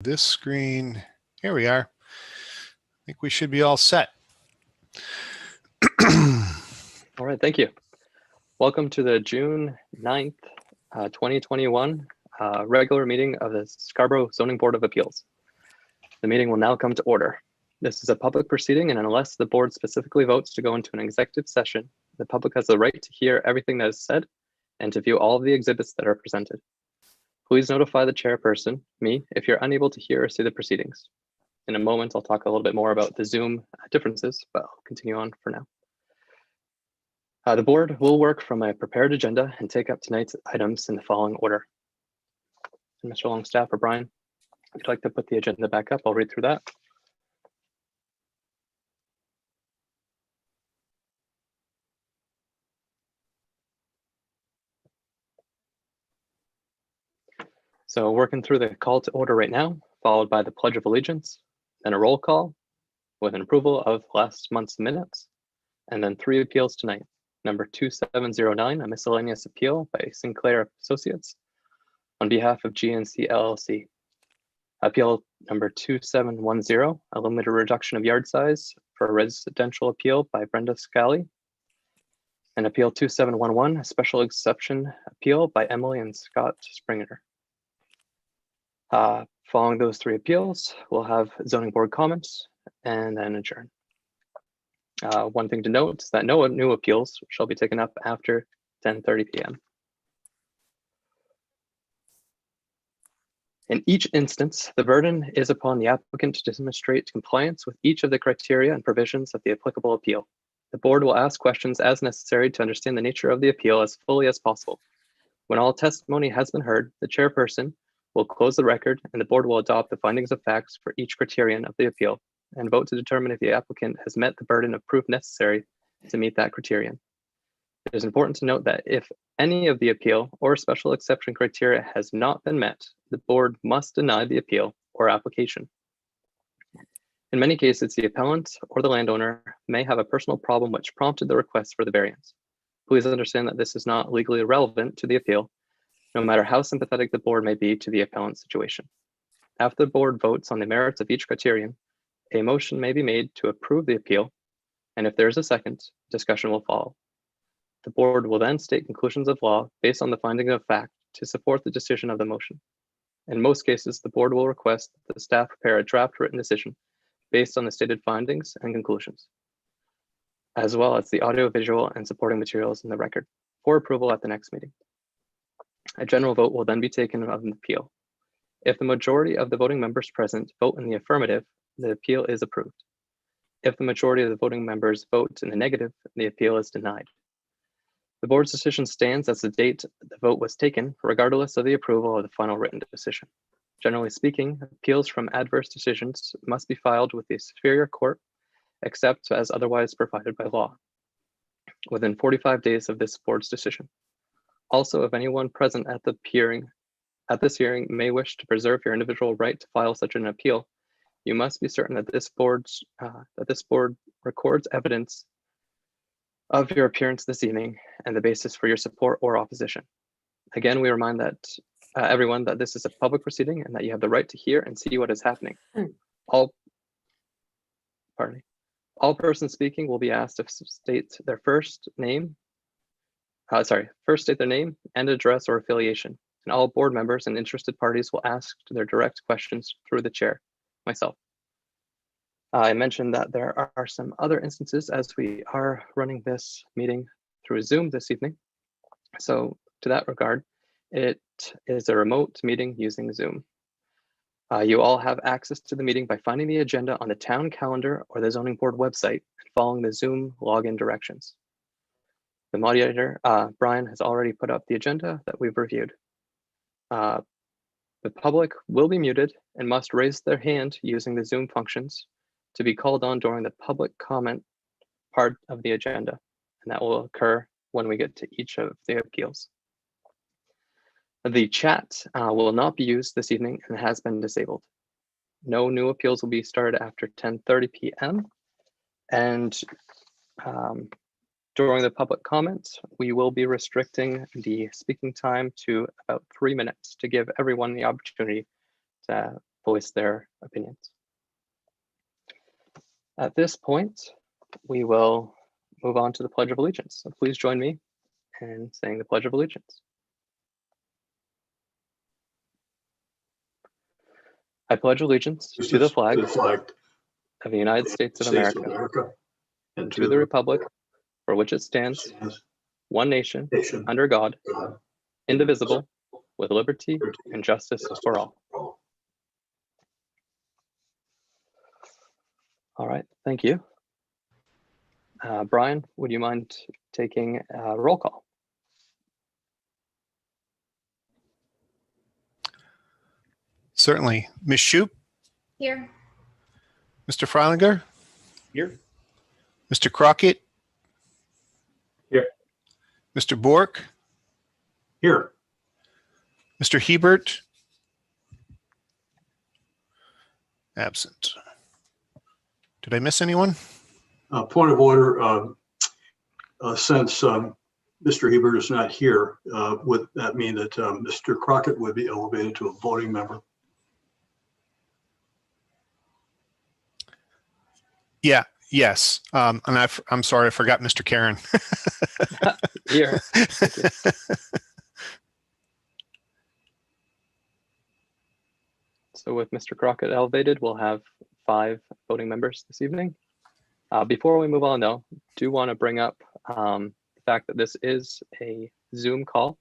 This screen, here we are. I think we should be all set. All right, thank you. Welcome to the June 9th, 2021 regular meeting of the Scarborough Zoning Board of Appeals. The meeting will now come to order. This is a public proceeding, and unless the board specifically votes to go into an executive session, the public has the right to hear everything that is said and to view all of the exhibits that are presented. Please notify the chairperson, me, if you're unable to hear or see the proceedings. In a moment, I'll talk a little bit more about the Zoom differences, but I'll continue on for now. The board will work from a prepared agenda and take up tonight's items in the following order. And Mr. Longstaff or Brian, if you'd like to put the agenda back up, I'll read through that. So working through the call to order right now, followed by the Pledge of Allegiance, then a roll call with an approval of last month's minutes, and then 3 appeals tonight. Number 2709, a miscellaneous appeal by Sinclair Associates on behalf of GNC LLC. Appeal number 2710, a limited reduction of yard size for a residential appeal by Brenda Scally. And appeal 2711, a special exception appeal by Emily and Scott Springer. Following those 3 appeals, we'll have zoning board comments and then adjourn. One thing to note is that no new appeals shall be taken up after 10:30 p.m. In each instance, the burden is upon the applicant to demonstrate compliance with each of the criteria and provisions of the applicable appeal. The board will ask questions as necessary to understand the nature of the appeal as fully as possible. When all testimony has been heard, the chairperson will close the record and the board will adopt the findings of facts for each criterion of the appeal and vote to determine if the applicant has met the burden of proof necessary to meet that criterion. It is important to note that if any of the appeal or special exception criteria has not been met, the board must deny the appeal or application. In many cases, the appellant or the landowner may have a personal problem which prompted the request for the variance. Please understand that this is not legally relevant to the appeal, no matter how sympathetic the board may be to the appellant's situation. After the board votes on the merits of each criterion, a motion may be made to approve the appeal, and if there is a second, discussion will follow. The board will then state conclusions of law based on the finding of fact to support the decision of the motion. In most cases, the board will request that the staff prepare a draft written decision based on the stated findings and conclusions, as well as the audio, visual, and supporting materials in the record for approval at the next meeting. A general vote will then be taken on the appeal. If the majority of the voting members present vote in the affirmative, the appeal is approved. If the majority of the voting members vote in the negative, the appeal is denied. The board's decision stands as the date the vote was taken, regardless of the approval of the final written decision. Generally speaking, appeals from adverse decisions must be filed with the Superior Court, except as otherwise provided by law, within 45 days of this board's decision. Also, if anyone present at this hearing may wish to preserve your individual right to file such an appeal, you must be certain that this board records evidence of your appearance this evening and the basis for your support or opposition. Again, we remind that everyone that this is a public proceeding and that you have the right to hear and see what is happening. All persons speaking will be asked to state their first state their name and address or affiliation. And all board members and interested parties will ask their direct questions through the chair, myself. I mentioned that there are some other instances as we are running this meeting through Zoom this evening. So to that regard, it is a remote meeting using Zoom. You all have access to the meeting by finding the agenda on the town calendar or the zoning board website and following the Zoom login directions. The moderator, Brian, has already put up the agenda that we've reviewed. The public will be muted and must raise their hand using the Zoom functions to be called on during the public comment part of the agenda, and that will occur when we get to each of the appeals. The chat will not be used this evening and has been disabled. No new appeals will be started after 10:30 p.m. And during the public comments, we will be restricting the speaking time to about 3 minutes to give everyone the opportunity to voice their opinions. At this point, we will move on to the Pledge of Allegiance. So please join me in saying the Pledge of Allegiance. I pledge allegiance to the flag of the United States of America and to the republic for which it stands, one nation, under God, indivisible, with liberty and justice for all. All right, thank you. Brian, would you mind taking a roll call? Certainly. Ms. Shoup, Here. Mr. Freilinger, Here. Mr. Crockett, Here. Mr. Bork, Here. Mr. Hebert, absent. Did I miss anyone? Point of order, since Mr. Hebert is not here, would that mean that Mr. Crockett would be elevated to a voting member? Yeah, yes. And I'm sorry, I forgot Mr. Karen. Here. So with Mr. Crockett elevated, we'll have 5 voting members this evening. Before we move on though, do want to bring up the fact that this is a Zoom call.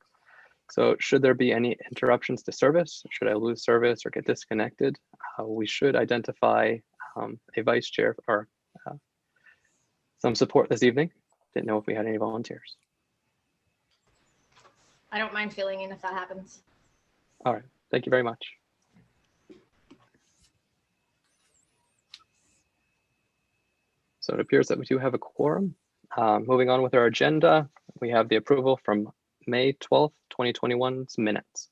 So should there be any interruptions to service, should I lose service or get disconnected, we should identify a vice chair or some support this evening. Didn't know if we had any volunteers. I don't mind filling in if that happens. All right, thank you very much. So it appears that we do have a quorum. Moving on with our agenda, we have the approval from May 12th, 2021's minutes.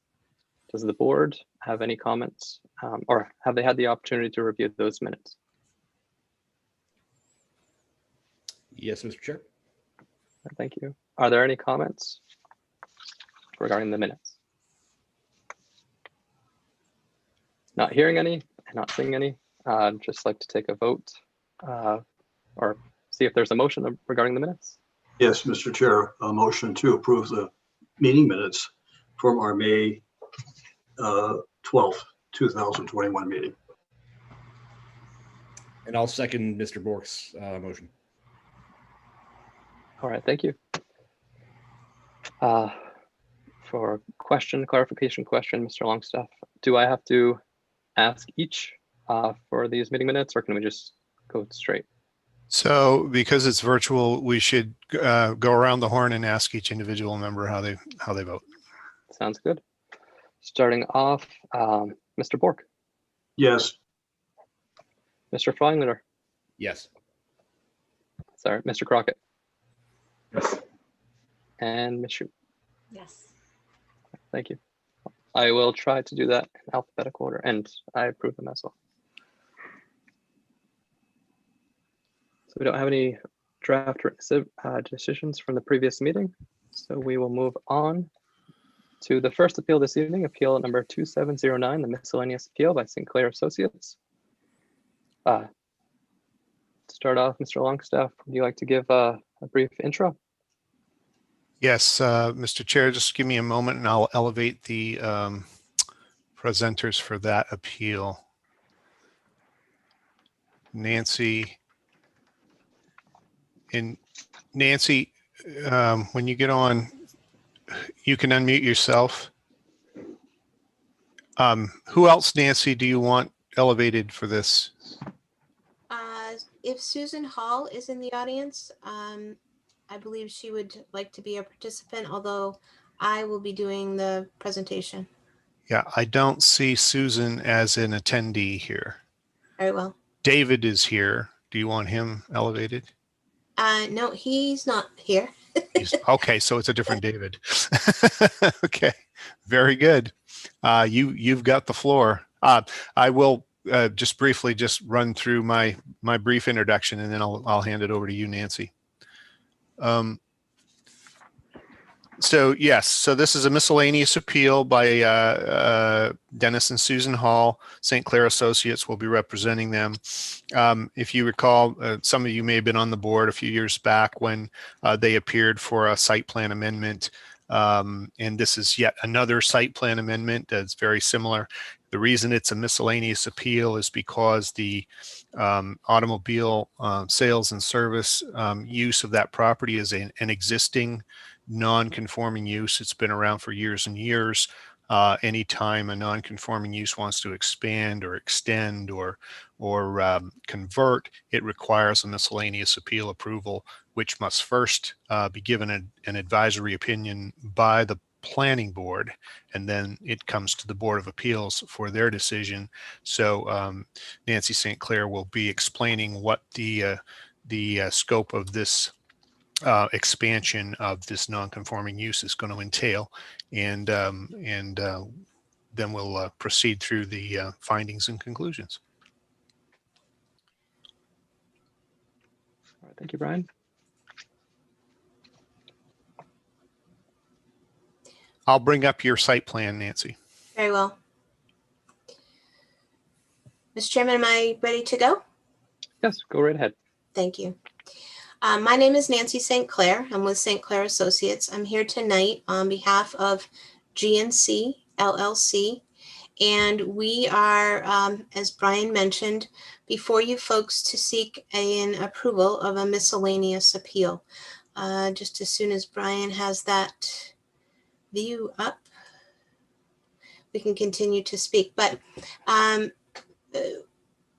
Does the board have any comments or have they had the opportunity to review those minutes? Yes, Mr. Chair. Thank you. Are there any comments regarding the minutes? Not hearing any and not seeing any. I'd just like to take a vote or see if there's a motion regarding the minutes. Yes, Mr. Chair, a motion to approve the meeting minutes from our May 12th, 2021 meeting. And I'll second Mr. Bork's motion. All right, thank you. For clarification question, Mr. Longstaff, do I have to ask each for these meeting minutes or can we just go straight? So because it's virtual, we should go around the horn and ask each individual member how they vote. Sounds good. Starting off, Mr. Bork, Yes. Mr. Freilinger, Yes. sorry, Mr. Crockett, Yes. and Ms. Shoup. Yes. Thank you. I will try to do that in alphabetical order, and I approve them as well. So we don't have any draft decisions from the previous meeting, so we will move on to the first appeal this evening, appeal number 2709, the miscellaneous appeal by Sinclair Associates. To start off, Mr. Longstaff, would you like to give a brief intro? Yes, Mr. Chair, just give me a moment and I'll elevate the presenters for that appeal. Nancy. And Nancy, when you get on, you can unmute yourself. Who else, Nancy, do you want elevated for this? If Susan Hall is in the audience, I believe she would like to be a participant, although I will be doing the presentation. Yeah, I don't see Susan as an attendee here. Very well. David is here. Do you want him elevated? No, he's not here. Okay, so it's a different David. Okay, very good. You've got the floor. I will just briefly run through my brief introduction, and then I'll hand it over to you, Nancy. So yes, so this is a miscellaneous appeal by Dennis and Susan Hall. St. Clair Associates will be representing them. If you recall, some of you may have been on the board a few years back when they appeared for a site plan amendment. And this is yet another site plan amendment that's very similar. The reason it's a miscellaneous appeal is because the automobile sales and service use of that property is an existing non-conforming use. It's been around for years and years. Anytime a non-conforming use wants to expand or extend or convert, it requires a miscellaneous appeal approval, which must first be given an advisory opinion by the planning board, and then it comes to the Board of Appeals for their decision. So Nancy St. Clair will be explaining what the scope of this expansion of this non-conforming use is going to entail, and then we'll proceed through the findings and conclusions. All right, thank you, Brian. I'll bring up your site plan, Nancy. Very well. Mr. Chairman, am I ready to go? Yes, go right ahead. Thank you. My name is Nancy St. Clair. I'm with St. Clair Associates. I'm here tonight on behalf of GNC LLC, and we are, as Brian mentioned, before you folks to seek an approval of a miscellaneous appeal. Just as soon as Brian has that view up, we can continue to speak. But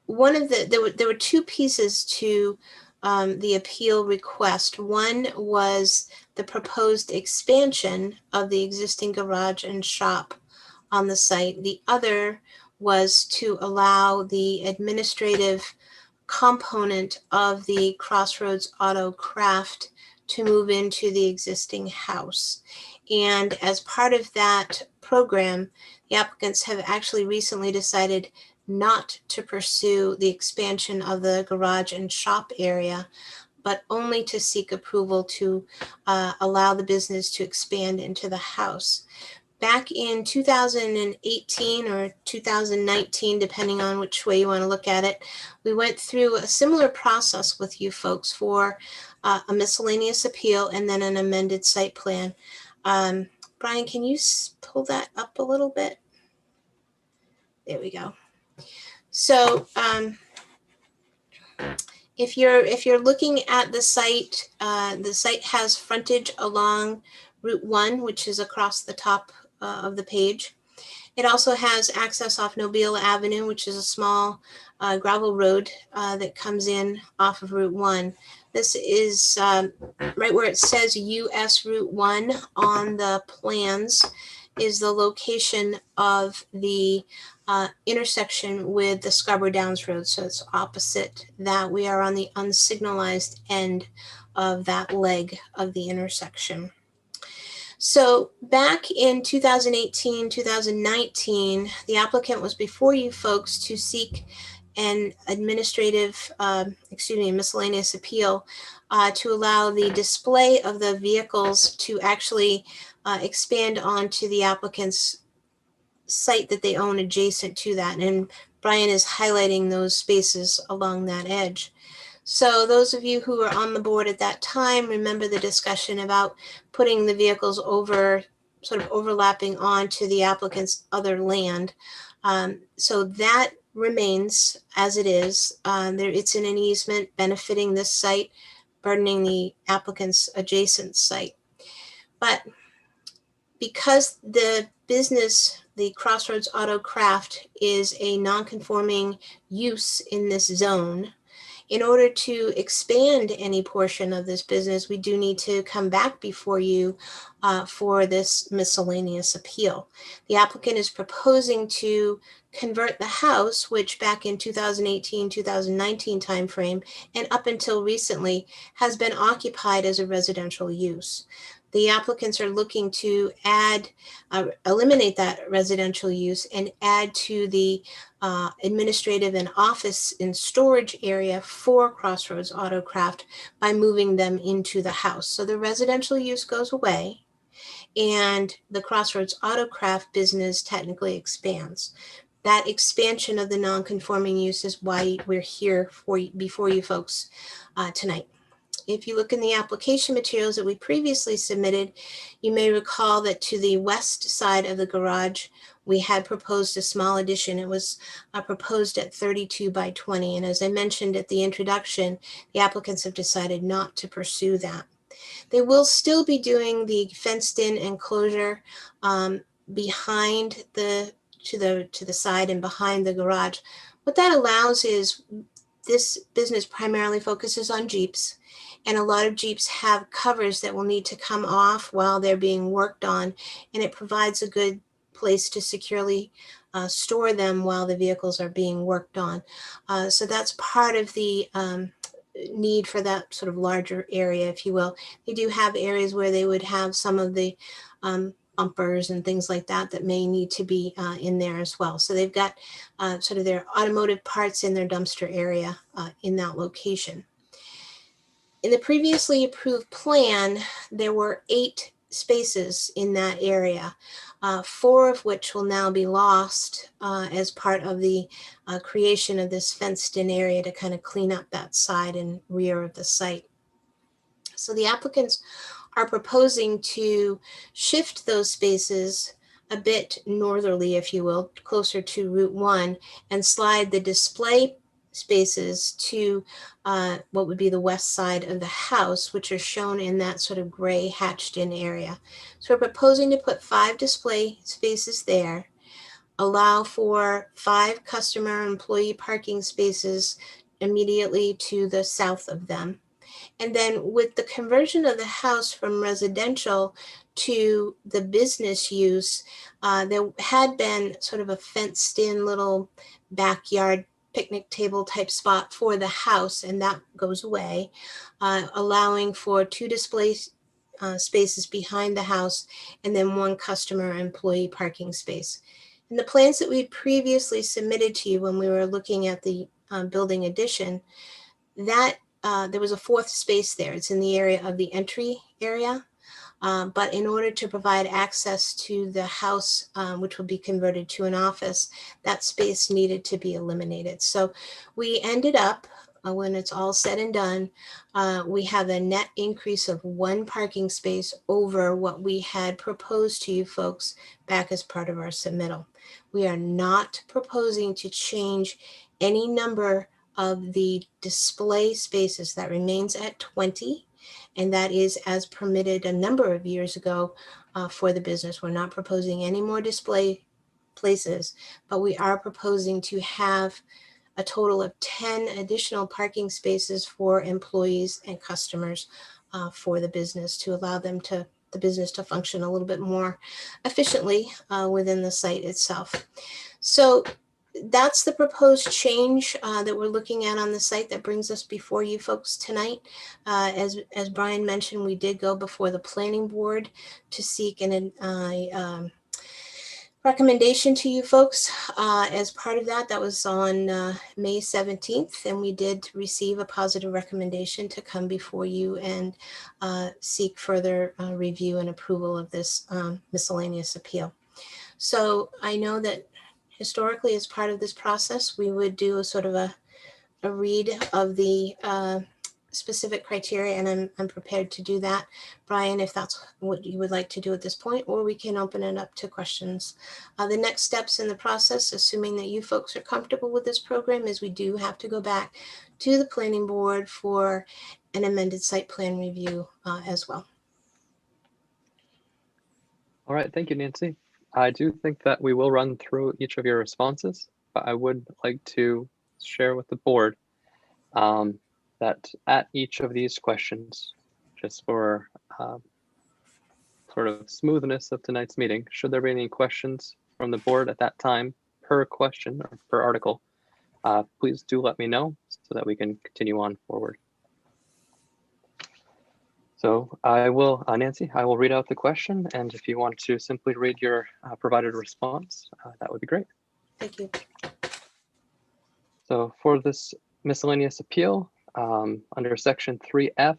one of there were two pieces to the appeal request. One was the proposed expansion of the existing garage and shop on the site. The other was to allow the administrative component of the Crossroads Auto Craft to move into the existing house. And as part of that program, the applicants have actually recently decided not to pursue the expansion of the garage and shop area, but only to seek approval to allow the business to expand into the house. Back in 2018 or 2019, depending on which way you want to look at it, we went through a similar process with you folks for a miscellaneous appeal and then an amended site plan. Brian, can you pull that up a little bit? There we go. So if you're looking at the site has frontage along Route 1, which is across the top of the page. It also has access off Nobile Avenue, which is a small gravel road that comes in off of Route 1. This is right where it says US Route 1 on the plans is the location of the intersection with the Scarborough Downs Road. So it's opposite that. We are on the unsignalized end of that leg of the intersection. So back in 2018, 2019, the applicant was before you folks to seek an miscellaneous appeal to allow the display of the vehicles to actually expand onto the applicant's site that they own adjacent to that. And Brian is highlighting those spaces along that edge. So those of you who were on the board at that time remember the discussion about putting the vehicles over, sort of overlapping onto the applicant's other land. So that remains as it is. It's in an easement benefiting this site, burdening the applicant's adjacent site. But because the business, the Crossroads Auto Craft, is a non-conforming use in this zone, in order to expand any portion of this business, we do need to come back before you for this miscellaneous appeal. The applicant is proposing to convert the house, which back in 2018, 2019 timeframe, and up until recently, has been occupied as a residential use. The applicants are looking to eliminate that residential use and add to the administrative and office and storage area for Crossroads Auto Craft by moving them into the house. So the residential use goes away, and the Crossroads Autocraft business technically expands. That expansion of the non-conforming use is why we're here before you folks tonight. If you look in the application materials that we previously submitted, you may recall that to the west side of the garage, we had proposed a small addition. It was proposed at 32 by 20. And as I mentioned at the introduction, the applicants have decided not to pursue that. They will still be doing the fenced-in enclosure behind to the side and behind the garage. What that allows is this business primarily focuses on Jeeps, and a lot of Jeeps have covers that will need to come off while they're being worked on, and it provides a good place to securely store them while the vehicles are being worked on. So that's part of the need for that sort of larger area, if you will. They do have areas where they would have some of the bumpers and things like that that may need to be in there as well. So they've got sort of their automotive parts in their dumpster area in that location. In the previously approved plan, there were 8 spaces in that area, 4 of which will now be lost as part of the creation of this fenced-in area to kind of clean up that side and rear of the site. So the applicants are proposing to shift those spaces a bit northerly, if you will, closer to Route 1, and slide the display spaces to what would be the west side of the house, which are shown in that sort of gray hatched in area. So we're proposing to put 5 display spaces there, allow for 5 customer employee parking spaces immediately to the south of them. And then with the conversion of the house from residential to the business use, there had been sort of a fenced in little backyard picnic table type spot for the house, and that goes away, allowing for 2 display spaces behind the house and then 1 customer employee parking space. In the plans that we previously submitted to you when we were looking at the building addition, that there was a 4th space there. It's in the area of the entry area. But in order to provide access to the house, which will be converted to an office, that space needed to be eliminated. So we ended up, when it's all said and done, we have a net increase of 1 parking space over what we had proposed to you folks back as part of our submittal. We are not proposing to change any number of the display spaces. That remains at 20. And that is as permitted a number of years ago for the business. We're not proposing any more display places, but we are proposing to have a total of 10 additional parking spaces for employees and customers for the business to allow them to the business to function a little bit more efficiently within the site itself. So that's the proposed change that we're looking at on the site that brings us before you folks tonight. As Brian mentioned, we did go before the planning board to seek an recommendation to you folks. As part of that, that was on May 17th, and we did receive a positive recommendation to come before you and seek further review and approval of this miscellaneous appeal. So I know that historically, as part of this process, we would do a sort of a read of the specific criteria, and I'm prepared to do that. Brian, if that's what you would like to do at this point, or we can open it up to questions. The next steps in the process, assuming that you folks are comfortable with this program, is we do have to go back to the planning board for an amended site plan review as well. All right, thank you, Nancy. I do think that we will run through each of your responses, but I would like to share with the board that at each of these questions, just for sort of smoothness of tonight's meeting, should there be any questions from the board at that time per question or per article, please do let me know so that we can continue on forward. So I will, Nancy, I will read out the question, and if you want to simply read your provided response, that would be great. Thank you. So for this miscellaneous appeal, under section 3F,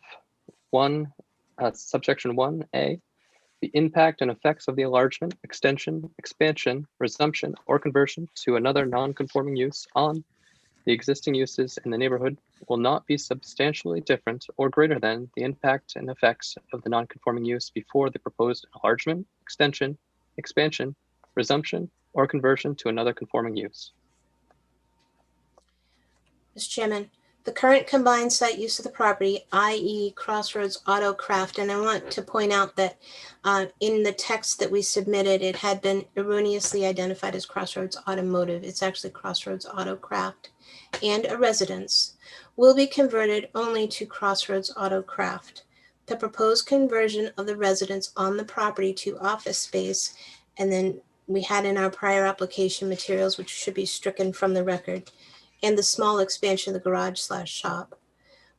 subsection 1A, the impact and effects of the enlargement, extension, expansion, resumption, or conversion to another non-conforming use on the existing uses in the neighborhood will not be substantially different or greater than the impact and effects of the non-conforming use before the proposed enlargement, extension, expansion, resumption, or conversion to another conforming use. Mr. Chairman, the current combined site use of the property, i.e. Crossroads Auto Craft, and I want to point out that in the text that we submitted, it had been erroneously identified as Crossroads Automotive. It's actually Crossroads Auto Craft, and a residence will be converted only to Crossroads Auto Craft. The proposed conversion of the residence on the property to office space, and then we had in our prior application materials, which should be stricken from the record, and the small expansion of the garage/shop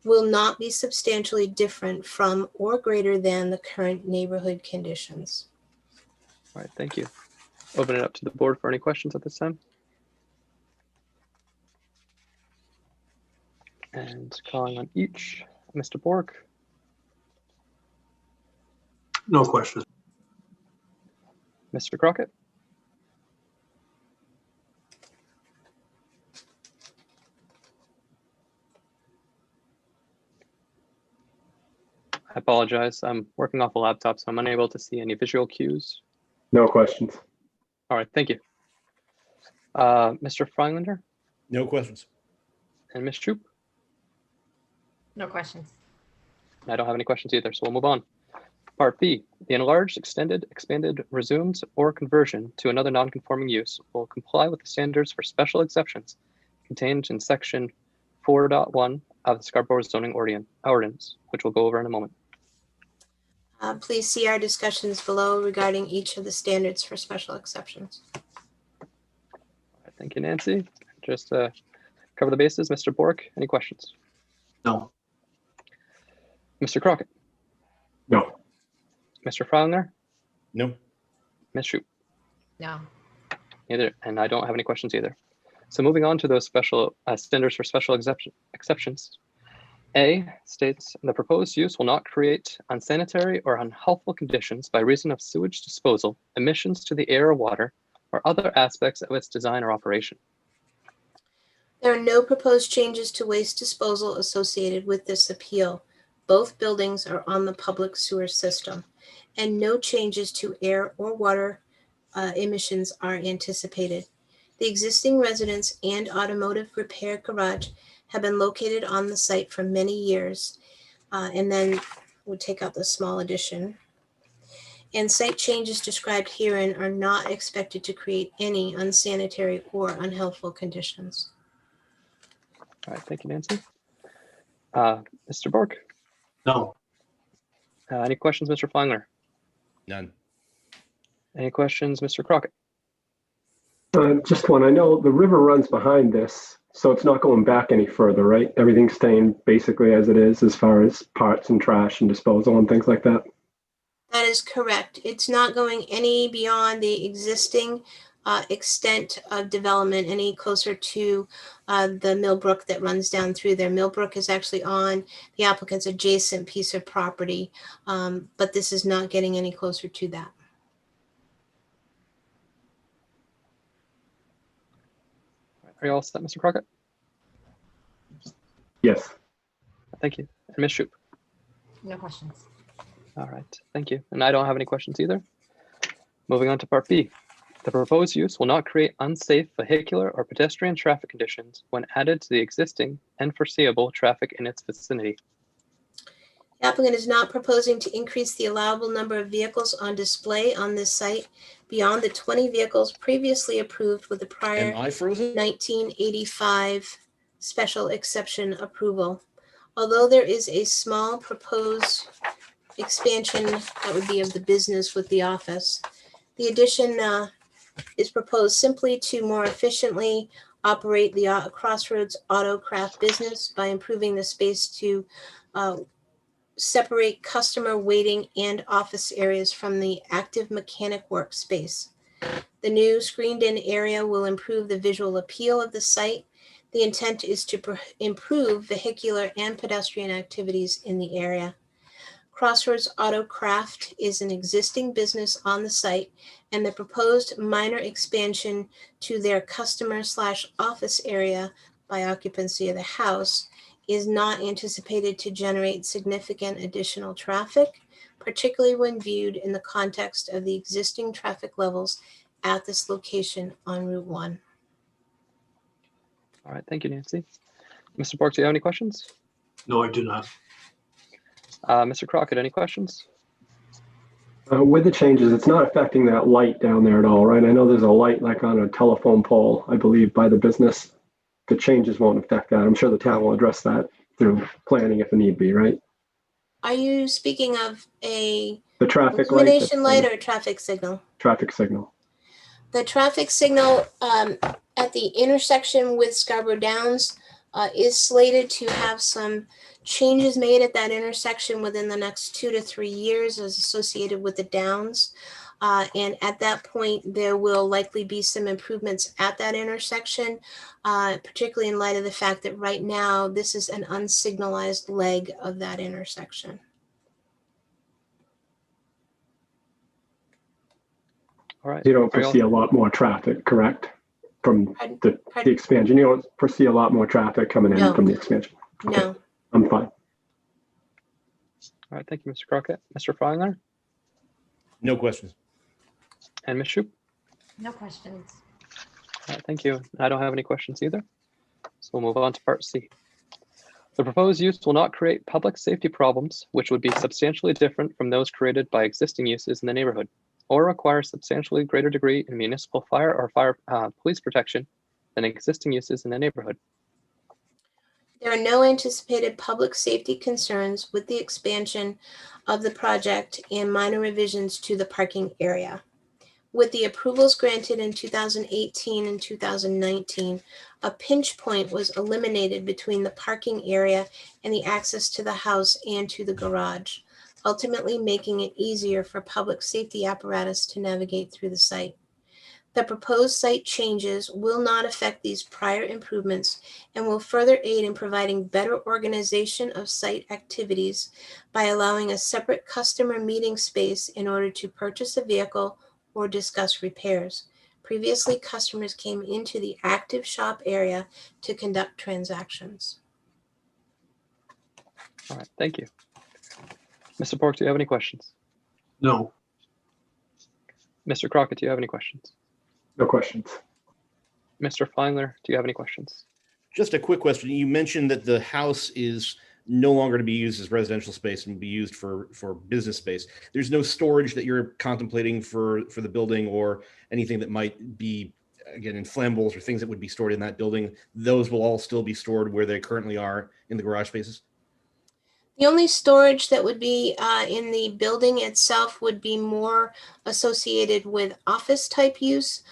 will not be substantially different from or greater than the current neighborhood conditions. All right, thank you. Open it up to the board for any questions at this time. And calling on each, Mr. Bork, No questions. Mr. Crockett, I apologize. I'm working off a laptop, so I'm unable to see any visual cues. No questions. All right, thank you. Mr. Freilinger No questions. and Ms. Troop. No questions. I don't have any questions either, so we'll move on. Part B, the enlarged, extended, expanded, resumed, or conversion to another non-conforming use will comply with the standards for special exceptions contained in section 4.1 of the Scarborough zoning ordinance, which we'll go over in a moment. Please see our discussions below regarding each of the standards for special exceptions. All right, thank you, Nancy. Just to cover the bases, Mr. Bork, any questions? No. Mr. Crockett, No. Mr. Freilinger, No. Ms. Troop. No. Neither, and I don't have any questions either. So moving on to those special standards for special exceptions. A states the proposed use will not create unsanitary or unhealthful conditions by reason of sewage disposal, emissions to the air or water, or other aspects of its design or operation. There are no proposed changes to waste disposal associated with this appeal. Both buildings are on the public sewer system, and no changes to air or water emissions are anticipated. The existing residence and automotive repair garage have been located on the site for many years, and then we'll take out the small addition. And site changes described herein are not expected to create any unsanitary or unhealthful conditions. All right, thank you, Nancy. Mr. Bork, No. any questions, Mr. Freilinger? None. Any questions, Mr. Crockett? Just one. I know the river runs behind this, so it's not going back any further, right? Everything's staying basically as it is as far as parts and trash and disposal and things like that. That is correct. It's not going any beyond the existing extent of development, any closer to the Millbrook that runs down through there. Millbrook is actually on the applicant's adjacent piece of property, but this is not getting any closer to that. Are you all set, Mr. Crockett? Yes. Thank you. And Ms. Shoup? No questions. All right, thank you. And I don't have any questions either. Moving on to Part B. The proposed use will not create unsafe vehicular or pedestrian traffic conditions when added to the existing and foreseeable traffic in its vicinity. The applicant is not proposing to increase the allowable number of vehicles on display on this site beyond the 20 vehicles previously approved with the prior Am I frozen? 1985 special exception approval. Although there is a small proposed expansion that would be of the business with the office, the addition is proposed simply to more efficiently operate the Crossroads Auto Craft business by improving the space to separate customer waiting and office areas from the active mechanic workspace. The new screened-in area will improve the visual appeal of the site. The intent is to improve vehicular and pedestrian activities in the area. Crossroads Auto Craft is an existing business on the site, and the proposed minor expansion to their customer/office area by occupancy of the house is not anticipated to generate significant additional traffic, particularly when viewed in the context of the existing traffic levels at this location on Route 1. All right, thank you, Nancy. Mr. Bork, do you have any questions? No, I do not. Mr. Crockett, any questions? With the changes, it's not affecting that light down there at all, right? I know there's a light like on a telephone pole, I believe, by the business. The changes won't affect that. I'm sure the town will address that through planning if it need be, right? Are you speaking of a The traffic light. illumination light or a traffic signal? Traffic signal. The traffic signal at the intersection with Scarborough Downs is slated to have some changes made at that intersection within the next 2 to 3 years as associated with the Downs. And at that point, there will likely be some improvements at that intersection, particularly in light of the fact that right now this is an unsignalized leg of that intersection. All right. You don't Are you all- foresee a lot more traffic, correct? From Pardon? the Pardon? expansion, you don't foresee a lot more traffic coming in No. from the expansion? No. I'm fine. All right, thank you, Mr. Crockett. Mr. Feiler No questions. and Ms. Shoup? No questions. All right, thank you. I don't have any questions either. So we'll move on to part C. The proposed use will not create public safety problems, which would be substantially different from those created by existing uses in the neighborhood, or require substantially greater degree in municipal fire or police protection than existing uses in the neighborhood. There are no anticipated public safety concerns with the expansion of the project and minor revisions to the parking area. With the approvals granted in 2018 and 2019, a pinch point was eliminated between the parking area and the access to the house and to the garage, ultimately making it easier for public safety apparatus to navigate through the site. The proposed site changes will not affect these prior improvements and will further aid in providing better organization of site activities by allowing a separate customer meeting space in order to purchase a vehicle or discuss repairs. Previously, customers came into the active shop area to conduct transactions. All right, thank you. Mr. Bork, do you have any questions? No, Mr. Crockett, do you have any questions? No questions. Mr. Feiler, do you have any questions? Just a quick question. You mentioned that the house is no longer to be used as residential space and be used for business space. There's no storage that you're contemplating for the building or anything that might be, again, in flammables or things that would be stored in that building. Those will all still be stored where they currently are in the garage spaces? The only storage that would be in the building itself would be more associated with office type use.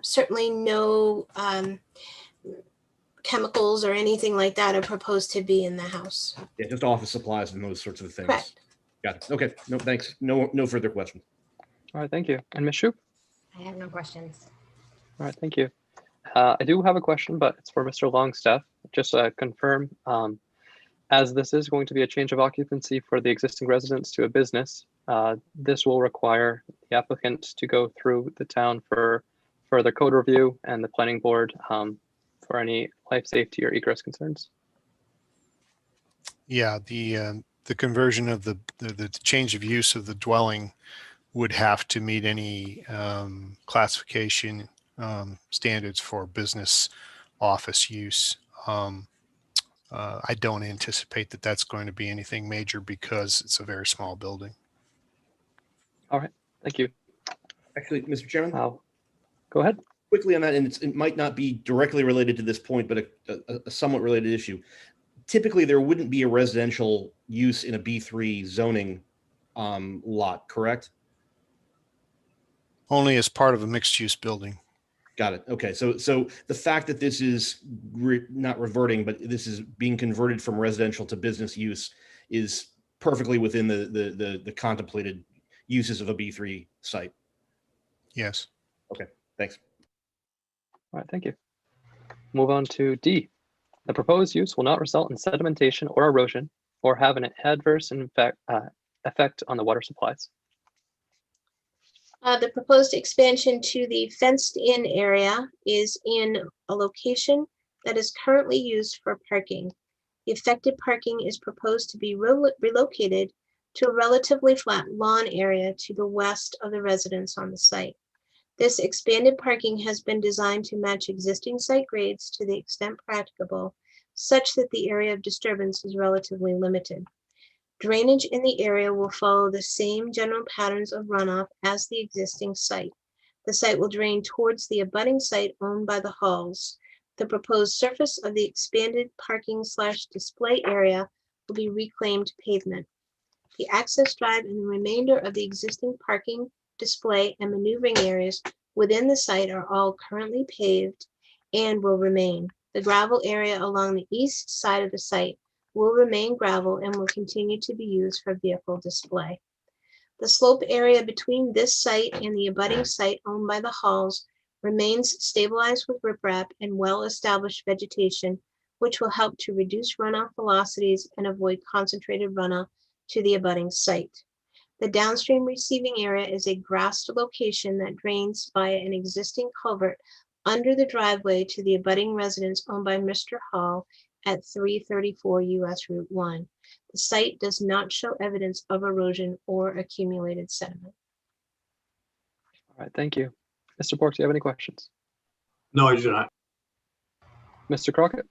Certainly no chemicals or anything like that are proposed to be in the house. Yeah, just office supplies and those sorts of things. Correct. Got it. Okay. No, thanks. No further questions. All right, thank you. And Ms. Shoup? I have no questions. All right, thank you. I do have a question, but it's for Mr. Longstaff. Just confirm, as this is going to be a change of occupancy for the existing residents to a business, this will require the applicant to go through the town for further code review and the planning board for any life safety or egress concerns. Yeah, the conversion of the change of use of the dwelling would have to meet any classification standards for business office use. I don't anticipate that that's going to be anything major because it's a very small building. All right, thank you. Actually, Mr. Chairman, Go ahead. quickly on that, and it might not be directly related to this point, but a somewhat related issue. Typically, there wouldn't be a residential use in a B3 zoning lot, correct? Only as part of a mixed use building. Got it. Okay. So the fact that this is not reverting, but this is being converted from residential to business use is perfectly within the contemplated uses of a B3 site. Yes. Thanks. All right, thank you. Move on to D. The proposed use will not result in sedimentation or erosion or have an adverse effect on the water supplies? The proposed expansion to the fenced-in area is in a location that is currently used for parking. The affected parking is proposed to be relocated to a relatively flat lawn area to the west of the residence on the site. This expanded parking has been designed to match existing site grades to the extent practicable, such that the area of disturbance is relatively limited. Drainage in the area will follow the same general patterns of runoff as the existing site. The site will drain towards the abutting site owned by the Halls. The proposed surface of the expanded parking/display area will be reclaimed pavement. The access drive and the remainder of the existing parking, display, and maneuvering areas within the site are all currently paved and will remain. The gravel area along the east side of the site will remain gravel and will continue to be used for vehicle display. The slope area between this site and the abutting site owned by the Halls remains stabilized with riprap and well-established vegetation, which will help to reduce runoff velocities and avoid concentrated runoff to the abutting site. The downstream receiving area is a grassed location that drains via an existing culvert under the driveway to the abutting residence owned by Mr. Hall at 334 US Route 1. The site does not show evidence of erosion or accumulated sediment. All right, thank you. Mr. Bork, do you have any questions? No, I do not. Mr. Crockett?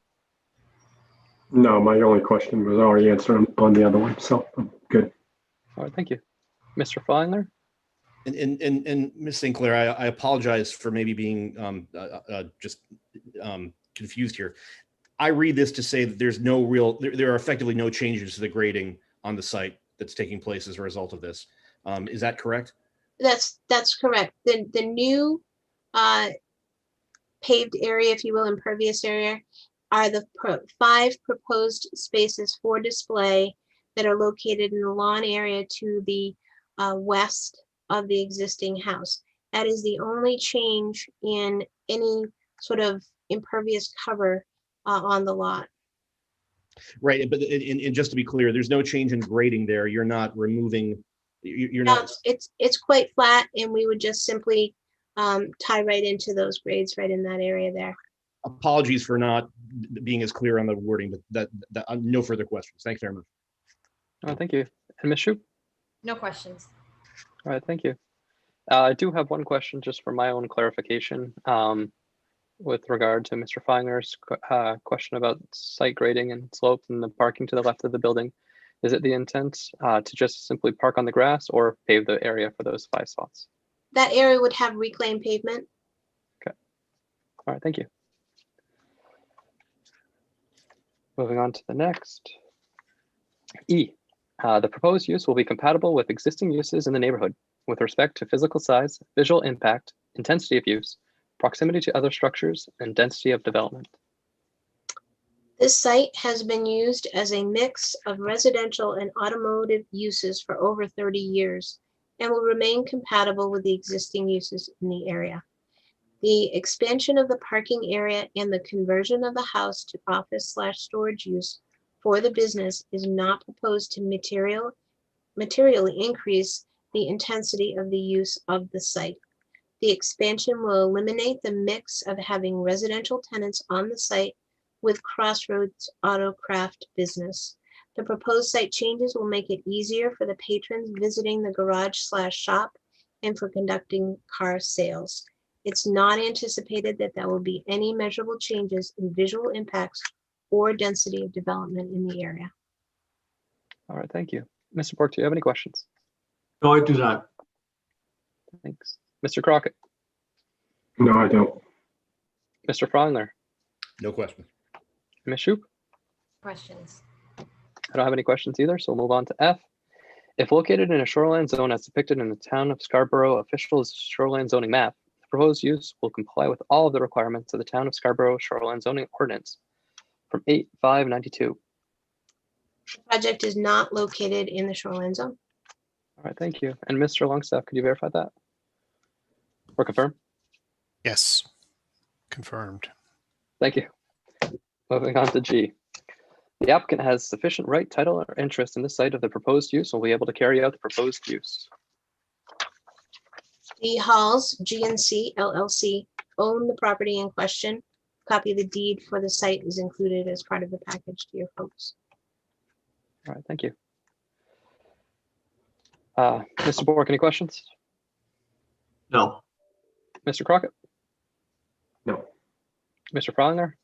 No, my only question was already answered on the other one, so I'm good. All right, thank you. Mr. Feiler? And Ms. Sinclair, I apologize for maybe being confused here. I read this to say that there's no real, there are effectively no changes to the grading on the site that's taking place as a result of this. Is that correct? That's correct. The new paved area, if you will, impervious area, are the 5 proposed spaces for display that are located in the lawn area to the west of the existing house. That is the only change in any sort of impervious cover on the lot. Right, but and just to be clear, there's no change in grading there. You're not removing, you're not. It's quite flat, and we would just simply tie right into those grades right in that area there. Apologies for not being as clear on the wording, but that no further questions. Thanks very much. Thank you. And Ms. Shoup? No questions. All right, thank you. I do have one question just for my own clarification with regard to Mr. Feiner's question about site grading and slopes and the parking to the left of the building. Is it the intent to just simply park on the grass or pave the area for those 5 spots? That area would have reclaimed pavement. Okay. All right, thank you. Moving on to the next. E, the proposed use will be compatible with existing uses in the neighborhood with respect to physical size, visual impact, intensity of use, proximity to other structures, and density of development. This site has been used as a mix of residential and automotive uses for over 30 years and will remain compatible with the existing uses in the area. The expansion of the parking area and the conversion of the house to office/storage use for the business is not proposed to materially increase the intensity of the use of the site. The expansion will eliminate the mix of having residential tenants on the site with Crossroads Auto Craft business. The proposed site changes will make it easier for the patrons visiting the garage/shop and for conducting car sales. It's not anticipated that there will be any measurable changes in visual impacts or density of development in the area. All right, thank you. Mr. Bork, do you have any questions? No, I do not. Thanks. Mr. Crockett? No, I don't. Mr. Feiler? No question. Ms. Shoup? Questions. I don't have any questions either, so we'll move on to F. If located in a shoreline zone as depicted in the Town of Scarborough official's shoreline zoning map, the proposed use will comply with all of the requirements of the Town of Scarborough shoreline zoning ordinance from 8/5/92. Project is not located in the shoreline zone. All right, thank you. And Mr. Longstaff, could you verify that? Or confirm? Yes, confirmed. Thank you. Moving on to G. The applicant has sufficient right, title, or interest in the site of the proposed use and will be able to carry out the proposed use. The Halls GNC LLC own the property in question. Copy of the deed for the site is included as part of the package to your folks. All right, thank you. Mr. Bork, any questions? No. Mr. Crockett? No. Mr. Frolinger?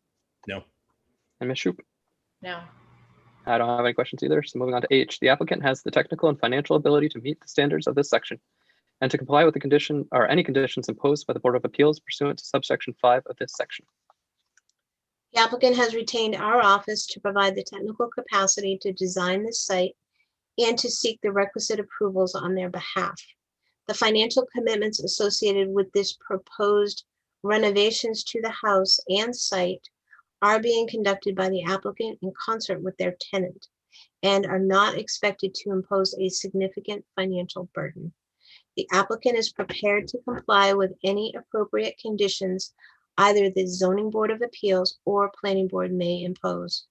No. And Ms. Shoup? No. I don't have any questions either. So moving on to H, the applicant has the technical and financial ability to meet the standards of this section and to comply with the condition or any conditions imposed by the Board of Appeals pursuant to subsection 5 of this section. The applicant has retained our office to provide the technical capacity to design this site and to seek the requisite approvals on their behalf. The financial commitments associated with this proposed renovations to the house and site are being conducted by the applicant in concert with their tenant and are not expected to impose a significant financial burden. The applicant is prepared to comply with any appropriate conditions either the Zoning Board of Appeals or Planning Board may impose.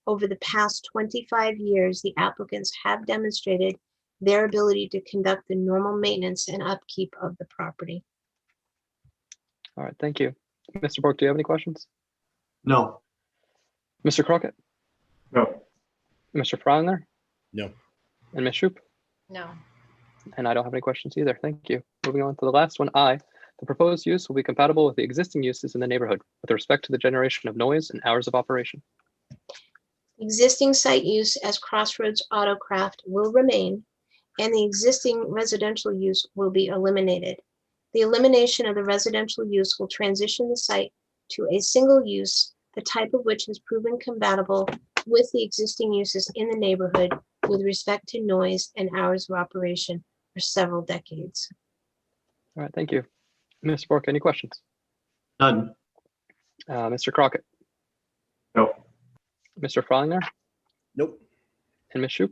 Over the past 25 years, the applicants have demonstrated their ability to conduct the normal maintenance and upkeep of the property. All right, thank you. Mr. Bork, do you have any questions? No. Mr. Crockett? No. Mr. Frolinger? No. And Ms. Shoup? No. And I don't have any questions either. Thank you. Moving on to the last one, I. The proposed use will be compatible with the existing uses in the neighborhood with respect to the generation of noise and hours of operation. Existing site use as Crossroads Autocraft will remain, and the existing residential use will be eliminated. The elimination of the residential use will transition the site to a single use, the type of which has proven compatible with the existing uses in the neighborhood with respect to noise and hours of operation for several decades. All right, thank you. Mr. Bork, any questions? None. Mr. Crockett? No. Mr. Frolinger? Nope. And Ms. Shoup?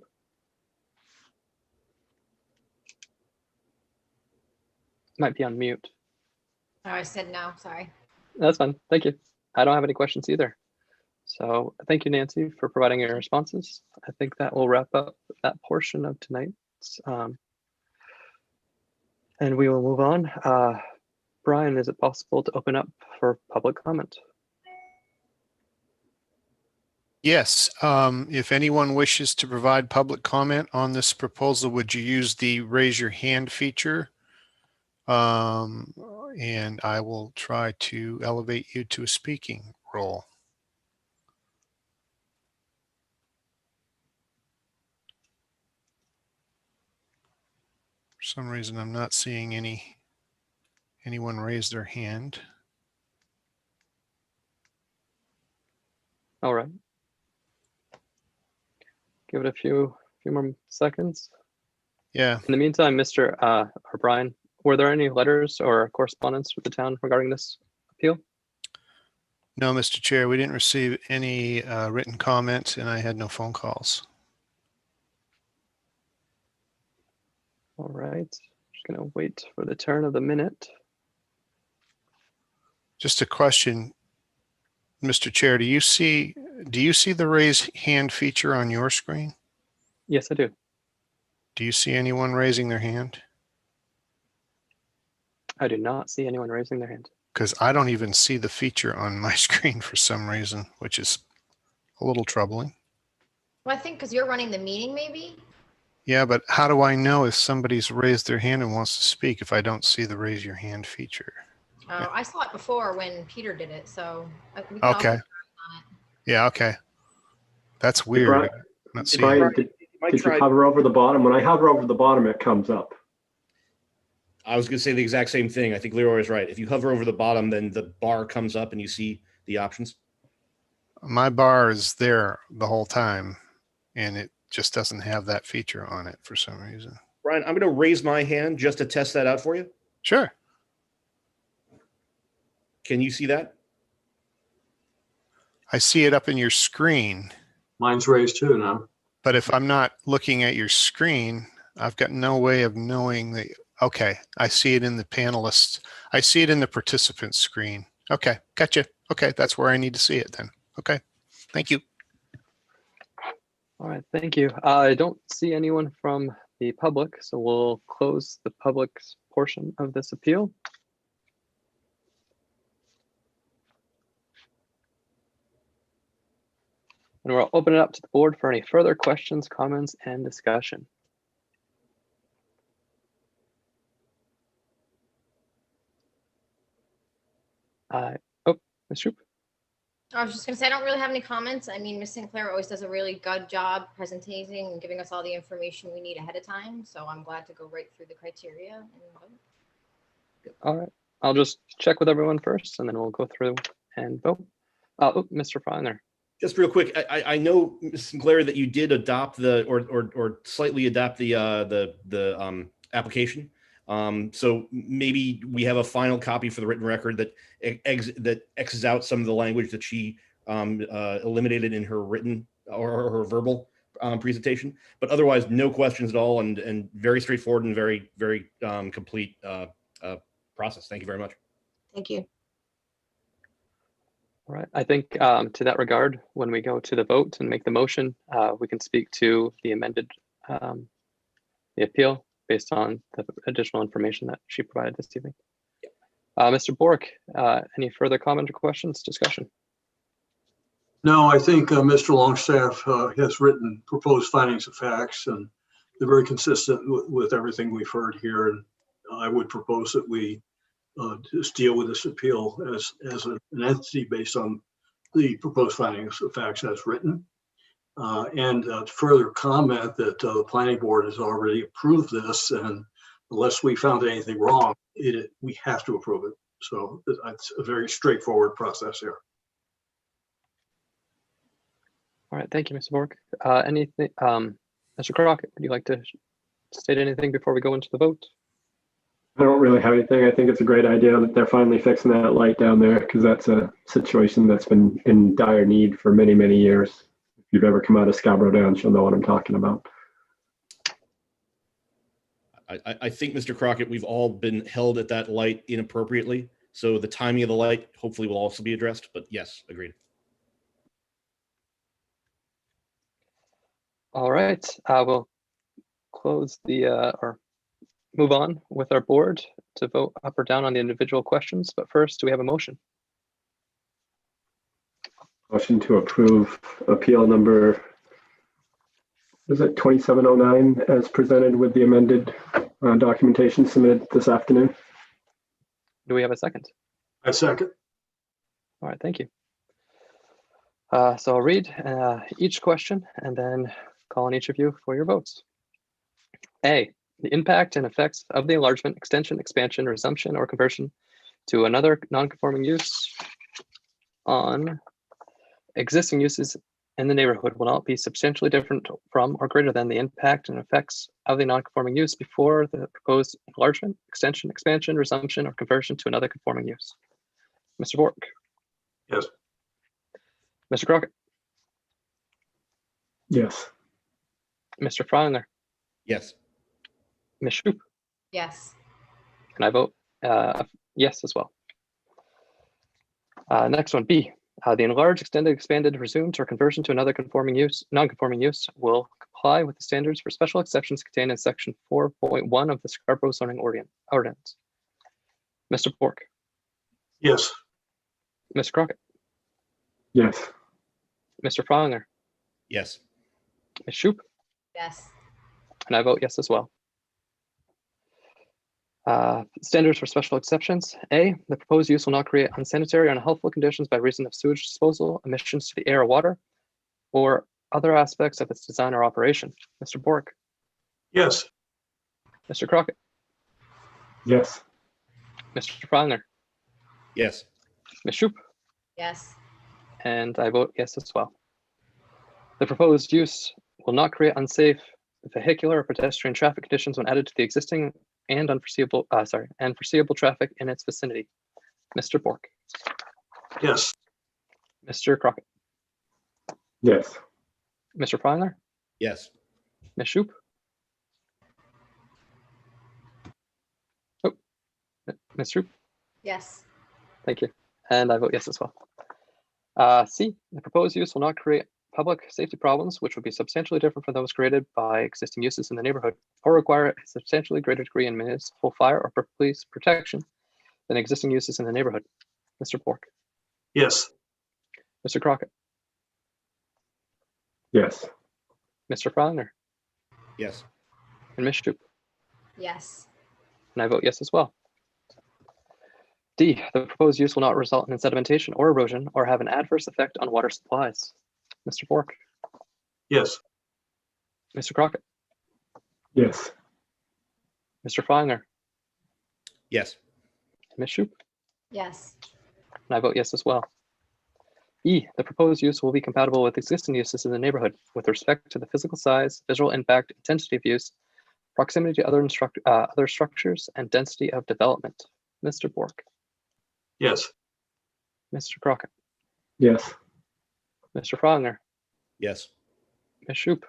Might be on mute. Oh, I said no, sorry. That's fine. Thank you. I don't have any questions either. So thank you, Nancy, for providing your responses. I think that will wrap up that portion of tonight's. And we will move on. Brian, is it possible to open up for public comment? Yes, if anyone wishes to provide public comment on this proposal, would you use the raise your hand feature? And I will try to elevate you to a speaking role. For some reason, I'm not seeing anyone raise their hand. All right. Give it a few more seconds. Yeah, In the meantime, Mr. Or Brian, were there any letters or correspondence with the town regarding this appeal? no, Mr. Chair, we didn't receive any written comments and I had no phone calls. All right, just gonna wait for the turn of the minute. Just a question, Mr. Chair, do you see the raise hand feature on your screen? Yes, I do. Do you see anyone raising their hand? I do not see anyone raising their hand. Because I don't even see the feature on my screen for some reason, which is a little troubling. Well, I think because you're running the meeting, maybe? Yeah, but how do I know if somebody's raised their hand and wants to speak if I don't see the raise your hand feature? Oh, I saw it before when Peter did it, so. We can also Okay. try on it. Yeah, okay. That's weird. Brian- I'm not seeing Brian, it. did I you tried. hover over the bottom? When I hover over the bottom, it comes up. I was going to say the exact same thing. I think Leroy is right. If you hover over the bottom, then the bar comes up and you see the options. My bar is there the whole time and it just doesn't have that feature on it for some reason. Brian, I'm going to raise my hand just to test that out for you. Sure. Can you see that? I see it up in your screen, Mine's raised too now. but if I'm not looking at your screen, I've got no way of knowing that. Okay, I see it in the panelists. I see it in the participant screen. Okay, gotcha. Okay, that's where I need to see it then. Okay, thank you. All right, thank you. I don't see anyone from the public, so we'll close the public's portion of this appeal. And we'll open it up to the board for any further questions, comments, and discussion. Oh, Ms. Shoup? I was just gonna say, I don't really have any comments. I mean, Ms. Sinclair always does a really good job presenting and giving us all the information we need ahead of time. So I'm glad to go right through the criteria and vote. All right, I'll just check with everyone first, and then we'll go through and vote. Oh, Mr. Finer. Just real quick, I know, Ms. Sinclair, that you did adopt the or slightly adapt the application. So maybe we have a final copy for the written record that X's out some of the language that she eliminated in her written or her verbal presentation. But otherwise, no questions at all, and very straightforward and very complete process. Thank you very much. Thank you. All right, I think to that regard, when we go to the vote and make the motion, we can speak to the amended the appeal based on the additional information that she provided this evening. Mr. Bork, any further comment or questions, discussion? No, I think Mr. Longstaff has written proposed findings of facts, and they're very consistent with everything we've heard here. And I would propose that we just deal with this appeal as an entity based on the proposed findings of facts as written. And further comment that the planning board has already approved this, and unless we found anything wrong, we have to approve it. So it's a very straightforward process here. All right, thank you, Mr. Bork. Anything, Mr. Crockett, would you like to state anything before we go into the vote? I don't really have anything. I think it's a great idea that they're finally fixing that light down there, because that's a situation that's been in dire need for many, many years. If you've ever come out of Scarborough Downs, you'll know what I'm talking about. I think, Mr. Crockett, we've all been held at that light inappropriately. So the timing of the light hopefully will also be addressed. But yes, agreed. All right, we'll close the or move on with our board to vote up or down on the individual questions. But first, do we have a motion? Motion to approve appeal number, is it 2709 as presented with the amended documentation submitted this afternoon? Do we have a second? I second. All right, thank you. So I'll read each question and then call on each of you for your votes. A, the impact and effects of the enlargement, extension, expansion, resumption, or conversion to another non-conforming use on existing uses in the neighborhood will not be substantially different from or greater than the impact and effects of the non-conforming use before the proposed enlargement, extension, expansion, resumption, or conversion to another conforming use. Mr. Bork. Yes. Mr. Crockett. Yes. Mr. Freiler. Yes. Ms. Shoup. Yes. And I vote yes as well. Next one, B. The enlarged, extended, expanded, resumed, or conversion to another conforming use, non-conforming use will comply with the standards for special exceptions contained in section 4.1 of the Scarborough zoning ordinance. Mr. Bork. Yes. Mr. Crockett. Yes. Mr. Freiler. Yes. Ms. Shoup. Yes. And I vote yes as well. Standards for special exceptions. A, the proposed use will not create unsanitary or unhealthful conditions by reason of sewage disposal, emissions to the air or water, or other aspects of its design or operation. Mr. Bork. Yes. Mr. Crockett. Yes. Mr. Freiler. Yes. Ms. Shoup. Yes. And I vote yes as well. The proposed use will not create unsafe vehicular or pedestrian traffic conditions when added to the existing and foreseeable traffic in its vicinity. Mr. Bork. Yes. Mr. Crockett. Yes. Mr. Freiler. Yes. Ms. Shoup. Oh, Ms. Shoup. Yes. Thank you. And I vote yes as well. C, the proposed use will not create public safety problems, which would be substantially different from those created by existing uses in the neighborhood, or require a substantially greater degree in municipal fire or police protection than existing uses in the neighborhood. Mr. Bork, Yes. Mr. Crockett, Yes. Mr. Frogner, Yes. and Ms. Shoup. Yes. And I vote yes as well. D, the proposed use will not result in sedimentation or erosion or have an adverse effect on water supplies. Mr. Bork, Yes. Mr. Crockett, Yes. Mr. Frogner, Yes. and Ms. Shoup. Yes. And I vote yes as well. E, the proposed use will be compatible with existing uses in the neighborhood with respect to the physical size, visual impact, intensity of use, proximity to other structures, and density of development. Mr. Bork, Yes. Mr. Crockett, Yes. Mr. Frogner, Yes. Ms. Shoup,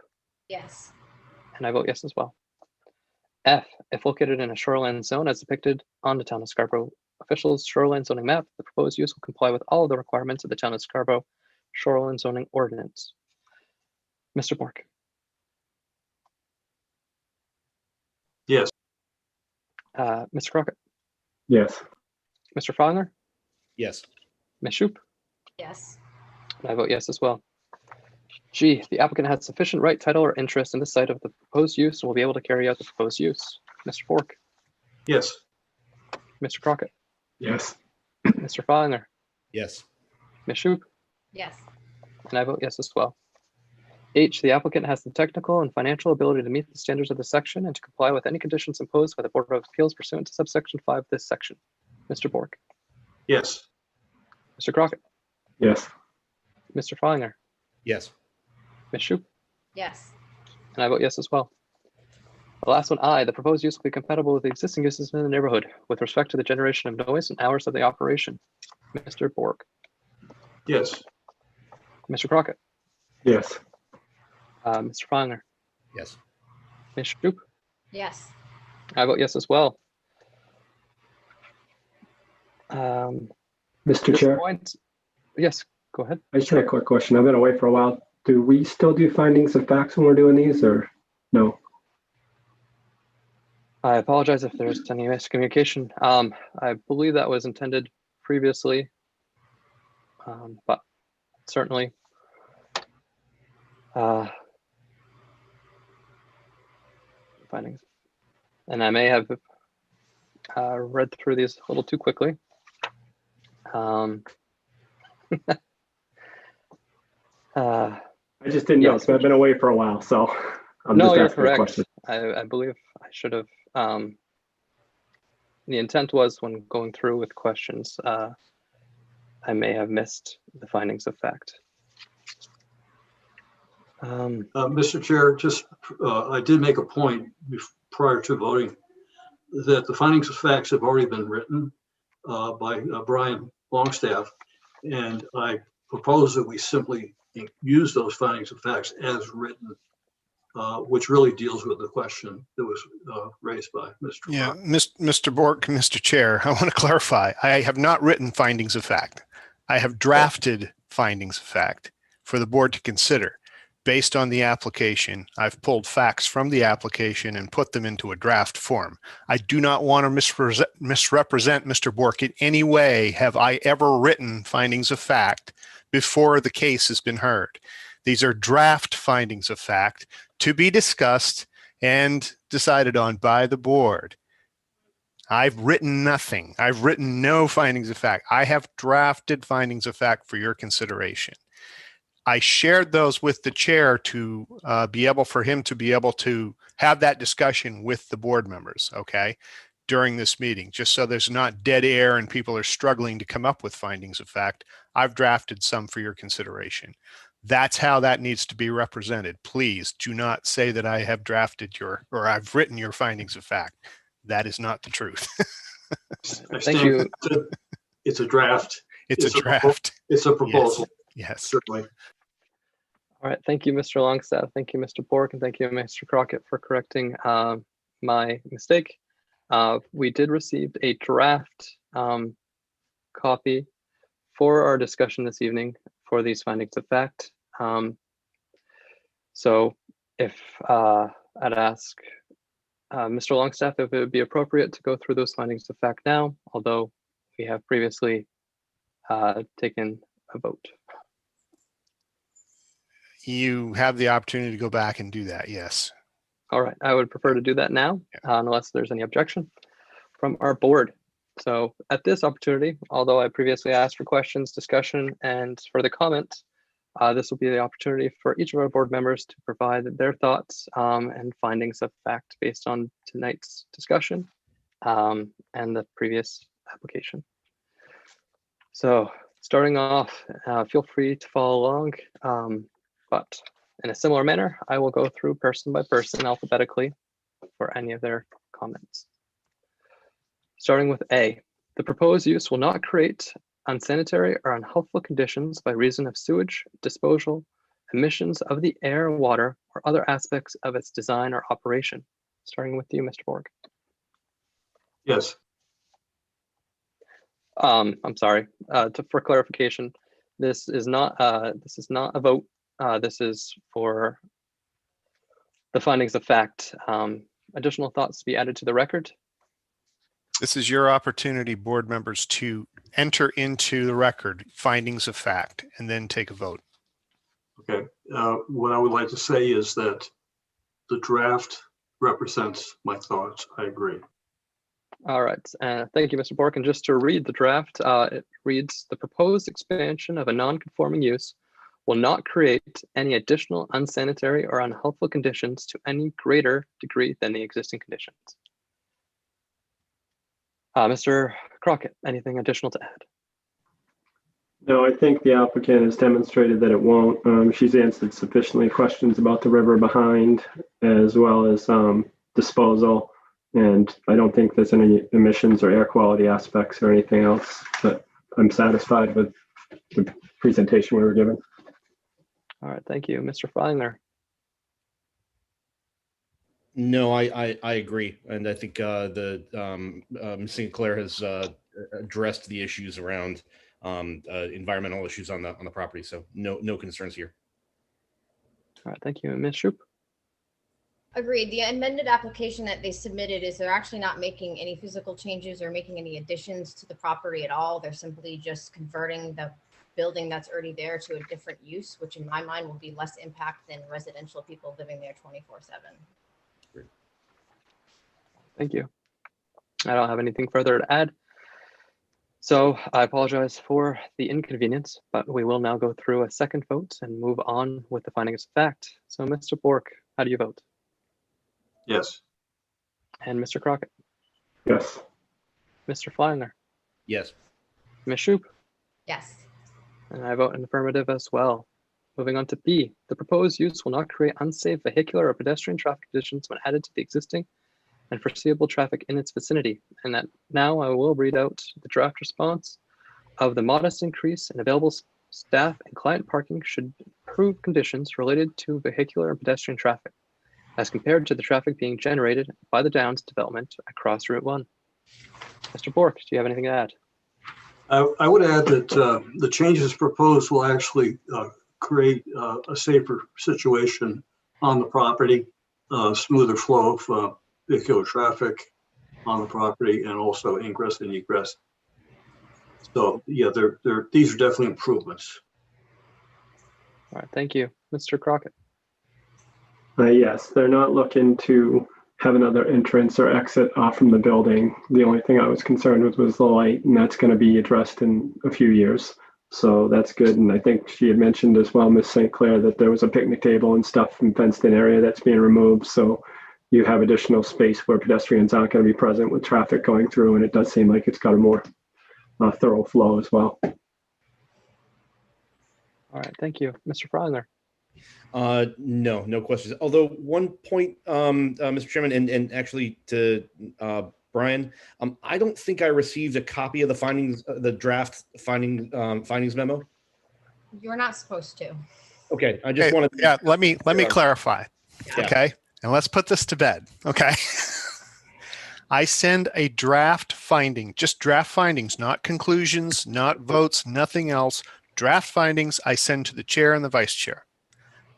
Yes. and I vote yes as well. F, if located in a shoreline zone as depicted on the Town of Scarborough officials shoreline zoning map, the proposed use will comply with all of the requirements of the Town of Scarborough shoreline zoning ordinance. Mr. Bork, Yes. Mr. Crockett, Yes. Mr. Frogner, Yes. Ms. Shoup, Yes. and I vote yes as well. G, the applicant has sufficient right, title, or interest in the site of the proposed use and will be able to carry out the proposed use. Mr. Bork, Yes. Mr. Crockett, Yes. Mr. Frogner, Yes. Ms. Shoup, Yes. and I vote yes as well. H, the applicant has the technical and financial ability to meet the standards of this section and to comply with any conditions imposed by the Board of Appeals pursuant to subsection 5 of this section. Mr. Bork, Yes. Mr. Crockett, Yes. Mr. Frogner, Yes. Ms. Shoup, Yes. and I vote yes as well. The last one, I, the proposed use will be compatible with the existing uses in the neighborhood with respect to the generation of noise and hours of the operation. Mr. Bork, Yes. Mr. Crockett, Yes. Mr. Frogner, Yes. Ms. Shoup, Yes. I vote yes as well. Mr. This Chair, point, yes, go ahead. I just had a quick question. I've been away for a while. Do we still do findings of facts when we're doing these or no? I apologize if there's any miscommunication. I believe that was intended previously, but certainly. Findings. And I may have read through these a little too quickly. I just didn't know, Yes. so I've been away for a while, so I'm No, just you're asking a correct. question. I believe I should have. The intent was when going through with questions, I may have missed the findings of fact. Mr. Chair, just, I did make a point prior to voting that the findings of facts have already been written by Brian Longstaff. And I propose that we simply use those findings of facts as written, which really deals with the question that was raised by Mr. Yeah, Mark. Mr. Bork, Mr. Chair, I want to clarify. I have not written findings of fact. I have drafted findings of fact for the board to consider. Based on the application, I've pulled facts from the application and put them into a draft form. I do not want to misrepresent Mr. Bork in any way. Have I ever written findings of fact before the case has been heard? These are draft findings of fact to be discussed and decided on by the board. I've written nothing. I've written no findings of fact. I have drafted findings of fact for your consideration. I shared those with the chair to be able for him to be able to have that discussion with the board members, okay, during this meeting, just so there's not dead air and people are struggling to come up with findings of fact. I've drafted some for your consideration. That's how that needs to be represented. Please do not say that I have drafted or I've written your findings of fact. That is not the truth. Thank you. It's a draft. It's a draft. It's a proposal, Yes. certainly. All right, thank you, Mr. Longstaff. Thank you, Mr. Bork, and thank you, Mr. Crockett, for correcting my mistake. We did receive a draft copy for our discussion this evening for these findings of fact. So if I'd ask Mr. Longstaff if it would be appropriate to go through those findings of fact now, although we have previously taken a vote. You have the opportunity to go back and do that. Yes. All right, I would prefer to do that now, unless there's any objection from our board. So at this opportunity, although I previously asked for questions, discussion, and further comments, this will be the opportunity for each of our board members to provide their thoughts and findings of fact based on tonight's discussion and the previous application. So starting off, feel free to follow along, but in a similar manner, I will go through person by person alphabetically for any of their comments. Starting with A, the proposed use will not create unsanitary or unhealthful conditions by reason of sewage, disposal, emissions of the air, water, or other aspects of its design or operation. Starting with you, Mr. Borg. Yes. I'm sorry. For clarification, this is not a vote. This is for the findings of fact. Additional thoughts to be added to the record. This is your opportunity, board members, to enter into the record findings of fact and then take a vote. Okay. What I would like to say is that the draft represents my thoughts. I agree. All right. Thank you, Mr. Bork. And just to read the draft, it reads, the proposed expansion of a non-conforming use will not create any additional unsanitary or unhealthful conditions to any greater degree than the existing conditions. Mr. Crockett, anything additional to add? No, I think the applicant has demonstrated that it won't. She's answered sufficiently questions about the river behind, as well as disposal. And I don't think there's any emissions or air quality aspects or anything else, but I'm satisfied with the presentation we were given. All right, thank you. Mr. Feiler. No, I agree, and I think Ms. Sinclair has addressed the issues around environmental issues on the property. So no concerns here. All right, thank you, Ms. Shoup. Agreed. The amended application that they submitted is they're actually not making any physical changes or making any additions to the property at all. They're simply just converting the building that's already there to a different use, which in my mind will be less impact than residential people living there 24/7. Thank you. I don't have anything further to add. So I apologize for the inconvenience, but we will now go through a second vote and move on with the findings of fact. So Mr. Bork, how do you vote? Yes. And Mr. Crockett? Yes. Mr. Fleiner? Yes. Ms. Shoup? Yes. And I vote in affirmative as well. Moving on to B, the proposed use will not create unsafe vehicular or pedestrian traffic conditions when added to the existing and foreseeable traffic in its vicinity. And that now I will read out the draft response of the modest increase in available staff and client parking should improve conditions related to vehicular and pedestrian traffic as compared to the traffic being generated by the Downs development across Route 1. Mr. Bork, do you have anything to add? I would add that the changes proposed will actually create a safer situation on the property, smoother flow of vehicular traffic on the property, and also ingress and egress. So yeah, these are definitely improvements. All right, thank you. Mr. Crockett? Yes, they're not looking to have another entrance or exit off from the building. The only thing I was concerned with was the light, and that's going to be addressed in a few years. So that's good. And I think she had mentioned as well, Ms. St. Clair, that there was a picnic table and stuff in fenced-in area that's being removed. So you have additional space where pedestrians aren't going to be present with traffic going through, and it does seem like it's got a more thorough flow as well. All right, thank you. Mr. Freiler? No questions. Although one point, Mr. Chairman, and actually to Brian, I don't think I received a copy of the findings, the draft findings memo. You're not supposed to. Okay, I just wanted. Yeah, let me clarify. Yeah. Okay, and let's put this to bed. Okay. I send a draft finding, just draft findings, not conclusions, not votes, nothing else. Draft findings I send to the chair and the vice chair.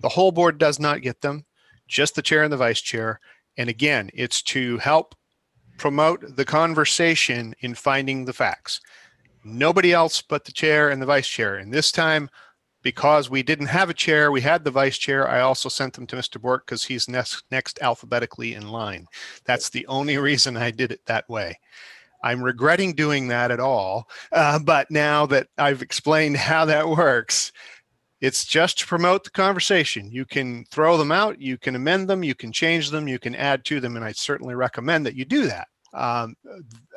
The whole board does not get them, just the chair and the vice chair. And again, it's to help promote the conversation in finding the facts. Nobody else but the chair and the vice chair. And this time, because we didn't have a chair, we had the vice chair. I also sent them to Mr. Bork because he's next alphabetically in line. That's the only reason I did it that way. I'm regretting doing that at all. But now that I've explained how that works, it's just to promote the conversation. You can throw them out, you can amend them, you can change them, you can add to them, and I certainly recommend that you do that.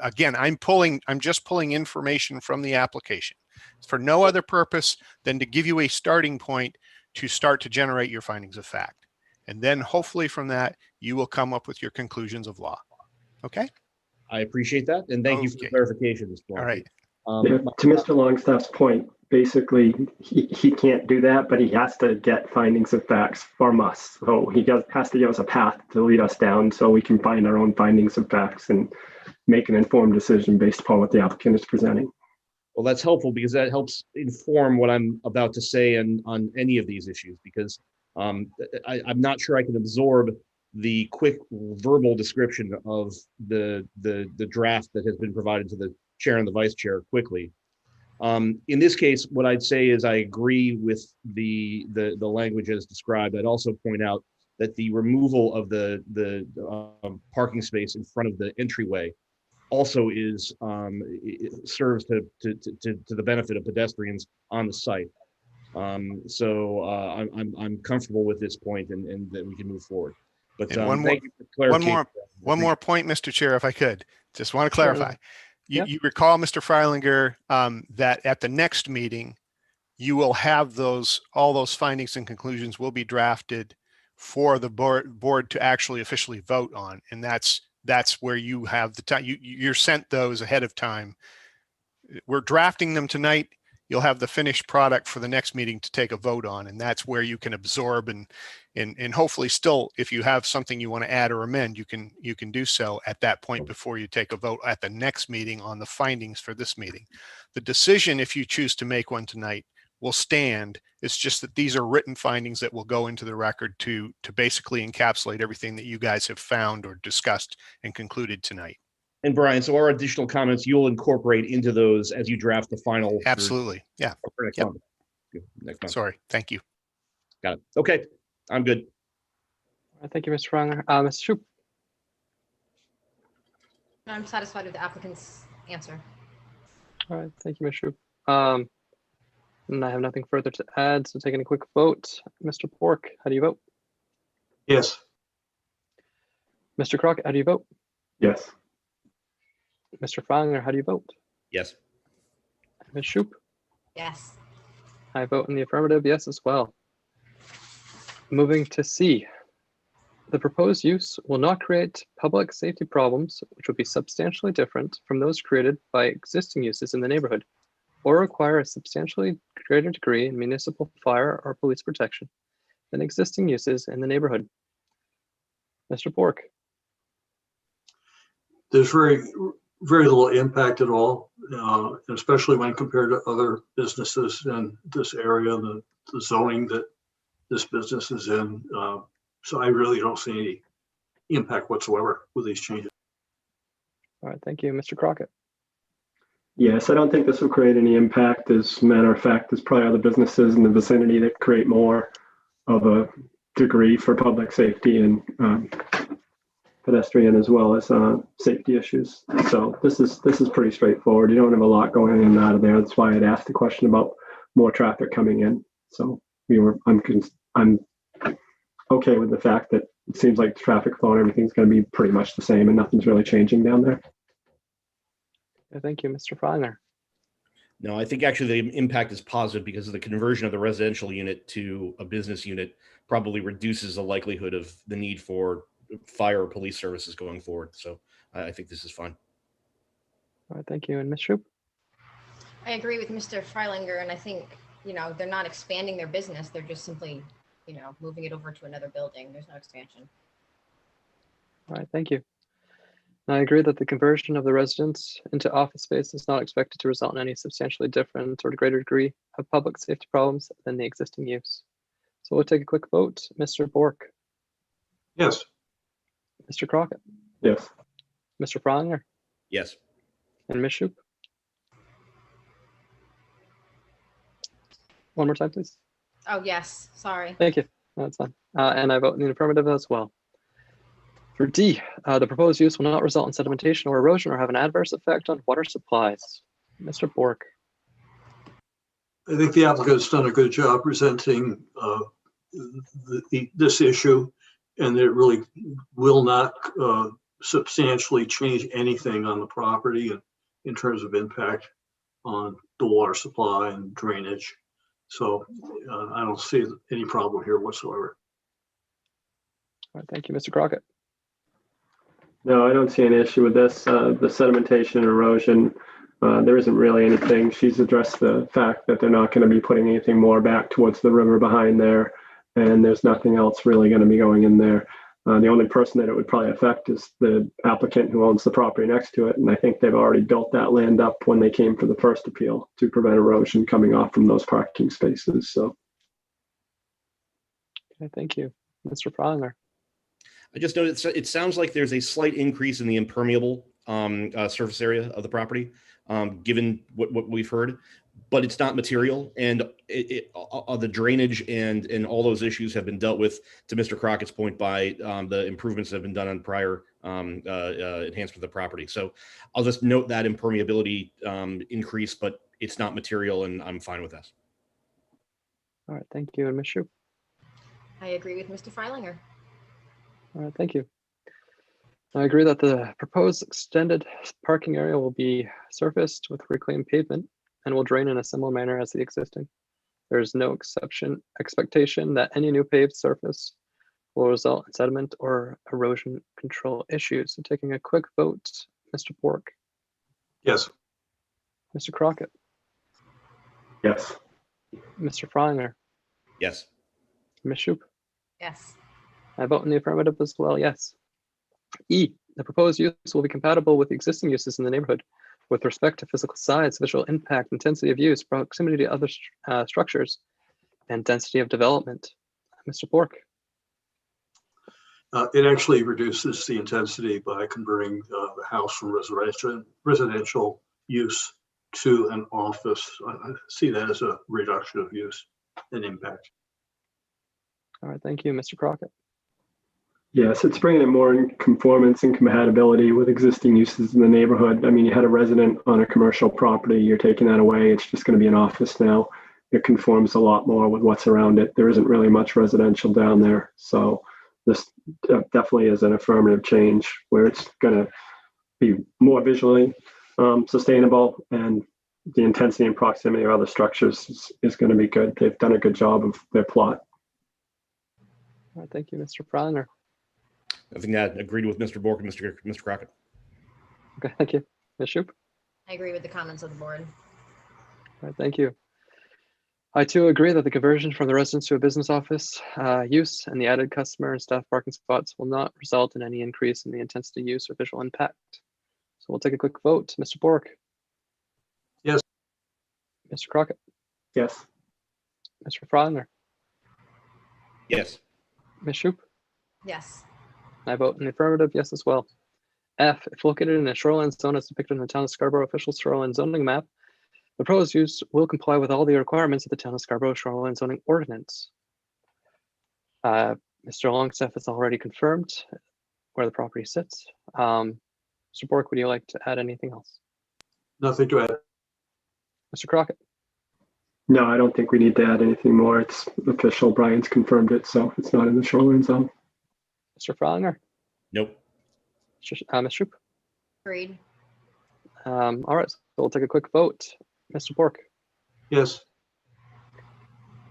Again, I'm just pulling information from the application for no other purpose than to give you a starting point to start to generate your findings of fact. And then hopefully from that, you will come up with your conclusions of law. Okay? I appreciate that. And thank you for the clarification, Mr. Blanc. All right. Yeah, to Mr. Longstaff's point, basically, he can't do that, but he has to get findings of facts from us. So he has to give us a path to lead us down so we can find our own findings of facts and make an informed decision based upon what the applicant is presenting. Well, that's helpful because that helps inform what I'm about to say on any of these issues, because I'm not sure I can absorb the quick verbal description of the draft that has been provided to the chair and the vice chair quickly. In this case, what I'd say is I agree with the language as described. I'd also point out that the removal of the parking space in front of the entryway also is it serves to the benefit of pedestrians on the site. So I'm comfortable with this point and that we can move forward. But thank you for clarifying. One more point, Mr. Chair, if I could. Just want to clarify. Sure. You recall, Mr. Freilinger, that at the next meeting, you will have all those findings and conclusions will be drafted for the board to actually officially vote on. And that's where you have the time. You're sent those ahead of time. We're drafting them tonight. You'll have the finished product for the next meeting to take a vote on. And that's where you can absorb and hopefully still, if you have something you want to add or amend, you can do so at that point before you take a vote at the next meeting on the findings for this meeting. The decision, if you choose to make one tonight, will stand. It's just that these are written findings that will go into the record to basically encapsulate everything that you guys have found or discussed and concluded tonight. And Brian, so our additional comments you'll incorporate into those as you draft the final. Absolutely. Yeah. For next Yep. month. Next month. Sorry. Thank you. Got it. Okay. I'm good. All right, thank you, Mr. Freilinger. Mr. Shoup. I'm satisfied with the applicant's answer. All right, thank you, Mr. Shoup. And I have nothing further to add, so taking a quick vote. Mr. Bork, how do you vote? Yes. Mr. Crockett, how do you vote? Yes. Mr. Freilinger, how do you vote? Yes. Ms. Shoup? Yes. I vote in the affirmative, yes, as well. Moving to C. The proposed use will not create public safety problems, which would be substantially different from those created by existing uses in the neighborhood, or require a substantially greater degree in municipal fire or police protection than existing uses in the neighborhood. Mr. Bork. There's very little impact at all, especially when compared to other businesses in this area, the zoning that this business is in. So I really don't see any impact whatsoever with these changes. All right, thank you. Mr. Crockett. Yes, I don't think this will create any impact. As a matter of fact, there's probably other businesses in the vicinity that create more of a degree for public safety and pedestrian as well as safety issues. So this is pretty straightforward. You don't have a lot going in and out of there. That's why I'd asked the question about more traffic coming in. So I'm okay with the fact that it seems like the traffic flow and everything's going to be pretty much the same and nothing's really changing down there. Thank you, Mr. Freilinger. No, I think actually the impact is positive because of the conversion of the residential unit to a business unit probably reduces the likelihood of the need for fire or police services going forward. So I think this is fine. All right, thank you. And Ms. Shoup? I agree with Mr. Freilinger, and I think, they're not expanding their business. They're just simply, moving it over to another building. There's no expansion. All right, thank you. I agree that the conversion of the residence into office space is not expected to result in any substantially different or greater degree of public safety problems than the existing use. So we'll take a quick vote. Mr. Bork, Yes. Mr. Crockett, Yes. Mr. Frolinger, Yes. and Ms. Shoup. One more time, please. Oh, yes, sorry. Thank you. That's fine. And I vote in the affirmative as well. For D, the proposed use will not result in sedimentation or erosion or have an adverse effect on water supplies. Mr. Bork, I think the applicant's done a good job presenting this issue, and it really will not substantially change anything on the property in terms of impact on the water supply and drainage. So I don't see any problem here whatsoever. all right, thank you, Mr. Crockett. No, I don't see any issue with this. The sedimentation and erosion, there isn't really anything. She's addressed the fact that they're not going to be putting anything more back towards the river behind there, and there's nothing else really going to be going in there. The only person that it would probably affect is the applicant who owns the property next to it, and I think they've already built that land up when they came for the first appeal to prevent erosion coming off from those parking spaces. So, Okay, thank you. Mr. Frolinger, I just noticed it sounds like there's a slight increase in the impermeable surface area of the property, given what we've heard, but it's not material, and the drainage and all those issues have been dealt with, to Mr. Crockett's point, by the improvements that have been done on prior enhancement of the property. So I'll just note that impermeability increase, but it's not material, and I'm fine with that. all right, thank you, and Ms. Shoup. I agree with Mr. Freilinger. All right, thank you. I agree that the proposed extended parking area will be surfaced with reclaimed pavement and will drain in a similar manner as the existing. There is no expectation that any new paved surface will result in sediment or erosion control issues. So taking a quick vote, Mr. Bork, Yes. Mr. Crockett, yes. Mr. Frolinger, Yes. Ms. Shoup. Yes. I vote in the affirmative as well, yes. E, the proposed use will be compatible with existing uses in the neighborhood with respect to physical size, visual impact, intensity of use, proximity to other structures, and density of development. Mr. Bork, It actually reduces the intensity by converting the house from residential use to an office. I see that as a reduction of use and impact. all right, thank you, Mr. Crockett. Yes, it's bringing it more in conformance and compatibility with existing uses in the neighborhood. I mean, you had a resident on a commercial property, you're taking that away. It's just going to be an office now. It conforms a lot more with what's around it. There isn't really much residential down there. So this definitely is an affirmative change where it's going to be more visually sustainable, and the intensity and proximity of other structures is going to be good. They've done a good job of their plot. All right, thank you, Mr. Frolinger. I think that agreed with Mr. Bork and Mr. Crockett. Okay, thank you. Ms. Shoup. I agree with the comments of the board. All right, thank you. I too agree that the conversion from the residence to a business office use and the added customer and staff parking spots will not result in any increase in the intensity use or visual impact. So we'll take a quick vote. Mr. Bork. Yes. Mr. Crockett. Yes. Mr. Frolinger. Yes. Ms. Shoup. Yes. I vote in the affirmative, yes as well. F, if located in a shoreline zone as depicted in the Town of Scarborough official shoreline zoning map, the proposed use will comply with all the requirements of the Town of Scarborough shoreline zoning ordinance. Mr. Longstaff has already confirmed where the property sits. Mr. Bork, would you like to add anything else? Nothing to add. Mr. Crockett, No, I don't think we need to add anything more. It's official. Brian's confirmed it, so it's not in the shoreline zone. Mr. Frolinger, Nope. Ms. Shoup. Agreed. All right, so we'll take a quick vote. Mr. Bork, Yes.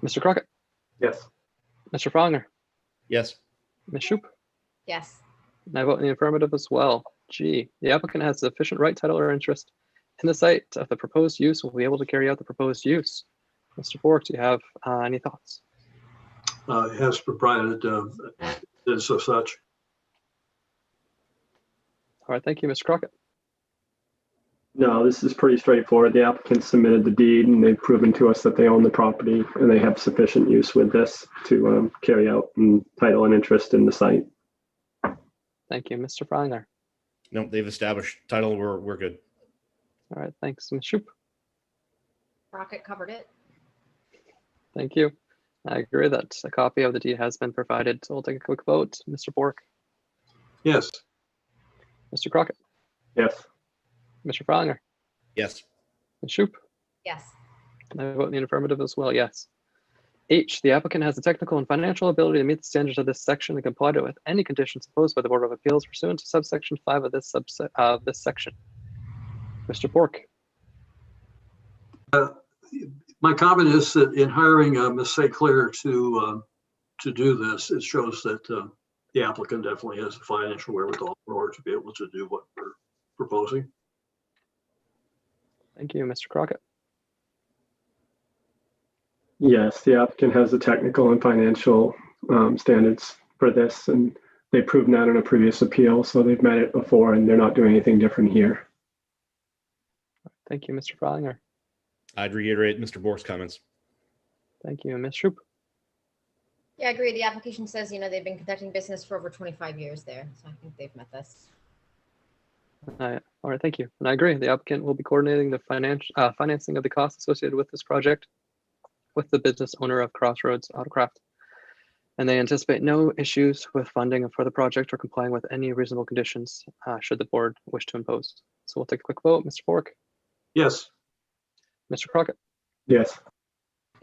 Mr. Crockett, Yes. Mr. Frolinger, Yes. Ms. Shoup. Yes. And I vote in the affirmative as well. G, the applicant has sufficient right, title, or interest in the site of the proposed use will be able to carry out the proposed use. Mr. Bork, do you have any thoughts? It has provided as such. All right, thank you, Mr. Crockett. No, this is pretty straightforward. The applicant submitted the deed and they've proven to us that they own the property and they have sufficient use with this to carry out and title and interest in the site. Thank you, Mr. Freiler. No, they've established title. We're good. All right, thanks, Ms. Shoup. Rocket covered it. Thank you. I agree that a copy of the deed has been provided, so we'll take a quick vote. Mr. Bork, Yes. Mr. Crockett, Yes. Mr. Freiler, Yes. Ms. Shoup. Yes. And I vote in the affirmative as well, yes. H, the applicant has the technical and financial ability to meet the standards of this section and comply with any conditions imposed by the Board of Appeals pursuant to subsection 5 of this section. Mr. Bork, My comment is that in hiring Ms. St. Clair to do this, it shows that the applicant definitely has the financial wherewithal in order to be able to do what we're proposing. thank you, Mr. Crockett. Yes, the applicant has the technical and financial standards for this, and they've proven that in a previous appeal, so they've met it before, and they're not doing anything different here. Thank you, Mr. Freiler. I'd reiterate Mr. Bork's comments. Thank you, Ms. Shoup. Yeah, I agree. The application says, they've been conducting business for over 25 years there. So I think they've met this. All right, thank you. And I agree, the applicant will be coordinating the financing of the costs associated with this project with the business owner of Crossroads Autocraft. And they anticipate no issues with funding for the project or complying with any reasonable conditions should the board wish to impose. So we'll take a quick vote. Mr. Bork, Yes. Mr. Crockett, Yes.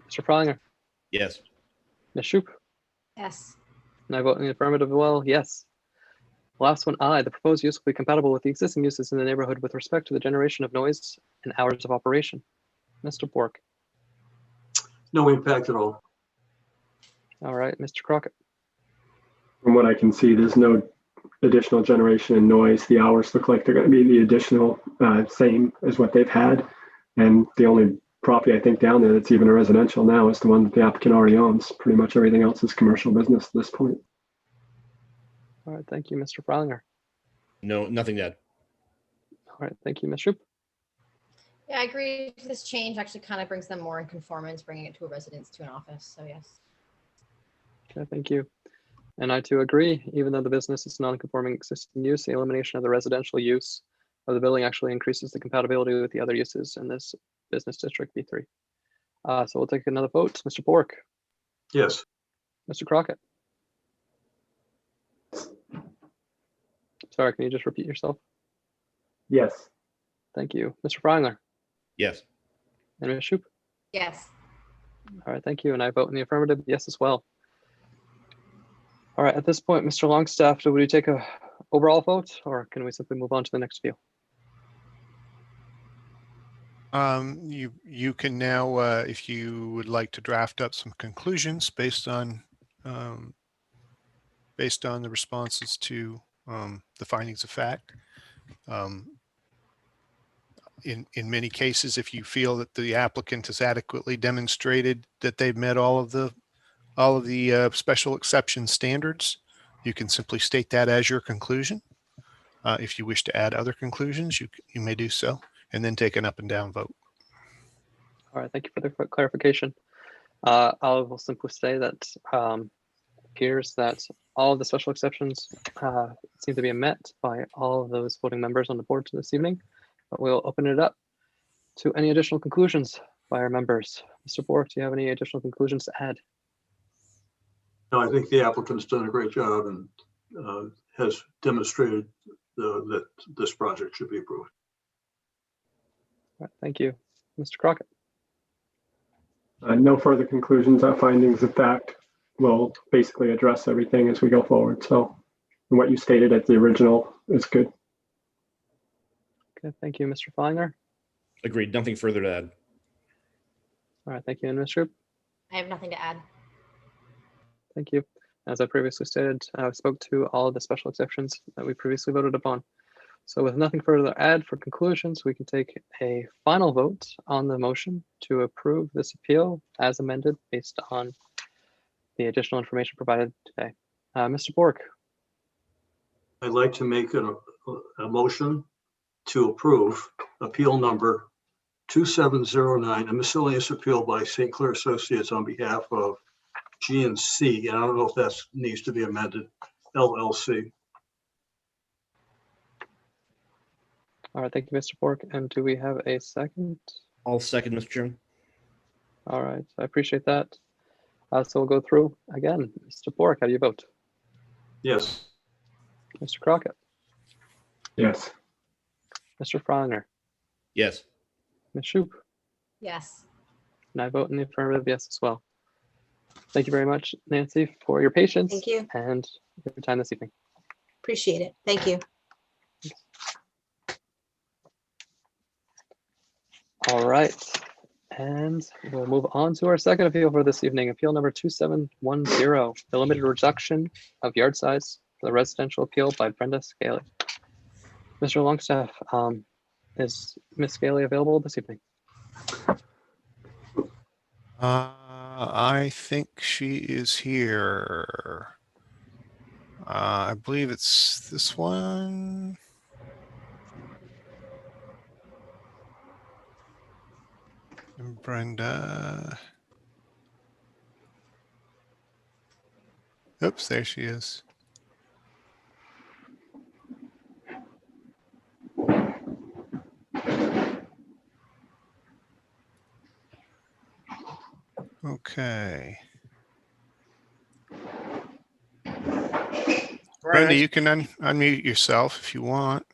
Mr. Freiler, Yes. Ms. Shoup, Yes. and I vote in the affirmative as well, yes. Last one, I, the proposed use will be compatible with the existing uses in the neighborhood with respect to the generation of noise and hours of operation. Mr. Bork. No impact at all. All right, Mr. Crockett. From what I can see, there's no additional generation and noise. The hours look like they're going to be the additional same as what they've had. And the only property I think down there that's even a residential now is the one that the applicant already owns. Pretty much everything else is commercial business at this point. All right, thank you, Mr. Freiler. No, nothing to add. All right, thank you, Ms. Shoup. Yeah, I agree. This change actually kind of brings them more in conformance, bringing it to a residence to an office. So yes. Okay, thank you. And I too agree, even though the business is non-conforming existing use, the elimination of the residential use of the building actually increases the compatibility with the other uses in this business district B3. So we'll take another vote. Mr. Bork, Yes. Mr. Crockett. Sorry, can you just repeat yourself? Yes. Thank you. Mr. Freiler Yes. and Ms. Shoup. Yes. All right, thank you. And I vote in the affirmative, yes, as well. All right, at this point, Mr. Longstaff, would you take a overall vote or can we simply move on to the next view? You can now, if you would like to draft up some conclusions based on the responses to the findings of fact. In many cases, if you feel that the applicant has adequately demonstrated that they've met all of the special exception standards, you can simply state that as your conclusion. If you wish to add other conclusions, you may do so, and then take an up and down vote. All right, thank you for the clarification. I will simply say that it appears that all of the special exceptions seem to be met by all of those voting members on the board this evening, but we'll open it up to any additional conclusions by our members. Mr. Bork, do you have any additional conclusions to add? No, I think the applicant's done a great job and has demonstrated that this project should be approved. All right, thank you. Mr. Crockett. No further conclusions. Our findings of fact will basically address everything as we go forward. So what you stated at the original is good. Okay, thank you, Mr. Feinger. Agreed. Nothing further to add. All right, thank you, and Ms. Shoup. I have nothing to add. Thank you. As I previously stated, I spoke to all of the special exceptions that we previously voted upon. So with nothing further to add for conclusions, we can take a final vote on the motion to approve this appeal as amended based on the additional information provided today. Mr. Bork. I'd like to make a motion to approve appeal number 2709, a miscellaneous appeal by St. Clair Associates on behalf of GNC, and I don't know if that needs to be amended, LLC. All right, thank you, Mr. Bork. And do we have a second? I'll second, Mr. Chairman. All right, I appreciate that. So we'll go through again. Mr. Bork, how do you vote? Yes. Mr. Crockett, Yes. Mr. Friner, Yes. Ms. Shoup, Yes. and I vote in the affirmative, yes, as well. Thank you very much, Nancy, for your patience. Thank you. And your time this evening. Appreciate it. Thank you. All right, and we'll move on to our second appeal for this evening. Appeal number 2710, the limited reduction of yard size for the residential appeal by Brenda Scaly. Mr. Longstaff, is Ms. Scaly available this evening? I think she is here. I believe it's this one. And Brenda. Oops, there she is. Okay. Brenda, you can unmute yourself if you want.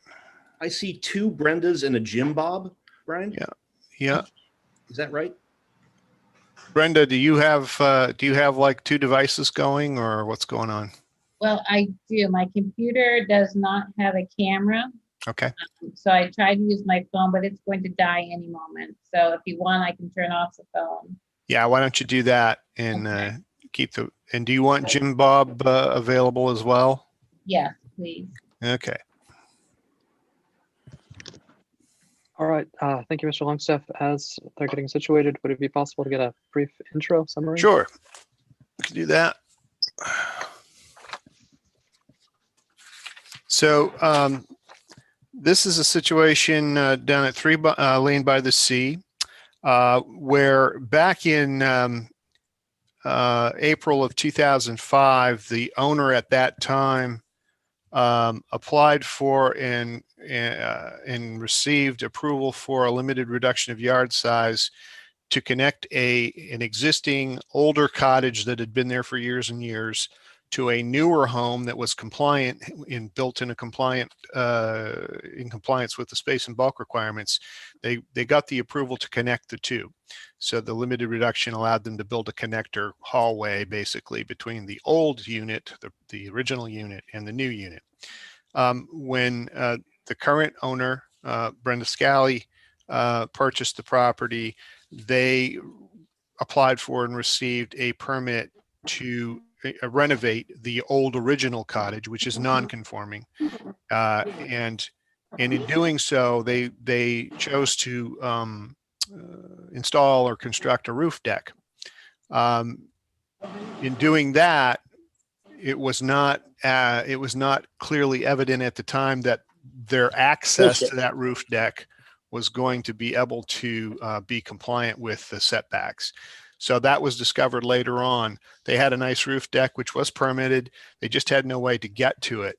I see two Brendas and a Jim Bob, Brian. Yeah. Is that right? Brenda, do you have like two devices going, or what's going on? Well, I do. My computer does not have a camera. Okay. So I tried to use my phone, but it's going to die any moment. So if you want, I can turn off the phone. Yeah, why don't you do that and Okay. and do you want Jim Bob available as well? Yes, please. Okay. All right, thank you, Mr. Longstaff. As they're getting situated, would it be possible to get a brief intro summary? Sure. We can do that. So this is a situation down at 3 Lane by the Sea, where back in April of 2005, the owner at that time applied for and received approval for a limited reduction of yard size to connect an existing older cottage that had been there for years and years to a newer home that was compliant built in compliance with the space and bulk requirements. They got the approval to connect the two. So the limited reduction allowed them to build a connector hallway basically between the old unit, the original unit, and the new unit. When the current owner, Brenda Scaly, purchased the property, they applied for and received a permit to renovate the old original cottage, which is non-conforming. And in doing so, they chose to install or construct a roof deck. In doing that, it was not clearly evident at the time that their access to that roof deck was going to be able to be compliant with the setbacks. So that was discovered later on. They had a nice roof deck, which was permitted. They just had no way to get to it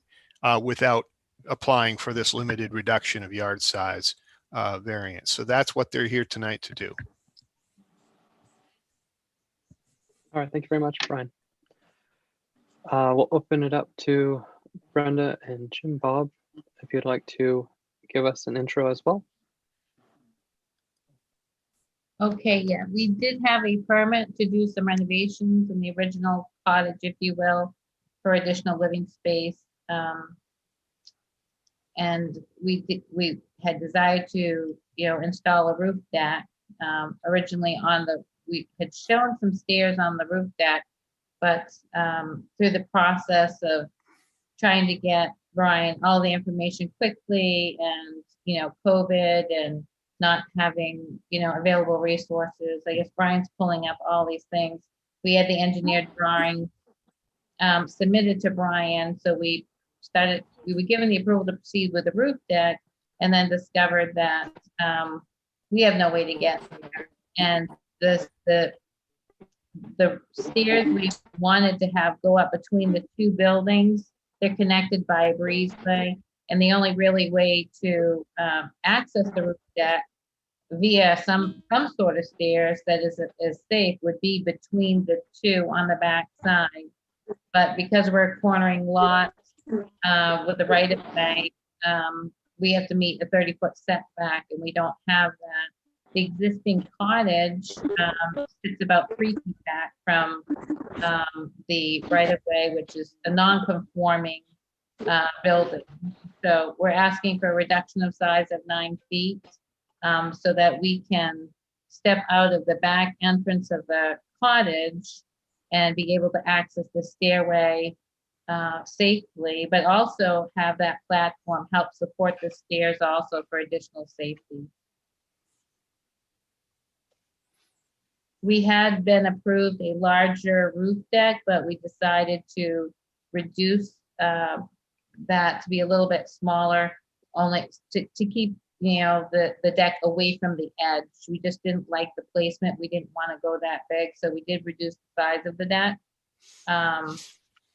without applying for this limited reduction of yard size variance. So that's what they're here tonight to do. All right, thank you very much, Brian. We'll open it up to Brenda and Jim Bob, if you'd like to give us an intro as well. Okay, yeah, we did have a permit to do some renovations in the original cottage, if you will, for additional living space. And we had desired to, install a roof deck. Originally we had shown some stairs on the roof deck, but through the process of trying to get Brian all the information quickly and, COVID and not having, available resources. I guess Brian's pulling up all these things. We had the engineered drawing submitted to Brian. So we were given the approval to proceed with the roof deck, and then discovered that we have no way to get there. And the stairs we wanted to have go up between the two buildings. They're connected by a breezeway, and the only really way to access the roof deck via some sort of stairs that is safe would be between the two on the back side. But because we're a cornering lot with the right of way, we have to meet a 30-foot setback, and we don't have that. The existing cottage sits about 3 feet back from the right of way, which is a non-conforming building. So we're asking for a reduction of size of 9 feet so that we can step out of the back entrance of the cottage and be able to access the stairway safely, but also have that platform help support the stairs also for additional safety. We had been approved a larger roof deck, but we decided to reduce that to be a little bit smaller, only to keep, you know, the deck away from the edge. We just didn't like the placement. We didn't want to go that big, so we did reduce the size of the deck.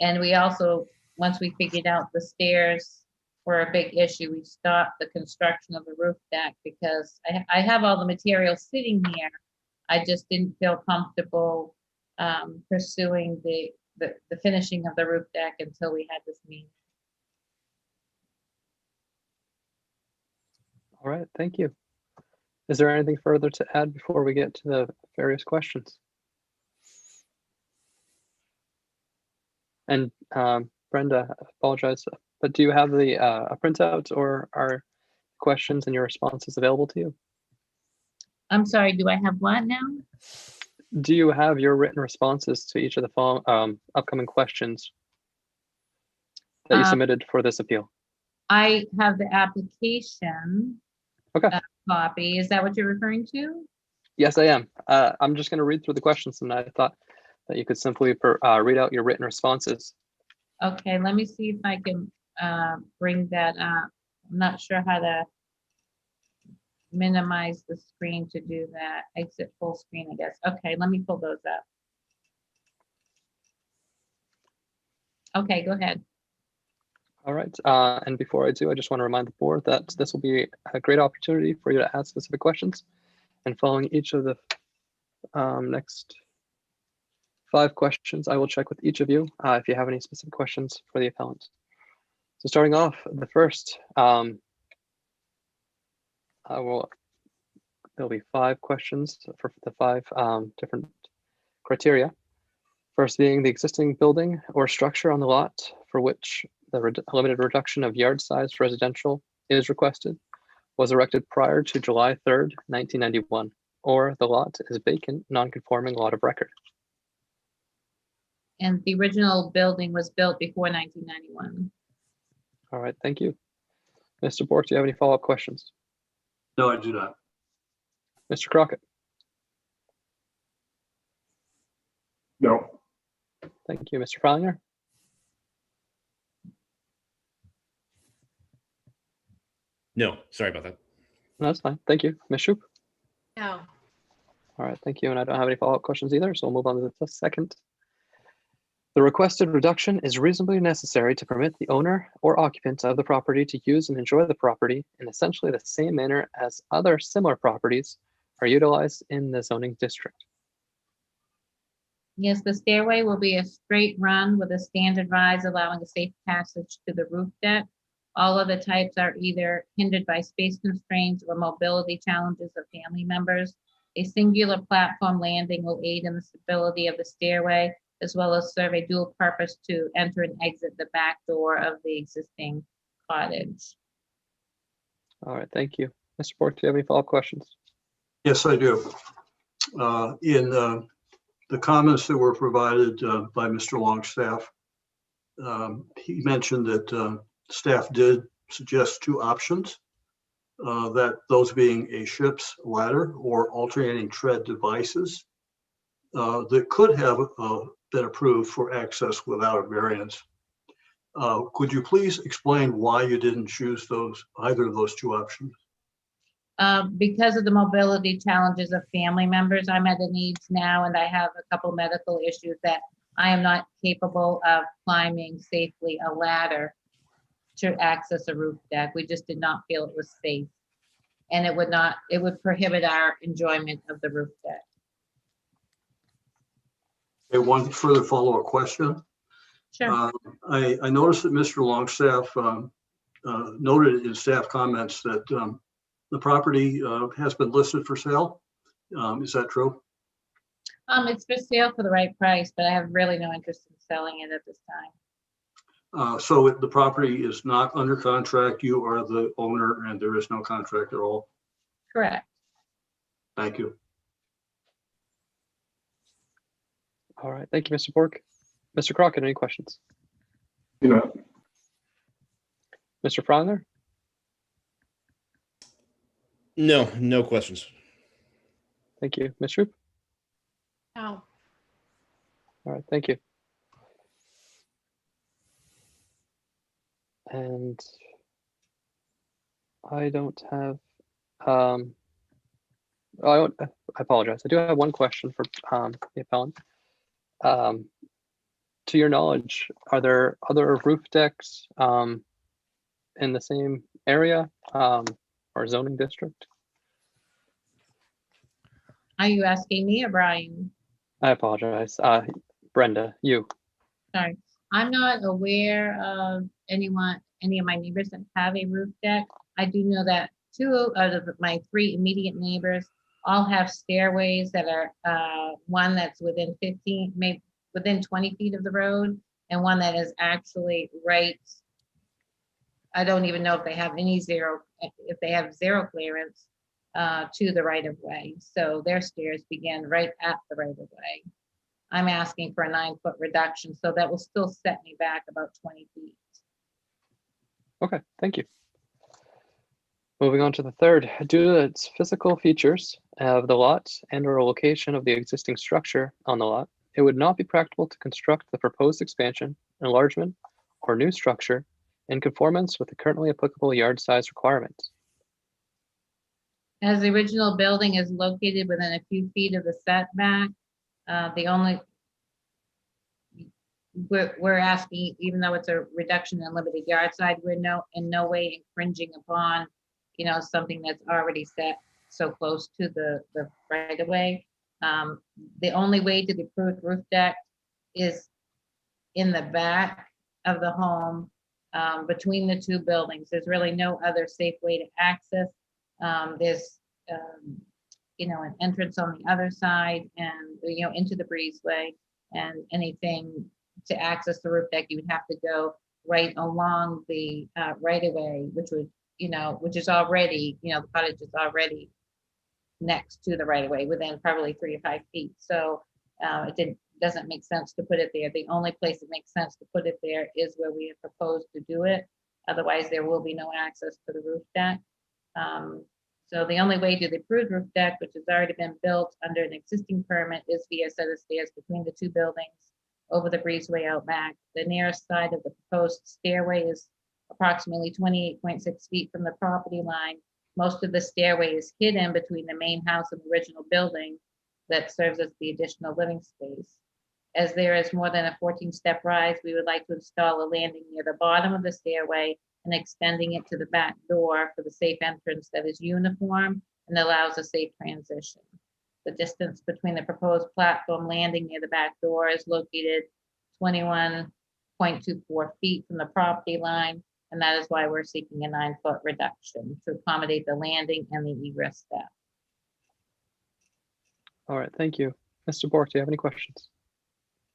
And we also, once we figured out the stairs were a big issue, we stopped the construction of the roof deck because I have all the materials sitting here. I just didn't feel comfortable pursuing the finishing of the roof deck until we had this meeting. All right, thank you. Is there anything further to add before we get to the various questions? And Brenda, I apologize, but do you have the a printout or are questions and your responses available to you? I'm sorry, do I have what now? Do you have your written responses to each of the upcoming questions that you submitted for this appeal? I have the application Okay. Copy. Is that what you're referring to? Yes, I am. I'm just going to read through the questions, and I thought that you could simply read out your written responses. Okay, let me see if I can bring that up. I'm not sure how to minimize the screen to do that. Exit full screen, I guess. Okay, let me pull those up. Okay, go ahead. All right. And before I do, I just want to remind the board that this will be a great opportunity for you to ask specific questions. And following each of the next 5 questions, I will check with each of you if you have any specific questions for the appellant. So starting off, the first, there'll be 5 questions for the 5 different criteria. First being the existing building or structure on the lot for which the limited reduction of yard size residential is requested was erected prior to July 3rd, 1991, or the lot is vacant, non-conforming lot of record. And the original building was built before 1991. All right, thank you. Mr. Bork, do you have any follow-up questions? No, I do not. Mr. Crockett? No. Thank you. Mr. Fralinger? No, sorry about that. No, that's fine. Thank you. Ms. Shoup? No. All right, thank you. And I don't have any follow-up questions either, so we'll move on to the second. The requested reduction is reasonably necessary to permit the owner or occupant of the property to use and enjoy the property in essentially the same manner as other similar properties are utilized in the zoning district. Yes, the stairway will be a straight run with a standard rise, allowing a safe passage to the roof deck. All other types are either hindered by space constraints or mobility challenges of family members. A singular platform landing will aid in the stability of the stairway, as well as serve a dual purpose to enter and exit the back door of the existing cottage. All right, thank you. Mr. Bork, do you have any follow-up questions? Yes, I do. In the comments that were provided by Mr. Longstaff, he mentioned that staff did suggest 2 options, that those being a ship's ladder or alternating tread devices that could have been approved for access without a variance. Could you please explain why you didn't choose either of those two options? Because of the mobility challenges of family members, I'm at the needs now, and I have a couple medical issues that I am not capable of climbing safely a ladder to access a roof deck. We just did not feel it was safe. And it would prohibit our enjoyment of the roof deck. Okay, one further follow-up question. Sure. I noticed that Mr. Longstaff noted in staff comments that the property has been listed for sale. Is that true? It's for sale for the right price, but I have really no interest in selling it at this time. So the property is not under contract. You are the owner and there is no contract at all. Correct. Thank you. All right, thank you, Mr. Bork. Mr. Crockett, any questions? You know, Mr. Frogner? No, no questions. Thank you. Ms. Shroop? No. All right, thank you. And I don't have, I apologize. I do have one question for the appellant. To your knowledge, are there other roof decks in the same area or zoning district? Are you asking me or Brian? I apologize. Brenda, you. Sorry. I'm not aware of any of my neighbors that have a roof deck. I do know that 2 out of my 3 immediate neighbors all have stairways that are one that's within 15, maybe within 20 feet of the road, and one that is actually right. I don't even know if they have if they have zero clearance to the right of way. So their stairs begin right at the right of way. I'm asking for a 9-foot reduction, so that will still set me back about 20 feet. Okay, thank you. Moving on to the third, due to its physical features of the lot and or location of the existing structure on the lot, it would not be practical to construct the proposed expansion, enlargement, or new structure in conformance with the currently applicable yard size requirements. As the original building is located within a few feet of the setback, we're asking, even though it's a reduction in limited yard size, we're in no way infringing upon, something that's already set so close to the right of way. The only way to the approved roof deck is in the back of the home, between the 2 buildings. There's really no other safe way to access. There's an entrance on the other side and into the breezeway, and anything to access the roof deck, you would have to go right along the right of way, which is already, the cottage is already next to the right of way within probably 3 or 5 feet. So it doesn't make sense to put it there. The only place that makes sense to put it there is where we have proposed to do it. Otherwise, there will be no access to the roof deck. So the only way to the approved roof deck, which has already been built under an existing permit, is via a set of stairs between the 2 buildings over the breezeway out back. The nearest side of the proposed stairway is approximately 28.6 feet from the property line. Most of the stairway is hidden between the main house and the original building that serves as the additional living space. As there is more than a 14-step rise, we would like to install a landing near the bottom of the stairway and extending it to the back door for the safe entrance that is uniform and allows a safe transition. The distance between the proposed platform landing near the back door is located 21.24 feet from the property line, and that is why we're seeking a 9-foot reduction to accommodate the landing and the egress step. All right, thank you. Mr. Bork, do you have any questions?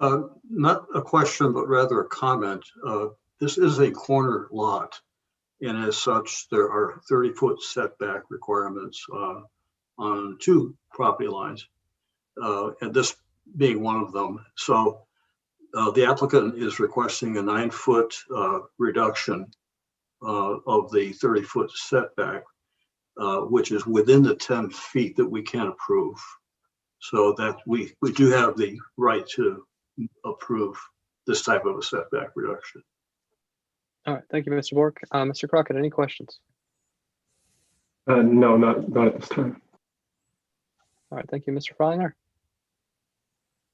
Not a question, but rather a comment. This is a corner lot, and as such, there are 30-foot setback requirements on 2 property lines, and this being one of them. So the applicant is requesting a 9-foot reduction of the 30-foot setback, which is within the 10 feet that we can approve. So that we do have the right to approve this type of a setback reduction. All right, thank you, Mr. Bork. Mr. Crockett, any questions? No, not at this time. All right, thank you, Mr. Freiler.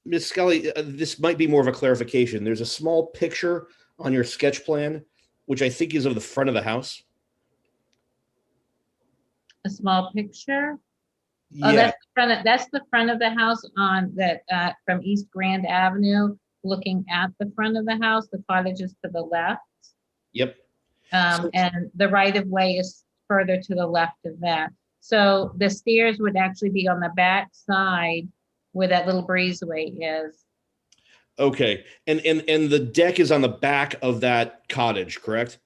Ms. Scully, this might be more of a clarification. There's a small picture on your sketch plan, which I think is of the front of the house. A small picture. Oh, Yeah, that's the front of the house on that, from East Grand Avenue, looking at the front of the house. The cottage is to the left. yep. And the right of way is further to the left of that. So the stairs would actually be on the back side where that little breezeway is. Okay. And the deck is on the back of that cottage, correct?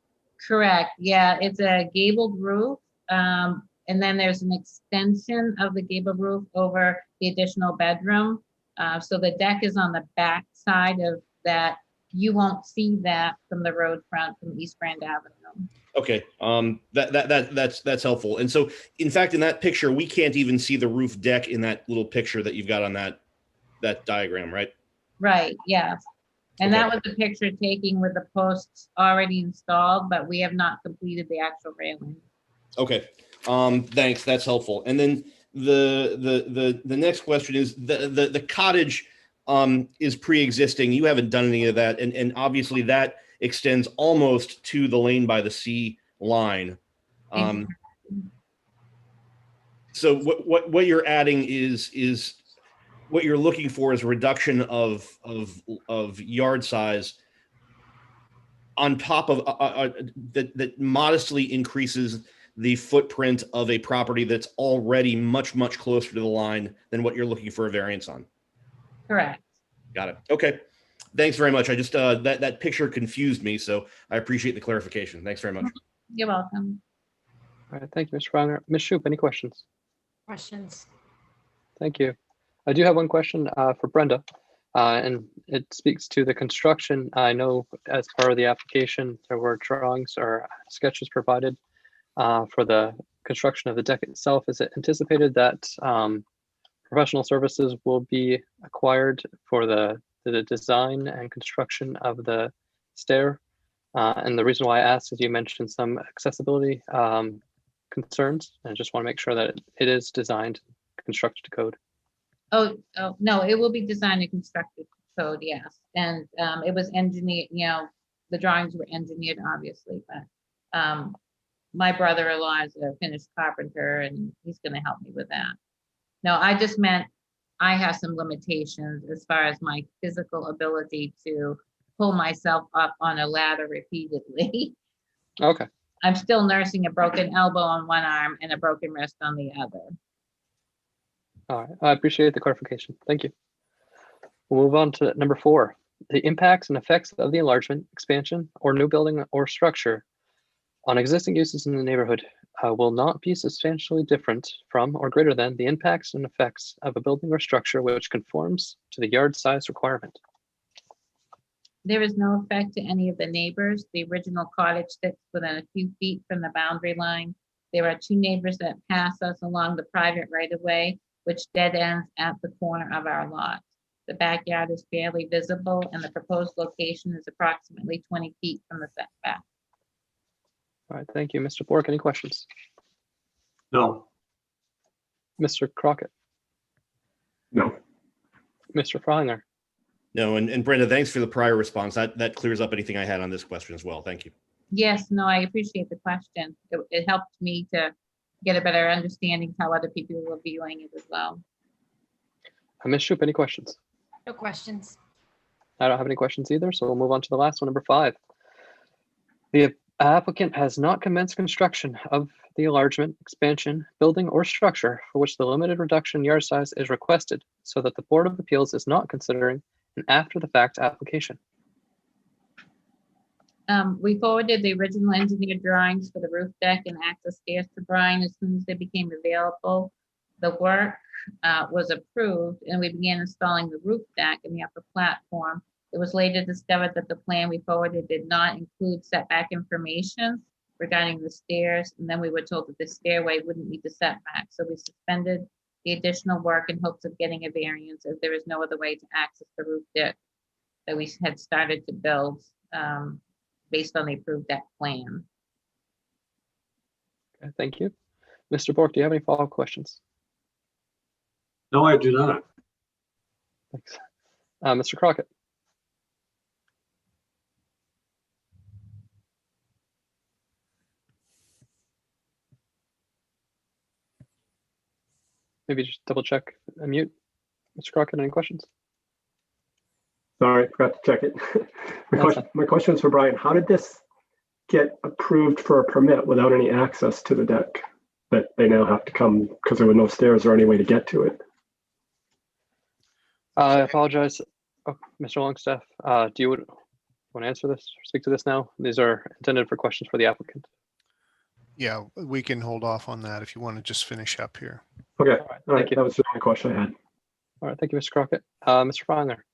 Correct. Yeah, it's a gabled roof. And then there's an extension of the gabled roof over the additional bedroom. So the deck is on the back side of that. You won't see that from the road front from East Grand Avenue. Okay. That's helpful. And so, in fact, in that picture, we can't even see the roof deck in that little picture that you've got on that diagram, right? Right, yes. And Okay. that was the picture taking with the posts already installed, but we have not completed the actual railing. Okay. Thanks. That's helpful. And then the next question is the cottage is pre-existing. You haven't done any of that, and obviously that extends almost to the Lane by the Sea line. So what you're adding is what you're looking for is a reduction of yard size on top of that modestly increases the footprint of a property that's already much closer to the line than what you're looking for a variance on. Correct. Got it. Okay. Thanks very much. I just that picture confused me, so I appreciate the clarification. Thanks very much. You're welcome. All right, thank you, Mr. Freiler. Ms. Shoup, any questions? Questions? Thank you. I do have one question for Brenda, and it speaks to the construction. I know as part of the application, there were drawings or sketches provided for the construction of the deck itself. Is it anticipated that professional services will be acquired for the design and construction of the stair? And the reason why I asked is you mentioned some accessibility concerns, and I just want to make sure that it is designed, constructed to code. Oh, no, it will be designed and constructed to code, yes. And it was engineered, the drawings were engineered, obviously, but my brother-in-law is a finished carpenter and he's going to help me with that. No, I just meant I have some limitations as far as my physical ability to pull myself up on a ladder repeatedly. Okay. I'm still nursing a broken elbow on one arm and a broken wrist on the other. All right. I appreciate the clarification. Thank you. We'll move on to number 4. The impacts and effects of the enlargement, expansion, or new building or structure on existing uses in the neighborhood will not be substantially different from or greater than the impacts and effects of a building or structure which conforms to the yard size requirement. There is no effect to any of the neighbors. The original cottage sits within a few feet from the boundary line. There are 2 neighbors that pass us along the private right-of-way, which dead ends at the corner of our lot. The backyard is barely visible and the proposed location is approximately 20 feet from the setback. All right. Thank you, Mr. Bork. Any questions? No. Mr. Crockett, No. Mr. Freiler. No, and Brenda, thanks for the prior response. That clears up anything I had on this question as well. Thank you. Yes, no, I appreciate the question. It helped me to get a better understanding how other people were viewing it as well. Ms. Shoup, any questions? No questions. I don't have any questions either, so we'll move on to the last one, number 5. The applicant has not commenced construction of the enlargement, expansion, building, or structure for which the limited reduction in yard size is requested, so that the Board of Appeals is not considering an after-the-fact application. We forwarded the original engineered drawings for the roof deck and access stairs to Brian as soon as they became available. The work was approved and we began installing the roof deck and the upper platform. It was later discovered that the plan we forwarded did not include setback information regarding the stairs, and then we were told that the stairway wouldn't meet the setback. So we suspended the additional work in hopes of getting a variance, as there is no other way to access the roof deck that we had started to build. based on the approved deck plan. Okay, thank you. Mr. Bork, do you have any follow-up questions? No, I do not. Thanks. Mr. Crockett? Maybe just double check, unmute. Mr. Crockett, any questions? Sorry, forgot to check it. My question was for Brian. How did this get approved for a permit without any access to the deck that they now have to come because there were no stairs or any way to get to it? I apologize. Oh, Mr. Longstaff, do you want to answer this or speak to this now? These are intended for questions for the applicant. Yeah, we can hold off on that if you want to just finish up here. Okay, All right, all right, thank you. that was the only question I had. All right, thank you, Mr. Crockett. Mr. Fowler?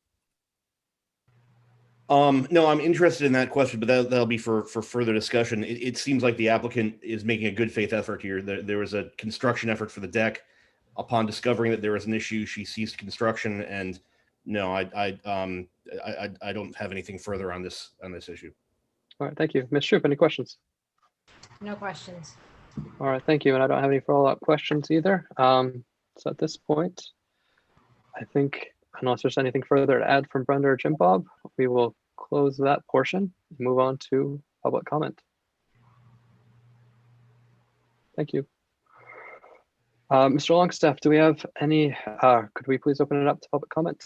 No, I'm interested in that question, but that'll be for further discussion. It seems like the applicant is making a good faith effort here. There was a construction effort for the deck. Upon discovering that there was an issue, she ceased construction. And no, I don't have anything further on this issue. All right, thank you. Ms. Shoup, any questions? No questions. All right, thank you. And I don't have any follow-up questions either. So at this point, I think, unless there's anything further to add from Brenda or Jim Bob, we will close that portion and move on to public comment. Thank you. Mr. Longstaff, do we have any, could we please open it up to public comment?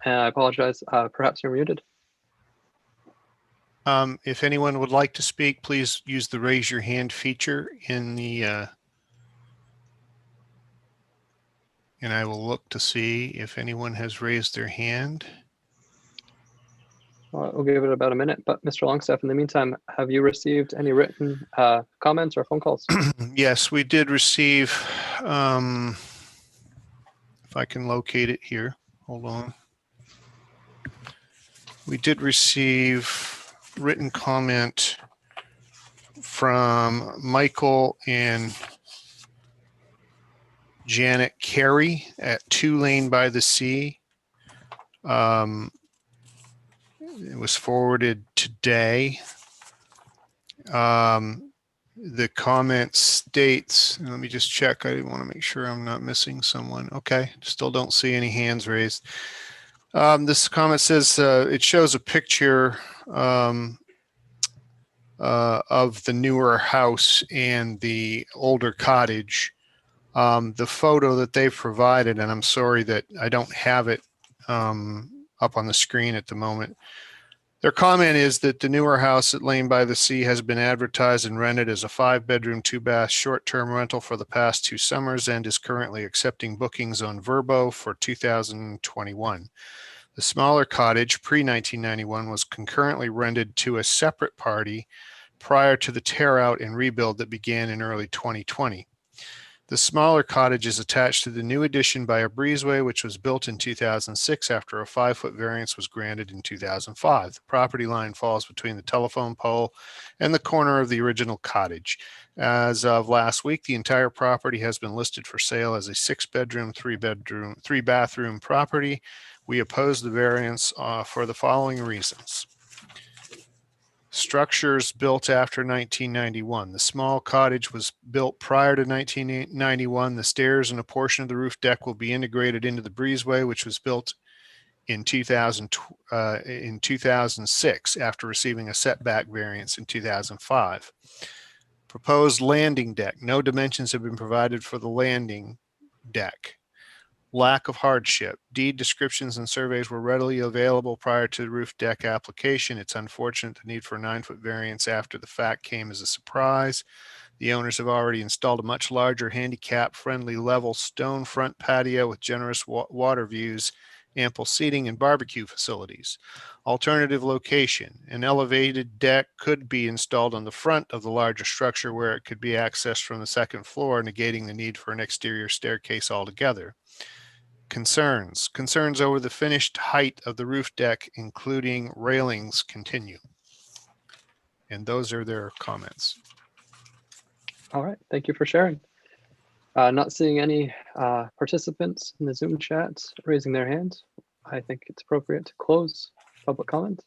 And I apologize, perhaps you're muted. If anyone would like to speak, please use the raise your hand feature in the, and I will look to see if anyone has raised their hand. We'll give it about a minute, but Mr. Longstaff, in the meantime, have you received any written comments or phone calls? Yes, we did receive, if I can locate it here, hold on. We did receive written comment from Michael and Janet Carey at 2 Lane by the Sea. It was forwarded today. The comment states, and let me just check. I want to make sure I'm not missing someone. Okay, still don't see any hands raised. This comment says it shows a picture of the newer house and the older cottage. The photo that they've provided, and I'm sorry that I don't have it up on the screen at the moment. Their comment is that the newer house at Lane by the Sea has been advertised and rented as a 5-bedroom, 2-bath short-term rental for the past 2 summers and is currently accepting bookings on Vrbo for 2021. The smaller cottage, pre-1991, was concurrently rented to a separate party prior to the tear-out and rebuild that began in early 2020. The smaller cottage is attached to the new addition by a breezeway, which was built in 2006 after a 5-foot variance was granted in 2005. The property line falls between the telephone pole and the corner of the original cottage. As of last week, the entire property has been listed for sale as a 6-bedroom, 3-bathroom property. We oppose the variance for the following reasons. Structures built after 1991. The small cottage was built prior to 1991. The stairs and a portion of the roof deck will be integrated into the breezeway, which was built in 2006 after receiving a setback variance in 2005. Proposed landing deck. No dimensions have been provided for the landing deck. Lack of hardship. Deed descriptions and surveys were readily available prior to the roof deck application. It's unfortunate the need for a 9-foot variance after the fact came as a surprise. The owners have already installed a much larger handicap-friendly level stone front patio with generous water views, ample seating, and barbecue facilities. Alternative location. An elevated deck could be installed on the front of the larger structure where it could be accessed from the 2nd floor, negating the need for an exterior staircase altogether. Concerns over the finished height of the roof deck, including railings, continue. And those are their comments. All right, thank you for sharing. Not seeing any participants in the Zoom chat raising their hands. I think it's appropriate to close public comment.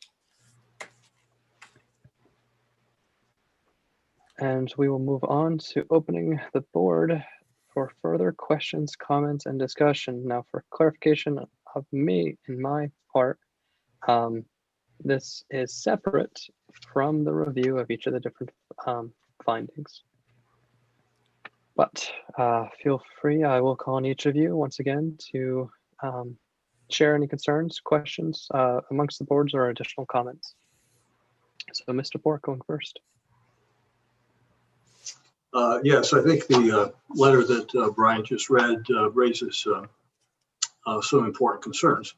And we will move on to opening the board for further questions, comments, and discussion. Now, for clarification of me and my part, this is separate from the review of each of the different findings. But feel free, I will call on each of you once again to share any concerns, questions amongst the boards or additional comments. So Mr. Bork going first. Yes, I think the letter that Brian just read raises some important concerns.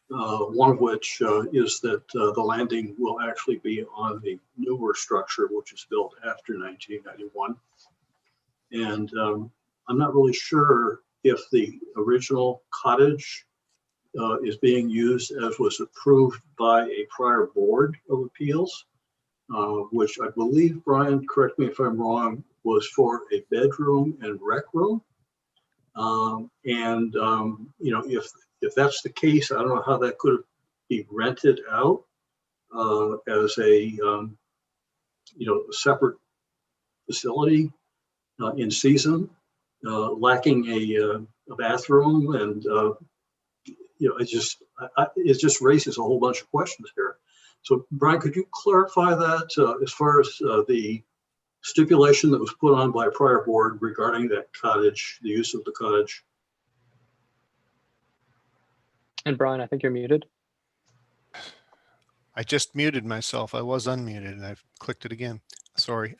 One of which is that the landing will actually be on the newer structure, which is built after 1991. And I'm not really sure if the original cottage is being used as was approved by a prior board of appeals, which I believe, Brian, correct me if I'm wrong, was for a bedroom and rec room. You know, if that's the case, I don't know how that could be rented out as a you know, separate facility in season, lacking a bathroom, and you know, it just raises a whole bunch of questions here. So Brian, could you clarify that as far as the stipulation that was put on by a prior board regarding that cottage, the use of the cottage? And Brian, I think you're muted. I just muted myself. I was unmuted and I've clicked it again. Sorry.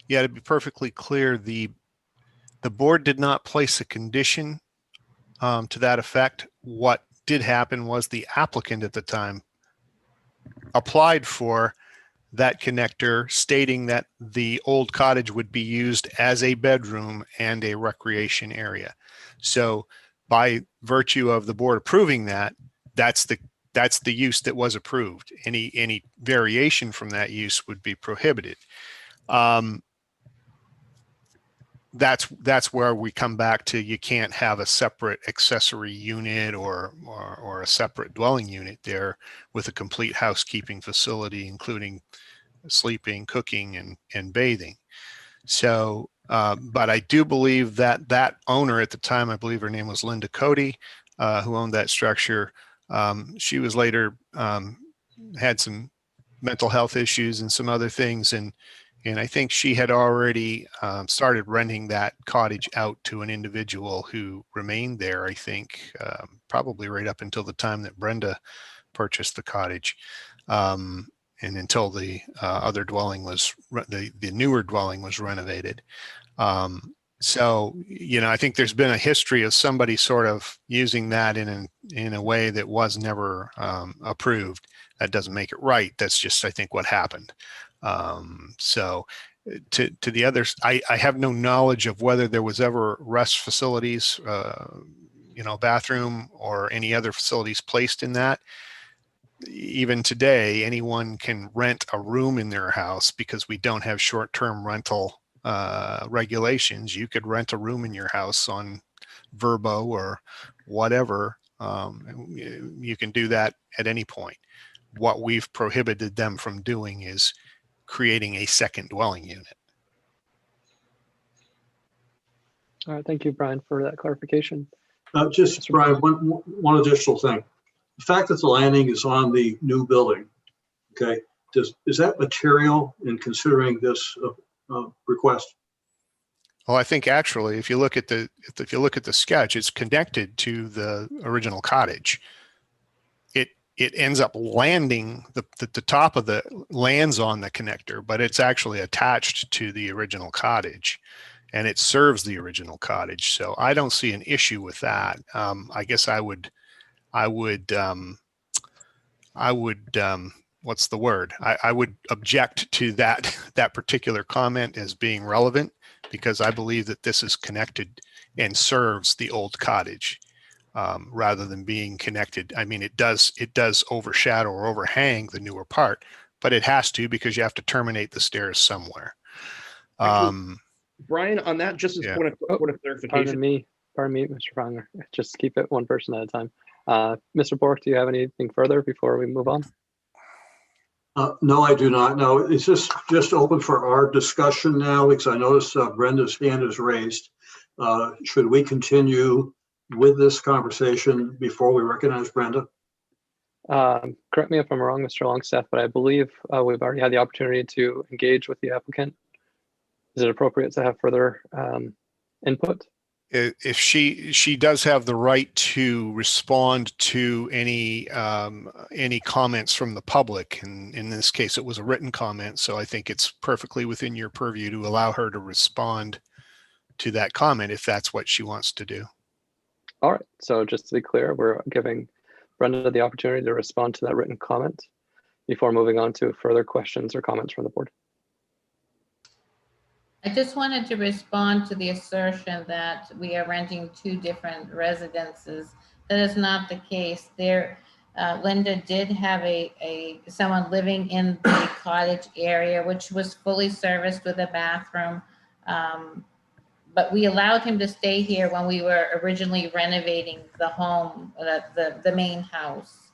Yeah, to be perfectly clear, the board did not place a condition to that effect. What did happen was the applicant at the time applied for that connector, stating that the old cottage would be used as a bedroom and a recreation area. So by virtue of the board approving that, that's the use that was approved. Any variation from that use would be prohibited. That's where we come back to, you can't have a separate accessory unit or a separate dwelling unit there with a complete housekeeping facility, including sleeping, cooking, and bathing. So, but I do believe that that owner at the time, I believe her name was Linda Cody, who owned that structure. She was later had some mental health issues and some other things, and I think she had already started renting that cottage out to an individual who remained there, I think, probably right up until the time that Brenda purchased the cottage. And until the other dwelling was, the newer dwelling was renovated. So, you know, I think there's been a history of somebody sort of using that in a way that was never approved. That doesn't make it right. That's just, I think, what happened. So to the others, I have no knowledge of whether there was ever rest facilities, you know, bathroom or any other facilities placed in that. Even today, anyone can rent a room in their house because we don't have short-term rental regulations. You could rent a room in your house on Vrbo or whatever. You can do that at any point. What we've prohibited them from doing is creating a second dwelling unit. All right, thank you, Brian, for that clarification. Just, Brian, one additional thing. The fact that the landing is on the new building, okay, is that material in considering this request? Well, I think actually, if you look at the sketch, it's connected to the original cottage. It ends up landing, the top of the lands on the connector, but it's actually attached to the original cottage, and it serves the original cottage. So I don't see an issue with that. I guess I would what's the word? I would object to that particular comment as being relevant, because I believe that this is connected and serves the old cottage. Rather than being connected. I mean, it does overshadow or overhang the newer part, but it has to, because you have to terminate the stairs somewhere. Brian, on that, just as point of Pardon clarification, me. pardon me, Mr. Fowler, just keep it one person at a time. Mr. Bork, do you have anything further before we move on? No, I do not. No, it's just open for our discussion now because I noticed Brenda's hand is raised. Should we continue with this conversation before we recognize Brenda? Correct me if I'm wrong, Mr. Longstaff, but I believe we've already had the opportunity to engage with the applicant. Is it appropriate to have further input? If she does have the right to respond to any comments from the public, and in this case it was a written comment, so I think it's perfectly within your purview to allow her to respond to that comment if that's what she wants to do. All right, so just to be clear, we're giving Brenda the opportunity to respond to that written comment before moving on to further questions or comments from the board. I just wanted to respond to the assertion that we are renting two different residences. That is not the case. There, Linda did have someone living in the cottage area, which was fully serviced with a bathroom. But we allowed him to stay here when we were originally renovating the home, the main house.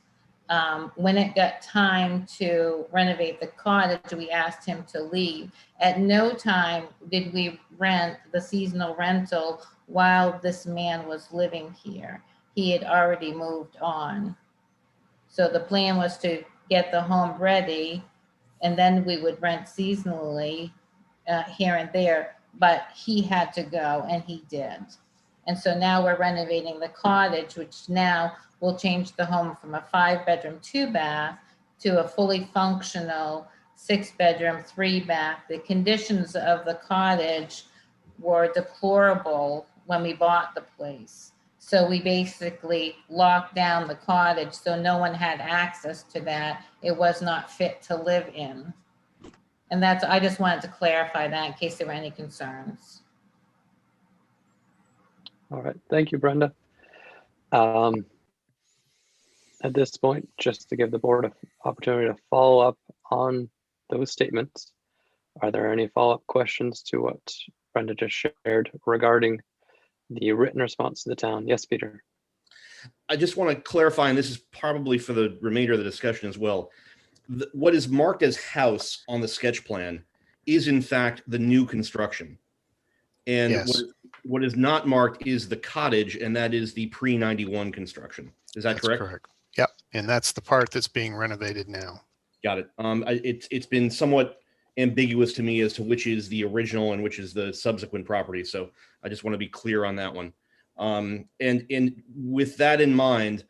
When it got time to renovate the cottage, we asked him to leave. At no time did we rent the seasonal rental while this man was living here. He had already moved on. So the plan was to get the home ready and then we would rent seasonally here and there, but he had to go and he did. And so now we're renovating the cottage, which now will change the home from a 5-bedroom, 2-bath to a fully functional 6-bedroom, 3-bath. The conditions of the cottage were deplorable when we bought the place. So we basically locked down the cottage so no one had access to that. It was not fit to live in. And I just wanted to clarify that in case there were any concerns. All right, thank you, Brenda. At this point, just to give the board an opportunity to follow up on those statements, are there any follow-up questions to what Brenda just shared regarding the written response to the town? Yes, Peter. I just want to clarify, and this is probably for the remainder of the discussion as well. What is marked as house on the sketch plan is in fact the new construction. And Yes. what is not marked is the cottage, and that is the pre-91 construction. Is that That's correct? correct. Yep. And that's the part that's being renovated now. Got it. It's been somewhat ambiguous to me as to which is the original and which is the subsequent property. So I just want to be clear on that one. And with that in mind,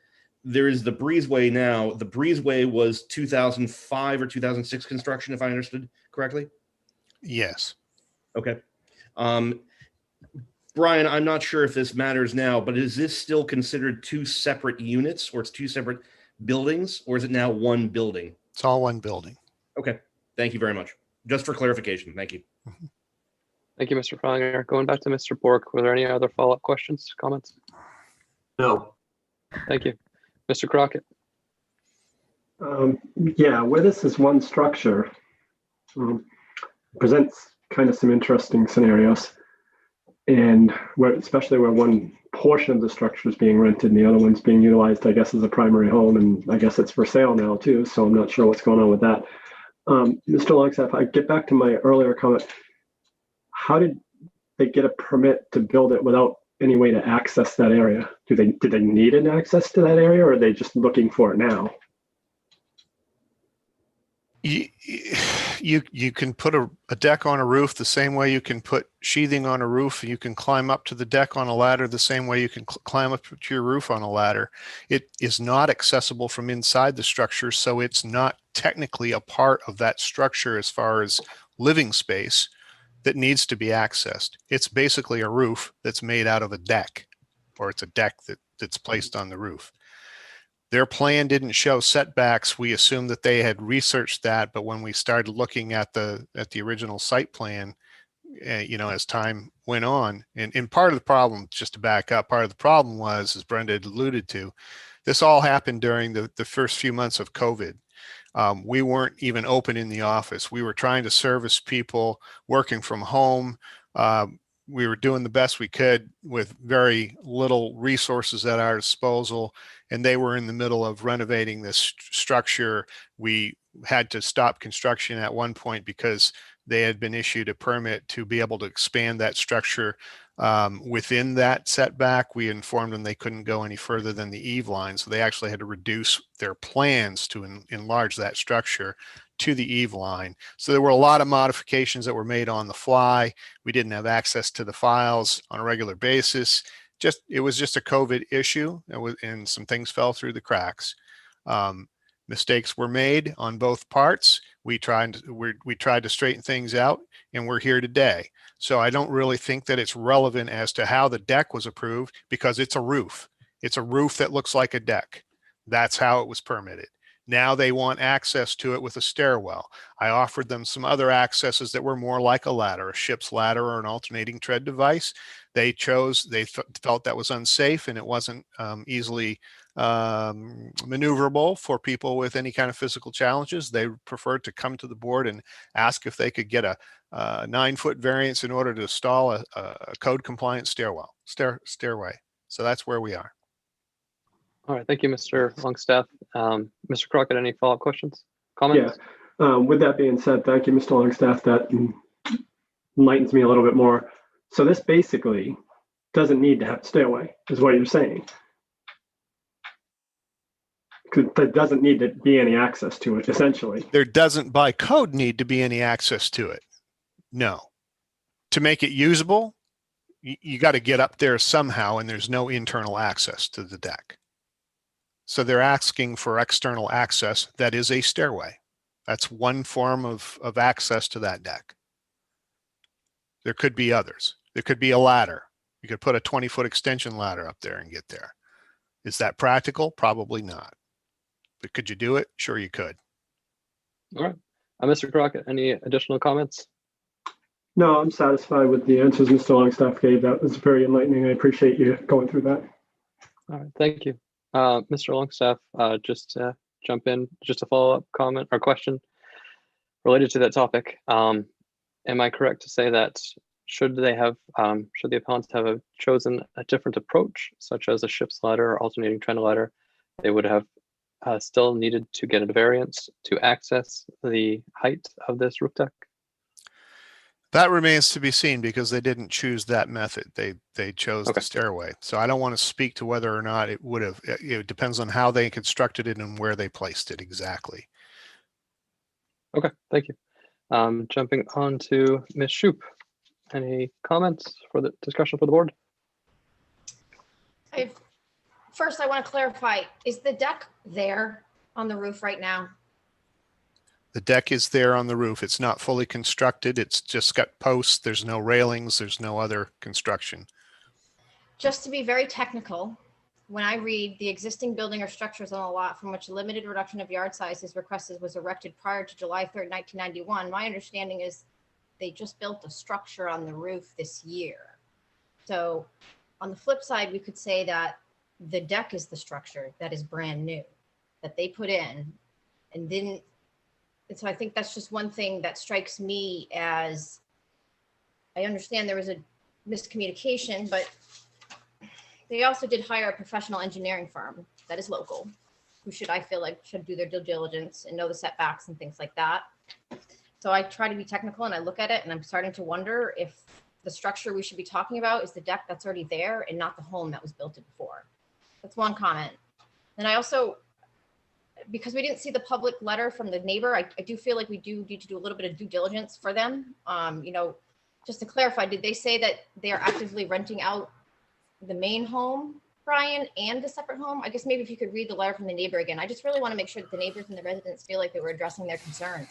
there is the breezeway now. The breezeway was 2005 or 2006 construction, if I understood correctly. Yes. Okay. Brian, I'm not sure if this matters now, but is this still considered two separate units, or it's two separate buildings, or is it now one building? It's all one building. Okay. Thank you very much. Just for clarification. Thank you. Thank you, Mr. Fowler. Going back to Mr. Bork, were there any other follow-up questions, comments? No. Thank you. Mr. Crockett. Yeah, where this is one structure, presents kind of some interesting scenarios. And especially where one portion of the structure is being rented and the other one's being utilized, I guess, as a primary home. And I guess it's for sale now too. So I'm not sure what's going on with that. Mr. Longstaff, I get back to my earlier comment. How did they get a permit to build it without any way to access that area? Did they need an access to that area, or are they just looking for it now? You can put a deck on a roof the same way you can put sheathing on a roof. You can climb up to the deck on a ladder the same way you can climb up to your roof on a ladder. It is not accessible from inside the structure, so it's not technically a part of that structure as far as living space that needs to be accessed. It's basically a roof that's made out of a deck, or it's a deck that's placed on the roof. Their plan didn't show setbacks. We assumed that they had researched that, but when we started looking at the original site plan, as time went on, and part of the problem, just to back up, part of the problem was, as Brenda had alluded to, this all happened during the first few months of COVID. We weren't even open in the office. We were trying to service people working from home, we were doing the best we could with very little resources at our disposal, and they were in the middle of renovating this structure. We had to stop construction at one point because they had been issued a permit to be able to expand that structure within that setback. We informed them they couldn't go any further than the eave line, so they actually had to reduce their plans to enlarge that structure to the eave line. So there were a lot of modifications that were made on the fly. We didn't have access to the files on a regular basis. It was just a COVID issue, and some things fell through the cracks. Mistakes were made on both parts. We tried to straighten things out, and we're here today. So I don't really think that it's relevant as to how the deck was approved, because it's a roof. It's a roof that looks like a deck. That's how it was permitted. Now they want access to it with a stairwell. I offered them some other accesses that were more like a ladder, a ship's ladder or an alternating tread device. They felt that was unsafe, and it wasn't easily maneuverable for people with any kind of physical challenges. They preferred to come to the board and ask if they could get a 9-foot variance in order to install a code compliant stairway. So that's where we are. All right, thank you, Mr. Longstaff. Mr. Crockett, any follow-up questions, comments? Yeah. With that being said, thank you, Mr. Longstaff. That enlightens me a little bit more. So this basically doesn't need to have a stairway, is what you're saying. There doesn't need to be any access to it, essentially. There doesn't by code need to be any access to it. No. To make it usable, you got to get up there somehow, and there's no internal access to the deck. So they're asking for external access. That is a stairway. That's one form of access to that deck. There could be others. There could be a ladder. You could put a 20-foot extension ladder up there and get there. Is that practical? Probably not. But could you do it? Sure, you could. All right. Mr. Crockett, any additional comments? No, I'm satisfied with the answers Mr. Longstaff gave. That was very enlightening. I appreciate you going through that. All right, thank you. Mr. Longstaff, just to jump in, just a follow-up comment or question related to that topic. Am I correct to say that should the appellants have chosen a different approach, such as a ship's ladder or alternating trend ladder, they would have still needed to get a variance to access the height of this roof deck? That remains to be seen, because they didn't choose that method. They chose the stairway. So I don't want to speak to whether or not it would have. It depends on how they constructed it and where they placed it exactly. Okay, thank you. Jumping on to Ms. Shoup. Any comments for the discussion for the board? First, I want to clarify, is the deck there on the roof right now? The deck is there on the roof. It's not fully constructed. It's just got posts. There's no railings. There's no other construction. Just to be very technical, when I read the existing building or structures on a lot from which a limited reduction of yard size is requested was erected prior to July 3rd, 1991, my understanding is they just built a structure on the roof this year. So on the flip side, we could say that the deck is the structure that is brand new, that they put in and didn't. And so I think that's just one thing that strikes me as, I understand there was a miscommunication, but they also did hire a professional engineering firm that is local, who I feel like should do their due diligence and know the setbacks and things like that. So I try to be technical and I look at it and I'm starting to wonder if the structure we should be talking about is the deck that's already there and not the home that was built before. That's one comment. And I also, because we didn't see the public letter from the neighbor, I do feel like we do need to do a little bit of due diligence for them. Just to clarify, did they say that they are actively renting out the main home, Brian, and the separate home? I guess maybe if you could read the letter from the neighbor again. I just really want to make sure that the neighbors and the residents feel like they were addressing their concerns.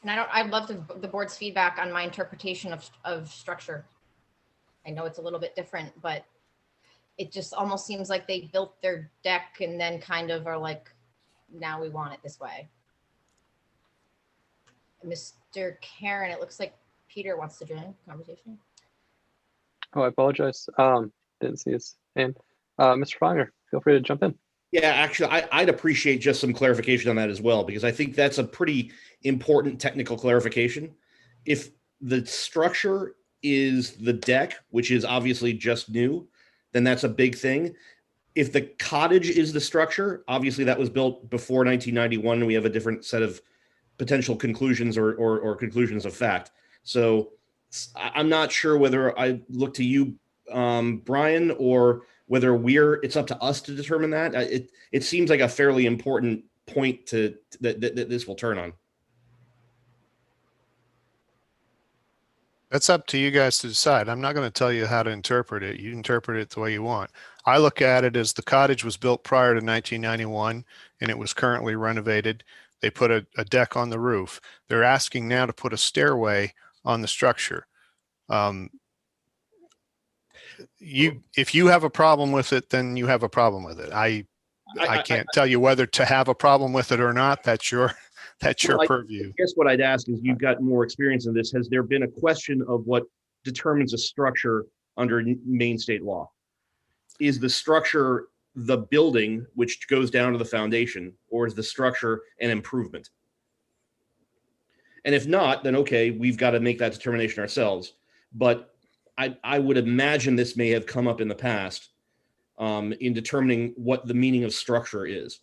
And I'd love the board's feedback on my interpretation of structure. I know it's a little bit different, but it just almost seems like they built their deck and then kind of are like, now we want it this way. Mr. Karen, it looks like Peter wants to join the conversation. Oh, I apologize. Didn't see his hand. Mr. Finer, feel free to jump in. Yeah, actually, I'd appreciate just some clarification on that as well, because I think that's a pretty important technical clarification. If the structure is the deck, which is obviously just new, then that's a big thing. If the cottage is the structure, obviously that was built before 1991, and we have a different set of potential conclusions or conclusions of fact. So I'm not sure whether I look to you, Brian, or whether it's up to us to determine that. It seems like a fairly important point that this will turn on. That's up to you guys to decide. I'm not going to tell you how to interpret it. You interpret it the way you want. I look at it as the cottage was built prior to 1991 and it was currently renovated. They put a deck on the roof. They're asking now to put a stairway on the structure. If you have a problem with it, then you have a problem with it. I can't tell you whether to have a problem with it or not. That's your purview. I guess what I'd ask is, you've got more experience in this. Has there been a question of what determines a structure under Maine state law? Is the structure the building which goes down to the foundation, or is the structure an improvement? And if not, then okay, we've got to make that determination ourselves. But I would imagine this may have come up in the past in determining what the meaning of structure is.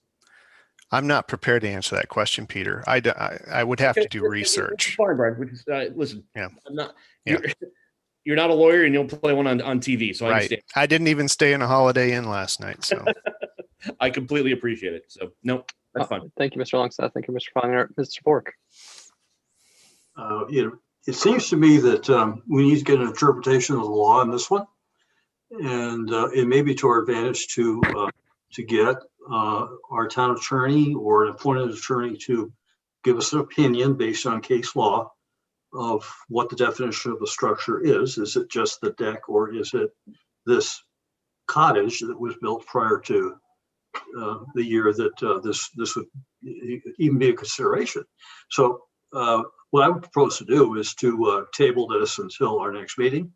I'm not prepared to answer that question, Peter. I would have to do research. Fine, Brian. Listen, Yeah. I'm not. Yeah. You're not a lawyer, and you'll play one on TV. So I understand. I didn't even stay in a Holiday Inn last night, so I completely appreciate it. So no, that's fine. Thank you, Mr. Longstaff. Thank you, Mr. Finer. Mr. Bork. It seems to me that we need to get an interpretation of the law on this one, and it may be to our advantage to get our town attorney or an appointed attorney to give us an opinion based on case law of what the definition of the structure is. Is it just the deck, or is it this cottage that was built prior to the year that this would even be a consideration? So what I would propose to do is to table this until our next meeting,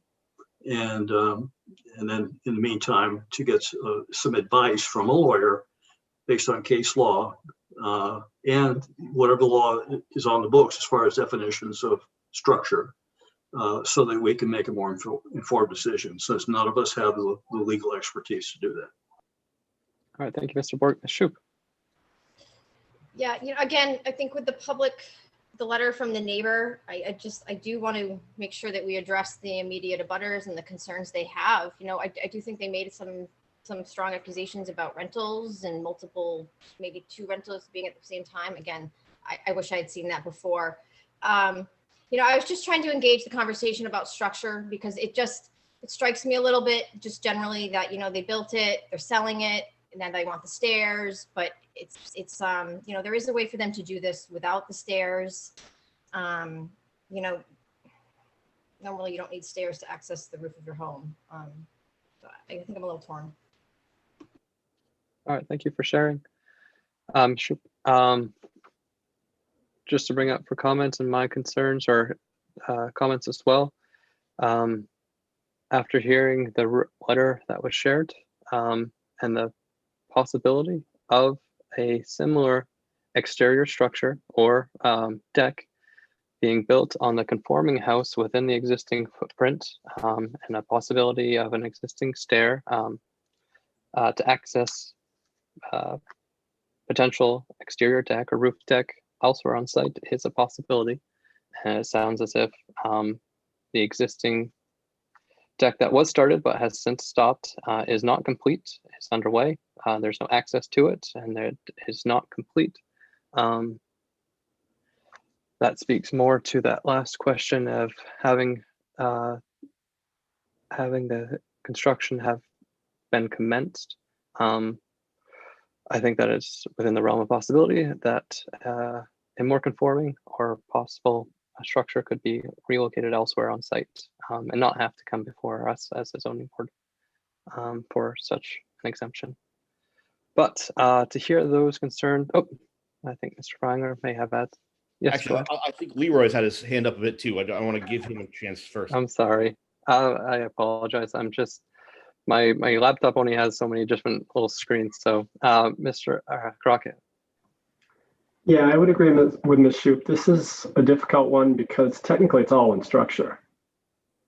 and then in the meantime to get some advice from a lawyer based on case law and whatever law is on the books as far as definitions of structure, so that we can make a more informed decision, since none of us have the legal expertise to do that. All right, thank you, Mr. Bork. Ms. Shoup. Yeah, again, I think with the letter from the neighbor, I do want to make sure that we address the immediate abutters and the concerns they have. I do think they made some strong accusations about rentals and multiple, maybe 2 rentals being at the same time. Again, I wish I had seen that before. I was just trying to engage the conversation about structure, because it strikes me a little bit just generally that, they built it, they're selling it, and then they want the stairs, but it's there is a way for them to do this without the stairs. Normally you don't need stairs to access the roof of your home. So I think I'm a little torn. All right, thank you for sharing. Just to bring up for comments and my concerns or comments as well. After hearing the letter that was shared and the possibility of a similar exterior structure or deck being built on the conforming house within the existing footprint, and a possibility of an existing stair to access potential exterior deck or roof deck elsewhere on site is a possibility. And it sounds as if the existing deck that was started but has since stopped is not complete. It's underway. There's no access to it, and it is not complete. That speaks more to that last question of having the construction have been commenced. I think that it's within the realm of possibility that a more conforming or possible structure could be relocated elsewhere on site and not have to come before us as a zoning board for such an exemption. But to hear those concerned, I think Mr. Franger may have that. Yes, actually, I think Leroy's had his hand up a bit too. I want to give him a chance first. I'm sorry. I apologize. I'm just My laptop only has so many different little screens. So, Mr. Crockett. Yeah, I would agree with Ms. Shoup. This is a difficult one because technically it's all in structure.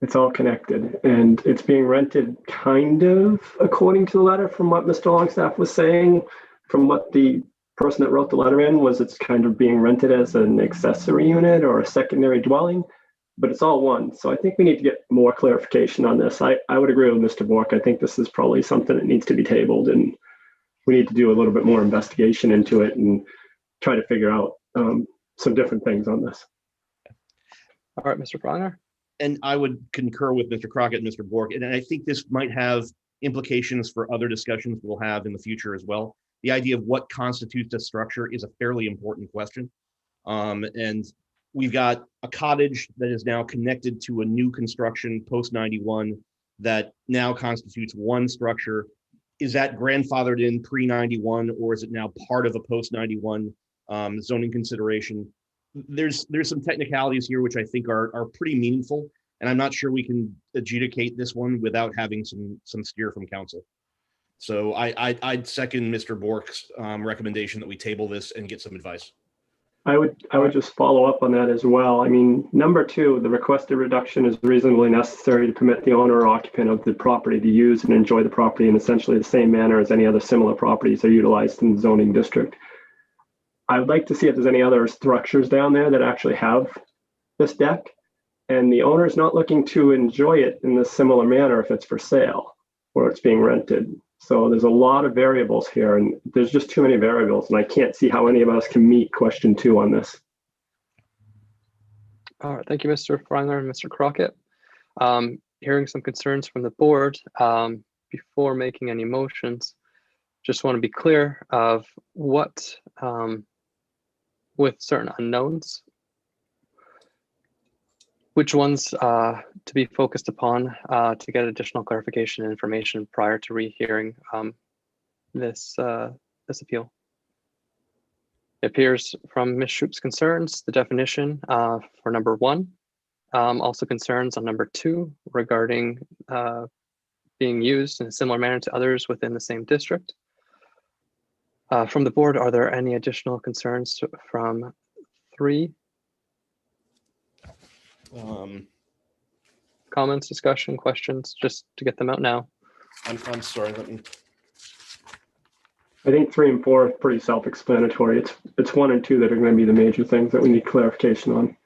It's all connected and it's being rented kind of according to the letter from what Mr. Longstaff was saying. From what the person that wrote the letter in was, it's kind of being rented as an accessory unit or a secondary dwelling, but it's all one. So I think we need to get more clarification on this. I would agree with Mr. Bork. I think this is probably something that needs to be tabled and we need to do a little bit more investigation into it and try to figure out some different things on this. All right, Mr. Pronger. And I would concur with Mr. Crockett and Mr. Bork. And I think this might have implications for other discussions we'll have in the future as well. The idea of what constitutes a structure is a fairly important question. And we've got a cottage that is now connected to a new construction post 91 that now constitutes one structure. Is that grandfathered in pre 91 or is it now part of a post 91 zoning consideration? There's some technicalities here which I think are pretty meaningful, and I'm not sure we can adjudicate this one without having some steer from council. So I'd second Mr. Bork's recommendation that we table this and get some advice. I would just follow up on that as well. I mean, number 2, the requested reduction is reasonably necessary to permit the owner or occupant of the property to use and enjoy the property in essentially the same manner as any other similar properties are utilized in the zoning district. I would like to see if there's any other structures down there that actually have this deck, and the owner is not looking to enjoy it in a similar manner if it's for sale or it's being rented. So there's a lot of variables here, and there's just too many variables, and I can't see how any of us can meet question 2 on this. All right, thank you, Mr. Freiler and Mr. Crockett. Hearing some concerns from the board, before making any motions, just want to be clear of what, with certain unknowns, which ones to be focused upon to get additional clarification and information prior to rehearing this appeal. It appears from Ms. Shoup's concerns, the definition for number 1, also concerns on number 2 regarding being used in a similar manner to others within the same district. From the board, are there any additional concerns from 3? Comments, discussion, questions, just to get them out now. I'm sorry. I think 3 and 4 are pretty self-explanatory. It's 1 and 2 that are going to be the major things that we need clarification on.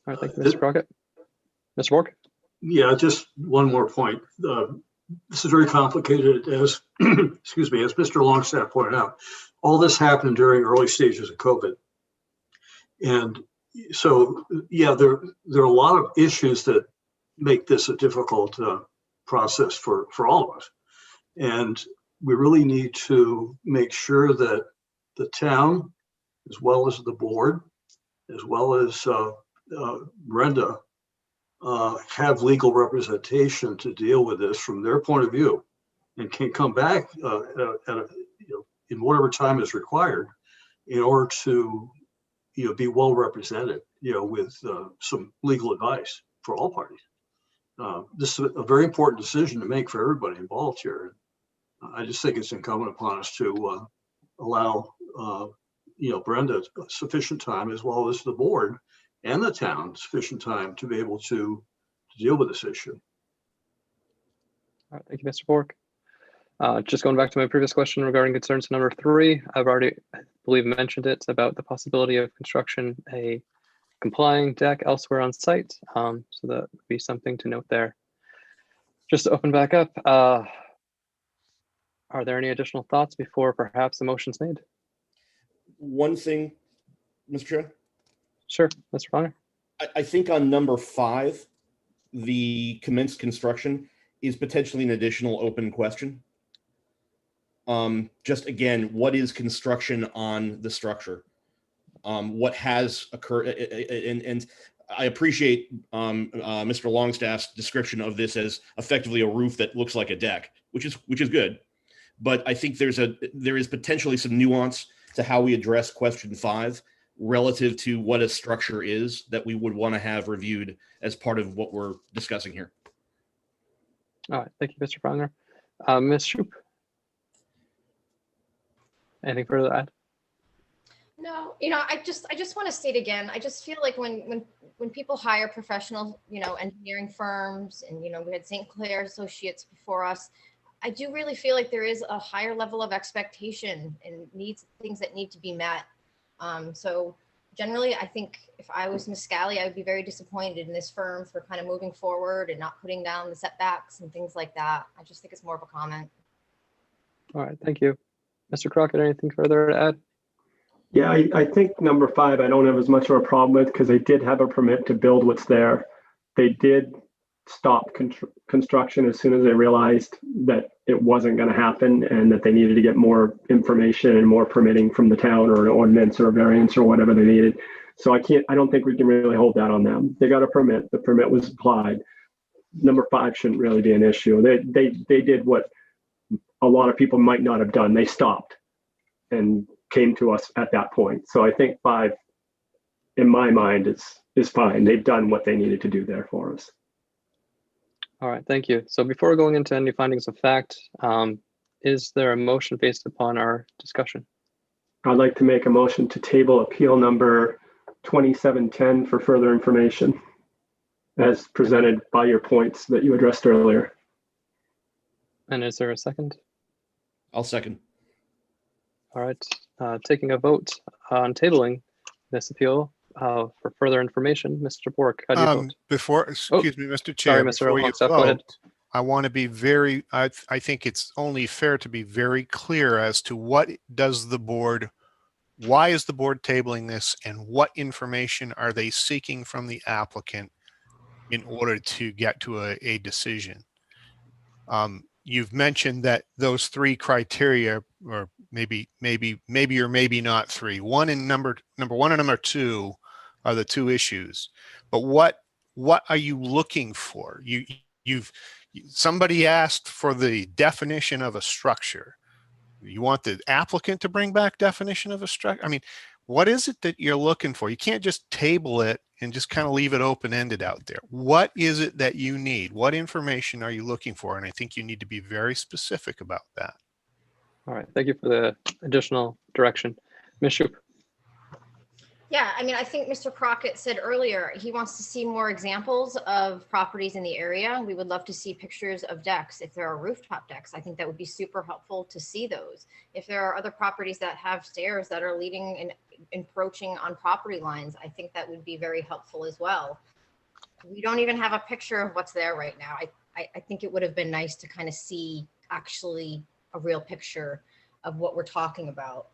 All right, thank you, Mr. Crockett. Mr. Bork? Yeah, just one more point. This is very complicated, as excuse me, as Mr. Longstaff pointed out. All this happened during early stages of COVID, and so yeah, there are a lot of issues that make this a difficult process for all of us, and we really need to make sure that the town, as well as the board, as well as Brenda, have legal representation to deal with this from their point of view, and can come back in whatever time is required in order to be well represented with some legal advice for all parties. This is a very important decision to make for everybody involved here. I just think it's incumbent upon us to allow Brenda sufficient time, as well as the board and the town sufficient time to be able to deal with this issue. All right, thank you, Mr. Bork. Just going back to my previous question regarding concerns number 3, I've already, I believe, mentioned it about the possibility of construction a complying deck elsewhere on site. So that would be something to note there. Just to open back up, are there any additional thoughts before perhaps the motion's made? One thing, Mr. Chair. Sure, Mr. Bonner. I think on number 5, the commenced construction is potentially an additional open question. Just again, what is construction on the structure? What has occurred? And I appreciate Mr. Longstaff's description of this as effectively a roof that looks like a deck, which is good. But I think there is potentially some nuance to how we address question 5 relative to what a structure is that we would want to have reviewed as part of what we're discussing here. All right, thank you, Mr. Fowler. Ms. Shoup? Anything further to add? No, I just want to state again, I just feel like when people hire professional, engineering firms and, we had St. Clair Associates before us, I do really feel like there is a higher level of expectation and things that need to be met. So generally, I think if I was Ms. Scally, I would be very disappointed in this firm for kind of moving forward and not putting down the setbacks and things like that. I just think it's more of a comment. All right, thank you. Mr. Crockett, anything further to add? Yeah, I think number 5, I don't have as much of a problem with because they did have a permit to build what's there. They did stop construction as soon as they realized that it wasn't going to happen and that they needed to get more information and more permitting from the town or an ordinance or a variance or whatever they needed. So I don't think we can really hold that on them. They got a permit. The permit was applied. Number 5 shouldn't really be an issue. They did what a lot of people might not have done. They stopped and came to us at that point. So I think 5, in my mind, is fine. They've done what they needed to do there for us. All right, thank you. So before going into any findings of fact, is there a motion based upon our discussion? I'd like to make a motion to table appeal number 2710 for further information as presented by your points that you addressed earlier. And is there a second? I'll second. All right, taking a vote on tabling this appeal for further information, Mr. Bork, how do you vote? Excuse me, Mr. Chair, Sorry, Mr. before you Longstaff, go ahead. vote, I want to be I think it's only fair to be very clear as to why is the board tabling this and what information are they seeking from the applicant in order to get to a decision. You've mentioned that those 3 criteria, or maybe or maybe not 3. Number 1 and number 2 are the 2 issues. But what are you looking for? Somebody asked for the definition of a structure. You want the applicant to bring back definition of a structure? I mean, what is it that you're looking for? You can't just table it and just kind of leave it open-ended out there. What is it that you need? What information are you looking for? And I think you need to be very specific about that. All right, thank you for the additional direction. Ms. Shoup? Yeah, I mean, I think Mr. Crockett said earlier, he wants to see more examples of properties in the area. We would love to see pictures of decks. If there are rooftop decks, I think that would be super helpful to see those. If there are other properties that have stairs that are leading and encroaching on property lines, I think that would be very helpful as well. We don't even have a picture of what's there right now. I think it would have been nice to kind of see actually a real picture of what we're talking about.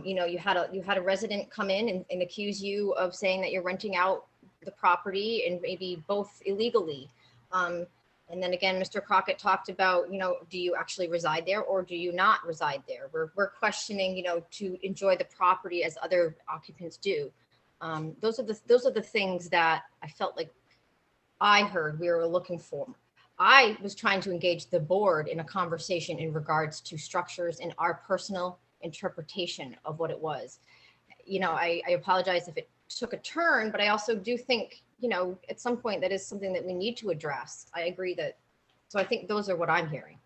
You had a resident come in and accuse you of saying that you're renting out the property and maybe both illegally. And then again, Mr. Crockett talked about, do you actually reside there or do you not reside there? We're questioning, to enjoy the property as other occupants do. Those are the things that I felt like I heard we were looking for. I was trying to engage the board in a conversation in regards to structures and our personal interpretation of what it was. I apologize if it took a turn, but I also do think, at some point that is something that we need to address. I agree so I think those are what I'm hearing.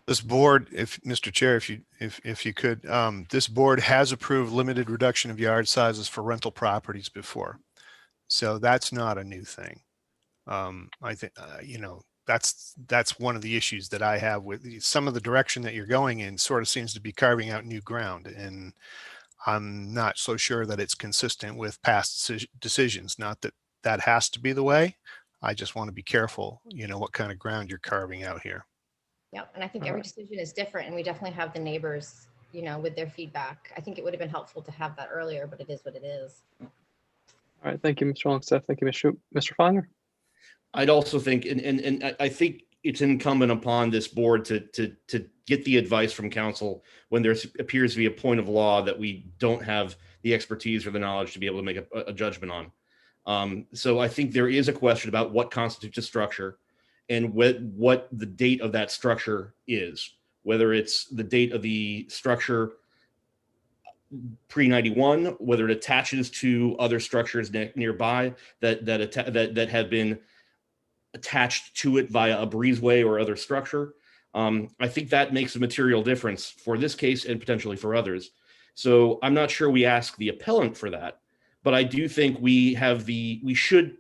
This board, Mr. Chair, if you could, this board has approved limited reduction of yard sizes for rental properties before. So that's not a new thing. I think, that's one of the issues that I have with some of the direction that you're going in sort of seems to be carving out new ground. And I'm not so sure that it's consistent with past decisions. Not that that has to be the way. I just want to be careful, what kind of ground you're carving out here. Yep. And I think every decision is different and we definitely have the neighbors, with their feedback. I think it would have been helpful to have that earlier, but it is what it is. All right, thank you, Mr. Longstaff. Thank you, Ms. Shoup. Mr. Fowler? I'd also think, and I think it's incumbent upon this board to get the advice from council when there appears to be a point of law that we don't have the expertise or the knowledge to be able to make a judgment on. So I think there is a question about what constitutes a structure and what the date of that structure is, whether it's the date of the structure pre-91, whether it attaches to other structures nearby that have been attached to it via a breezeway or other structure. I think that makes a material difference for this case and potentially for others. So I'm not sure we ask the appellant for that, but I do think we should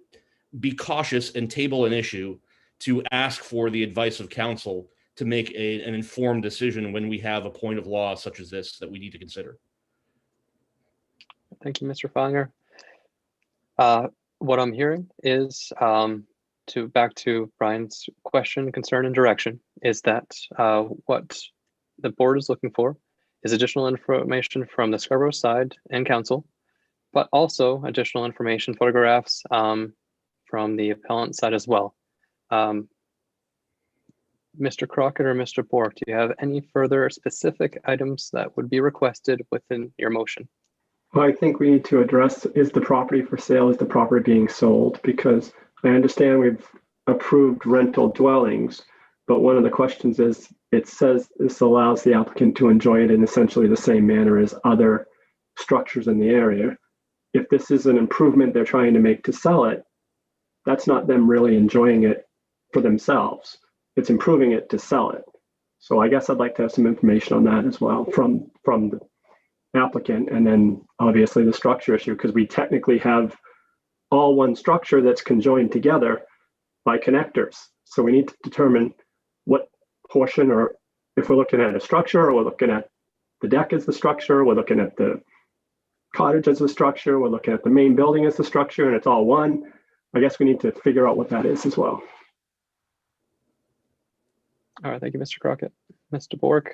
be cautious and table an issue to ask for the advice of counsel to make an informed decision when we have a point of law such as this that we need to consider. Thank you, Mr. Fallinger. What I'm hearing is, back to Brian's question, concern, and direction, is that what the board is looking for is additional information from the Scarborough side and council, but also additional information, photographs from the appellant side as well. Mr. Crockett or Mr. Bork, do you have any further specific items that would be requested within your motion? Well, I think we need to address, is the property for sale, is the property being sold? Because I understand we've approved rental dwellings, but one of the questions is, it says this allows the applicant to enjoy it in essentially the same manner as other structures in the area. If this is an improvement they're trying to make to sell it, that's not them really enjoying it for themselves. It's improving it to sell it. So I guess I'd like to have some information on that as well from the applicant, and then obviously the structure issue, because we technically have all one structure that's conjoined together by connectors. So we need to determine what portion, or if we're looking at a structure, or we're looking at the deck as the structure, we're looking at the cottage as the structure, we're looking at the main building as the structure, and it's all one. I guess we need to figure out what that is as well. All right, thank you, Mr. Crockett. Mr. Bork,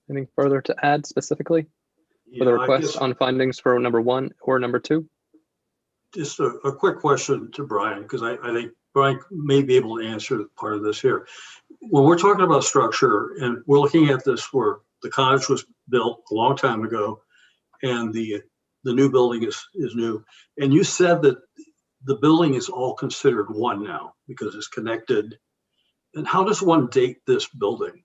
anything further to add specifically for the Yeah, I request guess on findings for number 1 or number 2? just a quick question to Brian, because I think Brian may be able to answer part of this here. When we're talking about structure, and we're looking at this where the cottage was built a long time ago, and the new building is new, and you said that the building is all considered one now because it's connected. And how does one date this building?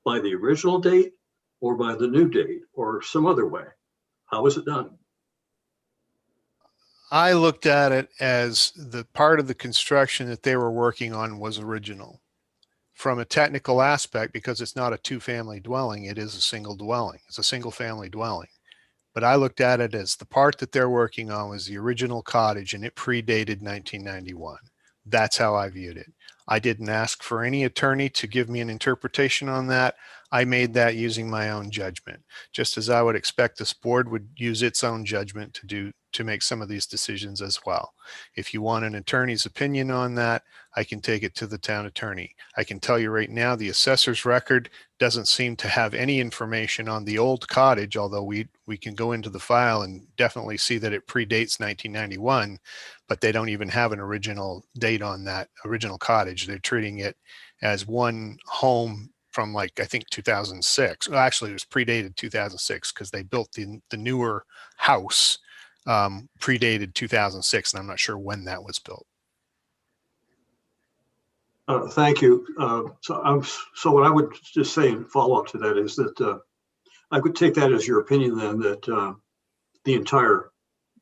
By the original date, or by the new date, or some other way? How is it done? I looked at it as the part of the construction that they were working on was original. From a technical aspect, because it's not a two-family dwelling, it is a single dwelling. It's a single-family dwelling. But I looked at it as the part that they're working on was the original cottage, and it predated 1991. That's how I viewed it. I didn't ask for any attorney to give me an interpretation on that. I made that using my own judgment, just as I would expect this board would use its own judgment to make some of these decisions as well. If you want an attorney's opinion on that, I can take it to the town attorney. I can tell you right now, the assessor's record doesn't seem to have any information on the old cottage, although we can go into the file and definitely see that it predates 1991, but they don't even have an original date on that original cottage. They're treating it as one home from, like, I think 2006. Well, actually, it was predated 2006 because they built the newer house predated 2006, and I'm not sure when that was built. Thank you. So what I would just say in follow up to that is that I could take that as your opinion then, that the entire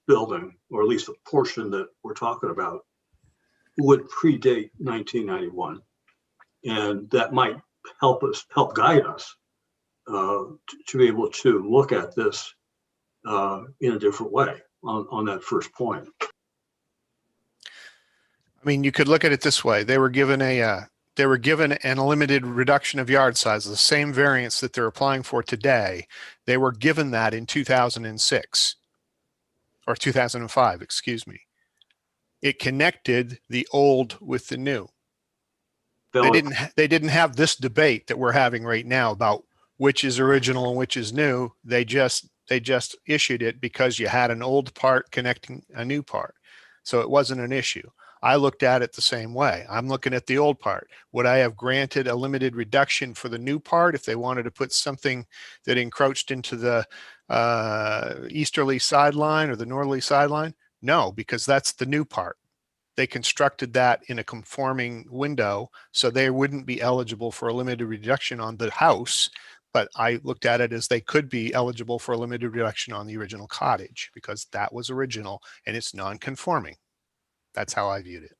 building, or at least a portion that we're talking about, would predate 1991, and that might help guide us to be able to look at this in a different way on that first point. I mean, you could look at it this way. They were given an unlimited reduction of yard size, the same variance that they're applying for today. They were given that in 2006 or 2005, excuse me. It connected the old with the new. They didn't have this debate that we're having right now about which is original and which is new. They just issued it because you had an old part connecting a new part. So it wasn't an issue. I looked at it the same way. I'm looking at the old part. Would I have granted a limited reduction for the new part if they wanted to put something that encroached into the easterly sideline or the northerly sideline? No, because that's the new part. They constructed that in a conforming window, so they wouldn't be eligible for a limited reduction on the house. But I looked at it as they could be eligible for a limited reduction on the original cottage because that was original and it's non-conforming. That's how I viewed it.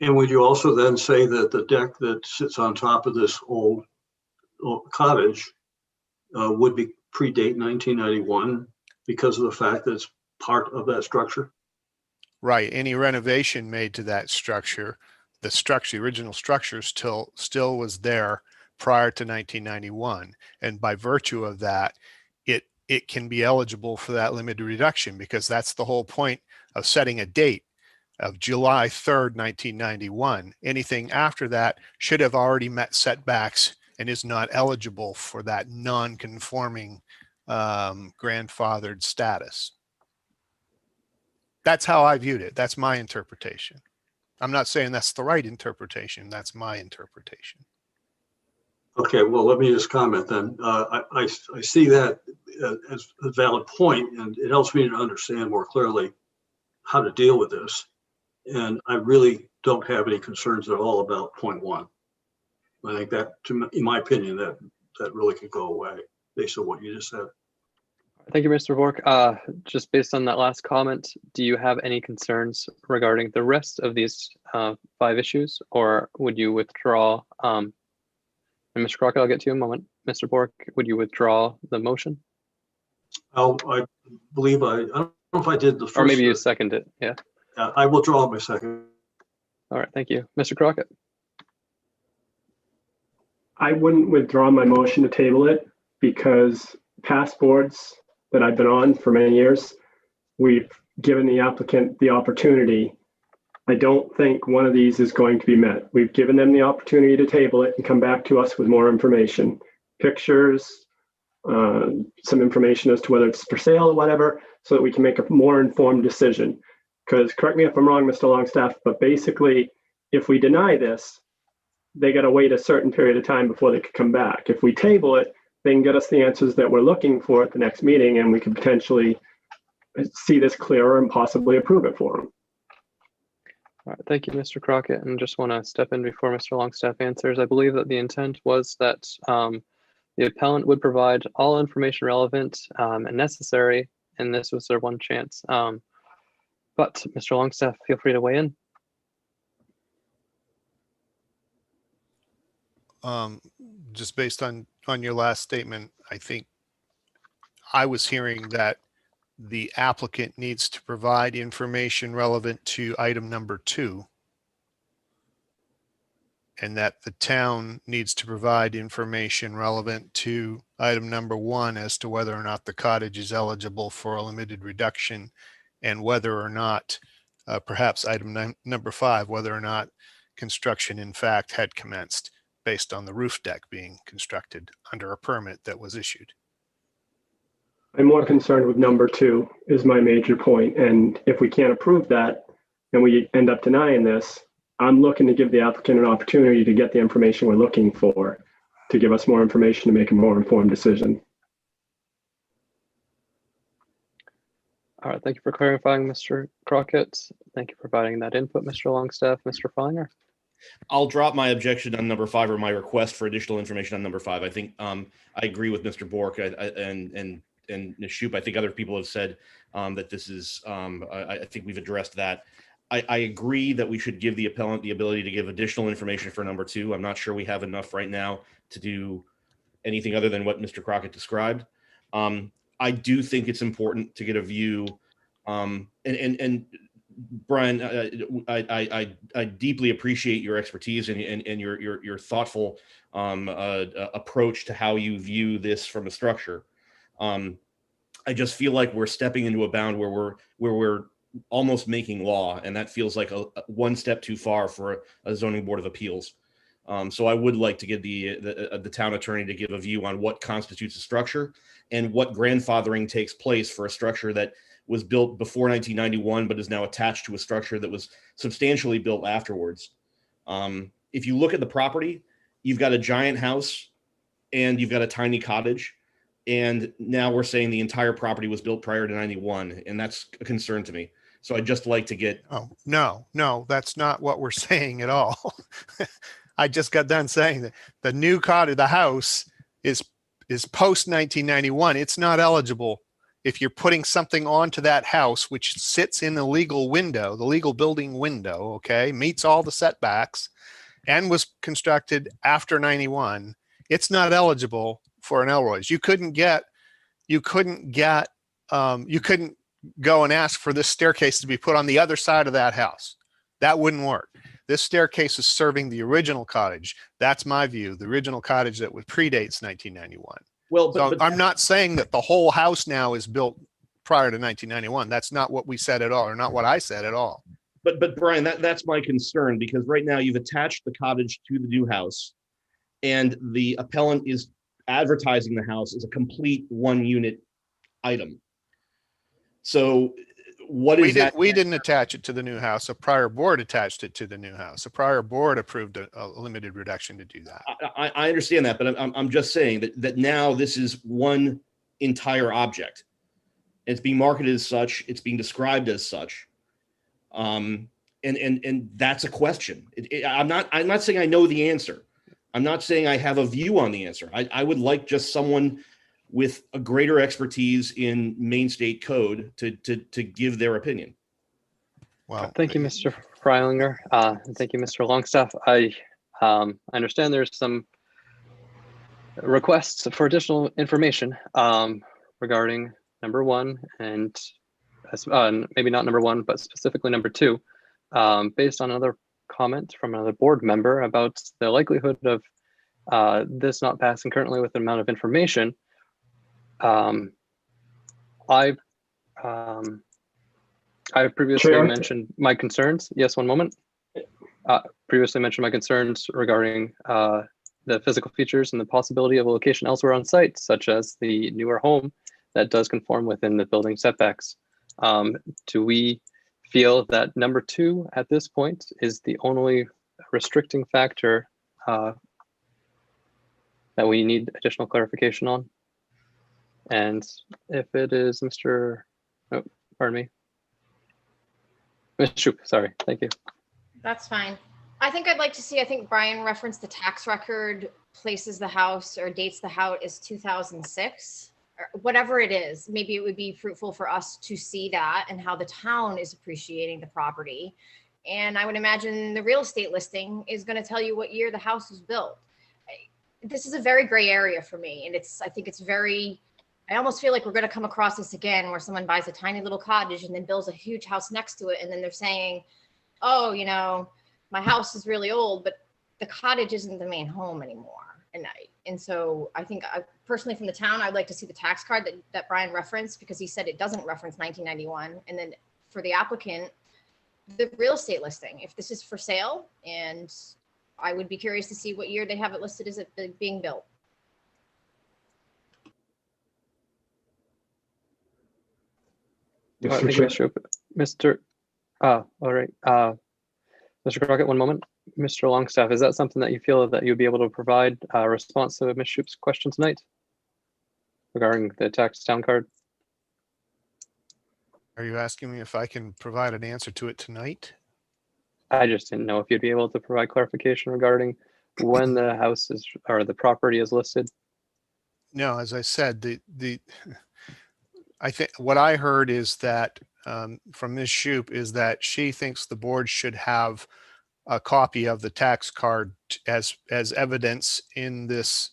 And would you also then say that the deck that sits on top of this old cottage would be predate 1991 because of the fact that it's part of that structure? Right. Any renovation made to that structure, the original structure still was there prior to 1991. And by virtue of that, it can be eligible for that limited reduction, because that's the whole point of setting a date of July 3rd, 1991. Anything after that should have already met setbacks and is not eligible for that non-conforming grandfathered status. That's how I viewed it. That's my interpretation. I'm not saying that's the right interpretation. That's my interpretation. Okay, well, let me just comment then. I see that as a valid point, and it helps me to understand more clearly how to deal with this. And I really don't have any concerns at all about point one. I think that, in my opinion, that really could go away based on what you just said. Thank you, Mr. Bork. Just based on that last comment, do you have any concerns regarding the rest of these 5 issues, or would you withdraw? And Mr. Crockett, I'll get to you in a moment. Mr. Bork, would you withdraw the motion? I believe I don't know if I did the first. Or maybe you second it, yeah. I will draw my second. All right, thank you. Mr. Crockett? I wouldn't withdraw my motion to table it, because past boards that I've been on for many years, we've given the applicant the opportunity. I don't think one of these is going to be met. We've given them the opportunity to table it and come back to us with more information, pictures, some information as to whether it's for sale or whatever, so that we can make a more informed decision. Because, correct me if I'm wrong, Mr. Longstaff, but basically, if we deny this, they got to wait a certain period of time before they could come back. If we table it, they can get us the answers that we're looking for at the next meeting, and we could potentially see this clearer and possibly approve it for them. All right, thank you, Mr. Crockett. And just want to step in before Mr. Longstaff answers. I believe that the intent was that the appellant would provide all information relevant and necessary, and this was their one chance. But Mr. Longstaff, feel free to weigh in. Just based on your last statement, I think I was hearing that the applicant needs to provide information relevant to item number 2, and that the town needs to provide information relevant to item number 1 as to whether or not the cottage is eligible for a limited reduction, and whether or not perhaps item number 5, whether or not construction in fact had commenced based on the roof deck being constructed under a permit that was issued. I'm more concerned with number 2 is my major point. And if we can't approve that and we end up denying this, I'm looking to give the applicant an opportunity to get the information we're looking for, to give us more information to make a more informed decision. All right, thank you for clarifying, Mr. Crockett. Thank you for providing that input, Mr. Longstaff. Mr. Feinger? I'll drop my objection on number 5, or my request for additional information on number 5. I think I agree with Mr. Bork and Nishoop. I think other people have said that this is, I think we've addressed that. I agree that we should give the appellant the ability to give additional information for number 2. I'm not sure we have enough right now to do anything other than what Mr. Crockett described. I do think it's important to get a view, and Brian, I deeply appreciate your expertise and your thoughtful approach to how you view this from a structure. I just feel like we're stepping into a bound where we're almost making law, and that feels like a one step too far for a zoning board of appeals. So I would like to get the town attorney to give a view on what constitutes a structure and what grandfathering takes place for a structure that was built before 1991, but is now attached to a structure that was substantially built afterwards. If you look at the property, you've got a giant house and you've got a tiny cottage. And now we're saying the entire property was built prior to 91. And that's a concern to me. So I'd just like to get. Oh, no, that's not what we're saying at all. I just got done saying that the new cottage, the house is post 1991. It's not eligible. if you're putting something onto that house, which sits in the legal window, the legal building window, okay, meets all the setbacks and was constructed after 91, it's not eligible for an Elroy's. You couldn't go and ask for this staircase to be put on the other side of that house. That wouldn't work. This staircase is serving the original cottage. That's my view, the original cottage that predates 1991. Well, So but I'm not saying that the whole house now is built prior to 1991. That's not what we said at all, or not what I said at all. But Brian, that's my concern, because right now you've attached the cottage to the new house, and the appellant is advertising the house as a complete 1-unit item. So what is that? We didn't attach it to the new house. A prior board attached it to the new house. A prior board approved a limited reduction to do that. I understand that, but I'm just saying that now this is one entire object. It's being marketed as such. It's being described as such. And that's a question. I'm not saying I know the answer. I'm not saying I have a view on the answer. I would like just someone with a greater expertise in Maine State Code to give their opinion. Well, Thank you, Mr. Freilinger. And thank you, Mr. Longstaff. I understand there's some requests for additional information regarding number 1 and maybe not number 1, but specifically number 2, based on another comment from another board member about the likelihood of this not passing currently with the amount of information. I previously Chair? mentioned my concerns. Yes, one moment. Previously mentioned my concerns regarding the physical features and the possibility of a location elsewhere on site, such as the newer home that does conform within the building setbacks. Do we feel that number 2 at this point is the only restricting factor that we need additional clarification on? And if it is Mr. Oh, pardon me. Ms. Shoup, sorry, thank you. That's fine. I think I'd like to see, I think Brian referenced the tax record places the house or dates the house as 2006, or whatever it is. Maybe it would be fruitful for us to see that and how the town is appreciating the property. And I would imagine the real estate listing is going to tell you what year the house was built. This is a very gray area for me. And I think it's very, I almost feel like we're going to come across this again where someone buys a tiny little cottage and then builds a huge house next to it. And then they're saying, oh, you know, my house is really old, but the cottage isn't the main home anymore. And so I think personally from the town, I'd like to see the tax card that Brian referenced, because he said it doesn't reference 1991. And then for the applicant, the real estate listing, if this is for sale, and I would be curious to see what year they have it listed as it being built. Mr. Thank you, Mr. Mr. All right. Mr. Crockett, one moment. Mr. Longstaff, is that something that you feel that you'd be able to provide a response to Ms. Shoup's question tonight regarding the tax town card? are you asking me if I can provide an answer to it tonight? I just didn't know if you'd be able to provide clarification regarding when the house is or the property is listed. No, as I said, I think what I heard is that from Ms. Shoup is that she thinks the board should have a copy of the tax card as evidence in this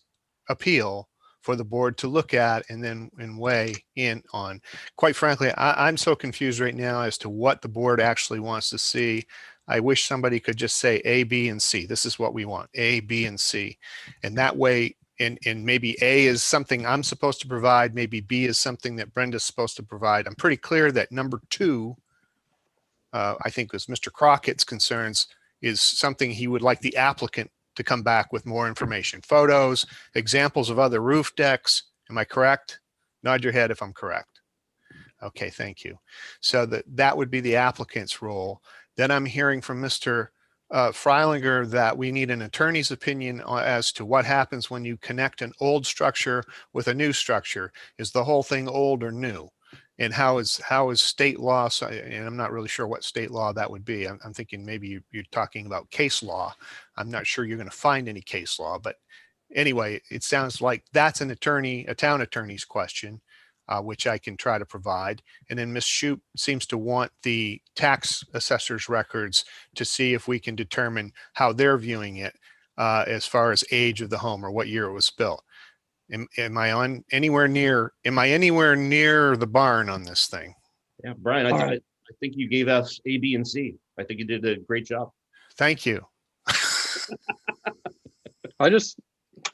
appeal for the board to look at and then weigh in on. Quite frankly, I'm so confused right now as to what the board actually wants to see. I wish somebody could just say A, B, and C. This is what we want, A, B, and C. And that way, and maybe A is something I'm supposed to provide, maybe B is something that Brenda's supposed to provide. I'm pretty clear that number 2, I think was Mr. Crockett's concerns, is something he would like the applicant to come back with more information. Photos, examples of other roof decks. Am I correct? Nod your head if I'm correct. Okay, thank you. So that would be the applicant's role. Then I'm hearing from Mr. Freilinger that we need an attorney's opinion as to what happens when you connect an old structure with a new structure. Is the whole thing old or new? And how is state law, and I'm not really sure what state law that would be. I'm thinking maybe you're talking about case law. I'm not sure you're going to find any case law, but anyway, it sounds like that's a town attorney's question. which I can try to provide. And then Ms. Shoup seems to want the tax assessor's records to see if we can determine how they're viewing it as far as age of the home or what year it was built. Am I anywhere near the barn on this thing? Yeah, Brian, All right. I think you gave us A, B, and C. I think you did a great job. Thank you.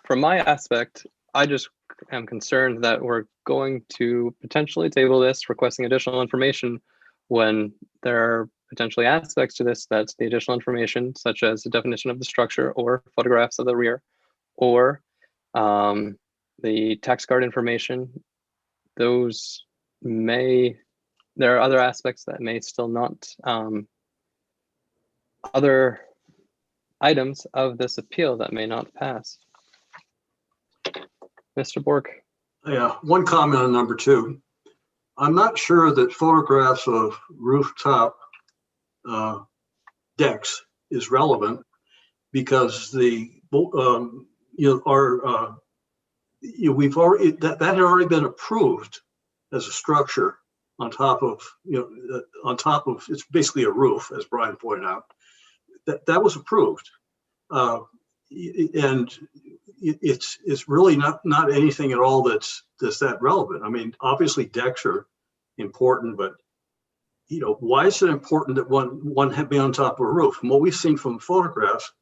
From my aspect, I just am concerned that we're going to potentially table this, requesting additional information when there are potentially aspects to this that's the additional information, such as the definition of the structure or photographs of the rear, or the tax card information. There are other aspects that may still not, other items of this appeal that may not pass. Mr. Bork. Yeah, one comment on number 2. I'm not sure that photographs of rooftop decks is relevant, because we've already, that had already been approved as a structure on top of, it's basically a roof, as Brian pointed out. That was approved. And it's really not anything at all that's that relevant. I mean, obviously decks are important, but why is it important that one had be on top of a roof? And what we've seen from photographs,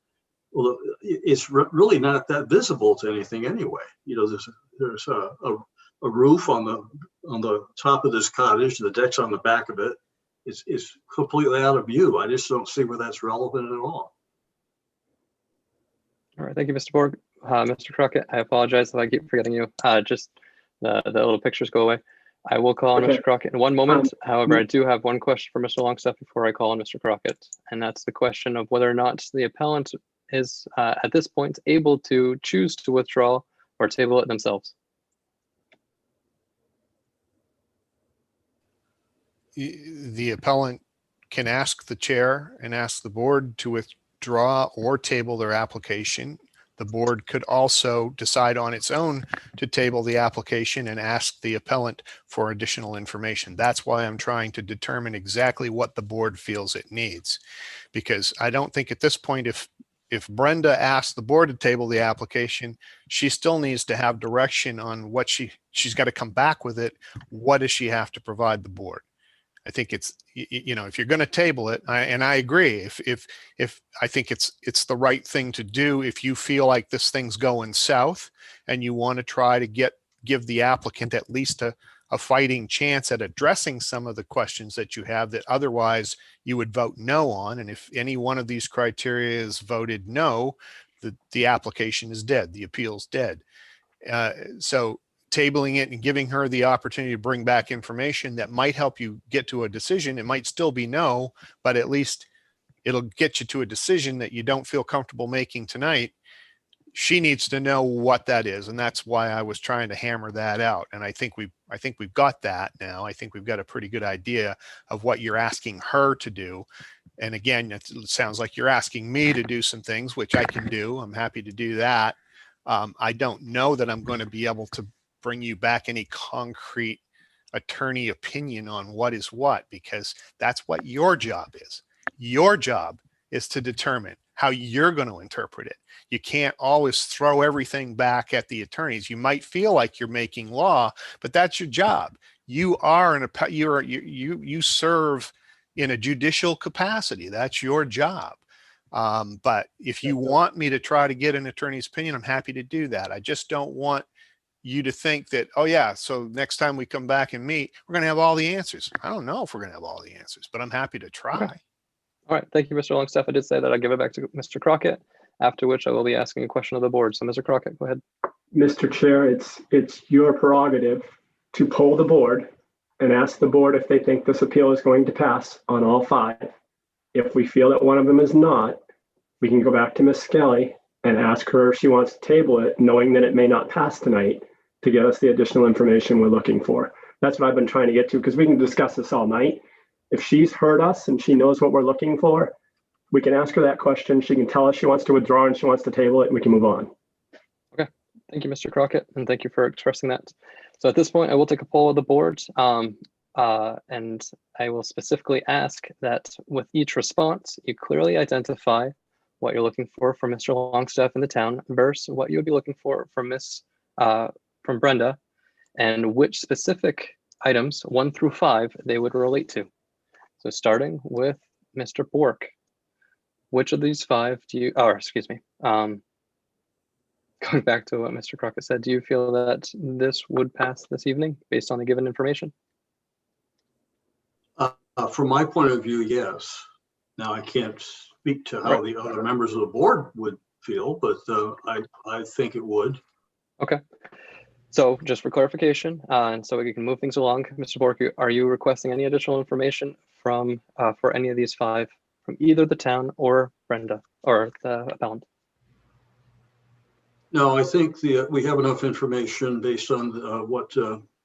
well, it's really not that visible to anything anyway. There's a roof on the top of this cottage. The deck's on the back of it. It's completely out of view. I just don't see where that's relevant at all. All right, thank you, Mr. Borg. Mr. Crockett, I apologize if I keep forgetting you. Just the little pictures go away. I will call on Okay. Mr. Crockett in one moment. However, I do have one question for Mr. Longstaff before I call on Mr. Crockett, and that's the question of whether or not the appellant is at this point able to choose to withdraw or table it themselves. The appellant can ask the chair and ask the board to withdraw or table their application. The board could also decide on its own to table the application and ask the appellant for additional information. That's why I'm trying to determine exactly what the board feels it needs. Because I don't think at this point, if Brenda asks the board to table the application, she still needs to have direction on what she's got to come back with it. What does she have to provide the board? I think it's, if you're going to table it, and I agree, if I think it's the right thing to do, if you feel like this thing's going south and you want to try to give the applicant at least a fighting chance at addressing some of the questions that you have that otherwise you would vote no on. And if any one of these criteria is voted no, the application is dead, the appeal's dead. So tabling it and giving her the opportunity to bring back information that might help you get to a decision. It might still be no, but at least it'll get you to a decision that you don't feel comfortable making tonight. She needs to know what that is. And that's why I was trying to hammer that out. And I think we've got that now. I think we've got a pretty good idea of what you're asking her to do. And again, it sounds like you're asking me to do some things, which I can do. I'm happy to do that. I don't know that I'm going to be able to bring you back any concrete attorney opinion on what is what, because that's what your job is. Your job is to determine how you're going to interpret it. You can't always throw everything back at the attorneys. You might feel like you're making law, but that's your job. You are you serve in a judicial capacity. That's your job. But if you want me to try to get an attorney's opinion, I'm happy to do that. I just don't want you to think that, oh yeah, so next time we come back and meet, we're going to have all the answers. I don't know if we're going to have all the answers, but I'm happy to try. Okay. All right, thank you, Mr. Longstaff. I did say that I'll give it back to Mr. Crockett, after which I will be asking a question of the board. So Mr. Crockett, go ahead. Mr. Chair, it's your prerogative to poll the board and ask the board if they think this appeal is going to pass on all 5. If we feel that one of them is not, we can go back to Ms. Skelly and ask her if she wants to table it, knowing that it may not pass tonight, to get us the additional information we're looking for. That's what I've been trying to get to, because we can discuss this all night. If she's heard us and she knows what we're looking for, we can ask her that question. She can tell us she wants to withdraw and she wants to table it, and we can move on. Okay, thank you, Mr. Crockett, and thank you for expressing that. So at this point, I will take a poll of the board, and I will specifically ask that with each response, you clearly identify what you're looking for from Mr. Longstaff in the town versus what you would be looking for from from Brenda, and which specific items 1 through 5 they would relate to. So starting with Mr. Bork, which of these 5 do you, or excuse me, going back to what Mr. Crockett said, do you feel that this would pass this evening based on the given information? From my point of view, yes. Now, I can't speak to how the other members of the board would feel, but I think it would. Okay. So just for clarification, and so we can move things along, Mr. Bork, are you requesting any additional information from for any of these 5 from either the town or Brenda or the appellant? No, I think we have enough information based on what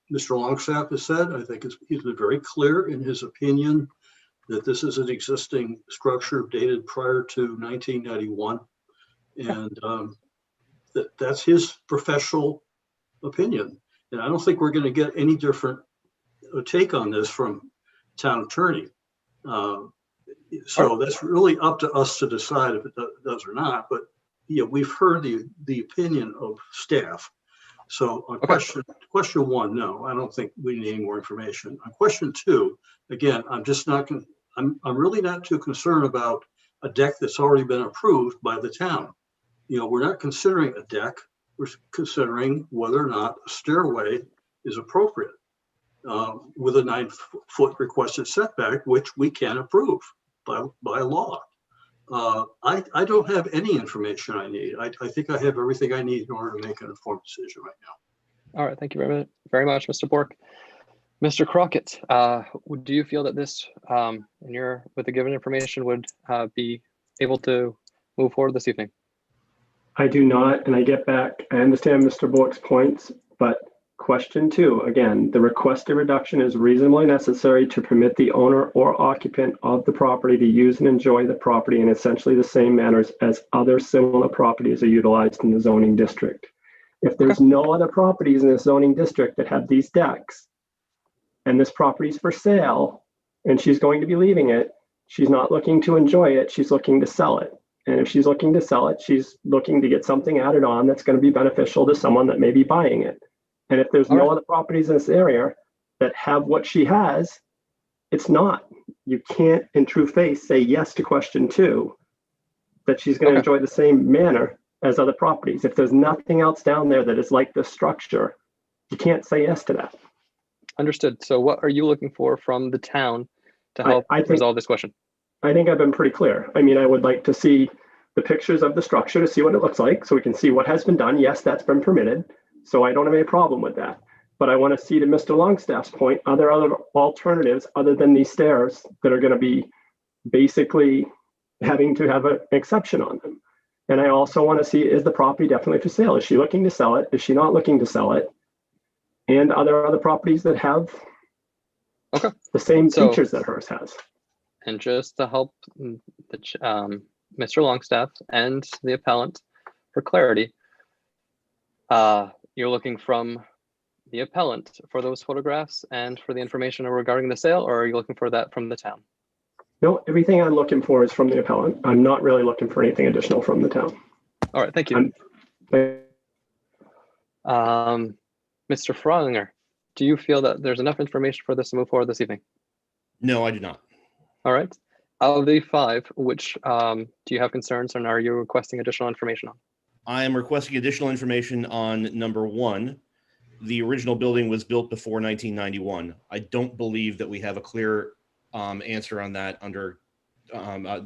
Mr. Longstaff has said. I think he's been very clear in his opinion that this is an existing structure dated prior to 1991. And that's his professional opinion. And I don't think we're going to get any different take on this from town attorney. So that's really up to us to decide if it does or not. But yeah, we've heard the opinion of staff. So on question 1, no, I don't think we need any more information. On question 2, again, I'm just not going. I'm really not too concerned about a deck that's already been approved by the town. You know, we're not considering a deck. We're considering whether or not a stairway is appropriate with a 9-foot requested setback, which we can approve by law. I don't have any information I need. I think I have everything I need in order to make an informed decision right now. All right, thank you very much, Mr. Bork. Mr. Crockett, do you feel that this, with the given information, would be able to move forward this evening? I do not, and I understand Mr. Bork's points, but question 2, again, the requested reduction is reasonably necessary to permit the owner or occupant of the property to use and enjoy the property in essentially the same manners as other similar properties are utilized in the zoning district. If there's no other properties in the zoning district that have these decks, and this property is for sale, and she's going to be leaving it, she's not looking to enjoy it, she's looking to sell it. And if she's looking to sell it, she's looking to get something added on that's going to be beneficial to someone that may be buying it. And if there's no other properties in this area that have what she has, it's not. You can't in true faith say yes to question 2, that she's going to enjoy the same manner as other properties. If there's nothing else down there that is like this structure, you can't say yes to that. Understood. So what are you looking for from the town to help resolve this question? I think I've been pretty clear. I mean, I would like to see the pictures of the structure to see what it looks like so we can see what has been done. Yes, that's been permitted. So I don't have any problem with that. But I want to see, to Mr. Longstaff's point, are there other alternatives other than these stairs that are going to be basically having to have an exception on them? And I also want to see, is the property definitely for sale? Is she looking to sell it? Is she not looking to sell it? And are there other properties that have the same features that hers has? And just to help Mr. Longstaff and the appellant for clarity, you're looking from the appellant for those photographs and for the information regarding the sale, or are you looking for that from the town? No, everything I'm looking for is from the appellant. I'm not really looking for anything additional from the town. All right, thank you. Mr. Frolinger, do you feel that there's enough information for this to move forward this evening? No, I do not. All right. Out of the 5, which do you have concerns and are you requesting additional information on? I am requesting additional information on number 1. The original building was built before 1991. I don't believe that we have a clear answer on that under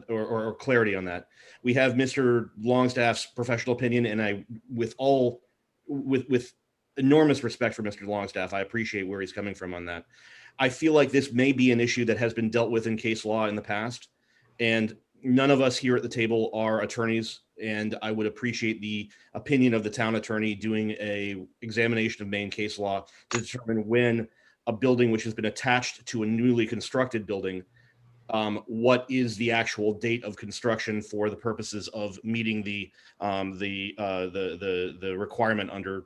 or clarity on that. We have Mr. Longstaff's professional opinion, and with enormous respect for Mr. Longstaff, I appreciate where he's coming from on that. I feel like this may be an issue that has been dealt with in case law in the past, and none of us here at the table are attorneys, and I would appreciate the opinion of the town attorney doing a examination of Maine case law to determine when a building which has been attached to a newly constructed building, what is the actual date of construction for the purposes of meeting the requirement under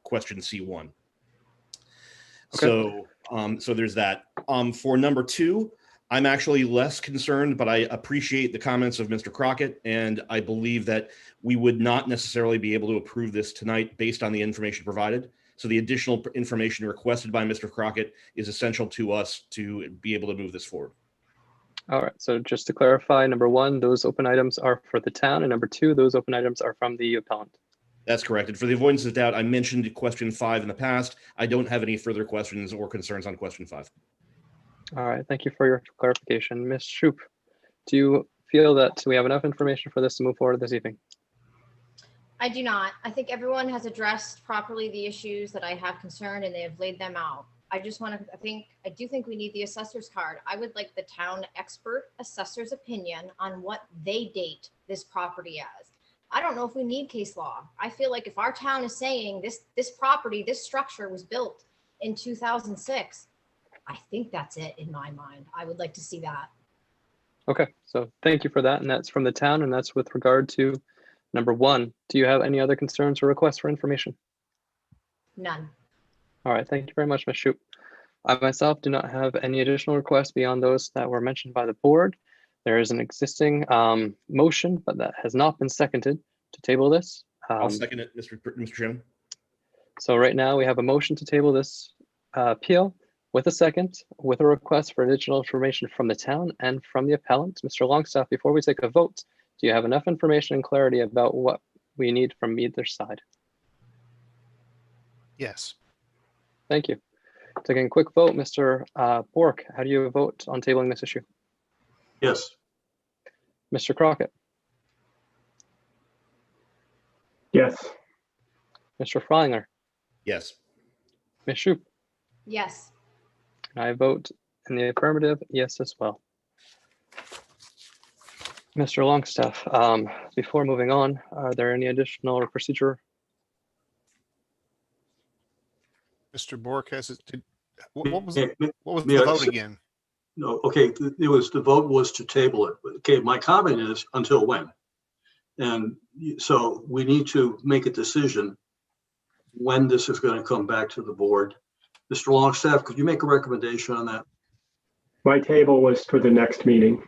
question C1. So, so there's that. For number 2, I'm actually less concerned, but I appreciate the comments of Mr. Crockett, and I believe that we would not necessarily be able to approve this tonight based on the information provided. So the additional information requested by Mr. Crockett is essential to us to be able to move this forward. All right, so just to clarify, number 1, those open items are for the town, and number 2, those open items are from the appellant. That's correct. And for the avoidance of doubt, I mentioned question 5 in the past. I don't have any further questions or concerns on question 5. All right, thank you for your clarification. Ms. Shoup, do you feel that we have enough information for this to move forward this evening? I do not. I think everyone has addressed properly the issues that I have concerned and they have laid them out. I just want to, I do think we need the assessor's card. I would like the town expert assessor's opinion on what they date this property as. I don't know if we need case law. I feel like if our town is saying this property, this structure was built in 2006, I think that's it in my mind. I would like to see that. Okay, so thank you for that. And that's from the town, and that's with regard to number 1. Do you have any other concerns or requests for information? None. All right, thank you very much, Ms. Shoup. I myself do not have any additional requests beyond those that were mentioned by the board. There is an existing motion, but that has not been seconded to table this. I'll second it, Mr. Chairman. So right now we have a motion to table this appeal with a second, with a request for additional information from the town and from the appellant. Mr. Longstaff, before we take a vote, do you have enough information and clarity about what we need from either side? Yes. Thank you. Taking a quick vote, Mr. Bork, how do you vote on tabling this issue? Yes. Mr. Crockett, Yes. Mr. Freinger, Yes. Ms. Shoup, Yes. and I vote in the affirmative, yes as well. Mr. Longstaff, before moving on, are there any additional procedure? Mr. Bork has it. What was May- the may I vote say- again? No, okay, the vote was to table it. Okay, my comment is until when? And so we need to make a decision when this is going to come back to the board. Mr. Longstaff, could you make a recommendation on that? My table was for the next meeting.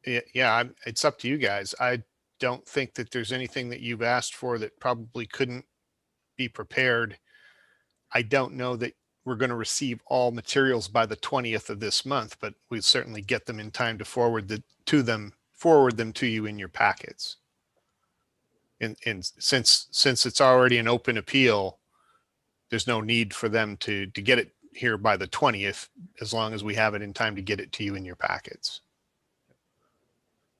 Yeah, it's up to you guys. I don't think that there's anything that you've asked for that probably couldn't be prepared. I don't know that we're going to receive all materials by the 20th of this month, but we certainly get them in time to forward them to you in your packets. And since it's already an open appeal, there's no need for them to get it here by the 20th, as long as we have it in time to get it to you in your packets.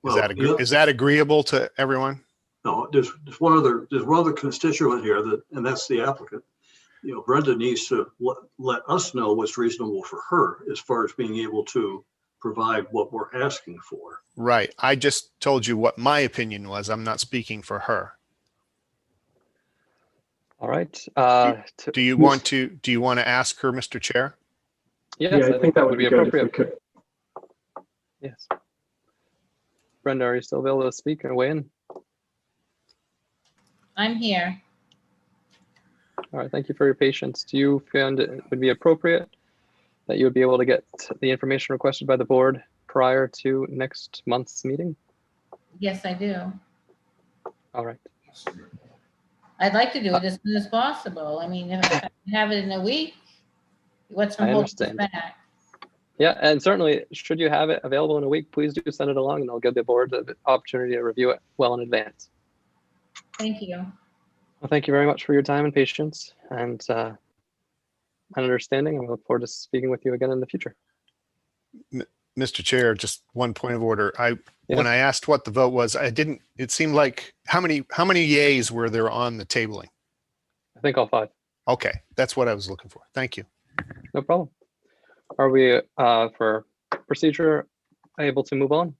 Is that agreeable to everyone? No, there's one other constituent here and that's the applicant. You know, Brenda needs to let us know what's reasonable for her as far as being able to provide what we're asking for. Right. I just told you what my opinion was. I'm not speaking for her. All right. Do you want to ask her, Mr. Chair? Yes, Yeah, I think that would be good if we appropriate. could. Yes. Brenda, are you still available to speak and weigh in? I'm here. All right, thank you for your patience. Do you find it would be appropriate that you would be able to get the information requested by the board prior to next month's meeting? Yes, I do. All right. I'd like to do it as soon as possible. I mean, if I can have it in a week, what's I from holding us understand. back? Yeah, and certainly, should you have it available in a week, please do send it along and I'll give the board the opportunity to review it well in advance. Thank you. Well, thank you very much for your time and patience and understanding. And we look forward to speaking with you again in the future. Mr. Chair, just one point of order. Yes. When I asked what the vote was, it seemed like how many yays were there on the tabling? I think all 5. Okay, that's what I was looking for. Thank you. No problem. Are we, for procedure, able to move on?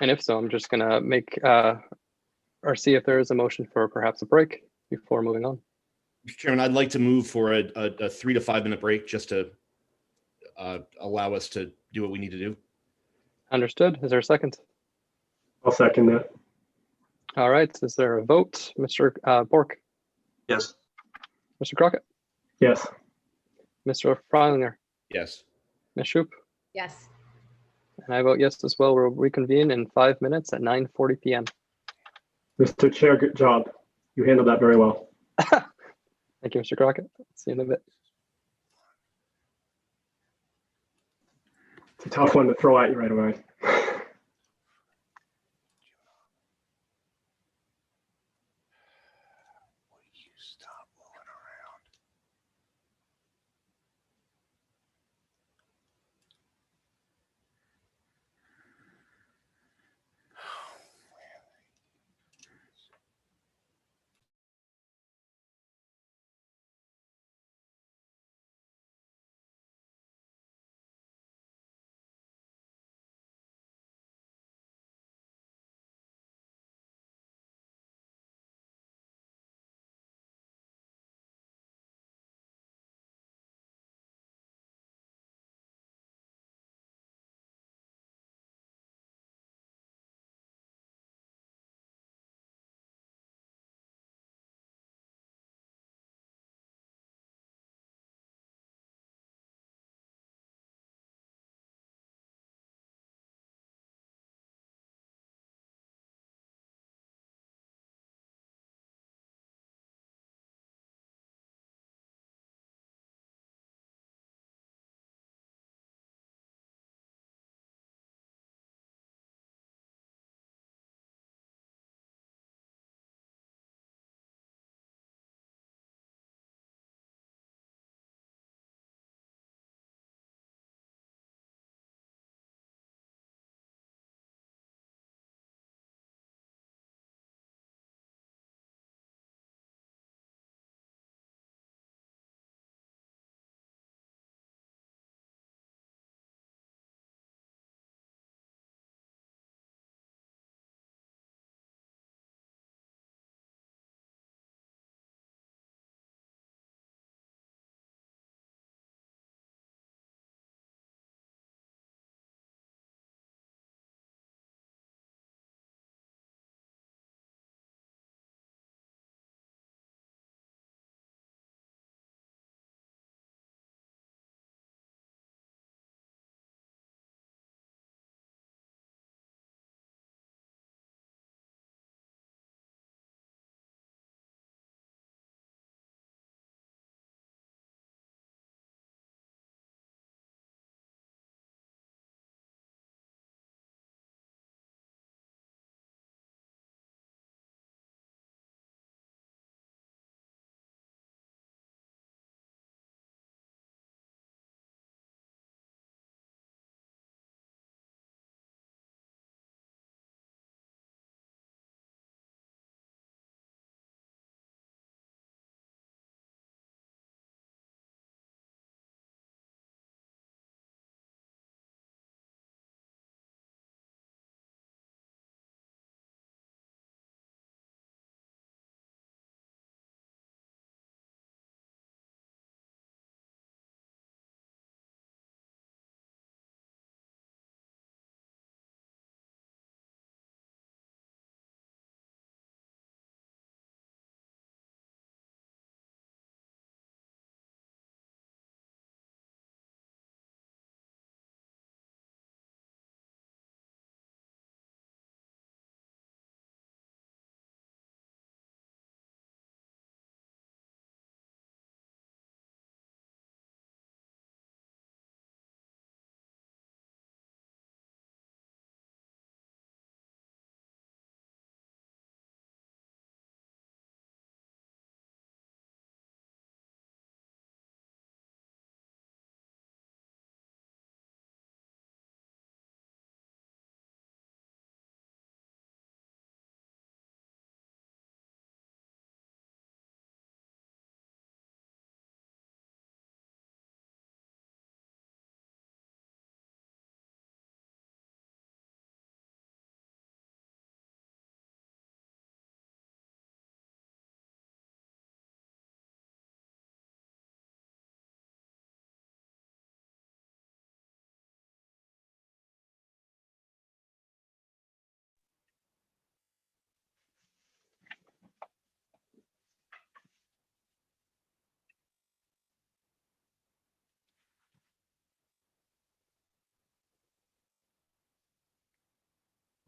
And if so, I'm just gonna make, or see if there is a motion for perhaps a break before moving on. Mr. Chairman, I'd like to move for a 3 to 5 minute break just to allow us to do what we need to do. Understood. Is there a second? I'll second that. All right, is there a vote? Mr. Bork, Yes. Mr. Crockett, Yes. Mr. Freilinger, Yes. Ms. Shoup, Yes. and I vote yes as well. We'll reconvene in 5 minutes at 9:40 p.m. Mr. Chair, good job. You handled that very well. Thank you, Mr. Crockett. See you in a bit. It's a tough one to throw at you right away.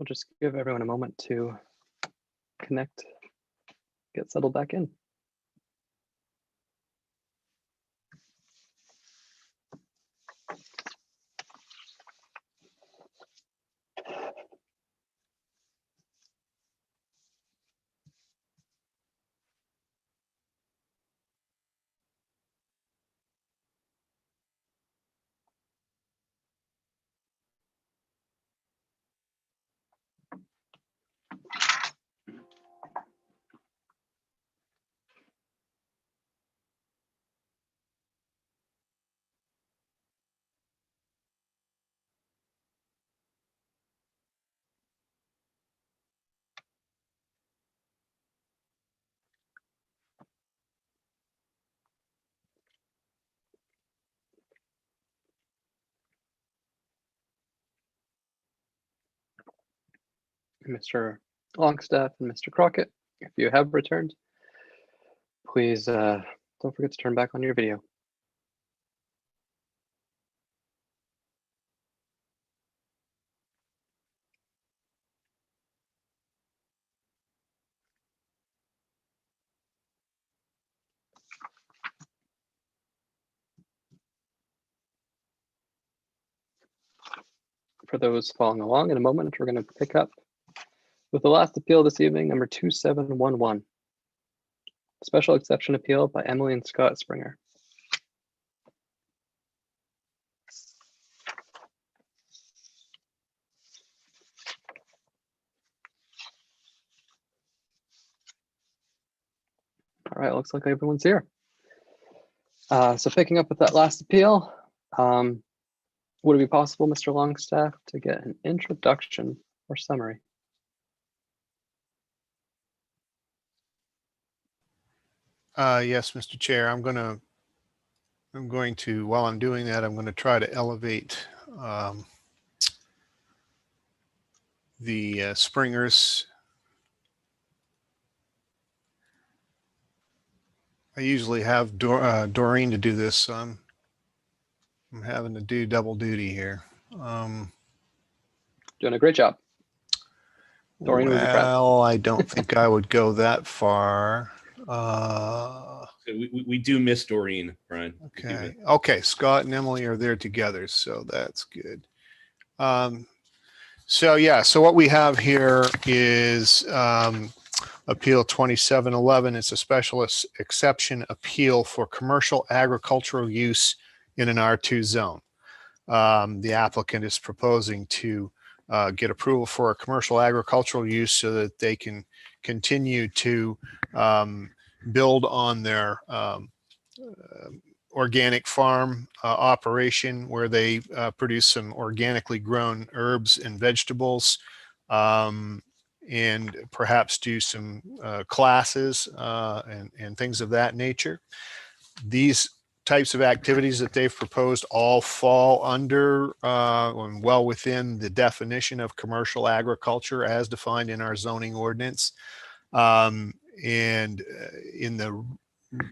We'll just give everyone a moment to connect, get settled back in. Mr. Longstaff and Mr. Crockett, if you have returned, please don't forget to turn back on your video. For those following along, in a moment, we're going to pick up with the last appeal this evening, number 2711. Special exception appeal by Emily and Scott Springer. All right, looks like everyone's here. So picking up with that last appeal, would it be possible, Mr. Longstaff, to get an introduction or summary? Yes, Mr. Chair, I'm going to, while I'm doing that, I'm going to try to elevate the Springers. I usually have Doreen to do this, so I'm having to do double duty here. Doing a great job. Doreen would be proud. Well, I don't think I would go that far. We do miss Doreen, Brian. Okay. Okay. Scott and Emily are there together, so that's good. So yeah, so what we have here is Appeal 2711. It's a special exception appeal for commercial agricultural use in an R2 zone. The applicant is proposing to get approval for a commercial agricultural use so that they can continue to build on their organic farm operation where they produce some organically grown herbs and vegetables, and perhaps do some classes and things of that nature. These types of activities that they've proposed all fall under and well within the definition of commercial agriculture as defined in our zoning ordinance. And in the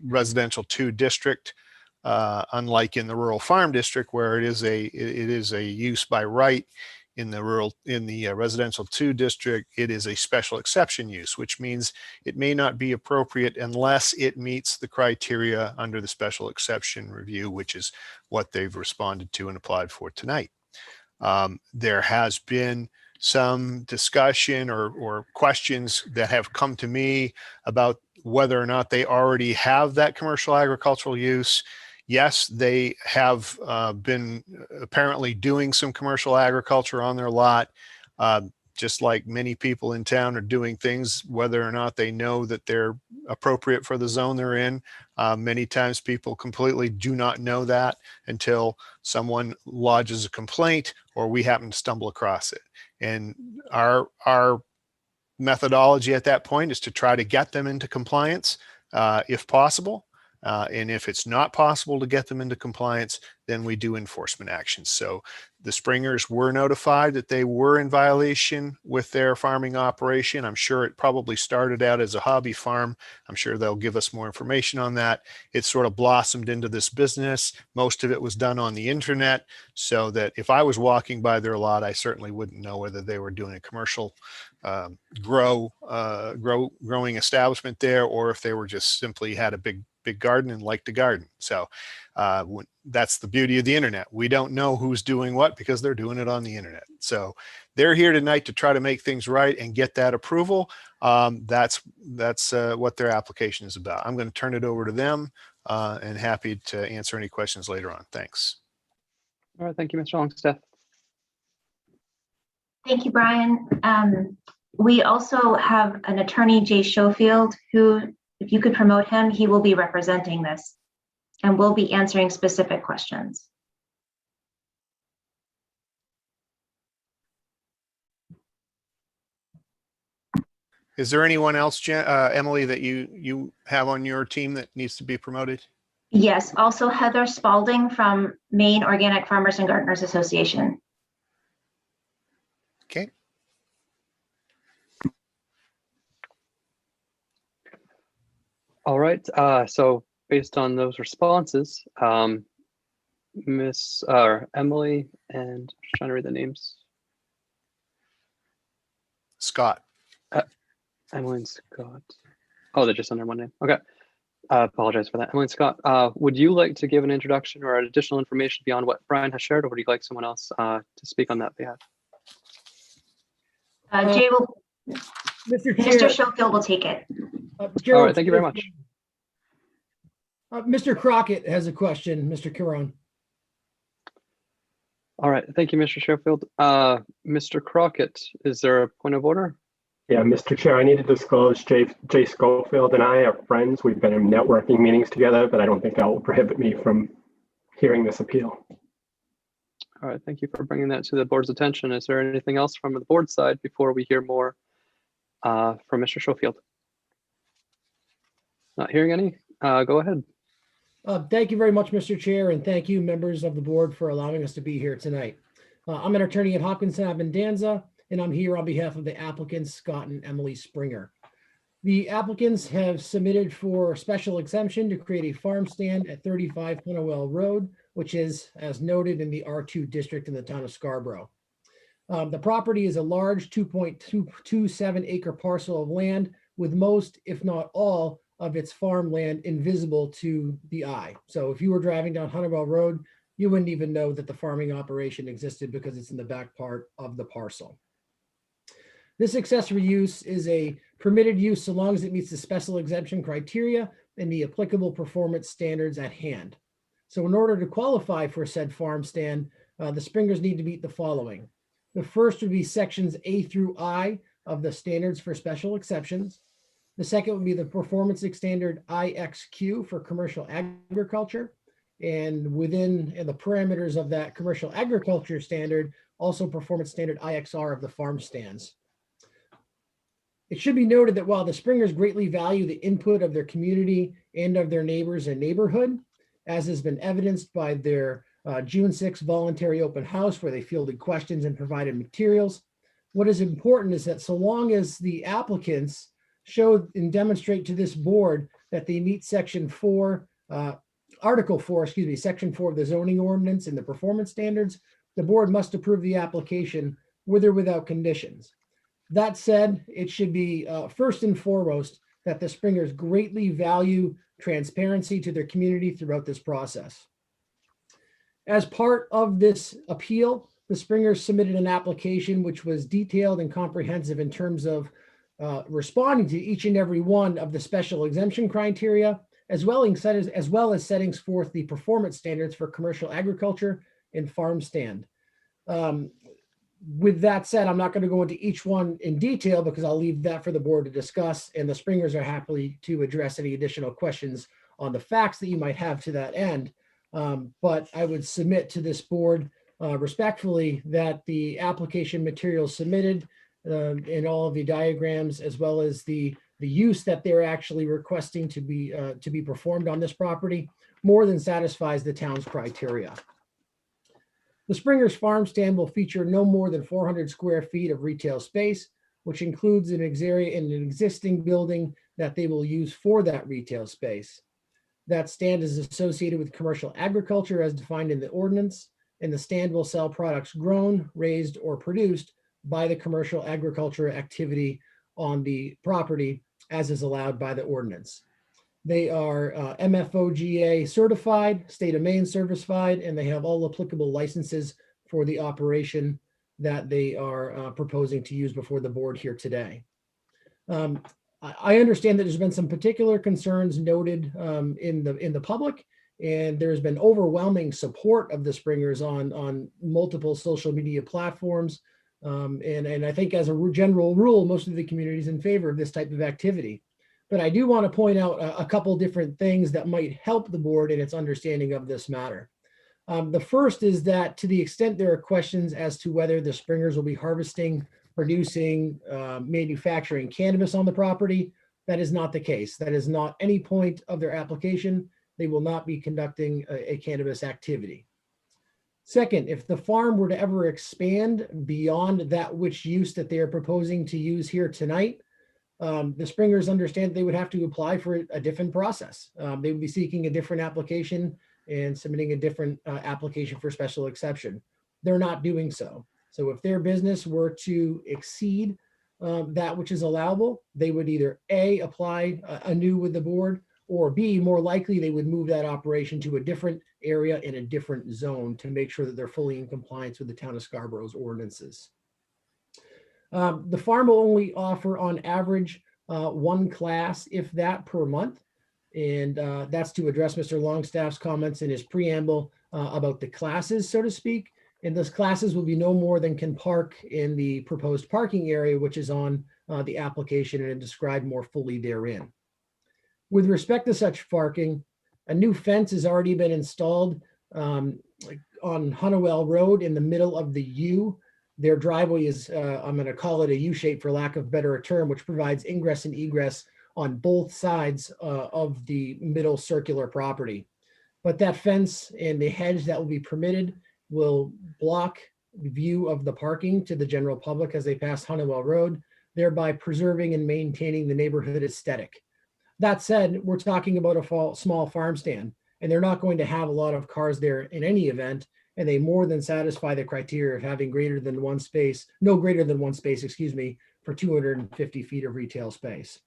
residential 2 district, unlike in the rural farm district where it is a use by right, in the residential 2 district, it is a special exception use, which means it may not be appropriate unless it meets the criteria under the special exception review, which is what they've responded to and applied for tonight. There has been some discussion or questions that have come to me about whether or not they already have that commercial agricultural use. Yes, they have been apparently doing some commercial agriculture on their lot, just like many people in town are doing things, whether or not they know that they're appropriate for the zone they're in. Many times people completely do not know that until someone lodges a complaint or we happen to stumble across it. And our methodology at that point is to try to get them into compliance if possible. And if it's not possible to get them into compliance, then we do enforcement actions. So the Springers were notified that they were in violation with their farming operation. I'm sure it probably started out as a hobby farm. I'm sure they'll give us more information on that. It sort of blossomed into this business. Most of it was done on the internet, so that if I was walking by their lot, I certainly wouldn't know whether they were doing a commercial growing establishment there, or if they were just simply had a big garden and liked to garden. So that's the beauty of the internet. We don't know who's doing what because they're doing it on the internet. So they're here tonight to try to make things right and get that approval. That's what their application is about. I'm going to turn it over to them and happy to answer any questions later on. Thanks. All right, thank you, Mr. Longstaff. Thank you, Brian. We also have an attorney, Jay Schofield, who, if you could promote him, he will be representing this and will be answering specific questions. Is there anyone else, Emily, that you have on your team that needs to be promoted? Yes, also Heather Spalding from Maine Organic Farmers and Gardeners Association. Okay. All right, so based on those responses, Miss Emily, and just trying to read the names. Scott. Emily and Scott. Oh, they're just under one name. Okay. I apologize for that. Emily and Scott, would you like to give an introduction or additional information beyond what Brian has shared, or would you like someone else to speak on that behalf? Jay will, Mr. Mr. Chair, Schofield will take it. All right, thank you very much. Mr. Crockett has a question, Mr. Caron. All right, thank you, Mr. Schofield. Mr. Crockett, is there a point of order? Yeah, Mr. Chair, I need to disclose Jay Schofield and I are friends. We've been in networking meetings together, but I don't think that will prohibit me from hearing this appeal. All right, thank you for bringing that to the board's attention. Is there anything else from the board side before we hear more from Mr. Schofield? Not hearing any, go ahead. Thank you very much, Mr. Chair, and thank you, members of the board, for allowing us to be here tonight. I'm an attorney at Hopkinson Avendanza, and I'm here on behalf of the applicants, Scott and Emily Springer. The applicants have submitted for special exemption to create a farm stand at 35 Hunnewell Road, which is, as noted, in the R2 district in the town of Scarborough. The property is a large 2.227 acre parcel of land with most, if not all, of its farmland invisible to the eye. So if you were driving down Hunnewell Road, you wouldn't even know that the farming operation existed because it's in the back part of the parcel. This accessory use is a permitted use so long as it meets the special exemption criteria and the applicable performance standards at hand. So in order to qualify for said farm stand, the Springers need to meet the following. The first would be sections A through I of the standards for special exceptions. The second would be the performance standard IXQ for commercial agriculture. And within the parameters of that commercial agriculture standard, also performance standard IXR of the farm stands. It should be noted that while the Springers greatly value the input of their community and of their neighbors and neighborhood, as has been evidenced by their June 6th voluntary open house where they fielded questions and provided materials, what is important is that so long as the applicants show and demonstrate to this board that they meet section 4, article 4, section 4 of the zoning ordinance and the performance standards, the board must approve the application with or without conditions. That said, it should be first and foremost that the Springers greatly value transparency to their community throughout this process. As part of this appeal, the Springers submitted an application which was detailed and comprehensive in terms of responding to each and every one of the special exemption criteria, as well as setting forth the performance standards for commercial agriculture and farm stand. With that said, I'm not going to go into each one in detail because I'll leave that for the board to discuss, and the Springers are happy to address any additional questions on the facts that you might have to that end. But I would submit to this board respectfully that the application materials submitted and all of the diagrams, as well as the the use that they're actually requesting to be performed on this property more than satisfies the town's criteria. The Springers Farm Stand will feature no more than 400 square feet of retail space, which includes an area in an existing building that they will use for that retail space. That stand is associated with commercial agriculture as defined in the ordinance, and the stand will sell products grown, raised, or produced by the commercial agriculture activity on the property as is allowed by the ordinance. They are MFOGA certified, state of Maine certified, and they have all applicable licenses for the operation that they are proposing to use before the board here today. I understand that there's been some particular concerns noted in the public, and there's been overwhelming support of the Springers on multiple social media platforms. And I think as a general rule, most of the community is in favor of this type of activity. But I do want to point out a couple different things that might help the board in its understanding of this matter. The first is that to the extent there are questions as to whether the Springers will be harvesting, producing, manufacturing cannabis on the property, that is not the case. That is not any point of their application. They will not be conducting a cannabis activity. Second, if the farm were to ever expand beyond that which use that they are proposing to use here tonight, the Springers understand they would have to apply for a different process. They would be seeking a different application and submitting a different application for special exception. They're not doing so. So if their business were to exceed that which is allowable, they would either A, apply anew with the board, or B, more likely they would move that operation to a different area in a different zone to make sure that they're fully in compliance with the town of Scarborough's ordinances. The farm will only offer on average one class, if that, per month. And that's to address Mr. Longstaff's comments in his preamble about the classes, so to speak. And those classes will be no more than can park in the proposed parking area, which is on the application and described more fully therein. With respect to such parking, a new fence has already been installed on Honeywell Road in the middle of the U. Their driveway is, I'm going to call it a U-shape for lack of better term, which provides ingress and egress on both sides of the middle circular property. But that fence and the hedge that will be permitted will block view of the parking to the general public as they pass Honeywell Road, thereby preserving and maintaining the neighborhood aesthetic. That said, we're talking about a small farm stand, and they're not going to have a lot of cars there in any event, and they more than satisfy the criteria of having greater than one space, no greater than one space, excuse me, for 250 feet of retail space.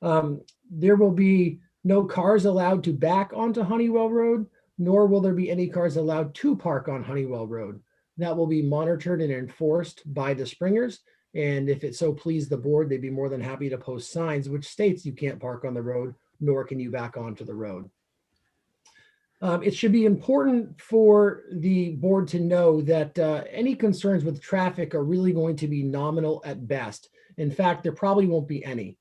There will be no cars allowed to back onto Honeywell Road, nor will there be any cars allowed to park on Honeywell Road. That will be monitored and enforced by the Springers. And if it so please the board, they'd be more than happy to post signs which states you can't park on the road, nor can you back onto the road. It should be important for the board to know that any concerns with traffic are really going to be nominal at best. In fact, there probably won't be any.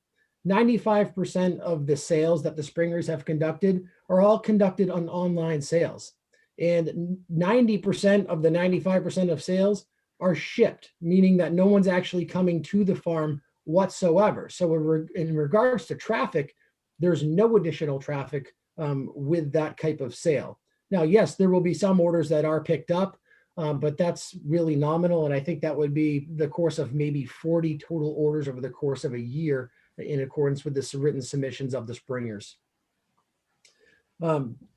95% of the sales that the Springers have conducted are all conducted on online sales. And 90% of the 95% of sales are shipped, meaning that no one's actually coming to the farm whatsoever. So in regards to traffic, there's no additional traffic with that type of sale. Now, yes, there will be some orders that are picked up, but that's really nominal. And I think that would be the course of maybe 40 total orders over the course of a year in accordance with the written submissions of the Springers.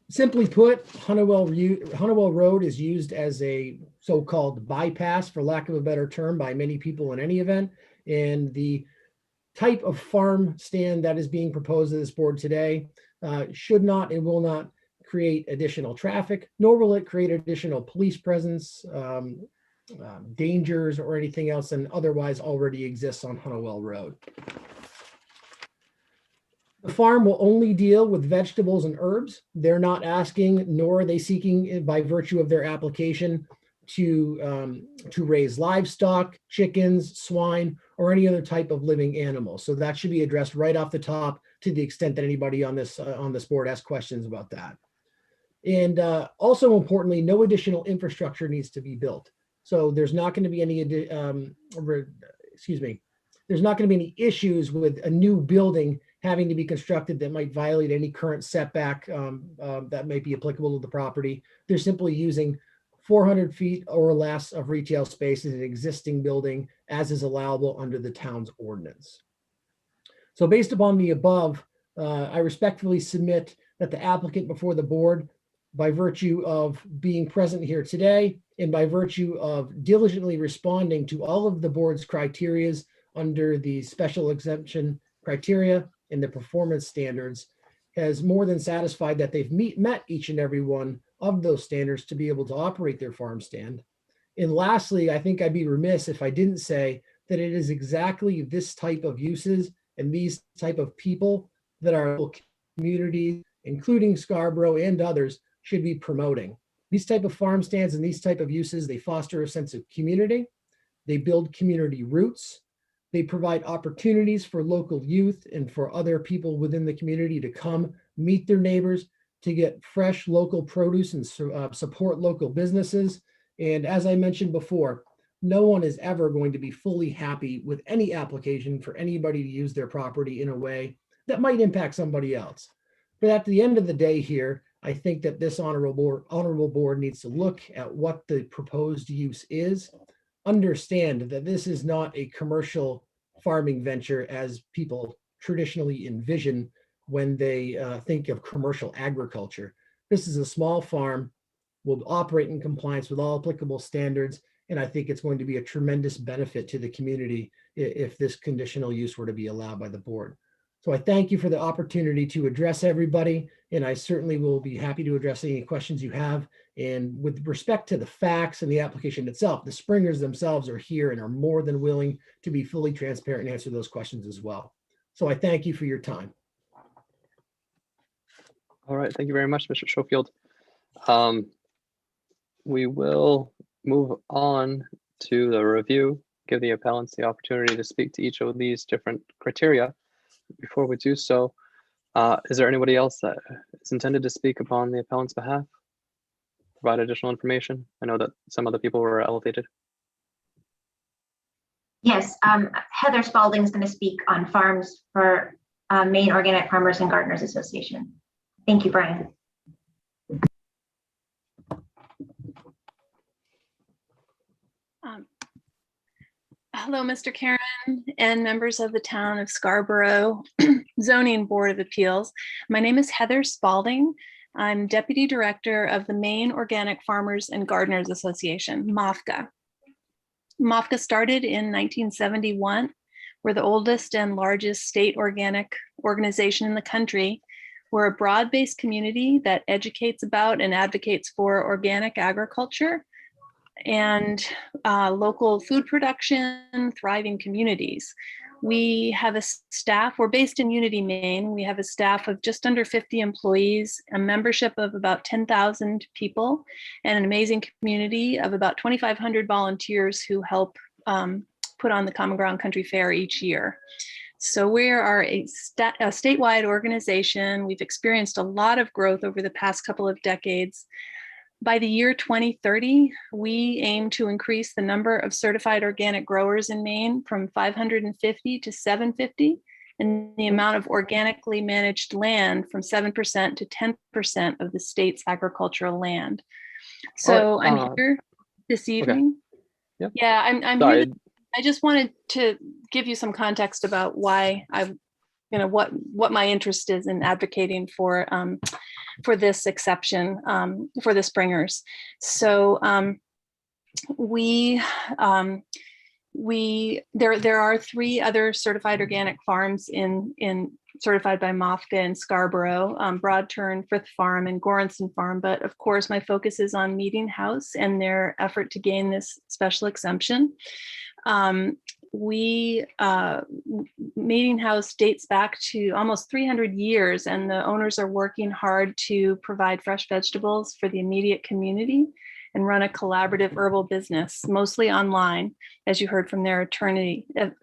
Simply put, Honeywell Road is used as a so-called bypass, for lack of a better term, by many people in any event. And the type of farm stand that is being proposed to this board today should not and will not create additional traffic, nor will it create additional police presence, dangers, or anything else than otherwise already exists on Honeywell Road. The farm will only deal with vegetables and herbs. They're not asking, nor are they seeking, by virtue of their application, to raise livestock, chickens, swine, or any other type of living animal. So that should be addressed right off the top, to the extent that anybody on this board has questions about that. And also importantly, no additional infrastructure needs to be built. So there's not going to be any, there's not going to be any issues with a new building having to be constructed that might violate any current setback that might be applicable to the property. They're simply using 400 feet or less of retail space in an existing building as is allowable under the town's ordinance. So based upon the above, I respectfully submit that the applicant before the board, by virtue of being present here today and by virtue of diligently responding to all of the board's criterias under the special exemption criteria and the performance standards, has more than satisfied that they've met each and every one of those standards to be able to operate their farm stand. And lastly, I think I'd be remiss if I didn't say that it is exactly this type of uses and these type of people that our local communities, including Scarborough and others, should be promoting. These type of farm stands and these type of uses, they foster a sense of community. They build community roots. They provide opportunities for local youth and for other people within the community to come meet their neighbors, to get fresh local produce and support local businesses. And as I mentioned before, no one is ever going to be fully happy with any application for anybody to use their property in a way that might impact somebody else. But at the end of the day here, I think that this honorable board needs to look at what the proposed use is, understand that this is not a commercial farming venture as people traditionally envision when they think of commercial agriculture. This is a small farm, will operate in compliance with all applicable standards, and I think it's going to be a tremendous benefit to the community if this conditional use were to be allowed by the board. So I thank you for the opportunity to address everybody, and I certainly will be happy to address any questions you have. And with respect to the facts and the application itself, the Springers themselves are here and are more than willing to be fully transparent and answer those questions as well. So I thank you for your time. All right, thank you very much, Mr. Schofield. We will move on to the review, give the appellants the opportunity to speak to each of these different criteria. Before we do so, is there anybody else that is intended to speak upon the appellant's behalf? Provide additional information? I know that some other people were elevated. Yes, Heather Spalding is going to speak on farms for Maine Organic Farmers and Gardeners Association. Thank you, Brian. Hello, Mr. Karen and members of the Town of Scarborough Zoning Board of Appeals. My name is Heather Spalding. I'm Deputy Director of the Maine Organic Farmers and Gardeners Association, MOFGA. MOFGA started in 1971. We're the oldest and largest state organic organization in the country. We're a broad-based community that educates about and advocates for organic agriculture and local food production, thriving communities. We have a staff, we're based in Unity, Maine. We have a staff of just under 50 employees, a membership of about 10,000 people, and an amazing community of about 2,500 volunteers who help put on the Common Ground Country Fair each year. So we are a statewide organization. We've experienced a lot of growth over the past couple of decades. By the year 2030, we aim to increase the number of certified organic growers in Maine from 550 to 750, and the amount of organically managed land from 7% to 10% of the state's agricultural land. So right, I'm here this evening. Okay. Yep. Yeah, I'm here. I just wanted to give you some context about why what my interest is in advocating for this exception for the Springers. So there are 3 other certified organic farms in certified by MOFGA in Scarborough, Broad Turn, Frith Farm, and Goranson Farm. But of course, my focus is on Meeting House and their effort to gain this special exemption. Meeting House dates back to almost 300 years, and the owners are working hard to provide fresh vegetables for the immediate community and run a collaborative herbal business, mostly online, as you heard from their attorney. It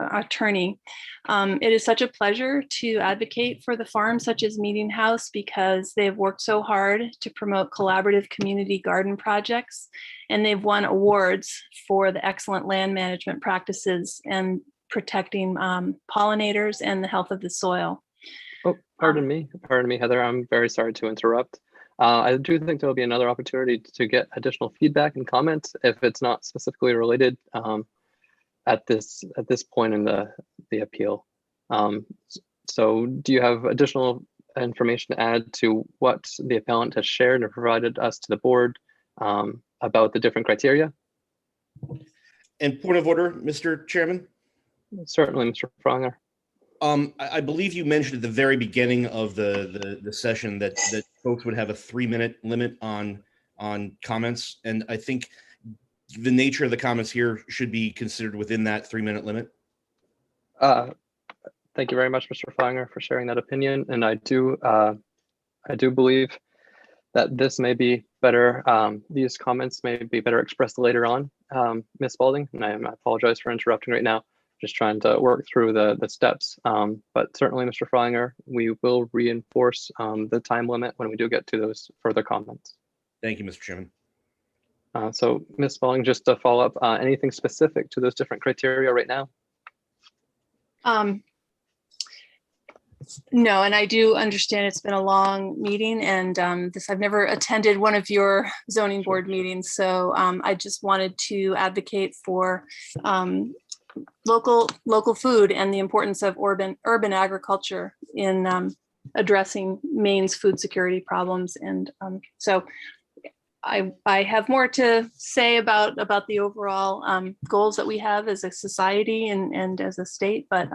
is such a pleasure to advocate for the farms such as Meeting House because they've worked so hard to promote collaborative community garden projects, and they've won awards for the excellent land management practices and protecting pollinators and the health of the soil. Oh, pardon me, Heather. I'm very sorry to interrupt. I do think there'll be another opportunity to get additional feedback and comments if it's not specifically related at this point in the appeal. So do you have additional information to add to what the appellant has shared and provided us to the board about the different criteria? And point of order, Mr. Chairman? Certainly, Mr. Fronger. I believe you mentioned at the very beginning of the session that folks would have a 3-minute limit on comments, and I think the nature of the comments here should be considered within that 3-minute limit. Thank you very much, Mr. Fronger, for sharing that opinion, and I do believe that this may be better. These comments may be better expressed later on, Ms. Spalding, and I apologize for interrupting right now. Just trying to work through the steps. But certainly, Mr. Froninger, we will reinforce the time limit when we do get to those further comments. Thank you, Mr. Chairman. So Ms. Spalding, just to follow up, anything specific to those different criteria right now? No, and I do understand it's been a long meeting, and I've never attended one of your zoning board meetings. So I just wanted to advocate for local food and the importance of urban agriculture in addressing Maine's food security problems. And so I have more to say about the overall goals that we have as a society and as a state. But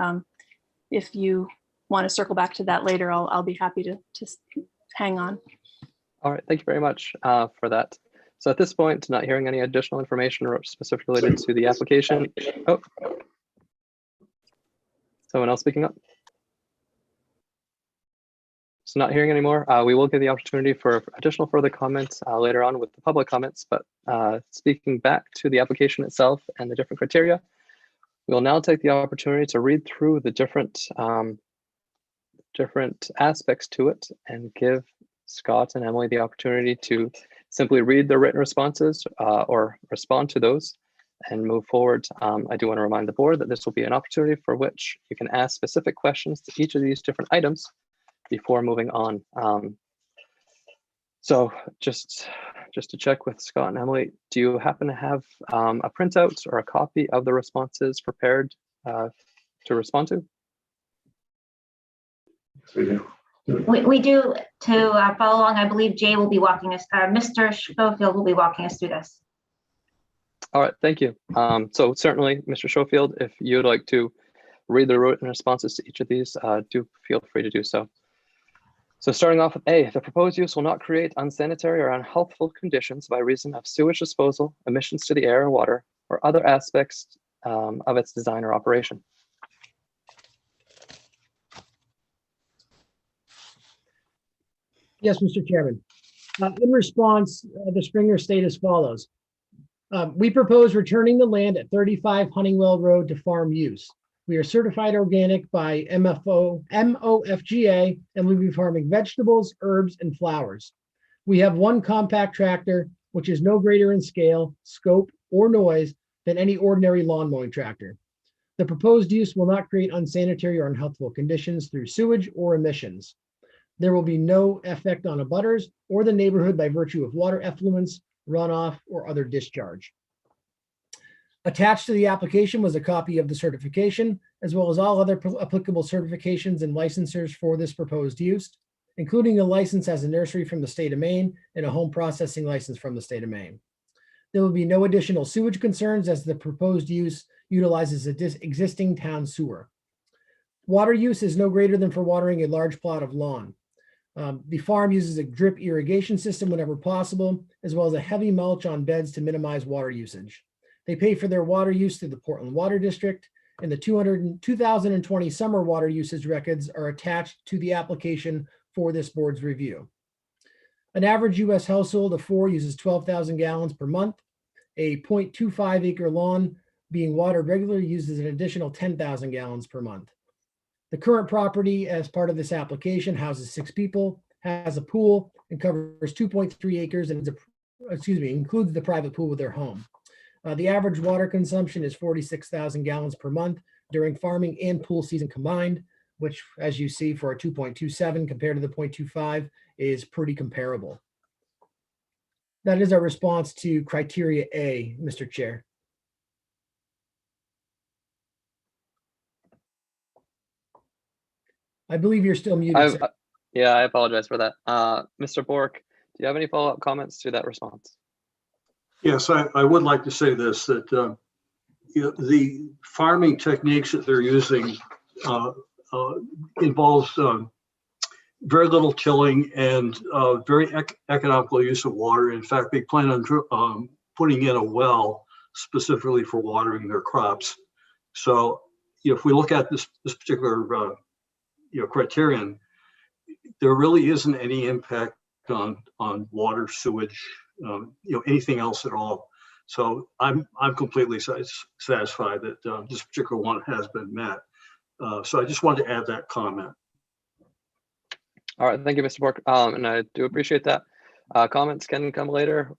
if you want to circle back to that later, I'll be happy to hang on. All right, thank you very much for that. So at this point, not hearing any additional information specifically related to the application. Oh, someone else speaking up? So not hearing anymore, we will give the opportunity for additional further comments later on with the public comments, but speaking back to the application itself and the different criteria, we'll now take the opportunity to read through the different aspects to it and give Scott and Emily the opportunity to simply read the written responses or respond to those and move forward. I do want to remind the board that this will be an opportunity for which you can ask specific questions to each of these different items before moving on. So just to check with Scott and Emily, do you happen to have a printout or a copy of the responses prepared to respond to? We do. To follow along, I believe Jay will be walking us, Mr. Schofield will be walking us through this. All right, thank you. So certainly, Mr. Schofield, if you'd like to read the written responses to each of these, do feel free to do so. So starting off with A, the proposed use will not create unsanitary or unhealthful conditions by reason of sewage disposal, emissions to the air or water, or other aspects of its design or operation. Yes, Mr. Chairman. In response, the Springer state as follows. We propose returning the land at 35 Huntingwell Road to farm use. We are certified organic by MOFGA, and we'll be farming vegetables, herbs, and flowers. We have one compact tractor, which is no greater in scale, scope, or noise than any ordinary lawn mowing tractor. The proposed use will not create unsanitary or unhealthful conditions through sewage or emissions. There will be no effect on abutters or the neighborhood by virtue of water effluents, runoff, or other discharge. Attached to the application was a copy of the certification, as well as all other applicable certifications and licensures for this proposed use, including a license as a nursery from the state of Maine and a home processing license from the state of Maine. There will be no additional sewage concerns as the proposed use utilizes an existing town sewer. Water use is no greater than for watering a large plot of lawn. The farm uses a drip irrigation system whenever possible, as well as a heavy mulch on beds to minimize water usage. They pay for their water use through the Portland Water District, and the 2020 summer water usage records are attached to the application for this board's review. An average US household of 4 uses 12,000 gallons per month. A 0.25 acre lawn being watered regularly uses an additional 10,000 gallons per month. The current property as part of this application houses 6 people, has a pool, and covers 2.3 acres and includes the private pool with their home. The average water consumption is 46,000 gallons per month, during farming and pool season combined, which, as you see, for a 2.27 compared to the 0.25 is pretty comparable. That is our response to criteria A, Mr. Chair. I believe you're still muted. Sir. Yeah, I apologize for that. Mr. Bork, do you have any follow-up comments to that response? Yes, I would like to say this, that the farming techniques that they're using involves very little tilling and very economical use of water. In fact, they plan on putting in a well specifically for watering their crops. So if we look at this particular criterion, there really isn't any impact on water, sewage, anything else at all. So I'm completely satisfied that this particular one has been met. So I just wanted to add that comment. All right, thank you, Mr. Bork, and I do appreciate that. Comments can come later.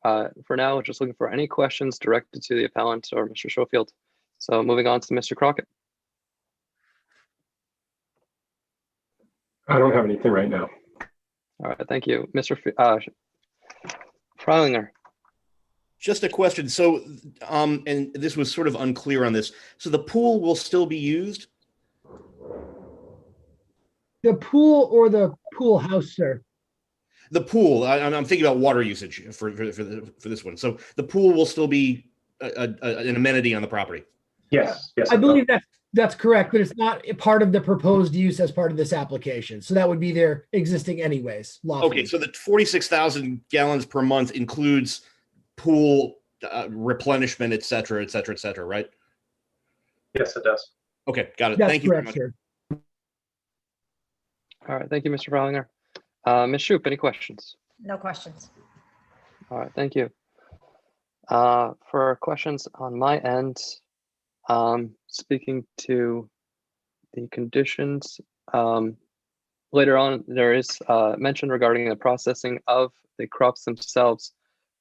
For now, just looking for any questions directed to the appellant or Mr. Schofield. So moving on to Mr. Crockett. I don't have anything right now. All right, thank you. Mr. Freilinger. Just a question. So, and this was sort of unclear on this. So the pool will still be used? The pool or the pool house, sir? The pool. I'm thinking about water usage for this one. So the pool will still be an amenity on the property? Yes. Yes. I believe that's correct, but it's not a part of the proposed use as part of this application. So that would be there existing anyways. Lawfully. Okay, so the 46,000 gallons per month includes pool replenishment, et cetera, right? Yes, it does. Okay, got it. That's Thank you very correct, much. sir. All right, thank you, Mr. Freilinger. Ms. Shoup, any questions? No questions. All right, thank you. For questions on my end, speaking to the conditions, later on there is mention regarding the processing of the crops themselves.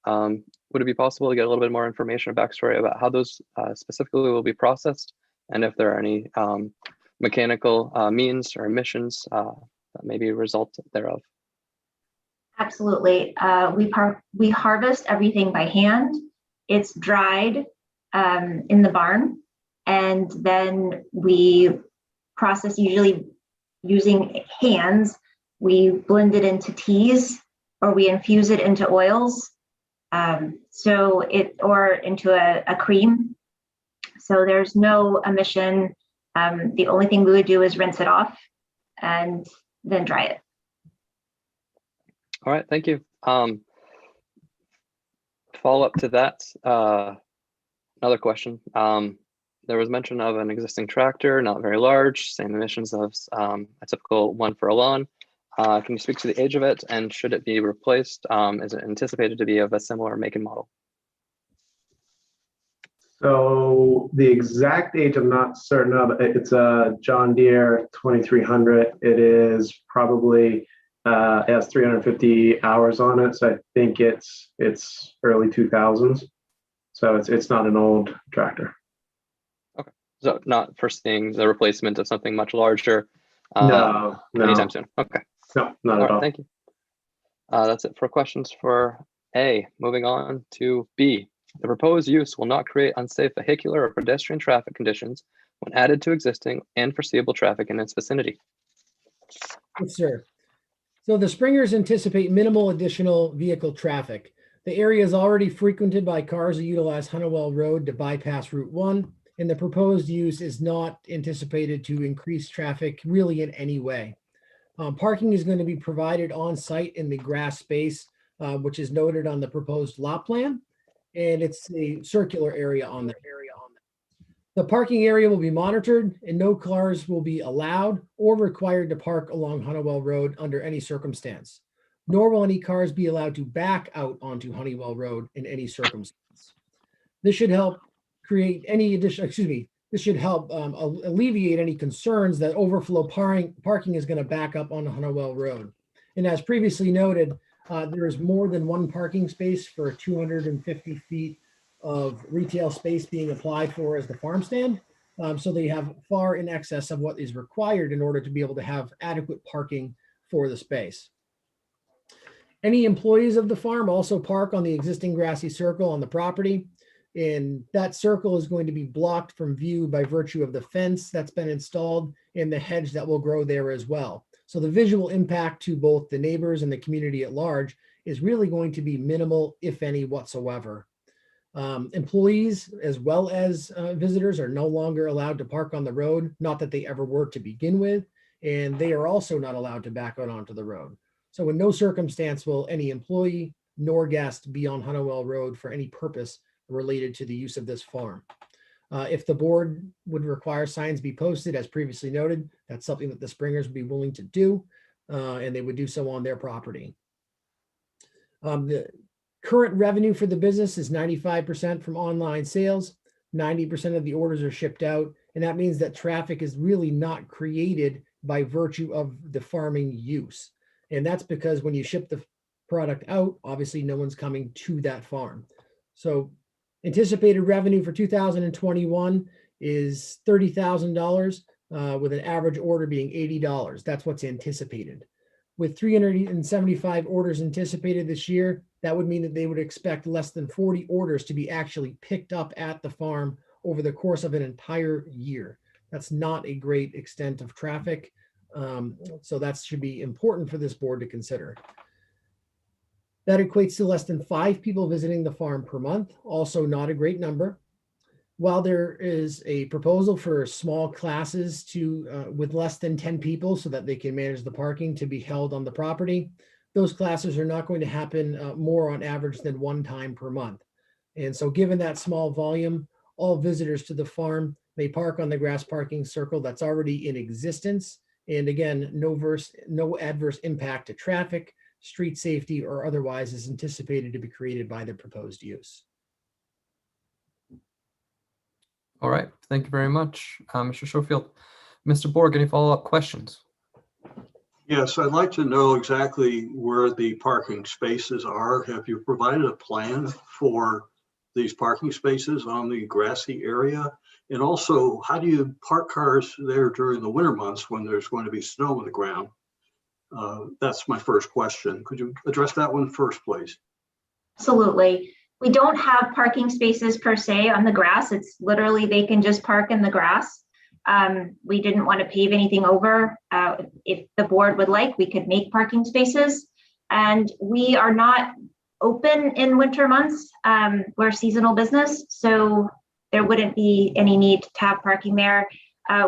Would it be possible to get a little bit more information or backstory about how those specifically will be processed, and if there are any mechanical means or emissions that may be a result thereof? Absolutely. We harvest everything by hand. It's dried in the barn, and then we process, usually using hands. We blend it into teas, or we infuse it into oils, or into a cream. So there's no emission. The only thing we would do is rinse it off and then dry it. All right, thank you. Follow up to that, another question. There was mention of an existing tractor, not very large, same emissions of a typical one for a lawn. Can you speak to the age of it, and should it be replaced? Is it anticipated to be of a similar make and model? So the exact age I'm not certain of. It's a John Deere 2300. It is probably it has 350 hours on it, so I think it's early 2000s. So it's not an old tractor. Okay, so not foreseeing the replacement of something much larger No. anytime soon. Okay, No, not at all. Thank you. That's it for questions for A. Moving on to B. The proposed use will not create unsafe vehicular or pedestrian traffic conditions when added to existing and foreseeable traffic in its vicinity. Yes, sir. So the Springers anticipate minimal additional vehicle traffic. The area is already frequented by cars that utilize Honeywell Road to bypass Route 1, and the proposed use is not anticipated to increase traffic really in any way. Parking is going to be provided on site in the grass space, which is noted on the proposed lot plan, and it's a circular area on there. The parking area will be monitored, and no cars will be allowed or required to park along Honeywell Road under any circumstance, nor will any cars be allowed to back out onto Honeywell Road in any circumstance. This should help create any additional, this should help alleviate any concerns that overflow parking is going to back up on Honeywell Road. And as previously noted, there is more than one parking space for 250 feet of retail space being applied for as the farm stand. So they have far in excess of what is required in order to be able to have adequate parking for the space. Any employees of the farm also park on the existing grassy circle on the property. And that circle is going to be blocked from view by virtue of the fence that's been installed and the hedge that will grow there as well. So the visual impact to both the neighbors and the community at large is really going to be minimal, if any, whatsoever. Employees as well as visitors are no longer allowed to park on the road, not that they ever were to begin with, and they are also not allowed to back out onto the road. So in no circumstance will any employee nor guest be on Honeywell Road for any purpose related to the use of this farm. If the board would require signs be posted, as previously noted, that's something that the Springers would be willing to do, and they would do so on their property. The current revenue for the business is 95% from online sales. 90% of the orders are shipped out, and that means that traffic is really not created by virtue of the farming use. And that's because when you ship the product out, obviously no one's coming to that farm. So anticipated revenue for 2021 is $30,000 with an average order being $80. That's what's anticipated. With 375 orders anticipated this year, that would mean that they would expect less than 40 orders to be actually picked up at the farm over the course of an entire year. That's not a great extent of traffic. So that should be important for this board to consider. That equates to less than 5 people visiting the farm per month, also not a great number. While there is a proposal for small classes to with less than 10 people so that they can manage the parking to be held on the property, those classes are not going to happen more on average than 1 time per month. And so given that small volume, all visitors to the farm may park on the grass parking circle that's already in existence. And again, no adverse impact to traffic, street safety, or otherwise is anticipated to be created by the proposed use. All right, thank you very much, Mr. Schofield. Mr. Borg, any follow-up questions? Yes, I'd like to know exactly where the parking spaces are. Have you provided a plan for these parking spaces on the grassy area? And also, how do you park cars there during the winter months when there's going to be snow on the ground? That's my first question. Could you address that one first, please? Absolutely. We don't have parking spaces per se on the grass. It's literally they can just park in the grass. We didn't want to pave anything over. If the board would like, we could make parking spaces. And we are not open in winter months. We're a seasonal business, so there wouldn't be any need to have parking there.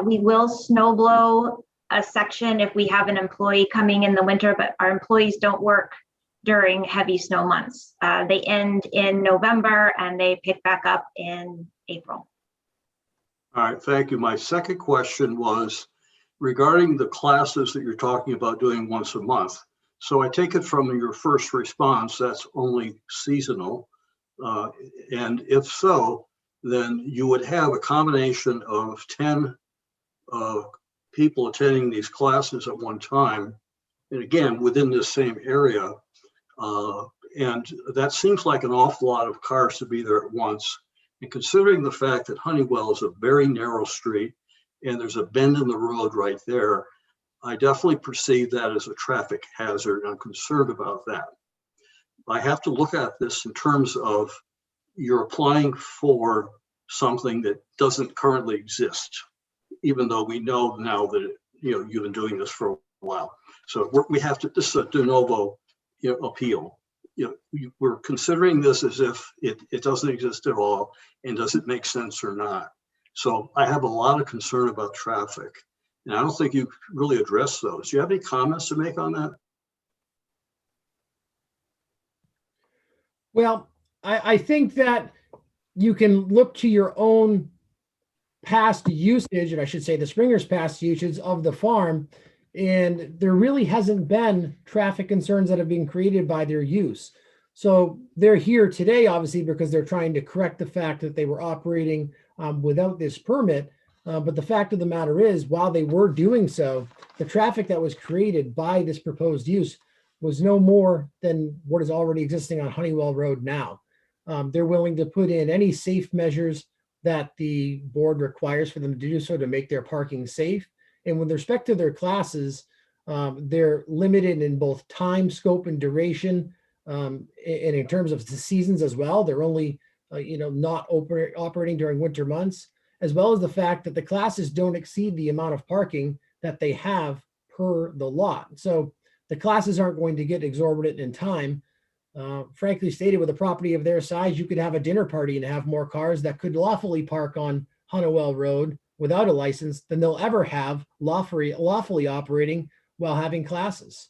We will snow blow a section if we have an employee coming in the winter, but our employees don't work during heavy snow months. They end in November and they pick back up in April. All right, thank you. My second question was regarding the classes that you're talking about doing once a month. So I take it from your first response, that's only seasonal. And if so, then you would have a combination of 10 people attending these classes at one time. And again, within this same area. And that seems like an awful lot of cars to be there at once. And considering the fact that Honeywell is a very narrow street and there's a bend in the road right there, I definitely perceive that as a traffic hazard. I'm concerned about that. I have to look at this in terms of you're applying for something that doesn't currently exist, even though we know now that you've been doing this for a while. So we have to, this is a de novo appeal. We're considering this as if it doesn't exist at all, and does it make sense or not? So I have a lot of concern about traffic, and I don't think you really addressed those. Do you have any comments to make on that? Well, I think that you can look to your own past usage, and I should say the Springers' past usage of the farm, and there really hasn't been traffic concerns that have been created by their use. So they're here today, obviously, because they're trying to correct the fact that they were operating without this permit. But the fact of the matter is, while they were doing so, the traffic that was created by this proposed use was no more than what is already existing on Honeywell Road now. They're willing to put in any safe measures that the board requires for them to do so to make their parking safe. And with respect to their classes, they're limited in both time, scope, and duration. And in terms of the seasons as well, they're only, not operating during winter months, as well as the fact that the classes don't exceed the amount of parking that they have per the lot. So the classes aren't going to get exorbitant in time. Frankly stated, with a property of their size, you could have a dinner party and have more cars that could lawfully park on Honeywell Road without a license than they'll ever have lawfully operating while having classes.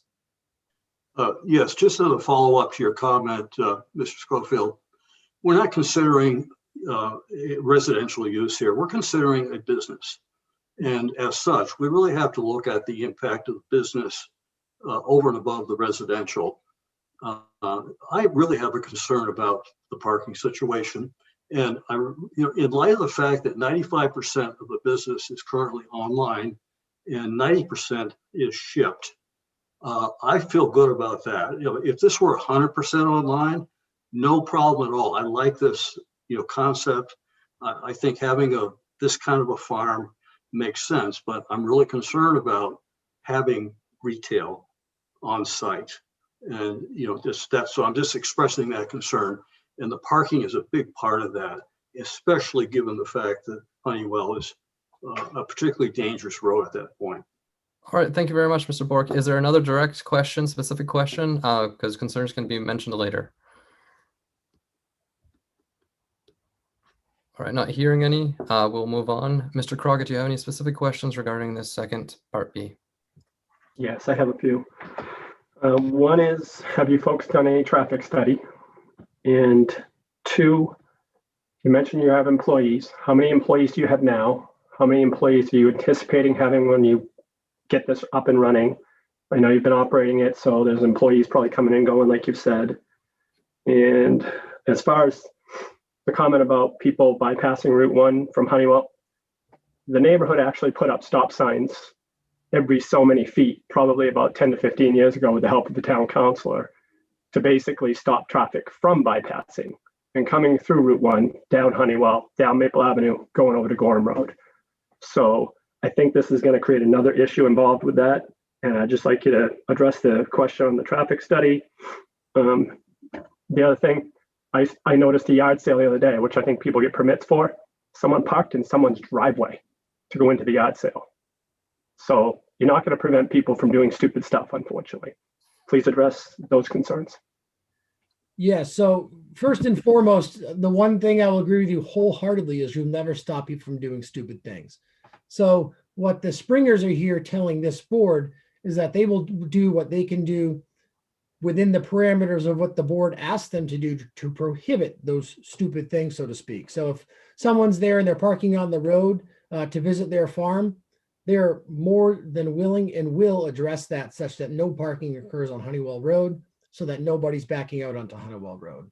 Yes, just as a follow-up to your comment, Mr. Schofield, we're not considering residential use here. We're considering a business. And as such, we really have to look at the impact of business over and above the residential. I really have a concern about the parking situation. And in light of the fact that 95% of the business is currently online and 90% is shipped, I feel good about that. If this were 100% online, no problem at all. I like this, concept. I think having this kind of a farm makes sense, but I'm really concerned about having retail on site. And, so I'm just expressing that concern. And the parking is a big part of that, especially given the fact that Honeywell is a particularly dangerous road at that point. All right, thank you very much, Mr. Bork. Is there another direct question, specific question? Because concerns can be mentioned later. All right, not hearing any, we'll move on. Mr. Crockett, do you have any specific questions regarding this second part B? Yes, I have a few. One is, have you folks done any traffic study? And two, you mentioned you have employees. How many employees do you have now? How many employees are you anticipating having when you get this up and running? I know you've been operating it, so there's employees probably coming and going, like you've said. And as far as the comment about people bypassing Route 1 from Honeywell, the neighborhood actually put up stop signs every so many feet, probably about 10 to 15 years ago with the help of the town councilor, to basically stop traffic from bypassing and coming through Route 1, down Honeywell, down Maple Avenue, going over to Gorham Road. So I think this is going to create another issue involved with that. And I'd just like you to address the question on the traffic study. The other thing, I noticed a yard sale the other day, which I think people get permits for. Someone parked in someone's driveway to go into the yard sale. So you're not going to prevent people from doing stupid stuff, unfortunately. Please address those concerns. Yeah, so first and foremost, the one thing I will agree with you wholeheartedly is you'll never stop you from doing stupid things. So what the Springers are here telling this board is that they will do what they can do within the parameters of what the board asked them to do to prohibit those stupid things, so to speak. So if someone's there and they're parking on the road to visit their farm, they're more than willing and will address that such that no parking occurs on Honeywell Road so that nobody's backing out onto Honeywell Road.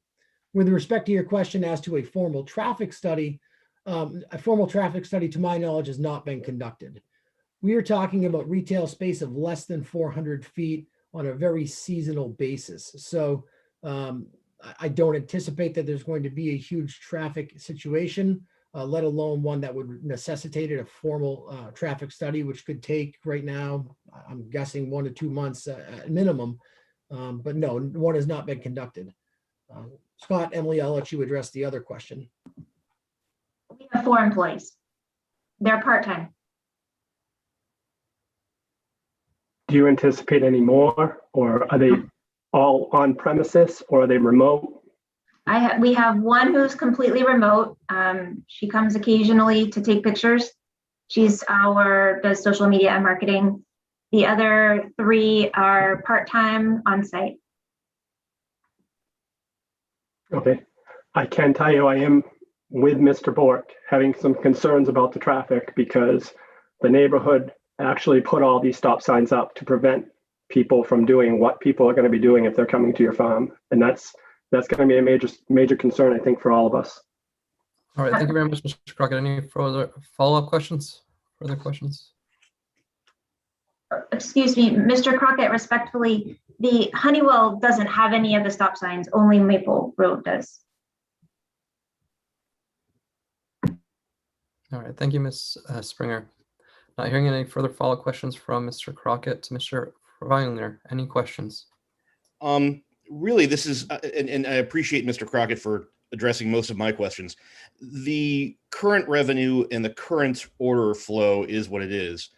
With respect to your question as to a formal traffic study to my knowledge has not been conducted. We are talking about retail space of less than 400 feet on a very seasonal basis. So I don't anticipate that there's going to be a huge traffic situation, let alone one that would necessitate a formal traffic study, which could take right now, I'm guessing 1 to 2 months at minimum. But no, one has not been conducted. Scott, Emily, I'll let you address the other question. We have 4 employees. They're part-time. Do you anticipate any more, or are they all on premises, or are they remote? We have one who's completely remote. She comes occasionally to take pictures. Does social media and marketing. The other 3 are part-time on site. Okay, I can tell you I am with Mr. Bork having some concerns about the traffic because the neighborhood actually put all these stop signs up to prevent people from doing what people are going to be doing if they're coming to your farm. And that's going to be a major concern, I think, for all of us. All right, thank you very much, Mr. Crockett. Any further follow-up questions? Further questions? Excuse me, Mr. Crockett, respectfully, the Honeywell doesn't have any of the stop signs, only Maple Road does. All right, thank you, Ms. Springer. Not hearing any further follow-up questions from Mr. Crockett to Mr. Reiner. Any questions? Really, this is, and I appreciate Mr. Crockett for addressing most of my questions. The current revenue and the current order flow is what it is.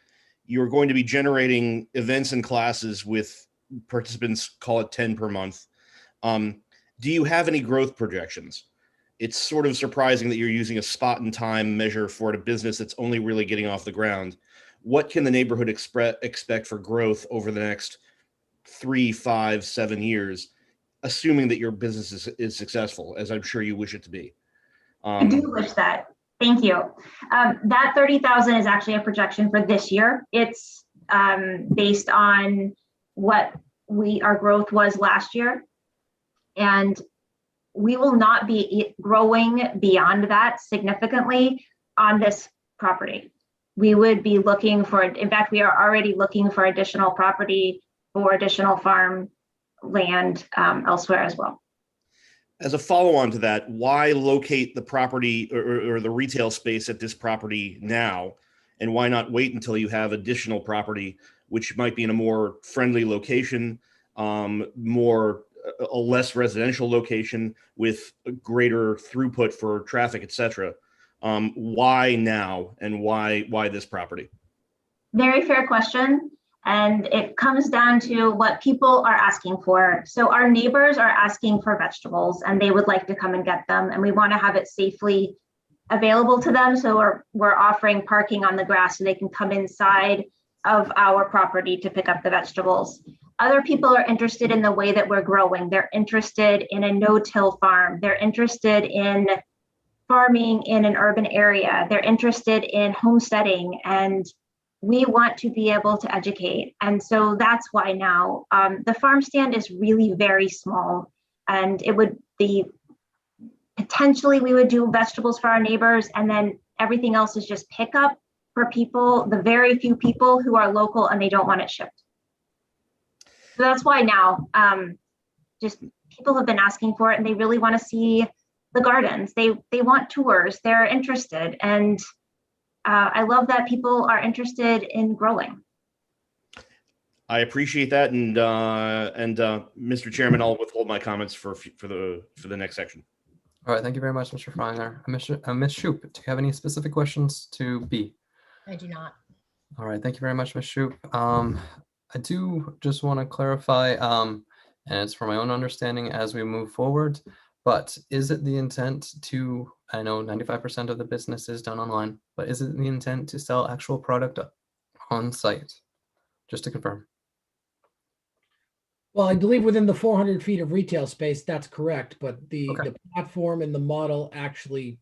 You're going to be generating events and classes with participants, call it 10 per month. Do you have any growth projections? It's sort of surprising that you're using a spot in time measure for a business that's only really getting off the ground. What can the neighborhood expect for growth over the next 3, 5, 7 years, assuming that your business is successful, as I'm sure you wish it to be? I do wish that. Thank you. That 30,000 is actually a projection for this year. It's based on what our growth was last year. And we will not be growing beyond that significantly on this property. We would be looking for, in fact, we are already looking for additional property or additional farm land elsewhere as well. As a follow-on to that, why locate the property or the retail space at this property now? And why not wait until you have additional property, which might be in a more friendly location, a less residential location with a greater throughput for traffic, et cetera? Why now, and why this property? Very fair question. And it comes down to what people are asking for. So our neighbors are asking for vegetables and they would like to come and get them. And we want to have it safely available to them. So we're offering parking on the grass so they can come inside of our property to pick up the vegetables. Other people are interested in the way that we're growing. They're interested in a no-till farm. They're interested in farming in an urban area. They're interested in homesteading, and we want to be able to educate. And so that's why now the farm stand is really very small, and it would be potentially we would do vegetables for our neighbors, and then everything else is just pickup for people, the very few people who are local and they don't want it shipped. So that's why now, just people have been asking for it and they really want to see the gardens. They want tours, they're interested. And I love that people are interested in growing. I appreciate that. And Mr. Chairman, I'll withhold my comments for the next section. All right, thank you very much, Mr. Freiner. Ms. Shoup, do you have any specific questions to B? I do not. All right, thank you very much, Ms. Shoup. I do just want to clarify, and it's for my own understanding as we move forward, but is it the intent to, I know 95% of the business is done online, but is it the intent to sell actual product on site? Just to confirm. Well, I believe within the 400 feet of retail space, that's correct, but the platform and the model actually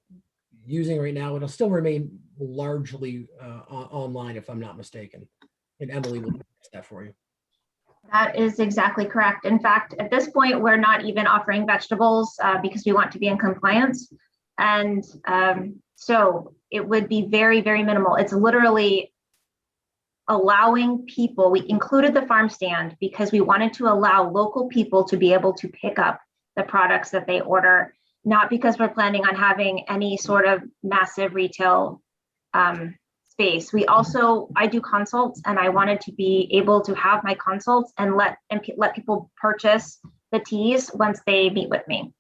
using right now, it'll still remain largely online, if I'm not mistaken. And Emily will fix that for you. That is exactly correct. In fact, at this point, we're not even offering vegetables because we want to be in compliance. And so it would be very, very minimal. It's literally allowing people, we included the farm stand because we wanted to allow local people to be able to pick up the products that they order, not because we're planning on having any sort of massive retail space. We also, I do consults and I wanted to be able to have my consults and let people purchase the teas once they meet with me.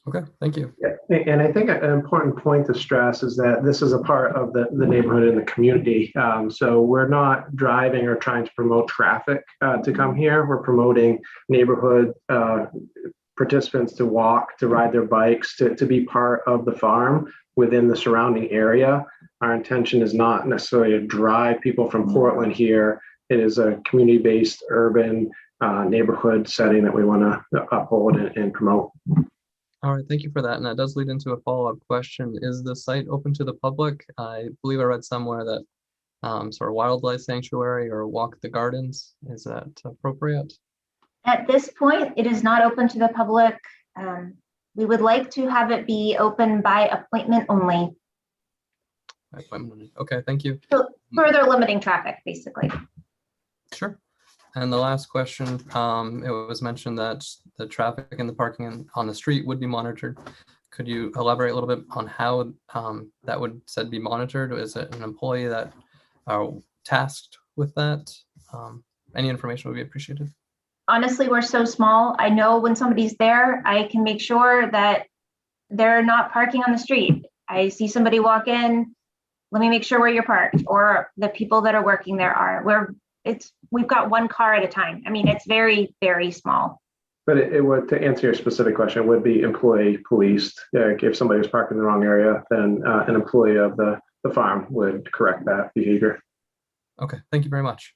Okay, thank you. Yeah, and I think an important point to stress is that this is a part of the neighborhood and the community. So we're not driving or trying to promote traffic to come here. We're promoting neighborhood participants to walk, to ride their bikes, to be part of the farm within the surrounding area. Our intention is not necessarily to drive people from Portland here. It is a community-based urban neighborhood setting that we want to uphold and promote. All right, thank you for that. And that does lead into a follow-up question. Is the site open to the public? I believe I read somewhere that sort of wildlife sanctuary or walk the gardens. Is that appropriate? At this point, it is not open to the public. We would like to have it be open by appointment only. Okay, thank you. So further limiting traffic, basically. Sure. And the last question, it was mentioned that the traffic and the parking on the street would be monitored. could you elaborate a little bit on how that would said be monitored? Is it an employee that are tasked with that? Any information would be appreciated. Honestly, we're so small. I know when somebody's there, I can make sure that they're not parking on the street. I see somebody walk in, let me make sure where you're parked, or the people that are working there are. We've got one car at a time. I mean, it's very, very small. But it would, to answer your specific question, it would be employee policed. If somebody was parked in the wrong area, then an employee of the farm would correct that behavior. Okay, thank you very much.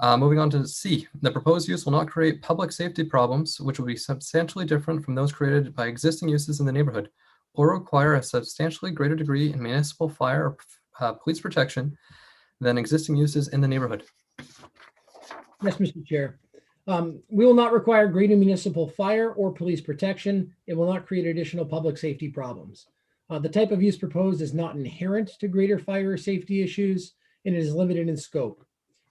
Moving on to C, the proposed use will not create public safety problems, which will be substantially different from those created by existing uses in the neighborhood, or require a substantially greater degree in municipal fire or police protection than existing uses in the neighborhood. Yes, Mr. Chair. We will not require greater municipal fire or police protection. It will not create additional public safety problems. The type of use proposed is not inherent to greater fire or safety issues, and it is limited in scope.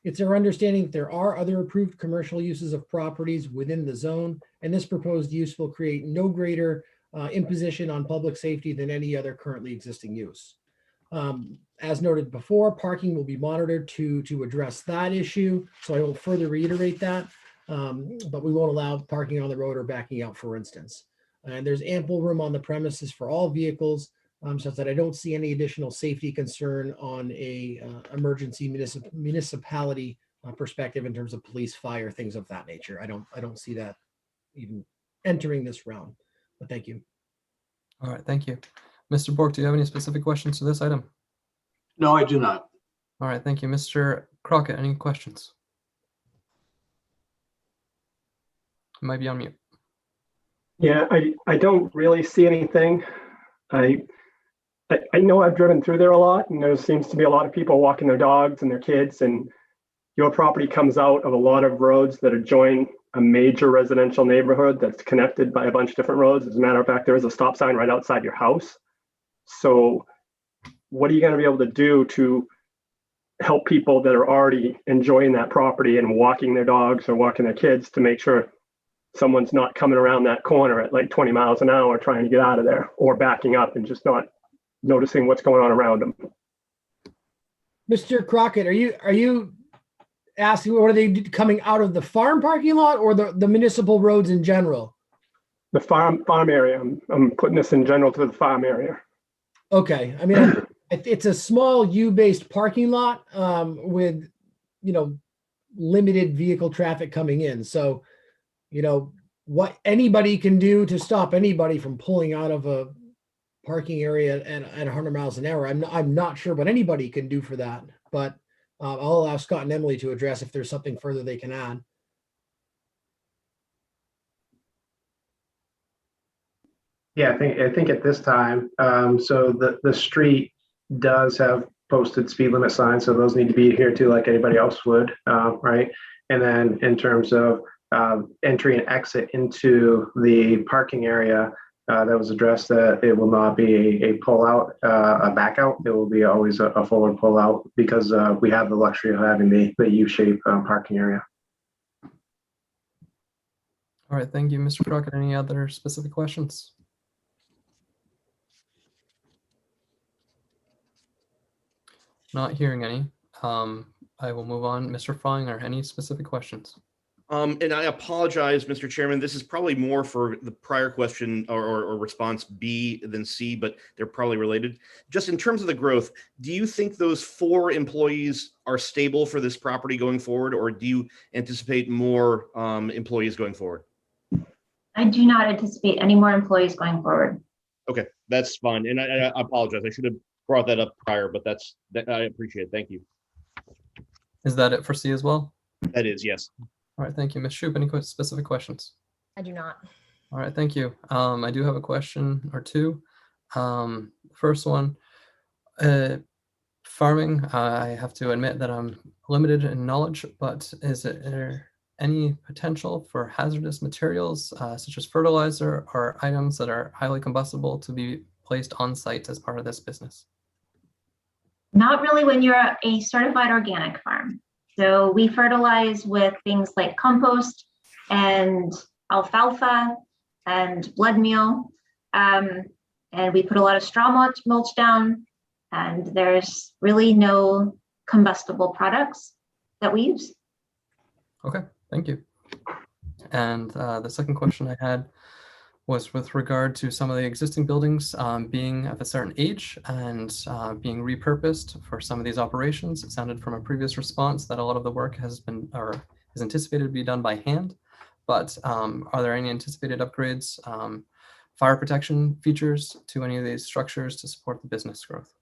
It's our understanding that there are other approved commercial uses of properties within the zone, and this proposed use will create no greater imposition on public safety than any other currently existing use. As noted before, parking will be monitored to address that issue, so I will further reiterate that, but we won't allow parking on the road or backing out, for instance. And there's ample room on the premises for all vehicles, such that I don't see any additional safety concern on a emergency municipality perspective in terms of police, fire, things of that nature. I don't see that even entering this realm, but thank you. All right, thank you. Mr. Bork, do you have any specific questions to this item? No, I do not. All right, thank you. Mr. Crockett, any questions? You might be on mute. Yeah, I don't really see anything. I know I've driven through there a lot, and there seems to be a lot of people walking their dogs and their kids, and your property comes out of a lot of roads that adjoin a major residential neighborhood that's connected by a bunch of different roads. As a matter of fact, there is a stop sign right outside your house. So what are you going to be able to do to help people that are already enjoying that property and walking their dogs or walking their kids to make sure someone's not coming around that corner at like 20 miles an hour trying to get out of there, or backing up and just not noticing what's going on around them? Mr. Crockett, are you asking, what are they coming out of the farm parking lot or the municipal roads in general? The farm area. I'm putting this in general to the farm area. Okay, I mean, it's a small U-based parking lot with, limited vehicle traffic coming in. So, what anybody can do to stop anybody from pulling out of a parking area at 100 miles an hour, I'm not sure what anybody can do for that. But I'll allow Scott and Emily to address if there's something further they can add. Yeah, I think at this time, so the street does have posted speed limit signs, so those need to be adhered to like anybody else would, right? And then in terms of entry and exit into the parking area, that was addressed that it will not be a pull out, a back out. It will be always a forward pull out because we have the luxury of having the U-shaped parking area. All right, thank you, Mr. Crockett. Any other specific questions? Not hearing any. I will move on. Mr. Feinger, any specific questions? And I apologize, Mr. Chairman. This is probably more for the prior question or response B than C, but they're probably related. Just in terms of the growth, do you think those 4 employees are stable for this property going forward, or do you anticipate more employees going forward? I do not anticipate any more employees going forward. Okay, that's fine. And I apologize. I should have brought that up prior, but I appreciate it. Thank you. Is that it for C as well? That is, yes. All right, thank you. Ms. Shoup, any specific questions? I do not. All right, thank you. I do have a question or two. First one, farming, I have to admit that I'm limited in knowledge, but is there any potential for hazardous materials such as fertilizer or items that are highly combustible to be placed on site as part of this business? Not really when you're a certified organic farm. So we fertilize with things like compost and alfalfa and blood meal. and we put a lot of straw mulch down, and there's really no combustible products that we use. Okay, thank you. And the second question I had was with regard to some of the existing buildings being of a certain age and being repurposed for some of these operations. It sounded from a previous response that a lot of the work has been or is anticipated to be done by hand, but are there any anticipated upgrades, fire protection features to any of these structures to support the business growth?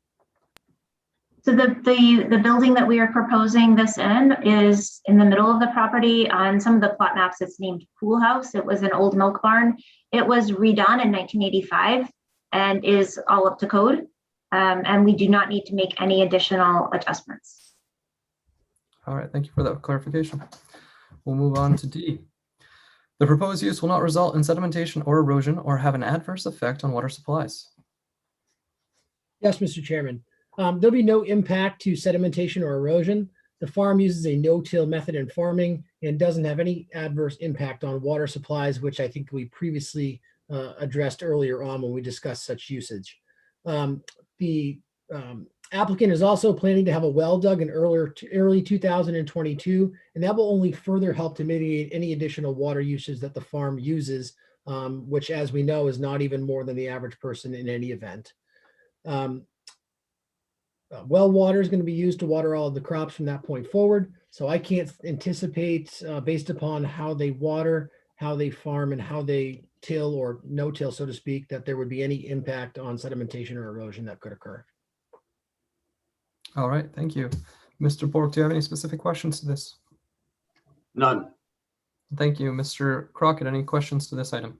So the building that we are proposing this in is in the middle of the property. On some of the plot maps, it's named Pool House. It was an old milk barn. It was redone in 1985 and is all up to code. And we do not need to make any additional adjustments. All right, thank you for that clarification. We'll move on to D. The proposed use will not result in sedimentation or erosion or have an adverse effect on water supplies. Yes, Mr. Chairman. There'll be no impact to sedimentation or erosion. The farm uses a no-till method in farming and doesn't have any adverse impact on water supplies, which I think we previously addressed earlier on when we discussed such usage. The applicant is also planning to have a well dug in early 2022, and that will only further help to mitigate any additional water usage that the farm uses, which, as we know, is not even more than the average person in any event. Well water is going to be used to water all of the crops from that point forward. So I can't anticipate, based upon how they water, how they farm, and how they till or no till, so to speak, that there would be any impact on sedimentation or erosion that could occur. All right, thank you. Mr. Bork, do you have any specific questions to this? None. Thank you. Mr. Crockett, any questions to this item?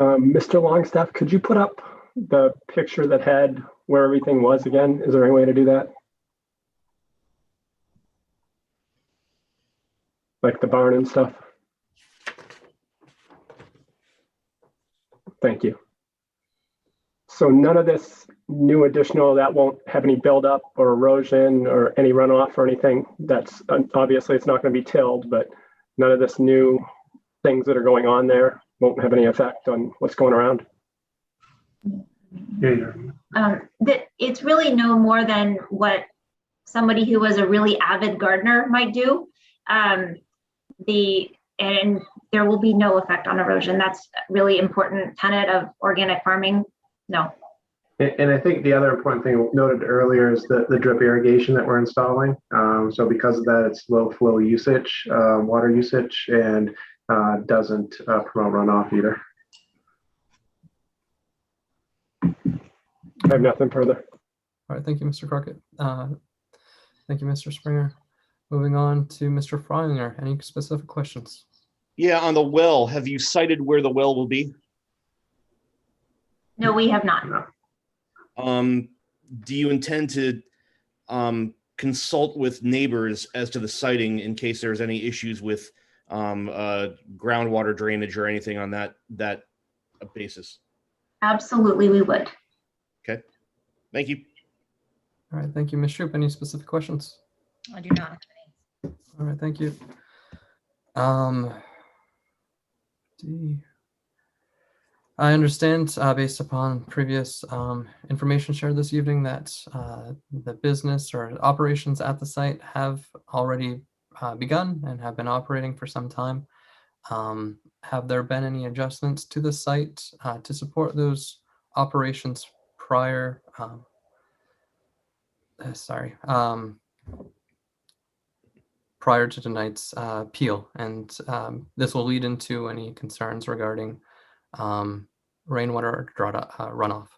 Mr. Longstaff, could you put up the picture that had where everything was again? Is there any way to do that? Like the barn and stuff? Thank you. So none of this new additional, that won't have any buildup or erosion or any runoff or anything. That's obviously it's not going to be tilled, but none of this new things that are going on there won't have any effect on what's going around. That it's really no more than what somebody who was a really avid gardener might do. And there will be no effect on erosion. That's a really important tenet of organic farming. No. And I think the other important thing noted earlier is the drip irrigation that we're installing. So because of that, it's low flow usage, water usage, and doesn't promote runoff either. I have nothing further. All right, thank you, Mr. Crockett. Thank you, Mr. Springer. Moving on to Mr. Freininger. Any specific questions? Yeah, on the well, have you cited where the well will be? No, we have not. Do you intend to consult with neighbors as to the siting in case there's any issues with groundwater drainage or anything on that basis? Absolutely, we would. Okay, thank you. All right, thank you, Ms. Shoup. Any specific questions? I do not have any. All right, thank you. D. I understand, based upon previous information shared this evening, that the business or operations at the site have already begun and have been operating for some time. Have there been any adjustments to the site to support those operations prior? Prior to tonight's appeal, and this will lead into any concerns regarding rainwater runoff.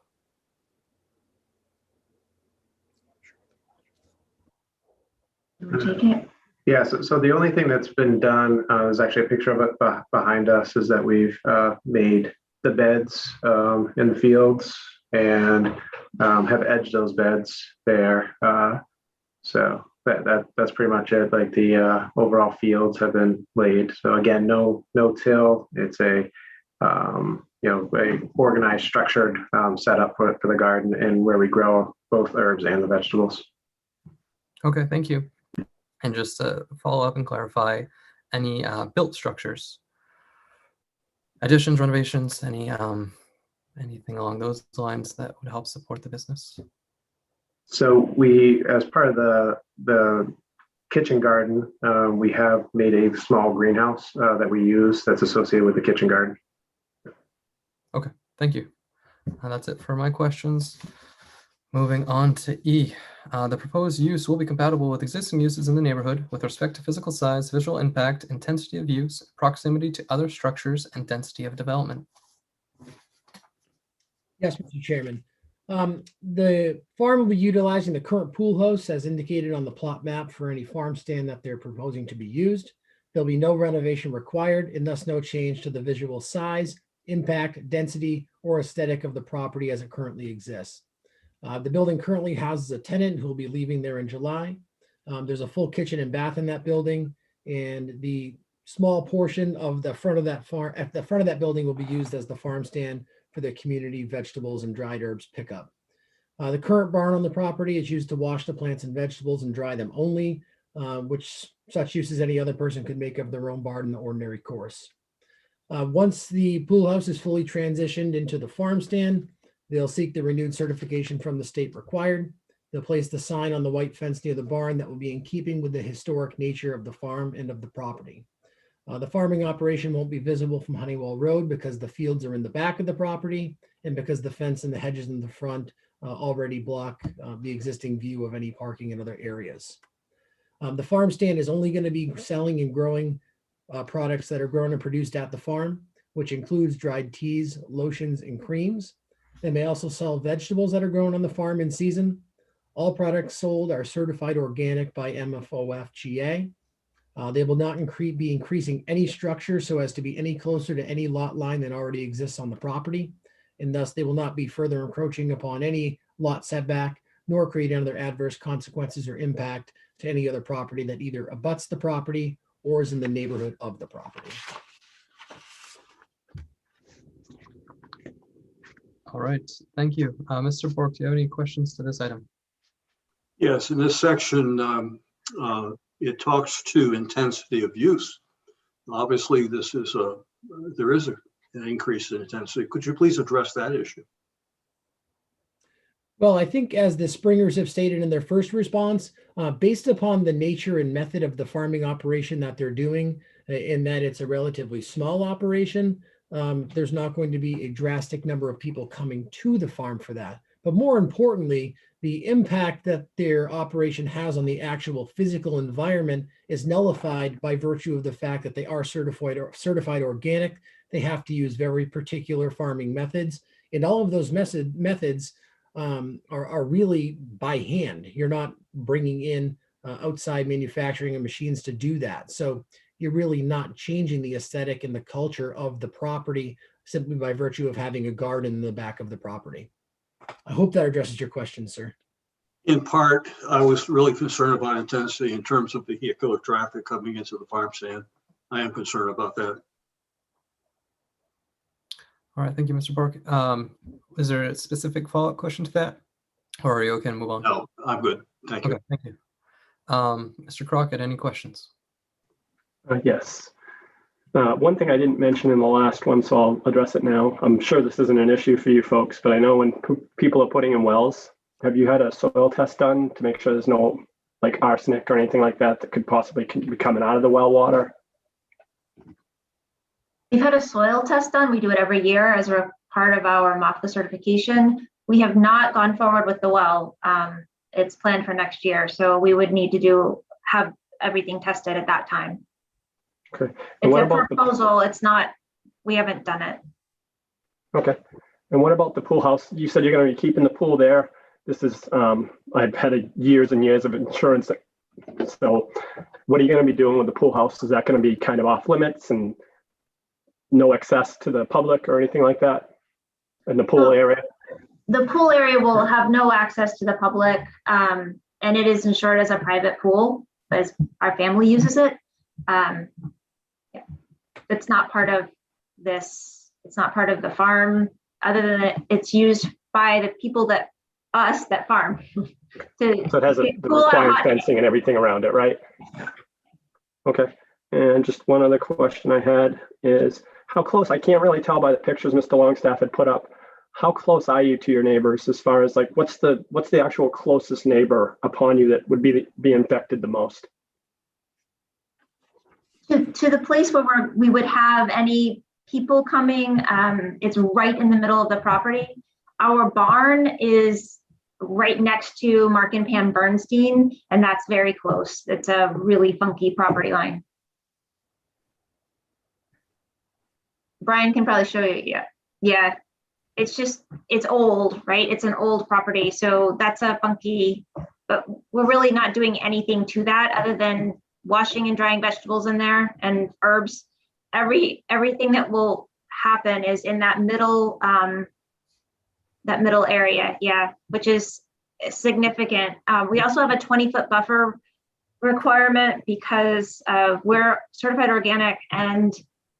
Take it. Yeah, so the only thing that's been done is actually a picture of it behind us, is that we've made the beds in the fields and have edged those beds there. So that's pretty much it. Like the overall fields have been laid. So again, no till. It's a a organized, structured setup for the garden and where we grow both herbs and the vegetables. Okay, thank you. And just to follow up and clarify, any built structures, additions, renovations, any anything along those lines that would help support the business? So we, as part of the kitchen garden, we have made a small greenhouse that we use that's associated with the kitchen garden. Okay, thank you. And that's it for my questions. Moving on to E. The proposed use will be compatible with existing uses in the neighborhood with respect to physical size, visual impact, intensity of use, proximity to other structures, and density of development. Yes, Mr. Chairman. The farm will be utilizing the current pool house as indicated on the plot map for any farm stand that they're proposing to be used. There'll be no renovation required and thus no change to the visual size, impact, density, or aesthetic of the property as it currently exists. The building currently houses a tenant who will be leaving there in July. There's a full kitchen and bath in that building, and the small portion of the front of that farm, at the front of that building will be used as the farm stand for the community vegetables and dried herbs pickup. The current barn on the property is used to wash the plants and vegetables and dry them only, which such use as any other person could make of their own barn in the ordinary course. Once the pool house is fully transitioned into the farm stand, they'll seek the renewed certification from the state required. They'll place the sign on the white fence near the barn that will be in keeping with the historic nature of the farm and of the property. The farming operation won't be visible from Honeywell Road because the fields are in the back of the property and because the fence and the hedges in the front already block the existing view of any parking in other areas. The farm stand is only going to be selling and growing products that are grown and produced at the farm, which includes dried teas, lotions, and creams. They may also sell vegetables that are grown on the farm in season. All products sold are certified organic by MFOF-GA. They will not be increasing any structure so as to be any closer to any lot line that already exists on the property. And thus they will not be further encroaching upon any lot setback, nor create other adverse consequences or impact to any other property that either abuts the property or is in the neighborhood of the property. All right, thank you. Mr. Bork, do you have any questions to this item? Yes, in this section, it talks to intensity of use. Obviously, there is an increase in intensity. Could you please address that issue? Well, I think as the Springers have stated in their first response, based upon the nature and method of the farming operation that they're doing, in that it's a relatively small operation, there's not going to be a drastic number of people coming to the farm for that. But more importantly, the impact that their operation has on the actual physical environment is nullified by virtue of the fact that they are certified organic. They have to use very particular farming methods, and all of those methods are really by hand. You're not bringing in outside manufacturing and machines to do that. So you're really not changing the aesthetic and the culture of the property simply by virtue of having a garden in the back of the property. I hope that addresses your question, sir. In part, I was really concerned about intensity in terms of vehicular traffic coming into the farm stand. I am concerned about that. All right, thank you, Mr. Bork. Is there a specific follow-up question to that? Or are you okay to move on? No, I'm good. Thank you. Okay, thank you. Mr. Crockett, any questions? Yes. One thing I didn't mention in the last one, so I'll address it now. I'm sure this isn't an issue for you folks, but I know when people are putting in wells, have you had a soil test done to make sure there's no like arsenic or anything like that that could possibly be coming out of the well water? We've had a soil test done. We do it every year as a part of our MOFLA certification. We have not gone forward with the well. It's planned for next year, so we would need to have everything tested at that time. Okay. It's a proposal. It's not, we haven't done it. Okay. And what about the pool house? You said you're going to be keeping the pool there. This is, I've had years and years of insurance. So what are you going to be doing with the pool house? Is that going to be kind of off limits and no access to the public or anything like that in the pool area? The pool area will have no access to the public, and it is insured as a private pool as our family uses it. It's not part of this. It's not part of the farm, other than that it's used by the people that farm. So it has the required fencing and everything around it, right? Okay. And just one other question I had is how close, I can't really tell by the pictures Mr. Longstaff had put up, how close are you to your neighbors as far as like what's the actual closest neighbor upon you that would be infected the most? To the place where we would have any people coming, it's right in the middle of the property. Our barn is right next to Mark and Pam Bernstein, and that's very close. It's a really funky property line. Brian can probably show you. Yeah. It's old, right? It's an old property. So that's a funky, but we're really not doing anything to that other than washing and drying vegetables in there and herbs. Everything that will happen is in that middle area. Yeah, which is significant. We also have a 20-foot buffer requirement because we're certified organic and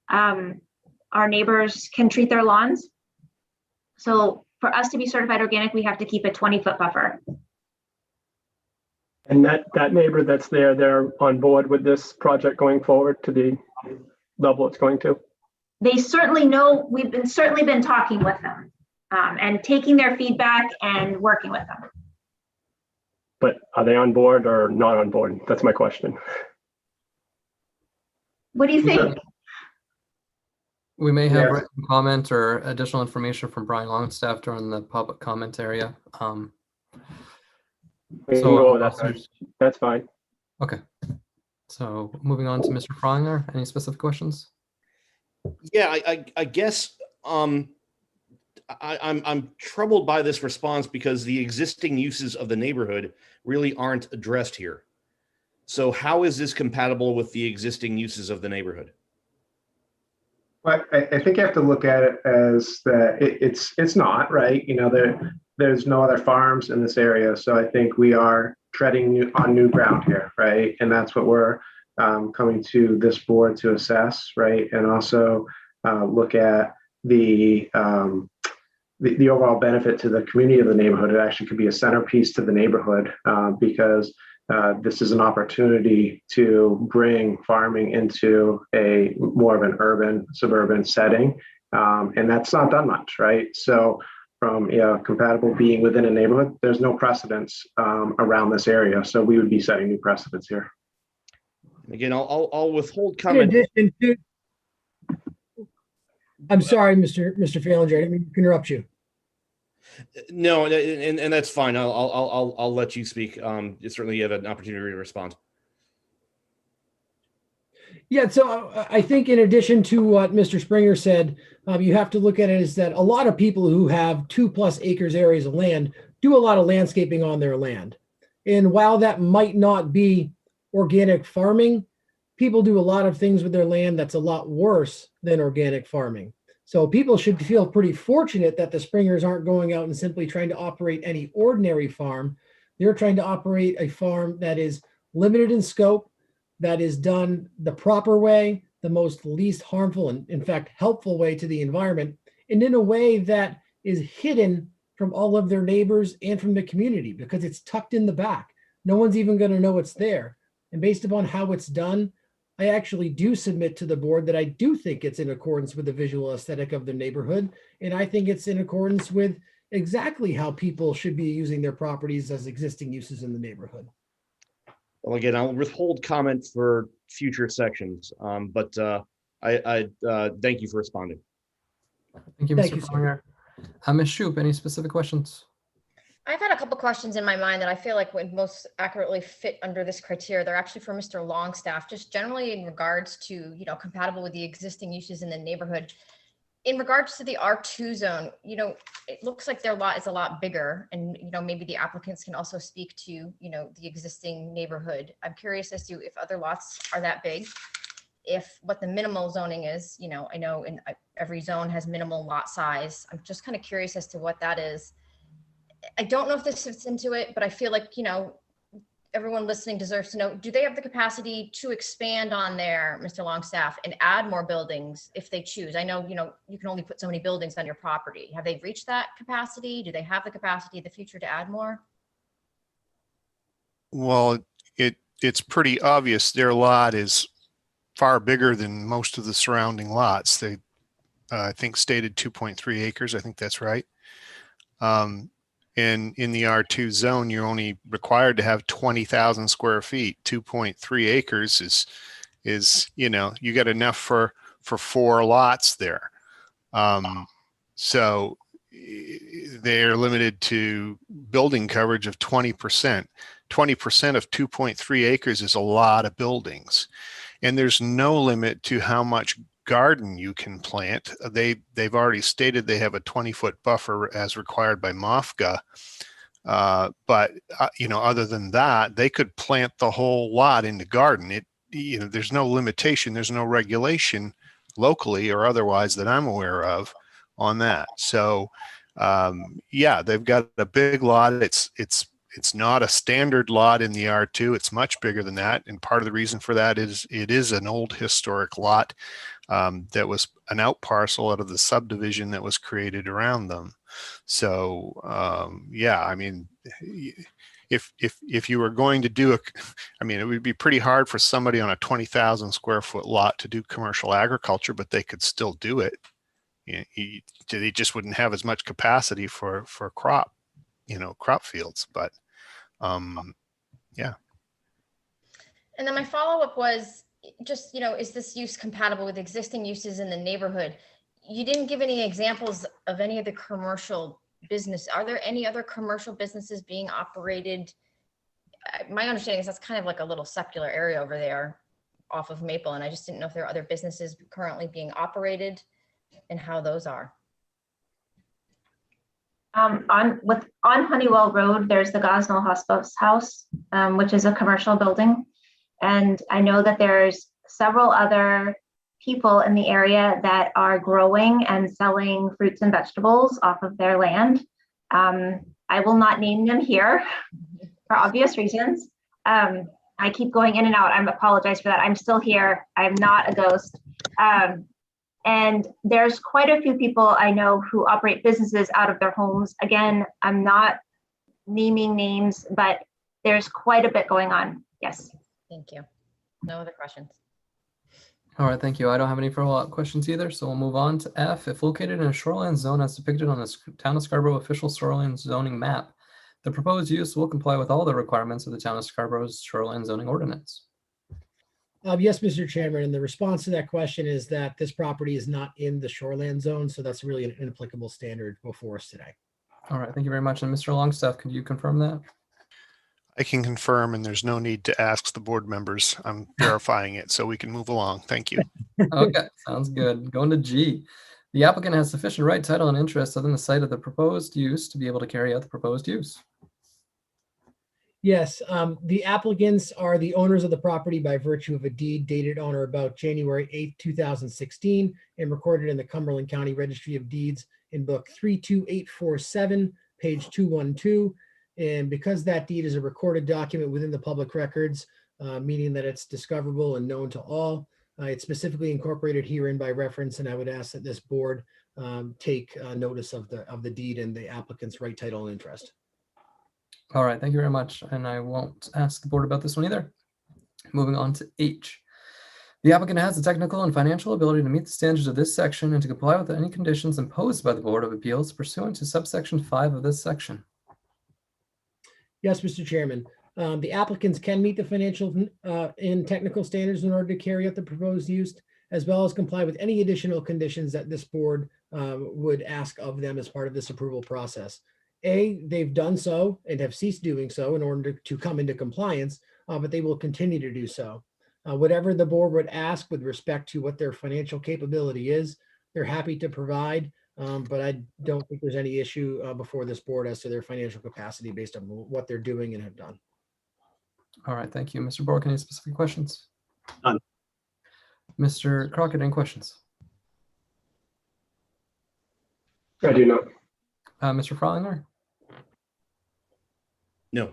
our neighbors can treat their lawns. So for us to be certified organic, we have to keep a 20-foot buffer. And that neighbor that's there, they're on board with this project going forward to the level it's going to? They certainly know, we've certainly been talking with them and taking their feedback and working with them. But are they on board or not on board? That's my question. What do you think? We may have written comment or additional information from Brian Longstaff during the public comment area. That's fine. Okay. So moving on to Mr. Frogner, any specific questions? Yeah, I guess I'm troubled by this response because the existing uses of the neighborhood really aren't addressed here. So how is this compatible with the existing uses of the neighborhood? But I think you have to look at it as that it's not, right? You know, there's no other farms in this area. So I think we are treading on new ground here, right? And that's what we're coming to this board to assess, right? And also look at the overall benefit to the community of the neighborhood. It actually could be a centerpiece to the neighborhood because this is an opportunity to bring farming into a more of an urban, suburban setting. And that's not done much, right? So from compatible being within a neighborhood, there's no precedence around this area. So we would be setting new precedents here. Again, I'll withhold In comment. addition to, I'm sorry, Mr. Pfallinger, I didn't mean to interrupt you. No, and that's fine. I'll let you speak. Certainly, you have an opportunity to respond. Yeah, so I think in addition to what Mr. Springer said, you have to look at it as that a lot of people who have 2+ acres areas of land do a lot of landscaping on their land. And while that might not be organic farming, people do a lot of things with their land that's a lot worse than organic farming. So people should feel pretty fortunate that the Springers aren't going out and simply trying to operate any ordinary farm. They're trying to operate a farm that is limited in scope, that is done the proper way, the most least harmful and in fact helpful way to the environment, and in a way that is hidden from all of their neighbors and from the community because it's tucked in the back. No one's even going to know it's there. And based upon how it's done, I actually do submit to the board that I do think it's in accordance with the visual aesthetic of the neighborhood. And I think it's in accordance with exactly how people should be using their properties as existing uses in the neighborhood. Well, again, I'll withhold comment for future sections, but I thank you for responding. Thank you, Mr. Frogner. Ms. Shoup, any specific questions? I've had a couple questions in my mind that I feel like would most accurately fit under this criteria. They're actually for Mr. Longstaff, just generally in regards to, compatible with the existing uses in the neighborhood. In regards to the R2 zone, it looks like their lot is a lot bigger and, maybe the applicants can also speak to, the existing neighborhood. I'm curious as to if other lots are that big, if what the minimal zoning is, I know in every zone has minimal lot size. I'm just kind of curious as to what that is. I don't know if this fits into it, but I feel like, everyone listening deserves to know, do they have the capacity to expand on there, Mr. Longstaff, and add more buildings if they choose? I know, you can only put so many buildings on your property. Have they reached that capacity? Do they have the capacity in the future to add more? Well, it's pretty obvious their lot is far bigger than most of the surrounding lots. They, I think, stated 2.3 acres. I think that's right. And in the R2 zone, you're only required to have 20,000 square feet. 2.3 acres is, you know, you got enough for 4 lots there. So they're limited to building coverage of 20%. 20% of 2.3 acres is a lot of buildings. And there's no limit to how much garden you can plant. They've already stated they have a 20-foot buffer as required by MOFGA. But you know, other than that, they could plant the whole lot into garden. You know, there's no limitation, there's no regulation locally or otherwise that I'm aware of on that. So yeah, they've got a big lot. It's not a standard lot in the R2. It's much bigger than that. And part of the reason for that is it is an old historic lot that was an out parcel out of the subdivision that was created around them. So yeah, I mean, if you were going to do I mean, it would be pretty hard for somebody on a 20,000 square foot lot to do commercial agriculture, but they could still do it. They just wouldn't have as much capacity for crop fields, but yeah. And then my follow-up was just, you know, is this use compatible with existing uses in the neighborhood? You didn't give any examples of any of the commercial business. Are there any other commercial businesses being operated? My understanding is that's kind of like a little secular area over there off of Maple. And I just didn't know if there are other businesses currently being operated and how those are. On Honeywell Road, there's the Gosnell Hospice House, which is a commercial building. And I know that there's several other people in the area that are growing and selling fruits and vegetables off of their land. I will not name them here for obvious reasons. I keep going in and out. I apologize for that. I'm still here. I'm not a ghost. And there's quite a few people I know who operate businesses out of their homes. Again, I'm not naming names, but there's quite a bit going on. Yes. Thank you. No other questions. All right, thank you. I don't have any follow-up questions either, so we'll move on to F. If located in a shoreline zone as depicted on the Town of Scarborough official shoreline zoning map, the proposed use will comply with all the requirements of the Town of Scarborough's shoreline zoning ordinance. Yes, Mr. Chairman, and the response to that question is that this property is not in the shoreland zone, so that's really an inapplicable standard before us today. All right, thank you very much. And Mr. Longstaff, could you confirm that? I can confirm, and there's no need to ask the board members. I'm verifying it, so we can move along. Thank you. Okay, sounds good. Going to G. The applicant has sufficient right, title, and interest within the site of the proposed use to be able to carry out the proposed use. Yes, the applicants are the owners of the property by virtue of a deed dated on or about January 8th, 2016, and recorded in the Cumberland County Registry of Deeds in book 32847, page 212. And because that deed is a recorded document within the public records, meaning that it's discoverable and known to all, it's specifically incorporated herein by reference, and I would ask that this board take notice of the deed and the applicant's right, title, and interest. All right, thank you very much. And I won't ask the board about this one either. Moving on to H. The applicant has the technical and financial ability to meet the standards of this section and to comply with any conditions imposed by the Board of Appeals pursuant to subsection 5 of this section. Yes, Mr. Chairman. The applicants can meet the financial and technical standards in order to carry out the proposed use, as well as comply with any additional conditions that this board would ask of them as part of this approval process. They've done so and have ceased doing so in order to come into compliance, but they will continue to do so. Whatever the board would ask with respect to what their financial capability is, they're happy to provide, but I don't think there's any issue before this board as to their financial capacity based on what they're doing and have done. All right, thank you. Mr. Bork, any specific questions? None. Mr. Crockett, any questions? I do not. Mr. Frolinger? No.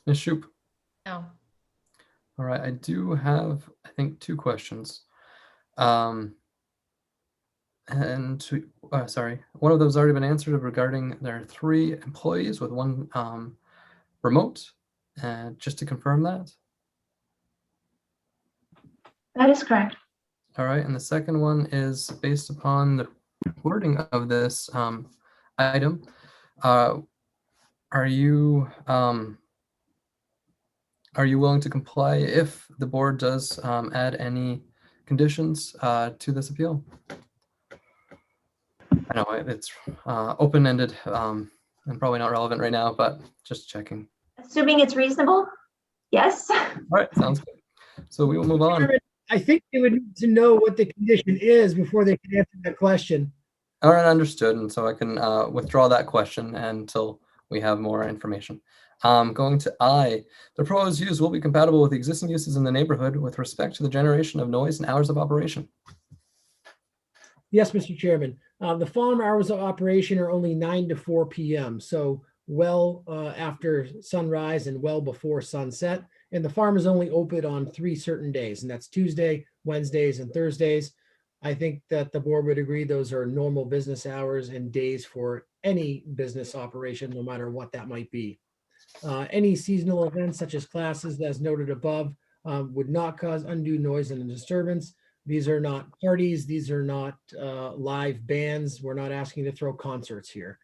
Ms. Shoup? No. All right, I do have, I think, 2 questions. Sorry, one of those already been answered regarding there are 3 employees with 1 remote. Just to confirm that. That is correct. All right, and the second one is based upon the wording of this item. Are you willing to comply if the board does add any conditions to this appeal? I know it's open-ended and probably not relevant right now, but just checking. Assuming it's reasonable, yes. All right, sounds good. So we will move on. I think they would need to know what the condition is before they can answer that question. All right, understood. And so I can withdraw that question until we have more information. Going to I, the proposed use will be compatible with the existing uses in the neighborhood with respect to the generation of noise and hours of operation. Yes, Mr. Chairman. The farm hours of operation are only 9 to 4 p.m. So well after sunrise and well before sunset. And the farm is only open on 3 certain days, and that's Tuesday, Wednesdays, and Thursdays. I think that the board would agree those are normal business hours and days for any business operation, no matter what that might be. Any seasonal events such as classes, as noted above, would not cause undue noise and disturbance. These are not parties. These are not live bands. We're not asking to throw concerts here.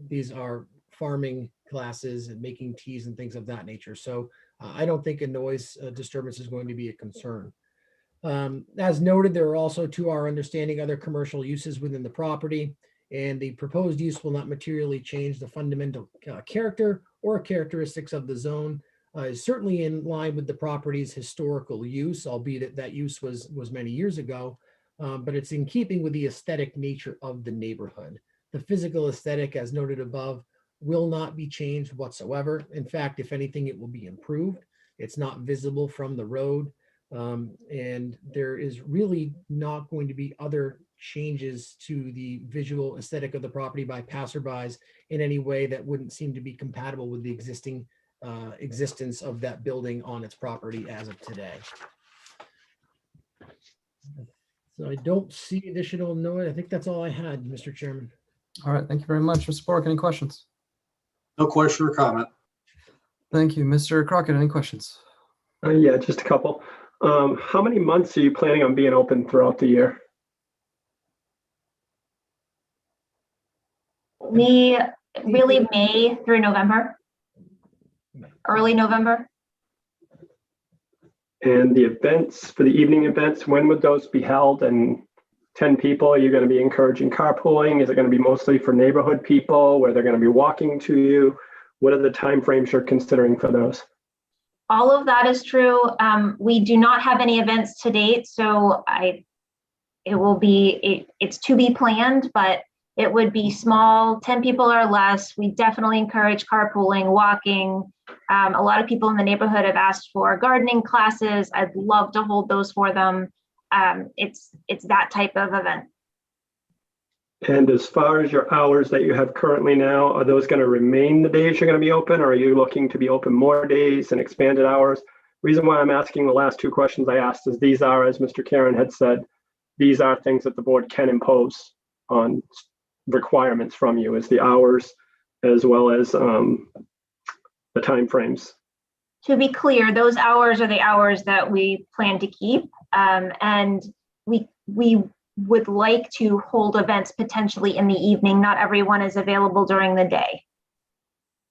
These are farming classes and making teas and things of that nature. So I don't think a noise disturbance is going to be a concern. As noted, there are also, to our understanding, other commercial uses within the property, and the proposed use will not materially change the fundamental character or characteristics of the zone. Is certainly in line with the property's historical use, albeit that use was many years ago, but it's in keeping with the aesthetic nature of the neighborhood. The physical aesthetic, as noted above, will not be changed whatsoever. In fact, if anything, it will be improved. It's not visible from the road. And there is really not going to be other changes to the visual aesthetic of the property by passerbys in any way that wouldn't seem to be compatible with the existing existence of that building on its property as of today. So I don't see additional noise. I think that's all I had, Mr. Chairman. All right, thank you very much. Mr. Bork, any questions? No question or comment. Thank you. Mr. Crockett, any questions? Yeah, just a couple. How many months are you planning on being open throughout the year? We really May through November, early November. And the events, for the evening events, when would those be held? And 10 people, are you going to be encouraging carpooling? Is it going to be mostly for neighborhood people where they're going to be walking to you? What are the timeframes you're considering for those? All of that is true. We do not have any events to date, so it's to be planned, but it would be small, 10 people or less. We definitely encourage carpooling, walking. A lot of people in the neighborhood have asked for gardening classes. I'd love to hold those for them. It's that type of event. And as far as your hours that you have currently now, are those going to remain the days you're going to be open, or are you looking to be open more days and expanded hours? Reason why I'm asking the last 2 questions I asked is these are, as Mr. Karen had said, these are things that the board can impose on requirements from you, as the hours as well as the timeframes. To be clear, those hours are the hours that we plan to keep, and we would like to hold events potentially in the evening. Not everyone is available during the day.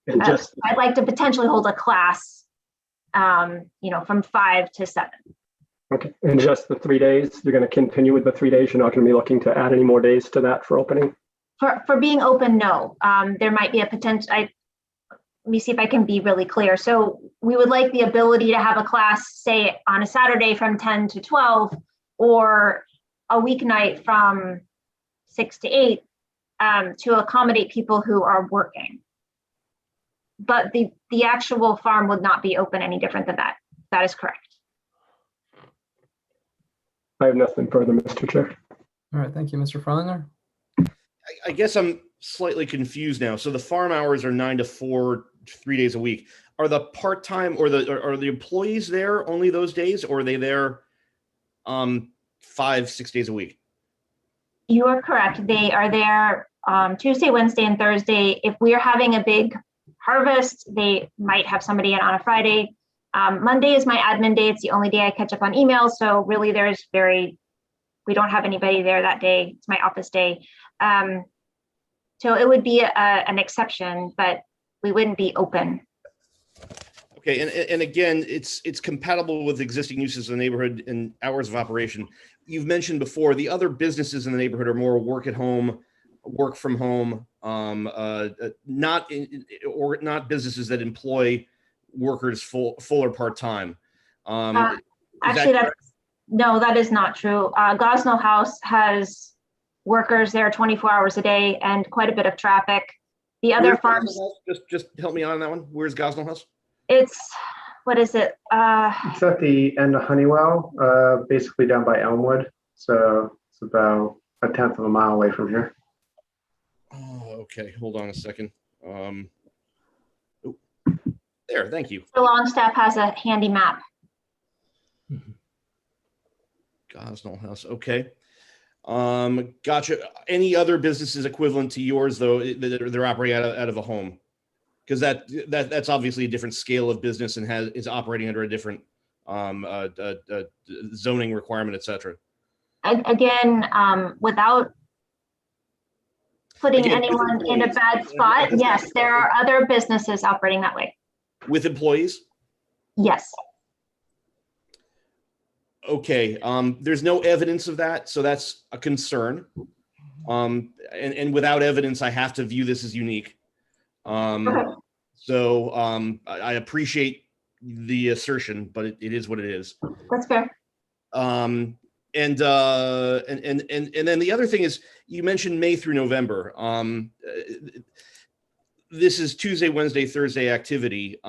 And just I'd like to potentially hold a class, from 5 to 7. okay, and just the 3 days, you're going to continue with the 3 days. You're not going to be looking to add any more days to that for opening? For being open, no. There might be a potential. Let me see if I can be really clear. So we would like the ability to have a class, say on a Saturday from 10 to 12, or a weeknight from 6 to 8, to accommodate people who are working. But the actual farm would not be open any different than that. That is correct. I have nothing further, Mr. Chair. All right, thank you, Mr. Freilinger. I guess I'm slightly confused now. So the farm hours are 9 to 4, 3 days a week. Are the part-time or are the employees there only those days, or are they there 5-6 days a week? You are correct. They are there Tuesday, Wednesday, and Thursday. If we are having a big harvest, they might have somebody in on a Friday. Monday is my admin day. It's the only day I catch up on emails. So really we don't have anybody there that day. It's my office day. So it would be an exception, but we wouldn't be open. Okay, and again, it's compatible with existing uses in the neighborhood and hours of operation. You've mentioned before the other businesses in the neighborhood are more work at home, work from home, not businesses that employ workers full or part time. Actually, that is not true. Gosnell House has workers there 24 hours a day and quite a bit of traffic. The other farms. Just help me out on that one. Where's Gosnell House? It's, what is it? It's at the end of Honeywell, basically down by Elmwood. So it's about a 1/10 of a mile away from here. Oh, okay. Hold on a second. There, thank you. The Longstaff has a handy map. Gosnell House. Okay. Gotcha. Any other businesses equivalent to yours, though, that they're operating out of a home? Because that's obviously a different scale of business and is operating under a different zoning requirement, et cetera. Again, without putting anyone in a bad spot, yes, there are other businesses operating that way. With employees? Yes. Okay. There's no evidence of that, so that's a concern. And without evidence, I have to view this as unique. So I appreciate the assertion, but it is what it is. That's fair. And then the other thing is, you mentioned May through November. This is Tuesday, Wednesday, Thursday activity.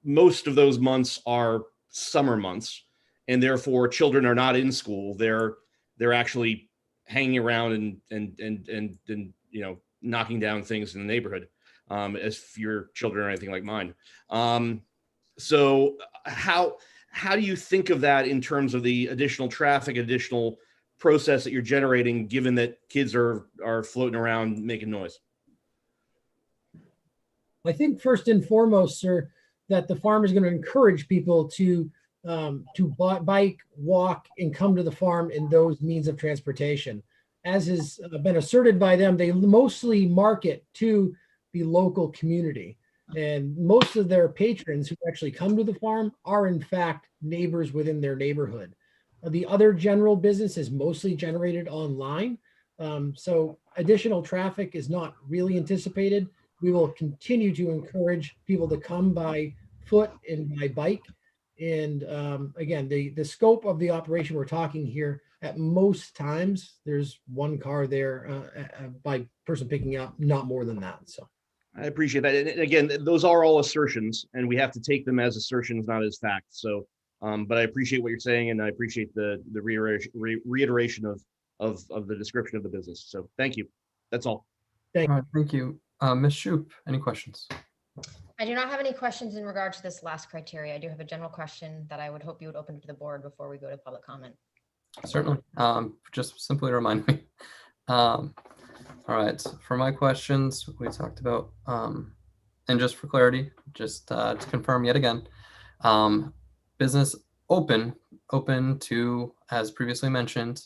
Most of those months are summer months, and therefore children are not in school. They're actually hanging around and knocking down things in the neighborhood. As for your children or anything like mine. So how do you think of that in terms of the additional traffic, additional process that you're generating, given that kids are floating around making noise? I think first and foremost, sir, that the farm is going to encourage people to bike, walk, and come to the farm in those means of transportation. As has been asserted by them, they mostly market to the local community. And most of their patrons who actually come to the farm are in fact neighbors within their neighborhood. The other general business is mostly generated online. So additional traffic is not really anticipated. We will continue to encourage people to come by foot and by bike. And again, the scope of the operation we're talking here, at most times, there's one car there by person picking up, not more than that. So I appreciate that. And again, those are all assertions, and we have to take them as assertions, not as facts. So, but I appreciate what you're saying, and I appreciate the reiteration of the description of the business. So, thank you. That's all. Thank you. All right, thank you. Ms. Shoup, any questions? I do not have any questions in regard to this last criteria. I do have a general question that I would hope you would open to the board before we go to public comment. Certainly. Just simply remind me. All right, for my questions, we talked about, and just for clarity, just to confirm yet again, business open to, as previously mentioned,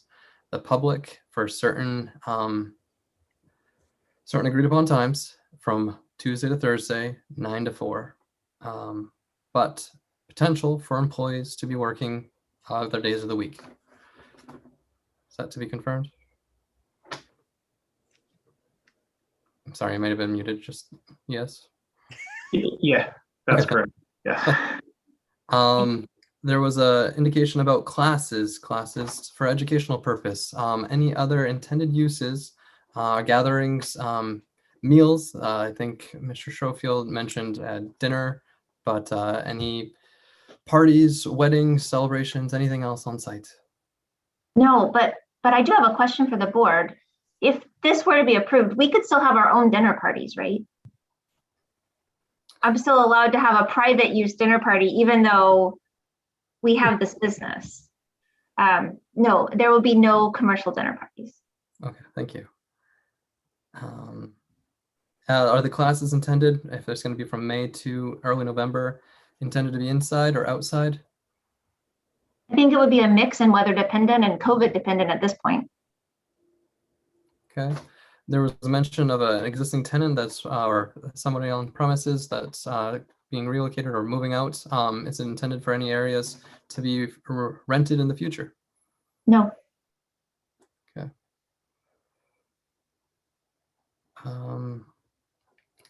the public for certain agreed upon times from Tuesday to Thursday, 9 to 4, but potential for employees to be working other days of the week. Is that to be confirmed? I'm sorry, I might have been muted. Just yes. Yeah, that's correct. Yeah. There was a indication about classes for educational purpose. Any other intended uses, gatherings, meals? I think Mr. Schofield mentioned dinner, but any parties, weddings, celebrations, anything else on site? No, but I do have a question for the board. If this were to be approved, we could still have our own dinner parties, right? I'm still allowed to have a private use dinner party, even though we have this business. No, there will be no commercial dinner parties. Okay, thank you. Are the classes intended, if there's going to be from May to early November, intended to be inside or outside? I think it would be a mix and weather dependent and COVID dependent at this point. Okay. there was a mention of an existing tenant that's or somebody on premises that's being relocated or moving out. Is it intended for any areas to be rented in the future? No. Okay.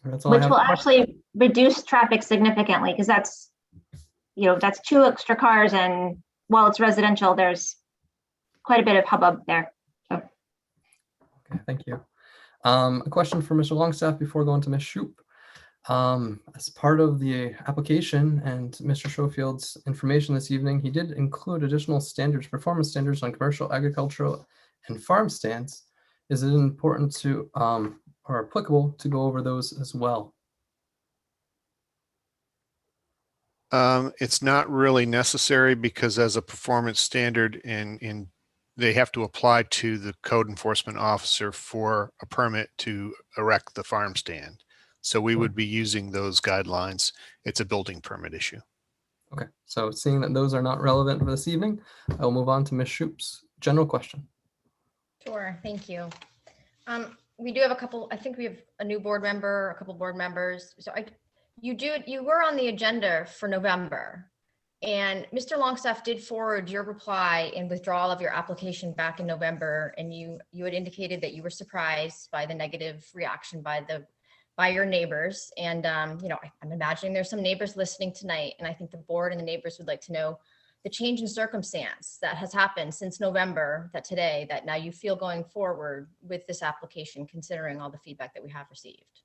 That's all I Which have. will actually reduce traffic significantly, because that's, that's 2 extra cars, and while it's residential, there's quite a bit of hubbub there. So. Okay, thank you. A question for Mr. Longstaff before going to Ms. Shoup. As part of the application and Mr. Schofield's information this evening, he did include additional standards, performance standards on commercial, agricultural, and farm stands. Is it important to or applicable to go over those as well? It's not really necessary, because as a performance standard they have to apply to the code enforcement officer for a permit to erect the farm stand. So we would be using those guidelines. It's a building permit issue. Okay, so seeing that those are not relevant for this evening, I'll move on to Ms. Shoup's general question. Sure, thank you. We do have a couple, I think we have a new board member, a couple board members. So you were on the agenda for November, and Mr. Longstaff did forward your reply and withdrawal of your application back in November. And you had indicated that you were surprised by the negative reaction by your neighbors. And, I'm imagining there's some neighbors listening tonight, and I think the board and the neighbors would like to know the change in circumstance that has happened since November, that now you feel going forward with this application, considering all the feedback that we have received.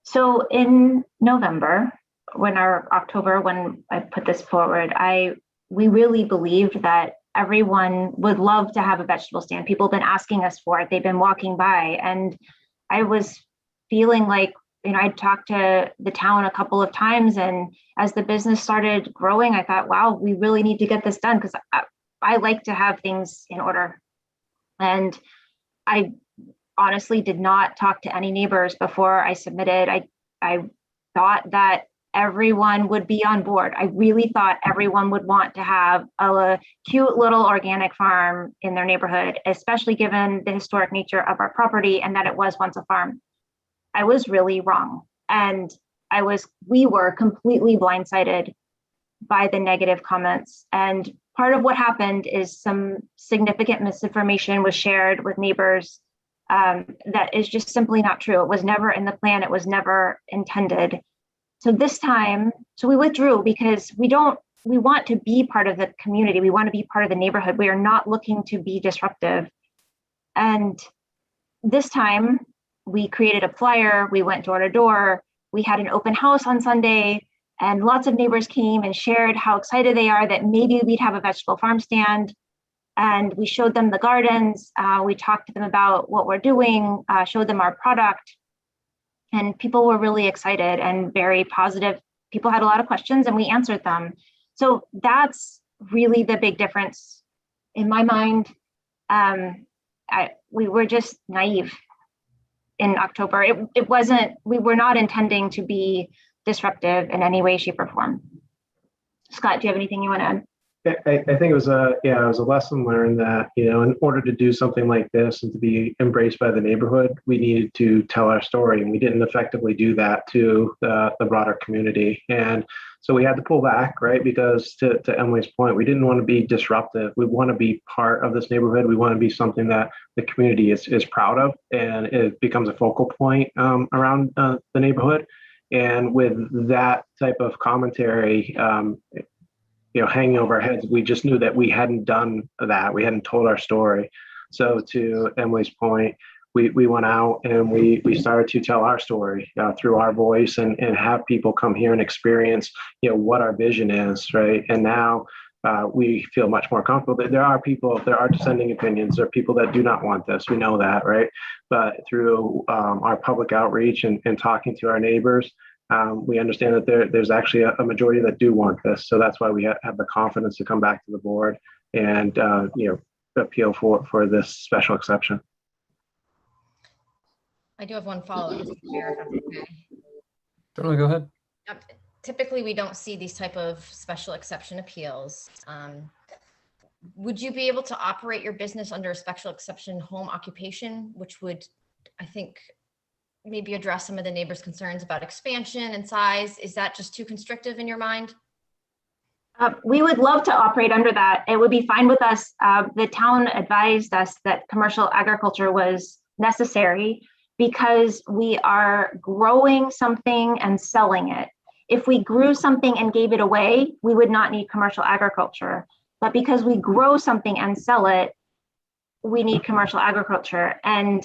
So in November, when I put this forward, we really believed that everyone would love to have a vegetable stand. People have been asking us for it. They've been walking by, and I was feeling like, I'd talked to the town a couple of times, and as the business started growing, I thought, wow, we really need to get this done, because I like to have things in order. And I honestly did not talk to any neighbors before I submitted. I thought that everyone would be on board. I really thought everyone would want to have a cute little organic farm in their neighborhood, especially given the historic nature of our property and that it was once a farm. I was really wrong. And we were completely blindsided by the negative comments. And part of what happened is some significant misinformation was shared with neighbors that is just simply not true. It was never in the plan. It was never intended. So this time, we withdrew, because we want to be part of the community. We want to be part of the neighborhood. We are not looking to be disruptive. And this time we created a flyer. We went door to door. We had an open house on Sunday, and lots of neighbors came and shared how excited they are that maybe we'd have a vegetable farm stand. And we showed them the gardens. We talked to them about what we're doing, showed them our product. And people were really excited and very positive. People had a lot of questions, and we answered them. So that's really the big difference in my mind. We were just naive in October. We were not intending to be disruptive in any way, shape, or form. Scott, do you have anything you want to add? I think it was a lesson learned that, in order to do something like this and to be embraced by the neighborhood, we needed to tell our story, and we didn't effectively do that to the broader community. And so we had to pull back, right? Because to Emily's point, we didn't want to be disruptive. We want to be part of this neighborhood. We want to be something that the community is proud of, and it becomes a focal point around the neighborhood. And with that type of commentary, hanging over our heads, we just knew that we hadn't done that. We hadn't told our story. So to Emily's point, we went out and we started to tell our story through our voice and have people come here and experience, what our vision is, right? And now we feel much more comfortable. There are dissenting opinions. There are people that do not want this. We know that, right? But through our public outreach and talking to our neighbors, we understand that there's actually a majority that do want this. So that's why we have the confidence to come back to the board and appeal for this special exception. I do have one follow-up, Mr. Chair, if that's okay. Certainly, go ahead. Typically, we don't see these type of special exception appeals. would you be able to operate your business under a special exception home occupation, which would, I think, maybe address some of the neighbors' concerns about expansion and size? Is that just too constrictive in your mind? We would love to operate under that. It would be fine with us. The town advised us that commercial agriculture was necessary because we are growing something and selling it. If we grew something and gave it away, we would not need commercial agriculture. But because we grow something and sell it, we need commercial agriculture. And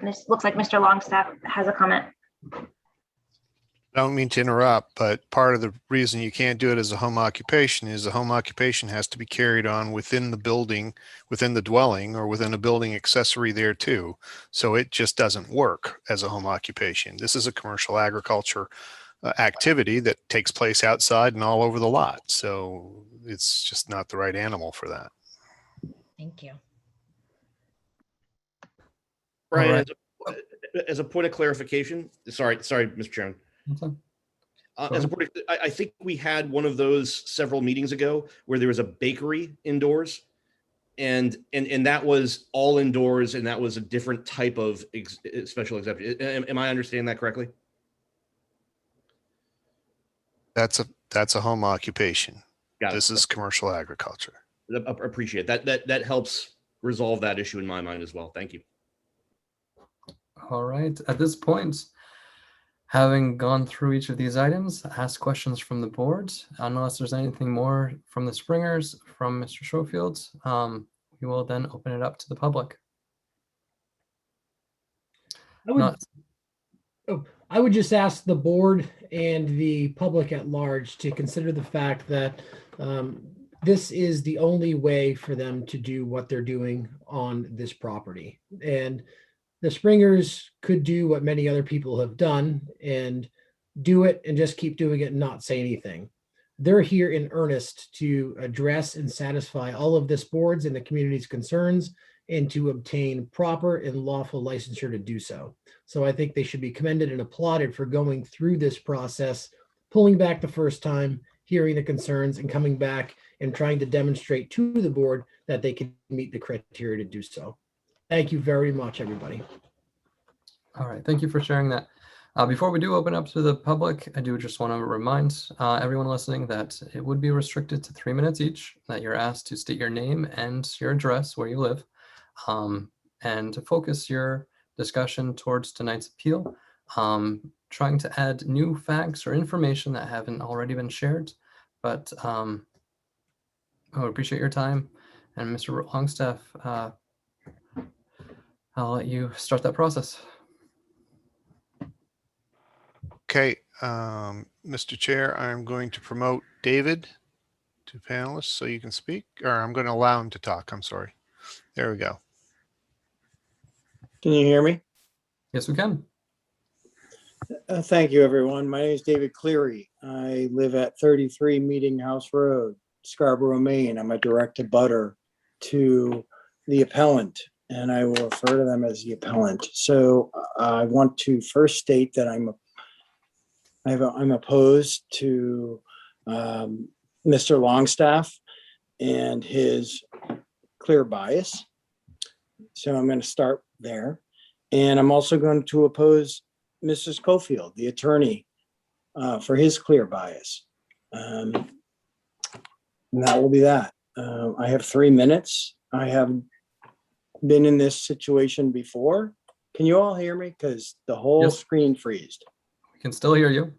this looks like Mr. Longstaff has a comment. I don't mean to interrupt, but part of the reason you can't do it as a home occupation is the home occupation has to be carried on within the building, within the dwelling, or within a building accessory there too. So it just doesn't work as a home occupation. This is a commercial agriculture activity that takes place outside and all over the lot. So it's just not the right animal for that. Thank you. Brian, All as a point of clarification, sorry, Mr. Chairman. As a point, I think we had one of those several meetings ago where there was a bakery indoors, and that was all indoors, and that was a different type of special exception. Am I understanding that correctly? That's a home occupation. Got it. This is commercial agriculture. Appreciate that helps resolve that issue in my mind as well. Thank you. All right. At this point, having gone through each of these items, ask questions from the board. Unless there's anything more from the Springers, from Mr. Schofield, we will then open it up to the public. I would just ask the board and the public at large to consider the fact that this is the only way for them to do what they're doing on this property. And the Springers could do what many other people have done and do it and just keep doing it and not say anything. They're here in earnest to address and satisfy all of this board's and the community's concerns and to obtain proper and lawful licensure to do so. So I think they should be commended and applauded for going through this process, pulling back the first time, hearing the concerns and coming back and trying to demonstrate to the board that they can meet the criteria to do so. Thank you very much, everybody. All right, thank you for sharing that. Before we do open up to the public, I do just want to remind everyone listening that it would be restricted to 3 minutes each, that you're asked to state your name and your address where you live, and to focus your discussion towards tonight's appeal, trying to add new facts or information that haven't already been shared. But I would appreciate your time. And Mr. Longstaff, I'll let you start that process. Okay, Mr. Chair, I'm going to promote David to panelists so you can speak, or I'm going to allow him to talk. I'm sorry. There we go. Can you hear me? Yes, we can. Thank you, everyone. My name is David Cleary. I live at 33 Meeting House Road, Scarborough, Maine. I'm a direct abutter to the appellant, and I will refer to them as the appellant. So I want to first state that I'm opposed to Mr. Longstaff and his clear bias. So I'm going to start there. And I'm also going to oppose Mr. Schofield, the attorney, for his clear bias. And that will be that. I have 3 minutes. I have been in this situation before. Can you all hear me? Because the whole screen freezed. We can still hear you.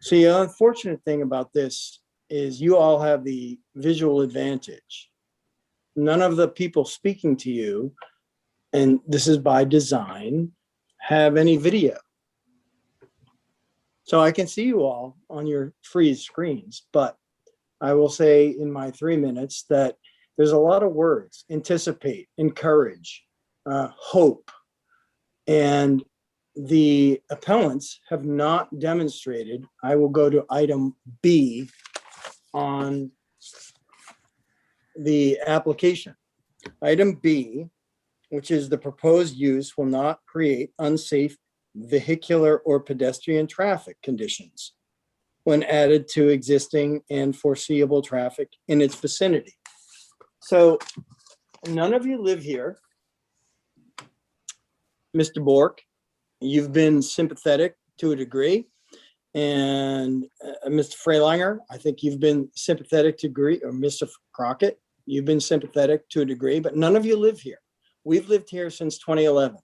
See, the unfortunate thing about this is you all have the visual advantage. None of the people speaking to you, and this is by design, have any video. So I can see you all on your freeze screens, but I will say in my 3 minutes that there's a lot of words: anticipate, encourage, hope, and the appellants have not demonstrated. I will go to item B on the application. Item B, which is the proposed use will not create unsafe vehicular or pedestrian traffic conditions. when added to existing and foreseeable traffic in its vicinity. So none of you live here. Mr. Bork, you've been sympathetic to a degree. And Mr. Freilinger, I think you've been sympathetic to a degree, or Mr. Crockett, you've been sympathetic to a degree, but none of you live here. We've lived here since 2011.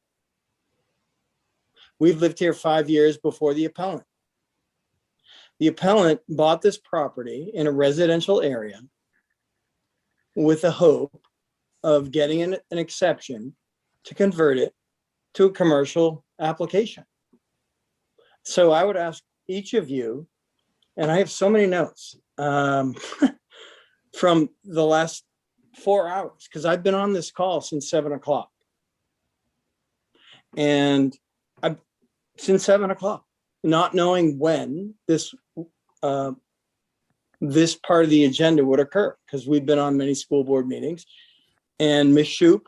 We've lived here 5 years before the appellant. The appellant bought this property in a residential area with the hope of getting an exception to convert it to a commercial application. So I would ask each of you, and I have so many notes from the last 4 hours, because I've been on this call since 7 o'clock. And I've since 7 o'clock, not knowing when this this part of the agenda would occur, because we've been on many school board meetings. And Ms. Shoup,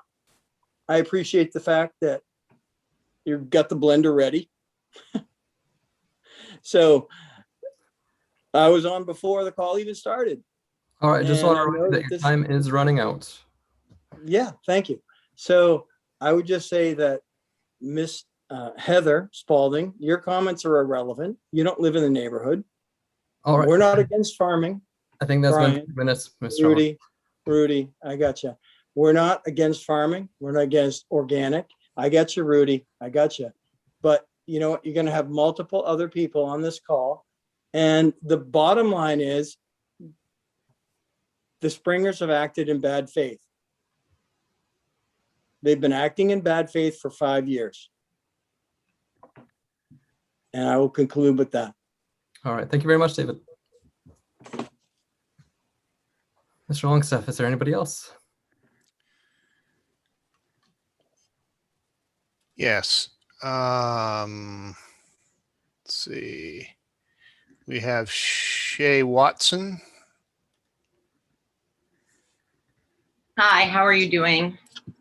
I appreciate the fact that you've got the blender ready. So I was on before the call even started. All right, just want to And I remind you know that that your this- time is running out. Yeah, thank you. So I would just say that Miss Heather Spalding, your comments are irrelevant. You don't live in the neighborhood. All right. We're not against farming. I think that's been Brian, 2 minutes, Mr. Long. Rudy, I got you. We're not against farming. We're not against organic. I got you, Rudy. I got you. But you know what? You're going to have multiple other people on this call. And the bottom line is the Springers have acted in bad faith. They've been acting in bad faith for 5 years. And I will conclude with that. All right, thank you very much, David. Mr. Longstaff, is there anybody else? Yes. Let's see. We have Shay Watson. Hi, how are you doing?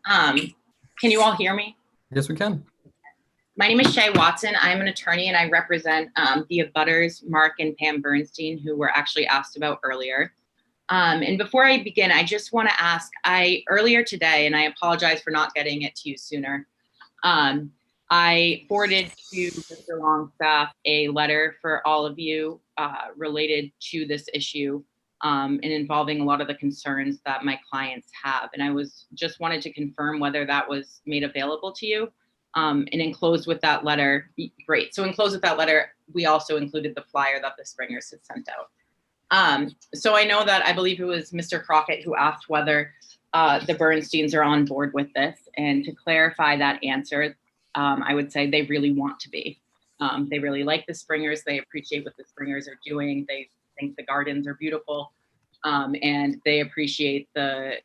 Can you all hear me? Yes, we can. My name is Shay Watson. I'm an attorney and I represent the abutters, Mark and Pam Bernstein, who were actually asked about earlier. And before I begin, I just want to ask, earlier today, and I apologize for not getting it to you sooner, I forwarded to Mr. Longstaff a letter for all of you related to this issue and involving a lot of the concerns that my clients have. And I just wanted to confirm whether that was made available to you. And enclosed with that letter, great. So enclosed with that letter, we also included the flyer that the Springers had sent out. So I know that I believe it was Mr. Crockett who asked whether the Bernsteins are on board with this. And to clarify that answer, I would say they really want to be. They really like the Springers. They appreciate what the Springers are doing. They think the gardens are beautiful. And they appreciate the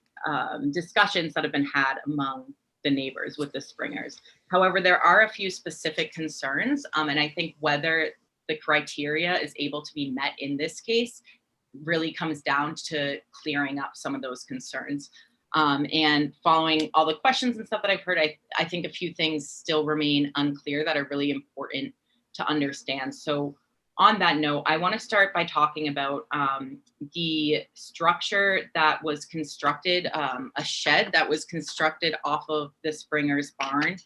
discussions that have been had among the neighbors with the Springers. However, there are a few specific concerns. And I think whether the criteria is able to be met in this case really comes down to clearing up some of those concerns. And following all the questions and stuff that I've heard, I think a few things still remain unclear that are really important to understand. So on that note, I want to start by talking about the structure that was constructed, a shed that was constructed off of the Springers barn,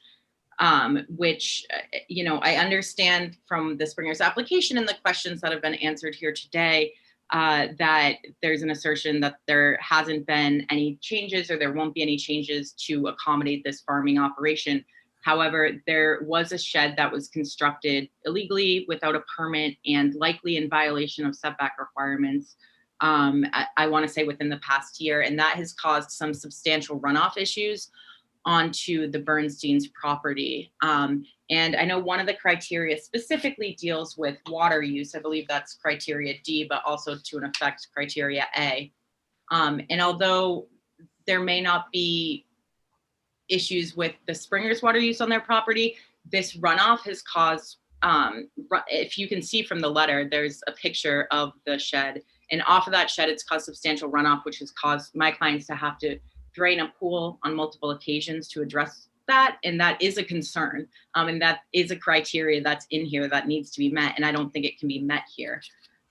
which, you know, I understand from the Springers application and the questions that have been answered here today, that there's an assertion that there hasn't been any changes or there won't be any changes to accommodate this farming operation. However, there was a shed that was constructed illegally without a permit and likely in violation of setback requirements, I want to say within the past year, and that has caused some substantial runoff issues onto the Bernstein's property. And I know one of the criteria specifically deals with water use. I believe that's criteria D, but also to an effect criteria A. And although there may not be issues with the Springers water use on their property, this runoff has caused, if you can see from the letter, there's a picture of the shed, and off of that shed, it's caused substantial runoff, which has caused my clients to have to drain a pool on multiple occasions to address that. And that is a concern. And that is a criteria that's in here that needs to be met. And I don't think it can be met here.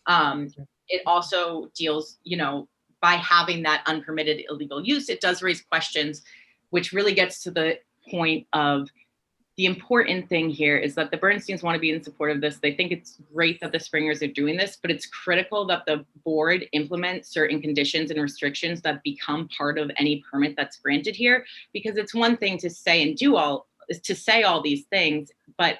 It also deals, by having that unpermitted illegal use, it does raise questions, which really gets to the point of the important thing here is that the Bernsteins want to be in support of this. They think it's great that the Springers are doing this, but it's critical that the board implement certain conditions and restrictions that become part of any permit that's granted here, because it's one thing to say and do all these things, but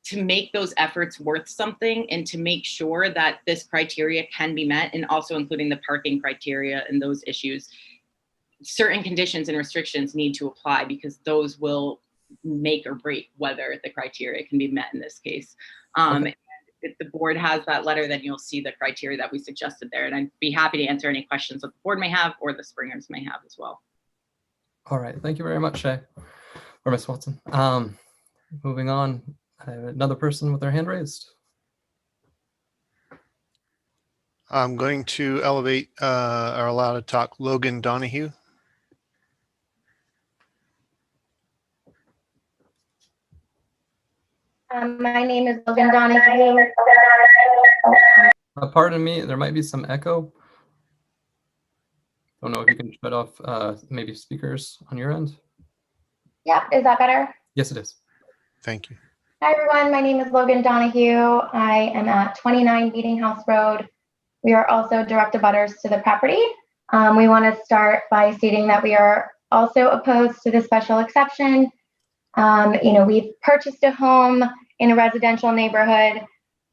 to make those efforts worth something and to make sure that this criteria can be met, and also including the parking criteria and those issues, certain conditions and restrictions need to apply, because those will make or break whether the criteria can be met in this case. Okay. If the board has that letter, then you'll see the criteria that we suggested there. And I'd be happy to answer any questions that the board may have or the Springers may have as well. All right. Thank you very much, Shay or Ms. Watson. Moving on, I have another person with their hand raised. I'm going to elevate or allow to talk Logan Donahue. My name is Logan Donahue. Pardon me, there might be some echo. Don't know if you can shut off maybe speakers on your end. Yeah, is that better? Yes, it is. Thank you. Hi, everyone. My name is Logan Donahue. I am at 29 Meeting House Road. We are also direct abutters to the property. We want to start by stating that we are also opposed to the special exception. We've purchased a home in a residential neighborhood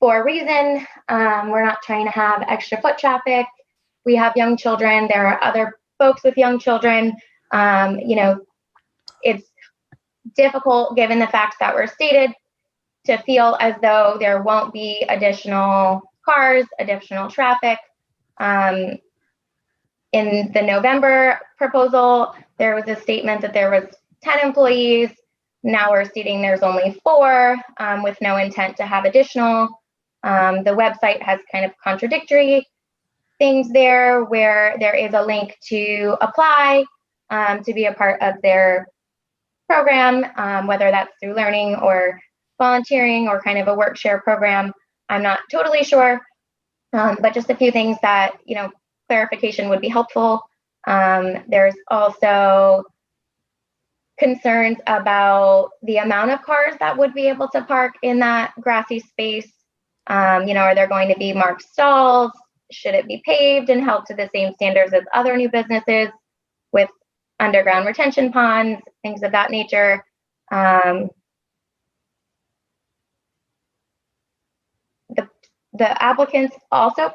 for a reason. We're not trying to have extra foot traffic. We have young children. There are other folks with young children. It's difficult, given the facts that were stated, to feel as though there won't be additional cars, additional traffic. In the November proposal, there was a statement that there was 10 employees. Now we're stating there's only 4 with no intent to have additional. The website has kind of contradictory things there, where there is a link to apply to be a part of their program, whether that's through learning or volunteering or kind of a work share program. I'm not totally sure, but just a few things that, clarification would be helpful. There's also concerns about the amount of cars that would be able to park in that grassy space. Are there going to be marked stalls? Should it be paved and held to the same standards as other new businesses with underground retention ponds, things of that nature? The applicants also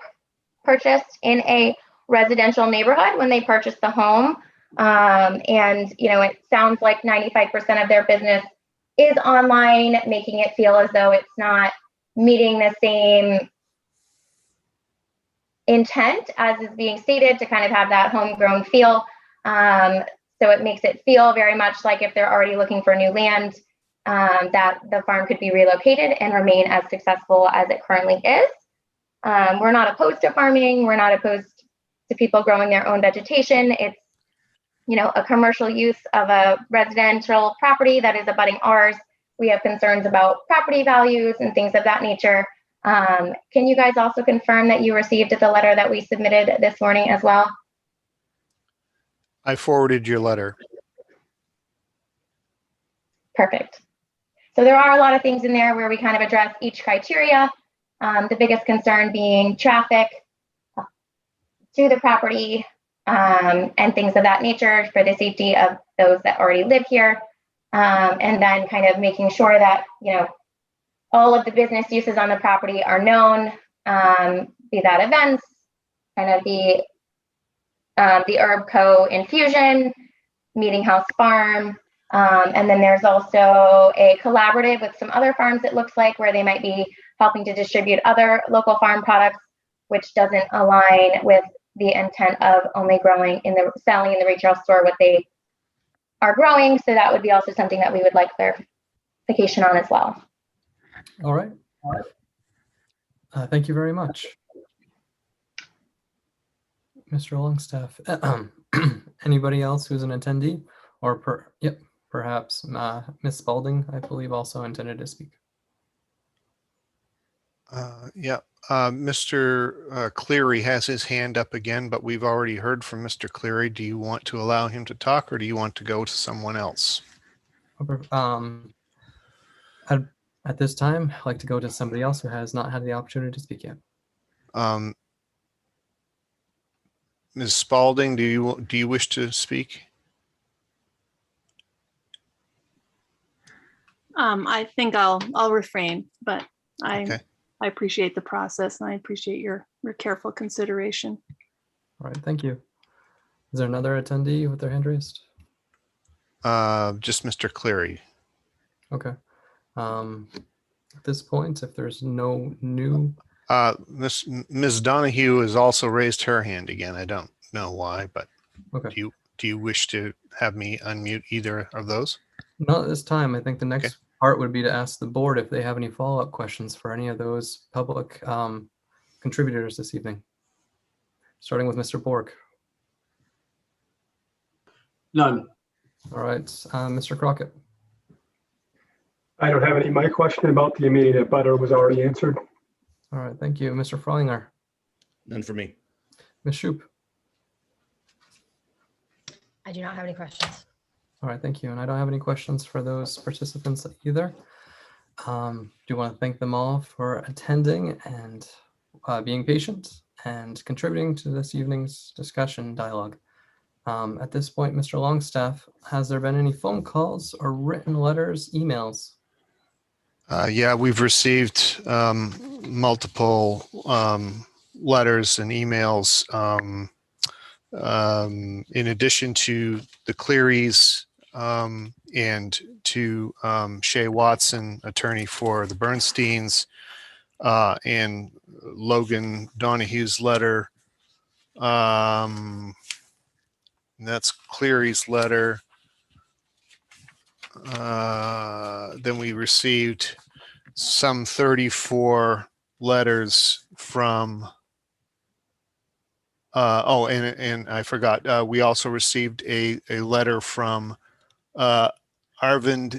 purchased in a residential neighborhood when they purchased the home. It sounds like 95% of their business is online, making it feel as though it's not meeting the same intent as is being stated to kind of have that homegrown feel. So it makes it feel very much like if they're already looking for new land, that the farm could be relocated and remain as successful as it currently is. We're not opposed to farming. We're not opposed to people growing their own vegetation. It's, a commercial use of a residential property that is abutting ours. We have concerns about property values and things of that nature. Can you guys also confirm that you received the letter that we submitted this morning as well? I forwarded your letter. Perfect. So there are a lot of things in there where we kind of address each criteria. The biggest concern being traffic to the property and things of that nature for the safety of those that already live here. And then kind of making sure that, all of the business uses on the property are known, be that events, kind of the Herb Co. Infusion, Meeting House Farm. And then there's also a collaborative with some other farms, it looks like, where they might be helping to distribute other local farm products, which doesn't align with the intent of only selling in the retail store what they are growing. So that would be also something that we would like clarification on as well. All right. Thank you very much. Mr. Longstaff. Anybody else who's an attendee? Or perhaps Ms. Spalding, I believe, also intended to speak. Yeah, Mr. Cleary has his hand up again, but we've already heard from Mr. Cleary. Do you want to allow him to talk, or do you want to go to someone else? At this time, I'd like to go to somebody else who has not had the opportunity to speak yet. Ms. Spalding, do you wish to speak? I think I'll refrain, but Okay. I appreciate the process and I appreciate your careful consideration. All right, thank you. Is there another attendee with their hand raised? Just Mr. Cleary. Okay. At this point, if there's no new, Ms. Donahue has also raised her hand again. I don't know why, but okay. Do you wish to have me unmute either of those? Not at this time. I think the next part would be to ask the board if they have any follow-up questions for any of those public contributors this evening. Starting with Mr. Bork. None. All right, Mr. Crockett. I don't have any. My question about the immediate butter was already answered. All right, thank you. Mr. Frolinger. None for me. Ms. Shoup. I do not have any questions. All right, thank you. And I don't have any questions for those participants either. Do want to thank them all for attending and being patient and contributing to this evening's discussion dialogue. At this point, Mr. Longstaff, has there been any phone calls or written letters, emails? Yeah, we've received multiple letters and emails in addition to the Clearys and to Shay Watson, attorney for the Bernsteins, and Logan Donahue's letter. That's Cleary's letter. Then we received some 34 letters from and I forgot, we also received a letter from Arvind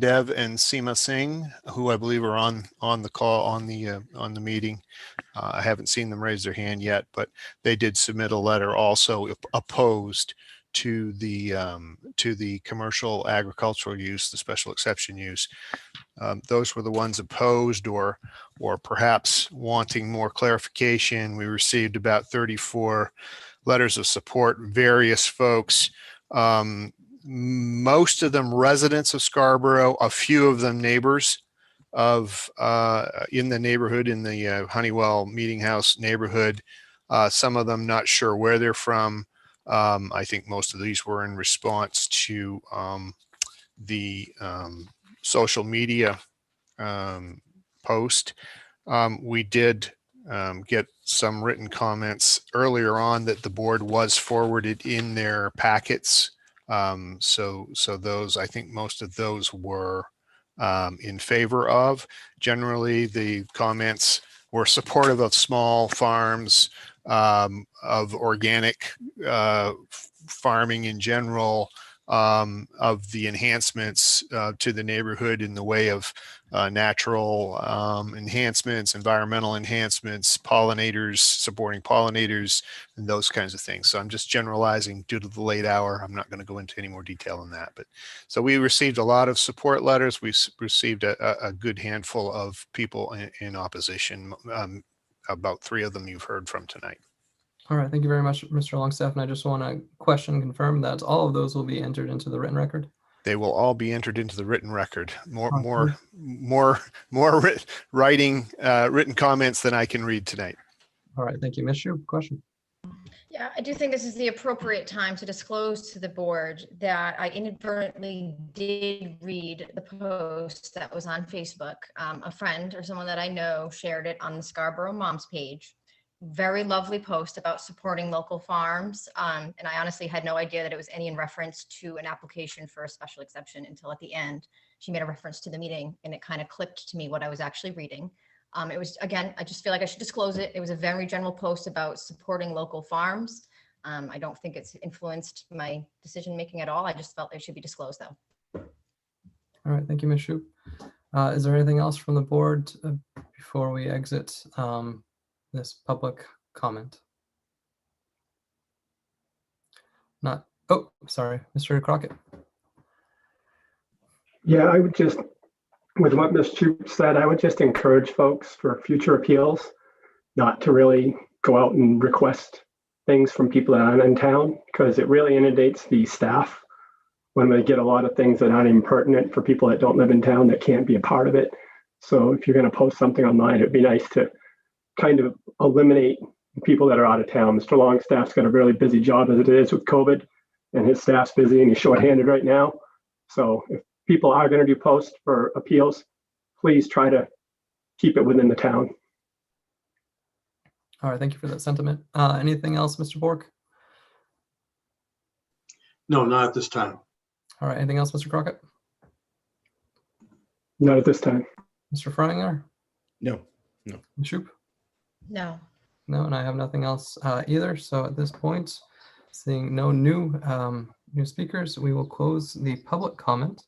Dev and Seema Singh, who I believe are on the call on the meeting. I haven't seen them raise their hand yet, but they did submit a letter also opposed to the commercial agricultural use, the special exception use. Those were the ones opposed or perhaps wanting more clarification. We received about 34 letters of support, various folks, most of them residents of Scarborough, a few of them neighbors of in the neighborhood, in the Honeywell Meeting House neighborhood. Some of them not sure where they're from. I think most of these were in response to the social media post. We did get some written comments earlier on that the board was forwarded in their packets. So those, I think most of those were in favor of. Generally, the comments were supportive of small farms, of organic farming in general, of the enhancements to the neighborhood in the way of natural enhancements, environmental enhancements, pollinators, supporting pollinators, and those kinds of things. So I'm just generalizing due to the late hour. I'm not going to go into any more detail on that. But so we received a lot of support letters. We received a good handful of people in opposition. About 3 of them you've heard from tonight. All right, thank you very much, Mr. Longstaff. And I just want to confirm that all of those will be entered into the written record. They will all be entered into the written record. More written comments than I can read tonight. All right, thank you. Ms. Shoup, question. Yeah, I do think this is the appropriate time to disclose to the board that I inadvertently did read the post that was on Facebook. A friend or someone that I know shared it on the Scarborough Moms page. Very lovely post about supporting local farms. And I honestly had no idea that it was any in reference to an application for a special exception until at the end. She made a reference to the meeting and it kind of clicked to me what I was actually reading. It was, again, I just feel like I should disclose it. It was a very general post about supporting local farms. I don't think it's influenced my decision-making at all. I just felt it should be disclosed though. All right, thank you, Ms. Shoup. Is there anything else from the board before we exit this public comment? Not, oh, sorry, Mr. Crockett. Yeah, I would just, with what Ms. Troop said, I would just encourage folks for future appeals not to really go out and request things from people that aren't in town, because it really inundates the staff when they get a lot of things that aren't even pertinent for people that don't live in town that can't be a part of it. So if you're going to post something online, it'd be nice to kind of eliminate people that are out of town. Mr. Longstaff's got a really busy job as it is with COVID, and his staff's busy and he's shorthanded right now. So if people are going to do posts for appeals, please try to keep it within the town. All right, thank you for that sentiment. Anything else, Mr. Bork? No, not at this time. All right, anything else, Mr. Crockett? Not at this time. Mr. Freininger? No, no. Ms. Shoup? No. No, and I have nothing else either. So at this point, seeing no new speakers, we will close the public comment.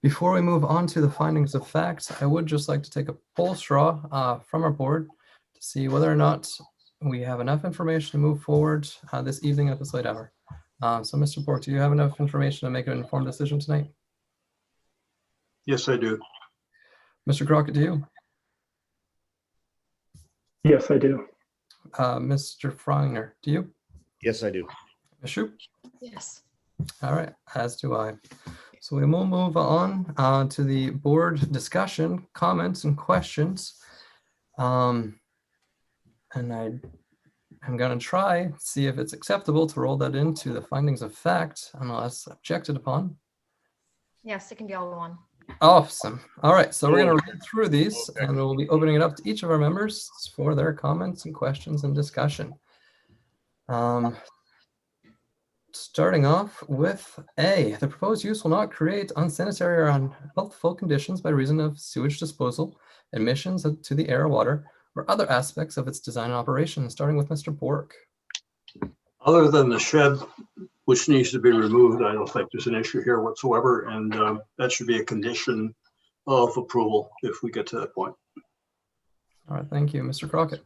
Before we move on to the findings of facts, I would just like to take a poll straw from our board to see whether or not we have enough information to move forward this evening at this late hour. So Mr. Bork, do you have enough information to make an informed decision tonight? Yes, I do. Mr. Crockett, do you? Yes, I do. Mr. Freininger, do you? Yes, I do. Ms. Shoup? Yes. All right, as do I. So we will move on to the board discussion, comments, and questions. And I'm going to try see if it's acceptable to roll that into the findings of fact unless objected upon. Yes, it can be all in one. Awesome. All right, so we're going to read through these and we'll be opening it up to each of our members for their comments and questions and discussion. Starting off with A, the proposed use will not create unsanitary or unhealthful conditions by reason of sewage disposal, emissions to the air, water, or other aspects of its design and operation, starting with Mr. Bork. Other than the shed, which needs to be removed, I don't think there's an issue here whatsoever, and that should be a condition of approval if we get to that point. All right, thank you. Mr. Crockett.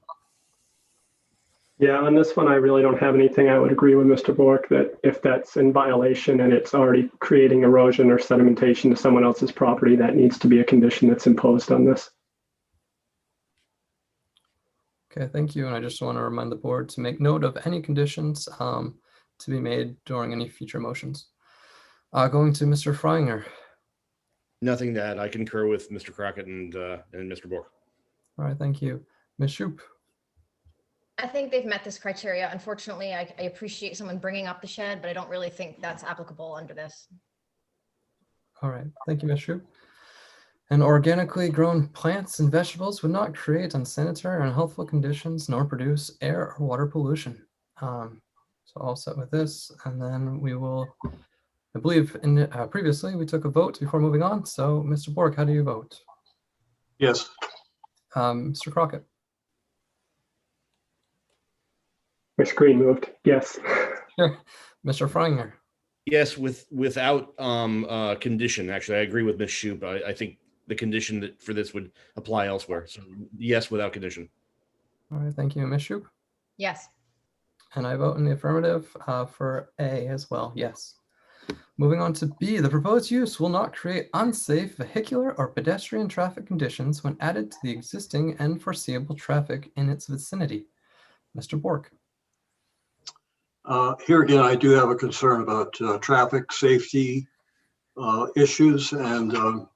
Yeah, on this one, I really don't have anything. I would agree with Mr. Bork that if that's in violation and it's already creating erosion or sedimentation to someone else's property, that needs to be a condition that's imposed on this. Okay, thank you. And I just want to remind the board to make note of any conditions to be made during any future motions. Going to Mr. Freininger. Nothing to add. I concur with Mr. Crockett and Mr. Bork. All right, thank you. Ms. Shoup. I think they've met this criteria. Unfortunately, I appreciate someone bringing up the shed, but I don't really think that's applicable under this. All right, thank you, Ms. Shoup. And organically grown plants and vegetables would not create unsanitary or unhealthful conditions nor produce air or water pollution. So all set with this, and then we will, I believe in previously we took a vote before moving on. So Mr. Bork, how do you vote? Yes. Mr. Crockett. My screen moved. Yes. Sure. Mr. Freininger. Yes, without condition. Actually, I agree with Ms. Shoup. I think the condition that for this would apply elsewhere. So yes, without condition. All right, thank you, Ms. Shoup. Yes. And I vote in the affirmative for A as well. Yes. Moving on to B, the proposed use will not create unsafe vehicular or pedestrian traffic conditions when added to the existing and foreseeable traffic in its vicinity. Mr. Bork. Here again, I do have a concern about traffic safety issues, and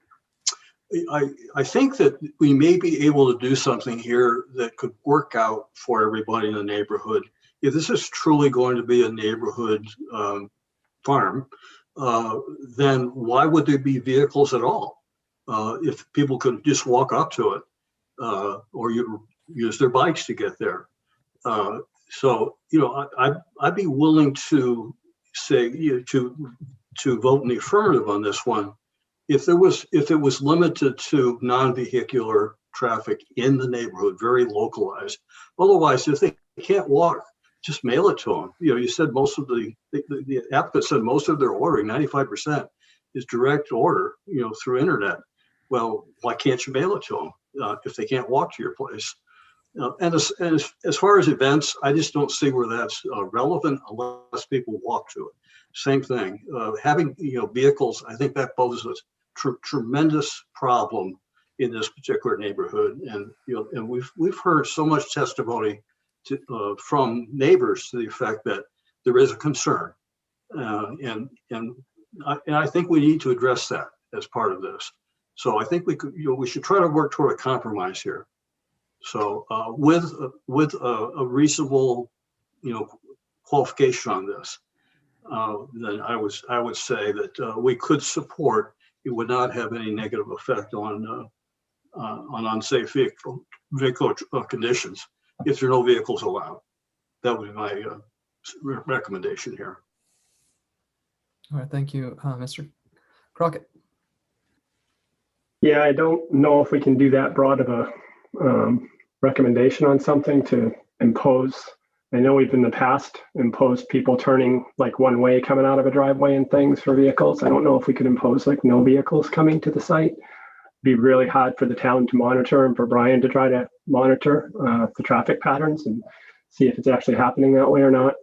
I think that we may be able to do something here that could work out for everybody in the neighborhood. If this is truly going to be a neighborhood farm, then why would there be vehicles at all? If people could just walk up to it or use their bikes to get there. So, I'd be willing to say, to vote in the affirmative on this one, if it was limited to non-vehicular traffic in the neighborhood, very localized. Otherwise, if they can't walk, just mail it to them. You said most of the applicant said most of their ordering, 95%, is direct order, through internet. Well, why can't you mail it to them? if they can't walk to your place. And as far as events, I just don't see where that's relevant unless people walk to it. Same thing, having vehicles, I think that poses a tremendous problem in this particular neighborhood. And and we've heard so much testimony from neighbors to the effect that there is a concern, and I think we need to address that as part of this. So I think we should try to work toward a compromise here. So with a reasonable qualification on this, then I would say that we could support. It would not have any negative effect on unsafe vehicle conditions if there are no vehicles allowed. That would be my recommendation here. All right, thank you, Mr. Crockett. Yeah, I don't know if we can do that broad of a recommendation on something to impose. I know we've in the past imposed people turning like one way coming out of a driveway and things for vehicles. I don't know if we could impose like no vehicles coming to the site. It'd be really hard for the town to monitor and for Brian to try to monitor the traffic patterns and see if it's actually happening that way or not.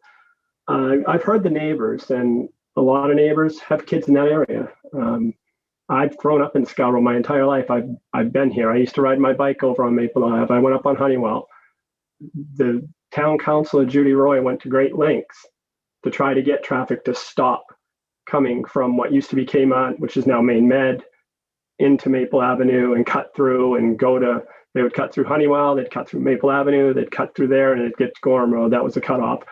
I've heard the neighbors, and a lot of neighbors have kids in that area. I've grown up in Scarborough my entire life. I've been here. I used to ride my bike over on Maple Ave. I went up on Honeywell. The town councilor, Judy Roy, went to great lengths to try to get traffic to stop coming from what used to be Kmart, which is now Main Med, into Maple Avenue and cut through and they would cut through Honeywell, they'd cut through Maple Avenue, they'd cut through there and it'd get to Gorham Road. That was the cutoff.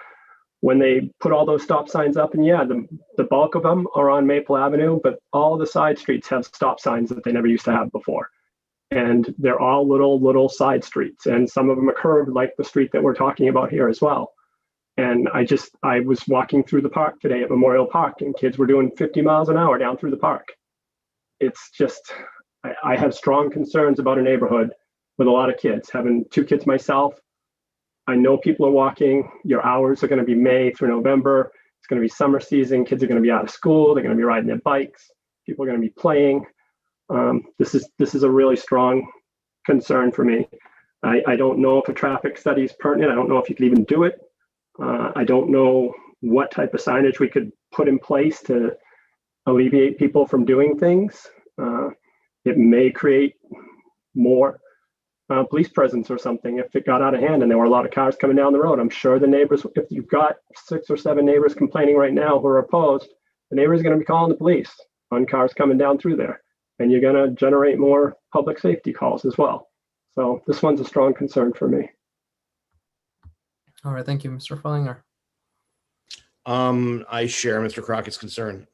When they put all those stop signs up, and yeah, the bulk of them are on Maple Avenue, but all the side streets have stop signs that they never used to have before. And they're all little side streets, and some of them are curved like the street that we're talking about here as well. And I was walking through the park today at Memorial Park, and kids were doing 50 miles an hour down through the park. It's just, I have strong concerns about a neighborhood with a lot of kids. Having 2 kids myself, I know people are walking. Your hours are going to be May through November. It's going to be summer season. Kids are going to be out of school. They're going to be riding their bikes. People are going to be playing. This is a really strong concern for me. I don't know if a traffic study is pertinent. I don't know if you could even do it. I don't know what type of signage we could put in place to alleviate people from doing things. It may create more police presence or something if it got out of hand and there were a lot of cars coming down the road. I'm sure the neighbors, if you've got 6 or 7 neighbors complaining right now who are opposed, the neighbors are going to be calling the police on cars coming down through there. And you're going to generate more public safety calls as well. So this one's a strong concern for me. All right, thank you, Mr. Fellinger. I share Mr. Crockett's concern.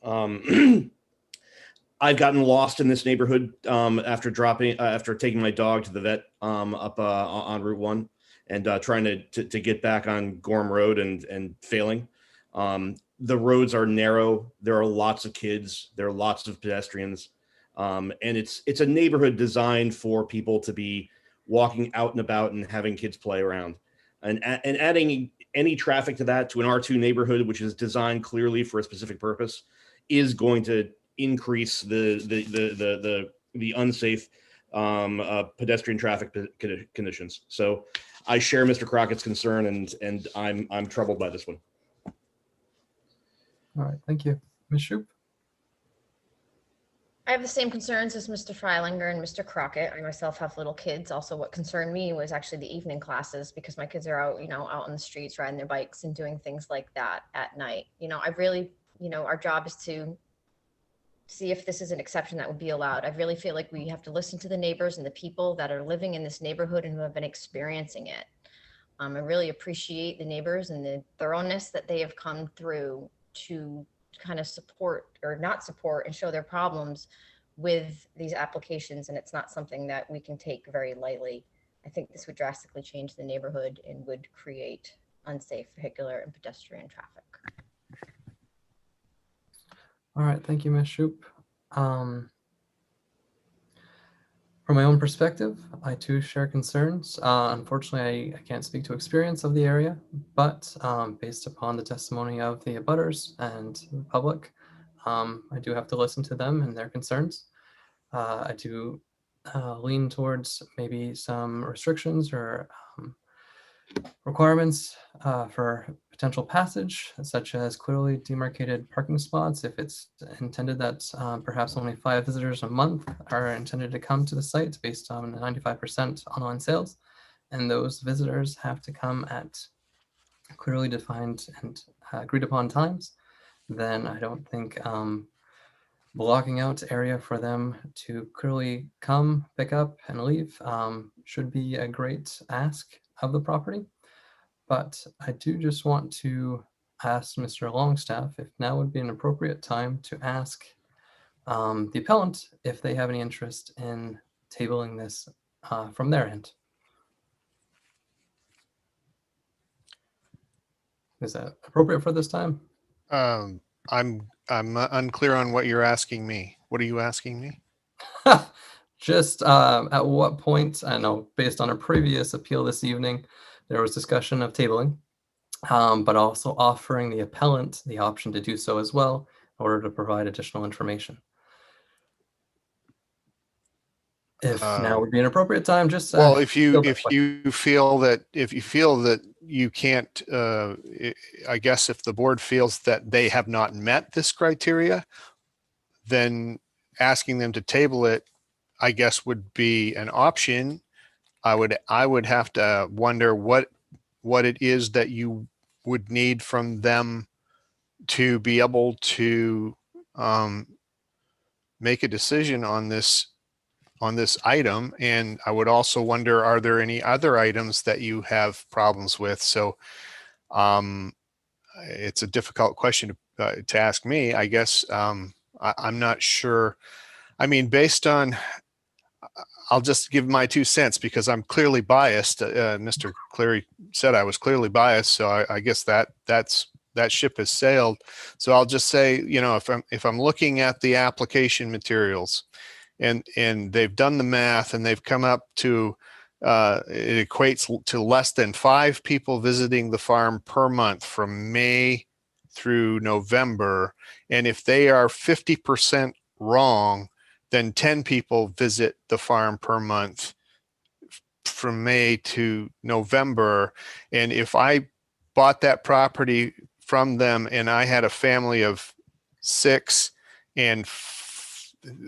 I've gotten lost in this neighborhood after taking my dog to the vet up on Route 1 and trying to get back on Gorham Road and failing. The roads are narrow. There are lots of kids. There are lots of pedestrians. And it's a neighborhood designed for people to be walking out and about and having kids play around. And adding any traffic to that, to an R2 neighborhood, which is designed clearly for a specific purpose, is going to increase the unsafe pedestrian traffic conditions. So I share Mr. Crockett's concern, and I'm troubled by this one. All right, thank you. Ms. Shoup? I have the same concerns as Mr. Freilinger and Mr. Crockett. I myself have little kids. Also, what concerned me was actually the evening classes, because my kids are out, out on the streets, riding their bikes and doing things like that at night. I really, our job is to see if this is an exception that would be allowed. I really feel like we have to listen to the neighbors and the people that are living in this neighborhood and who have been experiencing it. I really appreciate the neighbors and the thoroughness that they have come through to kind of support or not support and show their problems with these applications. And it's not something that we can take very lightly. I think this would drastically change the neighborhood and would create unsafe vehicular and pedestrian traffic. All right, thank you, Ms. Shoup. From my own perspective, I too share concerns. Unfortunately, I can't speak to experience of the area, but based upon the testimony of the abutters and the public, I do have to listen to them and their concerns. I do lean towards maybe some restrictions or requirements for potential passage, such as clearly demarcated parking spots. If it's intended that perhaps only 5 visitors a month are intended to come to the site based on 95% online sales, and those visitors have to come at clearly defined and agreed upon times, then I don't think blocking out area for them to clearly come, pick up, and leave should be a great ask of the property. But I do just want to ask Mr. Longstaff if now would be an appropriate time to ask the appellant if they have any interest in tabling this from their end. Is that appropriate for this time? I'm unclear on what you're asking me. What are you asking me? Just at what point, I know based on a previous appeal this evening, there was discussion of tabling, but also offering the appellant the option to do so as well in order to provide additional information. If now would be an appropriate time, just well, if you feel that you can't, I guess if the board feels that they have not met this criteria, then asking them to table it, I guess, would be an option. I would have to wonder what it is that you would need from them to be able to make a decision on this item. And I would also wonder, are there any other items that you have problems with? So it's a difficult question to ask me, I guess. I'm not sure. I mean, based on, I'll just give my 2 cents because I'm clearly biased. Mr. Cleary said I was clearly biased, so I guess that ship has sailed. So I'll just say, if I'm looking at the application materials, and they've done the math and they've come up to it equates to less than 5 people visiting the farm per month from May through November, and if they are 50% wrong, then 10 people visit the farm per month from May to November. And if I bought that property from them and I had a family of 6 and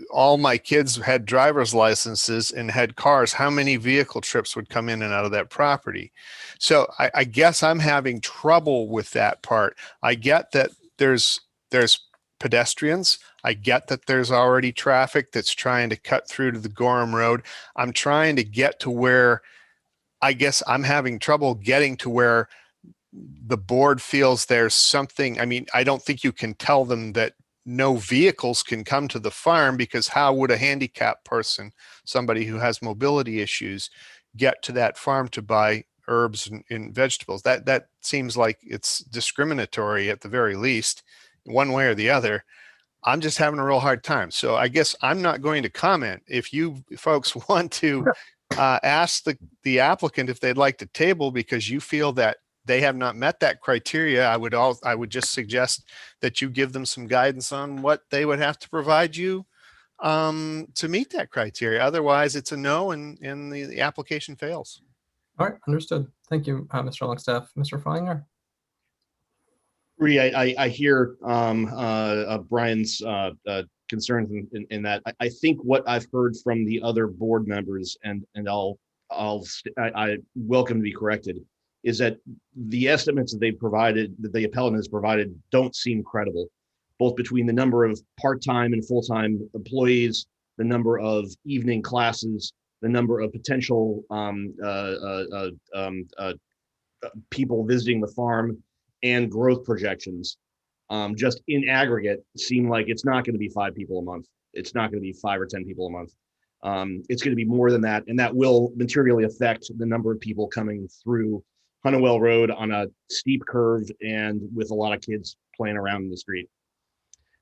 all my kids had driver's licenses and had cars, how many vehicle trips would come in and out of that property? So I guess I'm having trouble with that part. I get that there's pedestrians. I get that there's already traffic that's trying to cut through to the Gorham Road. I'm trying to get to where, I guess I'm having trouble getting to where the board feels there's something. I mean, I don't think you can tell them that no vehicles can come to the farm, because how would a handicapped person, somebody who has mobility issues, get to that farm to buy herbs and vegetables? That seems like it's discriminatory at the very least, one way or the other. I'm just having a real hard time. So I guess I'm not going to comment. If you folks want to ask the applicant if they'd like to table because you feel that they have not met that criteria, I would just suggest that you give them some guidance on what they would have to provide you to meet that criteria. Otherwise, it's a no, and the application fails. All right, understood. Thank you, Mr. Longstaff. Mr. Feinger. I hear Brian's concerns in that. I think what I've heard from the other board members, and I welcome to be corrected, is that the estimates that they've provided, that the appellant has provided, don't seem credible, both between the number of part-time and full-time employees, the number of evening classes, the number of potential people visiting the farm, and growth projections. Just in aggregate, seem like it's not going to be 5 people a month. It's not going to be 5 or 10 people a month. It's going to be more than that, and that will materially affect the number of people coming through Honeywell Road on a steep curve and with a lot of kids playing around in the street.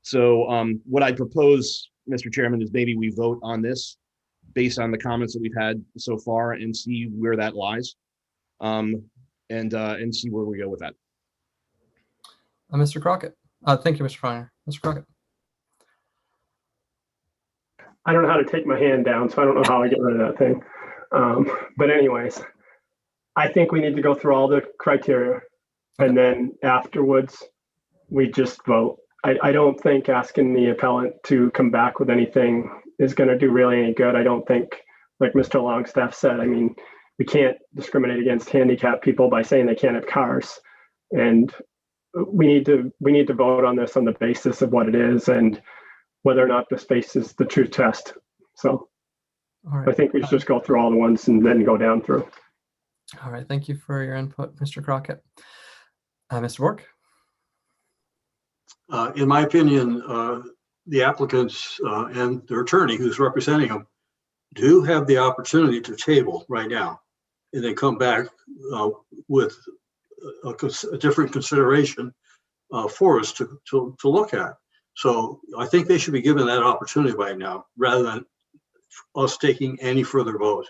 So what I propose, Mr. Chairman, is maybe we vote on this based on the comments that we've had so far and see where that lies, and see where we go with that. Mr. Crockett. Thank you, Mr. Feinger. Mr. Crockett. I don't know how to take my hand down, so I don't know how I get rid of that thing. But anyways, I think we need to go through all the criteria, and then afterwards, we just vote. I don't think asking the appellant to come back with anything is going to do really any good. I don't think, like Mr. Longstaff said, I mean, we can't discriminate against handicapped people by saying they can't have cars. And we need to vote on this on the basis of what it is and whether or not the space is the true test. So I think we should just go through all the ones and then go down through. All right, thank you for your input, Mr. Crockett. Mr. Bork? In my opinion, the applicants and their attorney who's representing them do have the opportunity to table right now and then come back with a different consideration for us to look at. So I think they should be given that opportunity right now rather than us taking any further vote.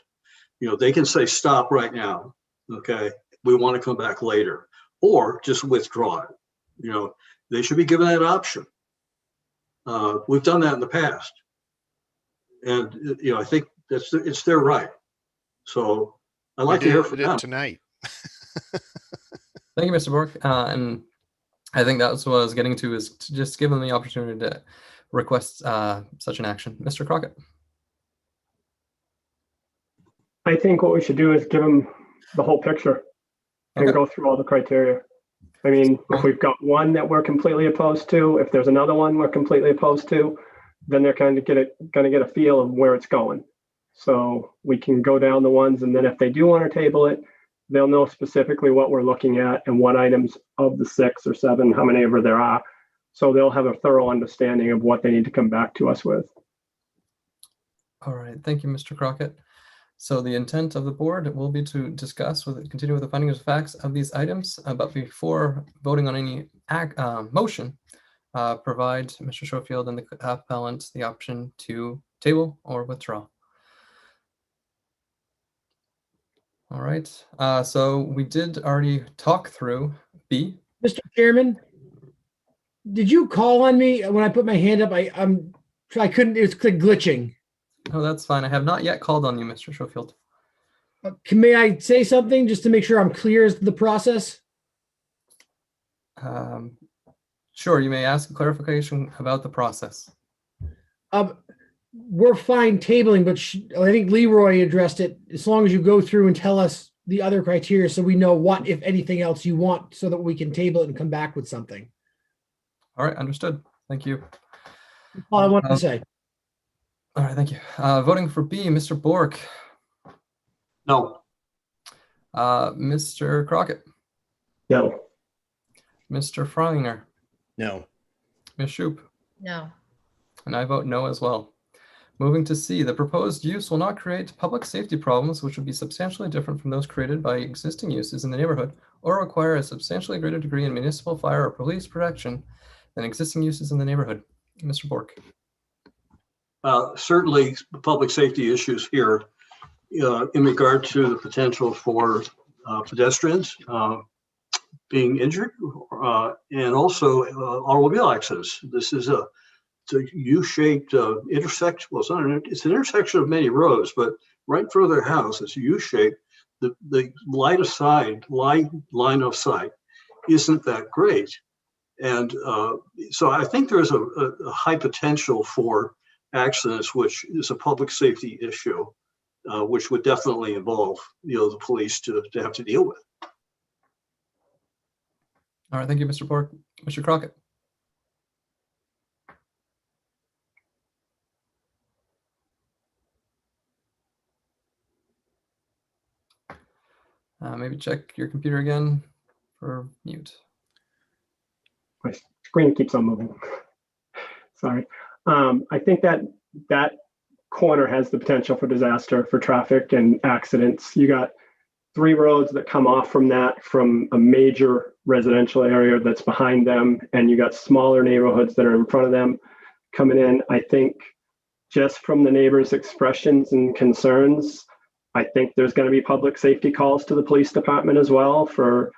You know, they can say stop right now. Okay, we want to come back later, or just withdraw it. You know, they should be given that option. We've done that in the past, and you know, I think it's their right. So I'd like to hear from them tonight. Thank you, Mr. Bork. And I think that's what I was getting to, is to just give them the opportunity to request such an action. Mr. Crockett? I think what we should do is give them the whole picture and go through all the criteria. I mean, if we've got one that we're completely opposed to, if there's another one we're completely opposed to, then they're kind of going to get a feel of where it's going. So we can go down the ones, and then if they do want to table it, they'll know specifically what we're looking at and what items of the 6 or 7, how many ever there are. So they'll have a thorough understanding of what they need to come back to us with. All right, thank you, Mr. Crockett. So the intent of the board will be to continue with the findings of facts of these items, but before voting on any motion, provide Mr. Schofield and the appellant the option to table or withdraw. All right, so we did already talk through B. Mr. Chairman, did you call on me when I put my hand up? I couldn't, it was glitching. Oh, that's fine. I have not yet called on you, Mr. Schofield. May I say something just to make sure I'm clear as to the process? Sure, you may ask a clarification about the process. We're fine tabling, but I think Leroy addressed it. As long as you go through and tell us the other criteria so we know what, if anything else you want, so that we can table it and come back with something. All right, understood. Thank you. That's all I wanted to say. All right, thank you. Voting for B, Mr. Bork. No. Mr. Crockett. No. Mr. Freininger. No. Ms. Shoup. No. And I vote no as well. Moving to C, the proposed use will not create public safety problems which would be substantially different from those created by existing uses in the neighborhood or require a substantially greater degree in municipal fire or police protection than existing uses in the neighborhood. Mr. Bork. Certainly public safety issues here in regard to the potential for pedestrians being injured and also automobile accidents. This is a U-shaped intersection. Well, it's an intersection of many roads, but right in front of their house, it's U-shaped. The line of sight isn't that great. And so I think there's a high potential for accidents, which is a public safety issue, which would definitely involve, the police to have to deal with. All right, thank you, Mr. Bork. Mr. Crockett. Maybe check your computer again for mute. My screen keeps on moving. Sorry. I think that corner has the potential for disaster, for traffic and accidents. You got 3 roads that come off from a major residential area that's behind them, and you got smaller neighborhoods that are in front of them coming in. I think just from the neighbors' expressions and concerns, I think there's going to be public safety calls to the police department as well for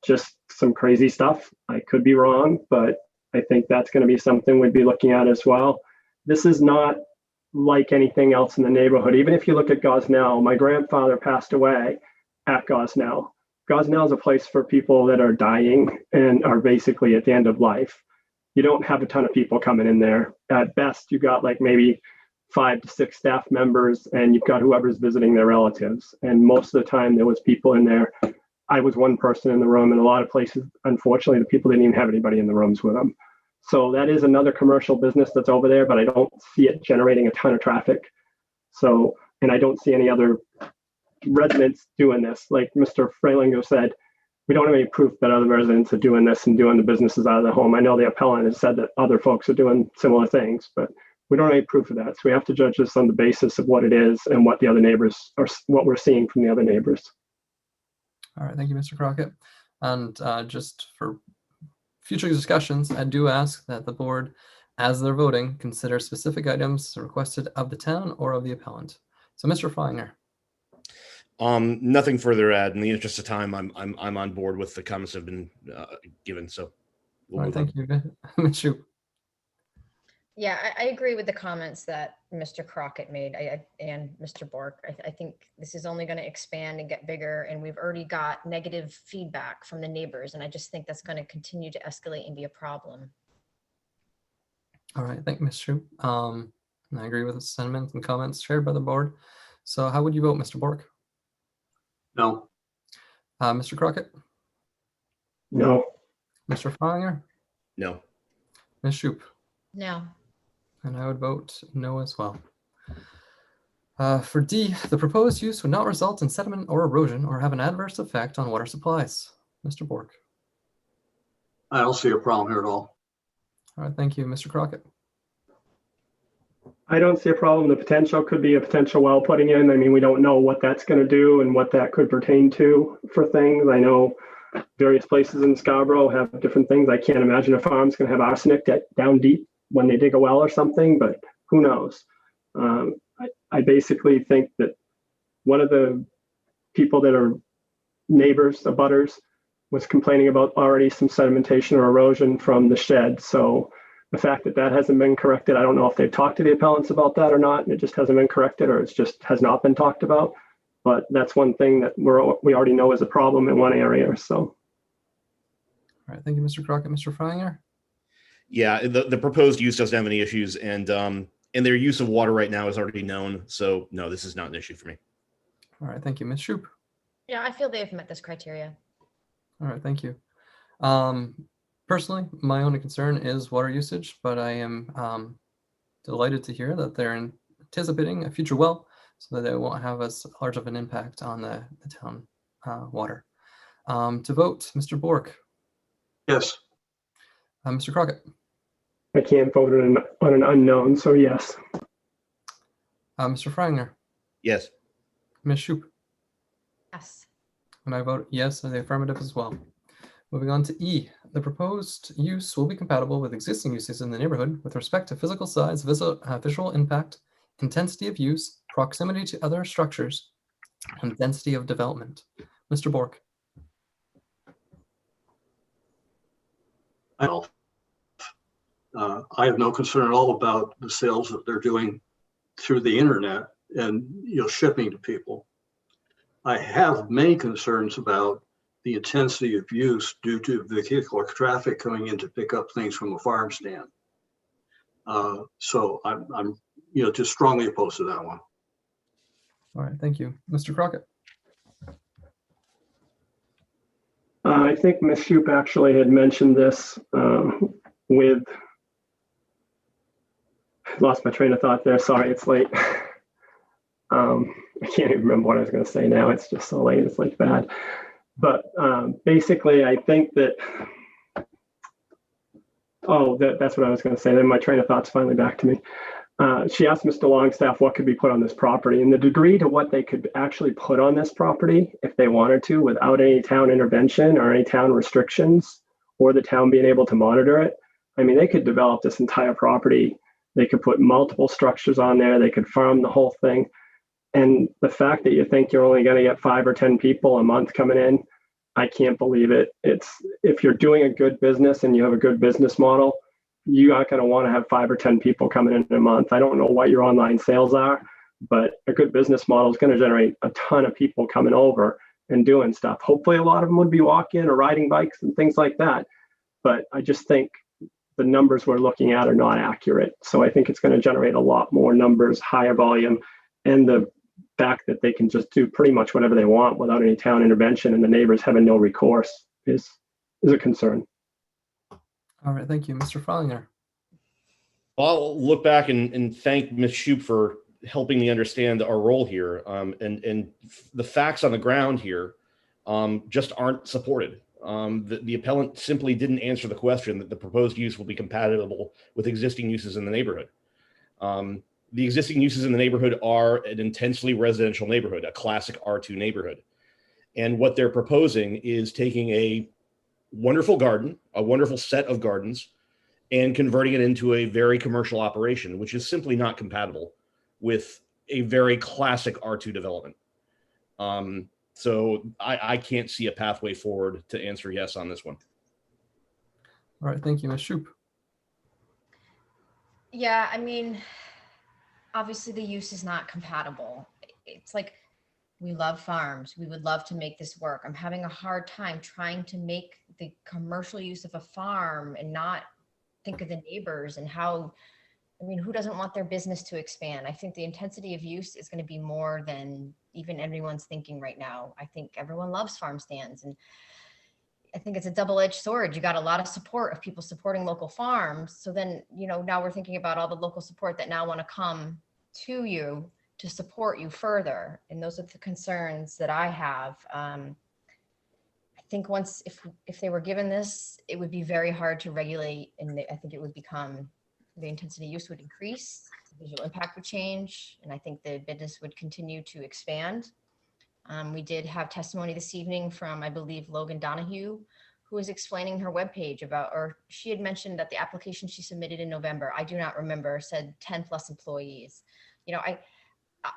just some crazy stuff. I could be wrong, but I think that's going to be something we'd be looking at as well. This is not like anything else in the neighborhood. Even if you look at Gosnell, my grandfather passed away at Gosnell. Gosnell is a place for people that are dying and are basically at the end of life. You don't have a ton of people coming in there. At best, you got like maybe 5 to 6 staff members, and you've got whoever's visiting their relatives. And most of the time there was people in there. I was one person in the room. In a lot of places, unfortunately, the people didn't even have anybody in the rooms with them. So that is another commercial business that's over there, but I don't see it generating a ton of traffic. So, and I don't see any other residents doing this. Like Mr. Freilinger said, we don't have any proof that other residents are doing this and doing the businesses out of the home. I know the appellant has said that other folks are doing similar things, but we don't have any proof of that. So we have to judge this on the basis of what it is and what the other neighbors are, what we're seeing from the other neighbors. All right, thank you, Mr. Crockett. And just for future discussions, I do ask that the board, as they're voting, consider specific items requested of the town or of the appellant. So, Mr. Feinger. Nothing further to add. In the interest of time, I'm on board with the comments that have been given. So, All right, thank you, Ms. Shoup. Yeah, I agree with the comments that Mr. Crockett made and Mr. Bork. I think this is only going to expand and get bigger, and we've already got negative feedback from the neighbors, and I just think that's going to continue to escalate and be a problem. All right, thank you, Ms. Shoup. I agree with the sentiments and comments shared by the board. So how would you vote, Mr. Bork? No. Mr. Crockett? No. Mr. Feinger? No. Ms. Shoup? No. And I would vote no as well. For D, the proposed use would not result in sediment or erosion or have an adverse effect on water supplies. Mr. Bork. I don't see a problem here at all. All right, thank you, Mr. Crockett. I don't see a problem. The potential could be a potential well putting in. I mean, we don't know what that's going to do and what that could pertain to for things. I know various places in Scarborough have different things. I can't imagine a farm's going to have arsenic down deep when they dig a well or something, but who knows? I basically think that one of the people that are neighbors, the abutters, was complaining about already some sedimentation or erosion from the shed. So the fact that that hasn't been corrected, I don't know if they've talked to the appellants about that or not, and it just hasn't been corrected, or it just has not been talked about. But that's one thing that we already know is a problem in one area. So. All right, thank you, Mr. Crockett. Mr. Feinger? Yeah, the proposed use doesn't have any issues, and their use of water right now is already known. So no, this is not an issue for me. All right, thank you, Ms. Shoup. Yeah, I feel they've met this criteria. All right, thank you. Personally, my only concern is water usage, but I am delighted to hear that they're anticipating a future well so that it won't have as large of an impact on the town water. To vote, Mr. Bork. Yes. Mr. Crockett. I can't vote on an unknown, so yes. Mr. Freinger. Yes. Ms. Shoup. Yes. And I vote yes in the affirmative as well. Moving on to E, the proposed use will be compatible with existing uses in the neighborhood with respect to physical size, visual impact, intensity of use, proximity to other structures, and density of development. Mr. Bork. I have no concern at all about the sales that they're doing through the internet and shipping to people. I have many concerns about the intensity of use due to vehicular traffic coming in to pick up things from a farm stand. So I'm just strongly opposed to that one. All right, thank you. Mr. Crockett. I think Ms. Shoup actually had mentioned this with, lost my train of thought there. Sorry, it's late. I can't even remember what I was going to say now. It's just so late. It's like bad. But basically, I think that, that's what I was going to say. Then my train of thought's finally back to me. She asked Mr. Longstaff what could be put on this property, and the degree to what they could actually put on this property if they wanted to without any town intervention or any town restrictions or the town being able to monitor it. I mean, they could develop this entire property. They could put multiple structures on there. They could farm the whole thing. And the fact that you think you're only going to get 5 or 10 people a month coming in, I can't believe it. It's, if you're doing a good business and you have a good business model, you aren't going to want to have 5 or 10 people coming in a month. I don't know what your online sales are, but a good business model is going to generate a ton of people coming over and doing stuff. Hopefully a lot of them would be walking or riding bikes and things like that. But I just think the numbers we're looking at are not accurate. So I think it's going to generate a lot more numbers, higher volume, and the fact that they can just do pretty much whatever they want without any town intervention and the neighbors having no recourse is a concern. All right, thank you. Mr. Frolinger. I'll look back and thank Ms. Shoup for helping me understand our role here. And the facts on the ground here just aren't supported. The appellant simply didn't answer the question that the proposed use will be compatible with existing uses in the neighborhood. The existing uses in the neighborhood are an intensely residential neighborhood, a classic R2 neighborhood. And what they're proposing is taking a wonderful garden, a wonderful set of gardens, and converting it into a very commercial operation, which is simply not compatible with a very classic R2 development. So I can't see a pathway forward to answer yes on this one. All right, thank you, Ms. Shoup. Yeah, I mean, obviously the use is not compatible. It's like, we love farms. We would love to make this work. I'm having a hard time trying to make the commercial use of a farm and not think of the neighbors and how, I mean, who doesn't want their business to expand? I think the intensity of use is going to be more than even everyone's thinking right now. I think everyone loves farm stands, and I think it's a double-edged sword. You got a lot of support of people supporting local farms. So then, you know, now we're thinking about all the local support that now want to come to you to support you further. And those are the concerns that I have. I think once, if they were given this, it would be very hard to regulate. And I think it would become, the intensity use would increase, the visual impact would change. And I think the business would continue to expand. We did have testimony this evening from, I believe, Logan Donahue, who was explaining her webpage about, or she had mentioned that the application she submitted in November, I do not remember, said 10 plus employees. You know,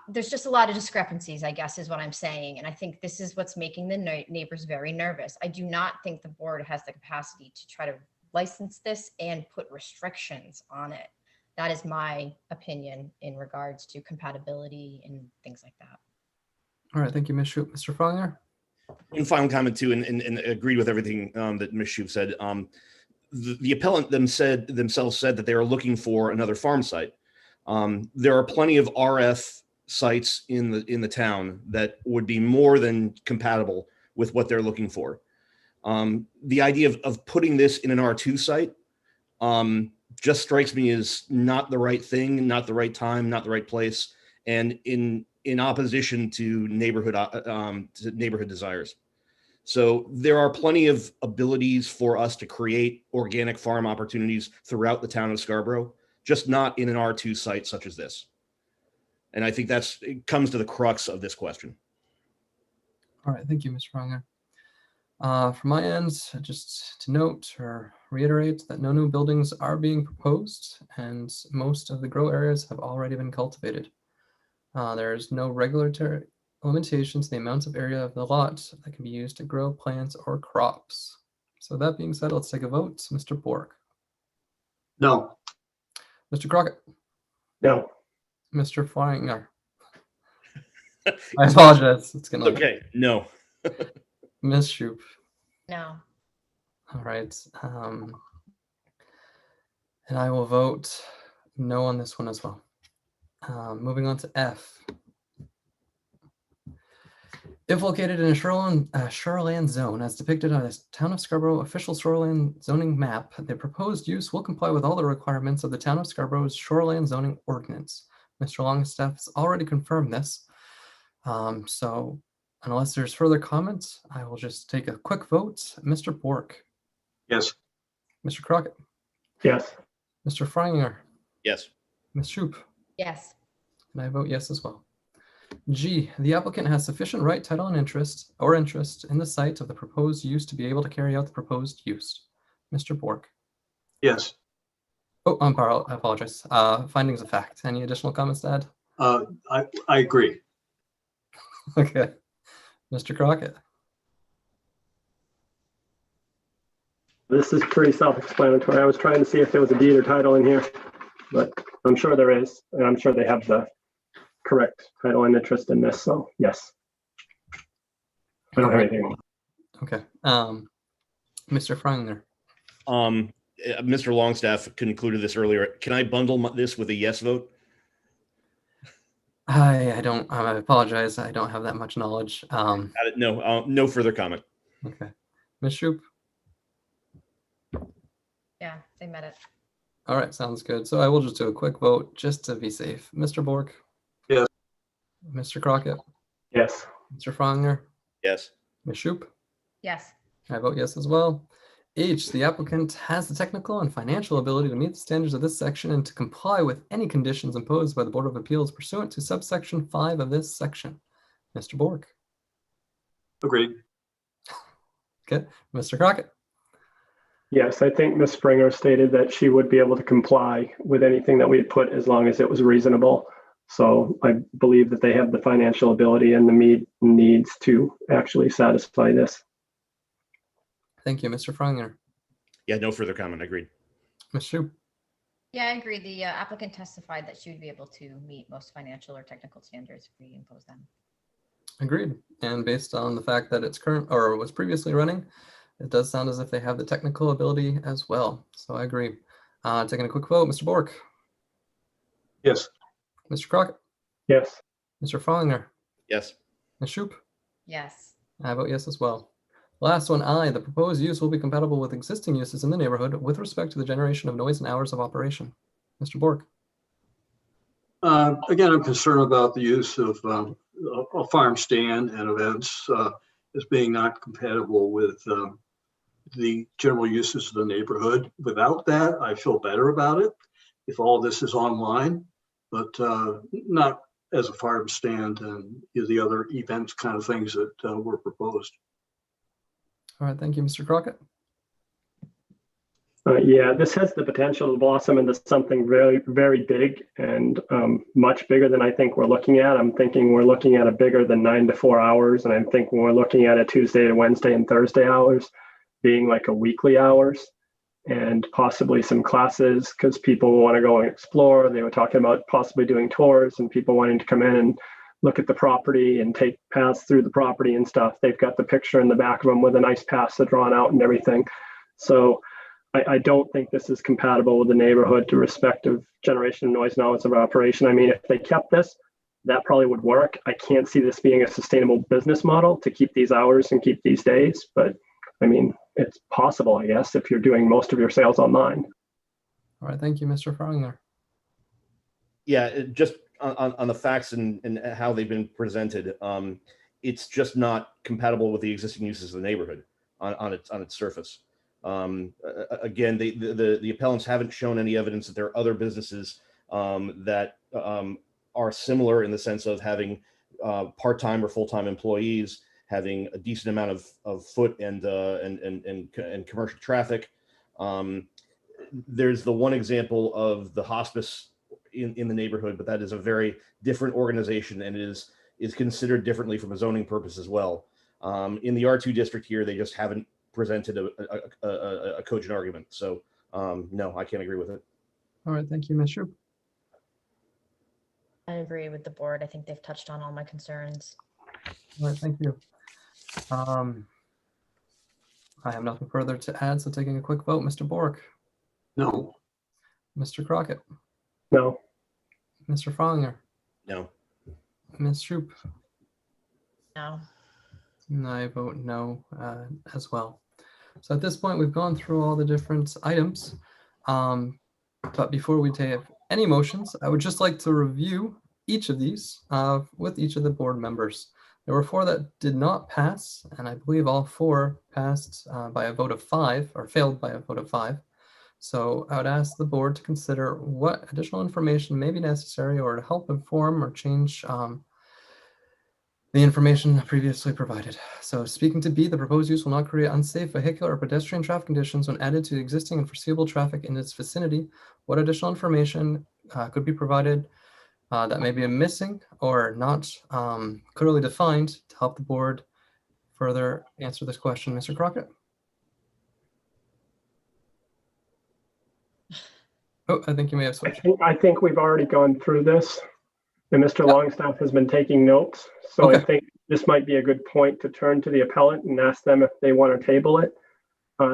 there's just a lot of discrepancies, I guess, is what I'm saying. And I think this is what's making the neighbors very nervous. I do not think the board has the capacity to try to license this and put restrictions on it. That is my opinion in regards to compatibility and things like that. All right, thank you, Ms. Shoup. Mr. Frolinger? One final comment too, and agreed with everything that Ms. Shoup said. The appellant themselves said that they are looking for another farm site. There are plenty of RF sites in the town that would be more than compatible with what they're looking for. The idea of putting this in an R2 site just strikes me as not the right thing, not the right time, not the right place, and in opposition to neighborhood desires. So there are plenty of abilities for us to create organic farm opportunities throughout the town of Scarborough, just not in an R2 site such as this. And I think it comes to the crux of this question. All right, thank you, Mr. Frolinger. From my end, just to note or reiterate that no new buildings are being proposed and most of the grow areas have already been cultivated. There is no regulatory limitation to the amounts of area of the lot that can be used to grow plants or crops. So that being said, let's take a vote. Mr. Bork. No. Mr. Crockett. No. Mr. Frolinger. I apologize. It's gonna. Okay. No. Ms. Shoup. No. All right. And I will vote no on this one as well. Moving on to F. If located in a shoreland zone as depicted on the Town of Scarborough official shoreland zoning map, the proposed use will comply with all the requirements of the Town of Scarborough's shoreland zoning ordinance. Mr. Longstaff has already confirmed this. So unless there's further comments, I will just take a quick vote. Mr. Bork. Yes. Mr. Crockett. Yes. Mr. Frolinger. Yes. Ms. Shoup. Yes. And I vote yes as well. G, the applicant has sufficient right, title, and interest in the site of the proposed use to be able to carry out the proposed use. Mr. Bork. Yes. Oh, I apologize. Findings of fact. Any additional comments to add? I agree. Okay. Mr. Crockett. This is pretty self-explanatory. I was trying to see if there was a deed or title in here, but I'm sure there is, and I'm sure they have the correct title and interest in this, so yes. I don't have anything. Okay. Mr. Frangner. Mr. Longstaff concluded this earlier. Can I bundle this with a yes vote? I don't, I apologize. I don't have that much knowledge. No, no further comment. Okay. Ms. Shoup? Yeah, they met it. All right, sounds good. So I will just do a quick vote just to be safe. Mr. Bork? Yes. Mr. Crockett? Yes. Mr. Frangner? Yes. Ms. Shoup? Yes. I vote yes as well. H, the applicant has the technical and financial ability to meet the standards of this section and to comply with any conditions imposed by the Board of Appeals pursuant to subsection 5 of this section. Mr. Bork? Agreed. Okay. Mr. Crockett? Yes, I think Ms. Springer stated that she would be able to comply with anything that we had put as long as it was reasonable. So I believe that they have the financial ability and the needs to actually satisfy this. Thank you, Mr. Frangner. Yeah, no further comment. Agreed. Ms. Shoup? Yeah, I agree. The applicant testified that she would be able to meet most financial or technical standards if we impose them. Agreed. And based on the fact that it's current or was previously running, it does sound as if they have the technical ability as well. So I agree. Taking a quick vote, Mr. Bork? Yes. Mr. Crockett? Yes. Mr. Frangner? Yes. Ms. Shoup? Yes. I vote yes as well. Last one, I, the proposed use will be compatible with existing uses in the neighborhood with respect to the generation of noise and hours of operation. Mr. Bork? Again, I'm concerned about the use of a farm stand and events as being not compatible with the general uses of the neighborhood. Without that, I feel better about it if all this is online, but not as a farm stand and the other events kind of things that were proposed. All right, thank you, Mr. Crockett. Yeah, this has the potential to blossom into something very, very big and much bigger than I think we're looking at. I'm thinking we're looking at a bigger than 9 to 4 hours, and I'm thinking we're looking at a Tuesday to Wednesday and Thursday hours being like a weekly hours, and possibly some classes because people want to go and explore. They were talking about possibly doing tours and people wanting to come in and look at the property and take paths through the property and stuff. They've got the picture in the back of them with a nice pass drawn out and everything. So I don't think this is compatible with the neighborhood to respective generation of noise and hours of operation. I mean, if they kept this, that probably would work. I can't see this being a sustainable business model to keep these hours and keep these days, but I mean, it's possible, I guess, if you're doing most of your sales online. All right, thank you, Mr. Frangner. Yeah, just on the facts and how they've been presented, it's just not compatible with the existing uses of the neighborhood on its surface. Again, the appellants haven't shown any evidence that there are other businesses that are similar in the sense of having part-time or full-time employees, having a decent amount of foot and commercial traffic. There's the one example of the hospice in the neighborhood, but that is a very different organization and is considered differently from a zoning purpose as well. In the R2 district here, they just haven't presented a cogent argument. So no, I can't agree with it. All right, thank you, Ms. Shoup. I agree with the board. I think they've touched on all my concerns. All right, thank you. I have nothing further to add, so taking a quick vote, Mr. Bork. No. Mr. Crockett. No. Mr. Frangner. No. Ms. Shoup. No. And I vote no as well. So at this point, we've gone through all the different items. But before we take any motions, I would just like to review each of these with each of the board members. There were 4 that did not pass, and I believe all 4 passed by a vote of 5, or failed by a vote of 5. So I would ask the board to consider what additional information may be necessary or to help inform or change the information previously provided. So speaking to B, the proposed use will not create unsafe vehicular or pedestrian traffic conditions when added to existing and foreseeable traffic in its vicinity. What additional information could be provided that may be missing or not clearly defined to help the board further answer this question, Mr. Crockett? Oh, I think you may have switched. I think we've already gone through this, and Mr. Longstaff has been taking notes. So I think this might be a good point to turn to the appellant and ask them if they want to table it.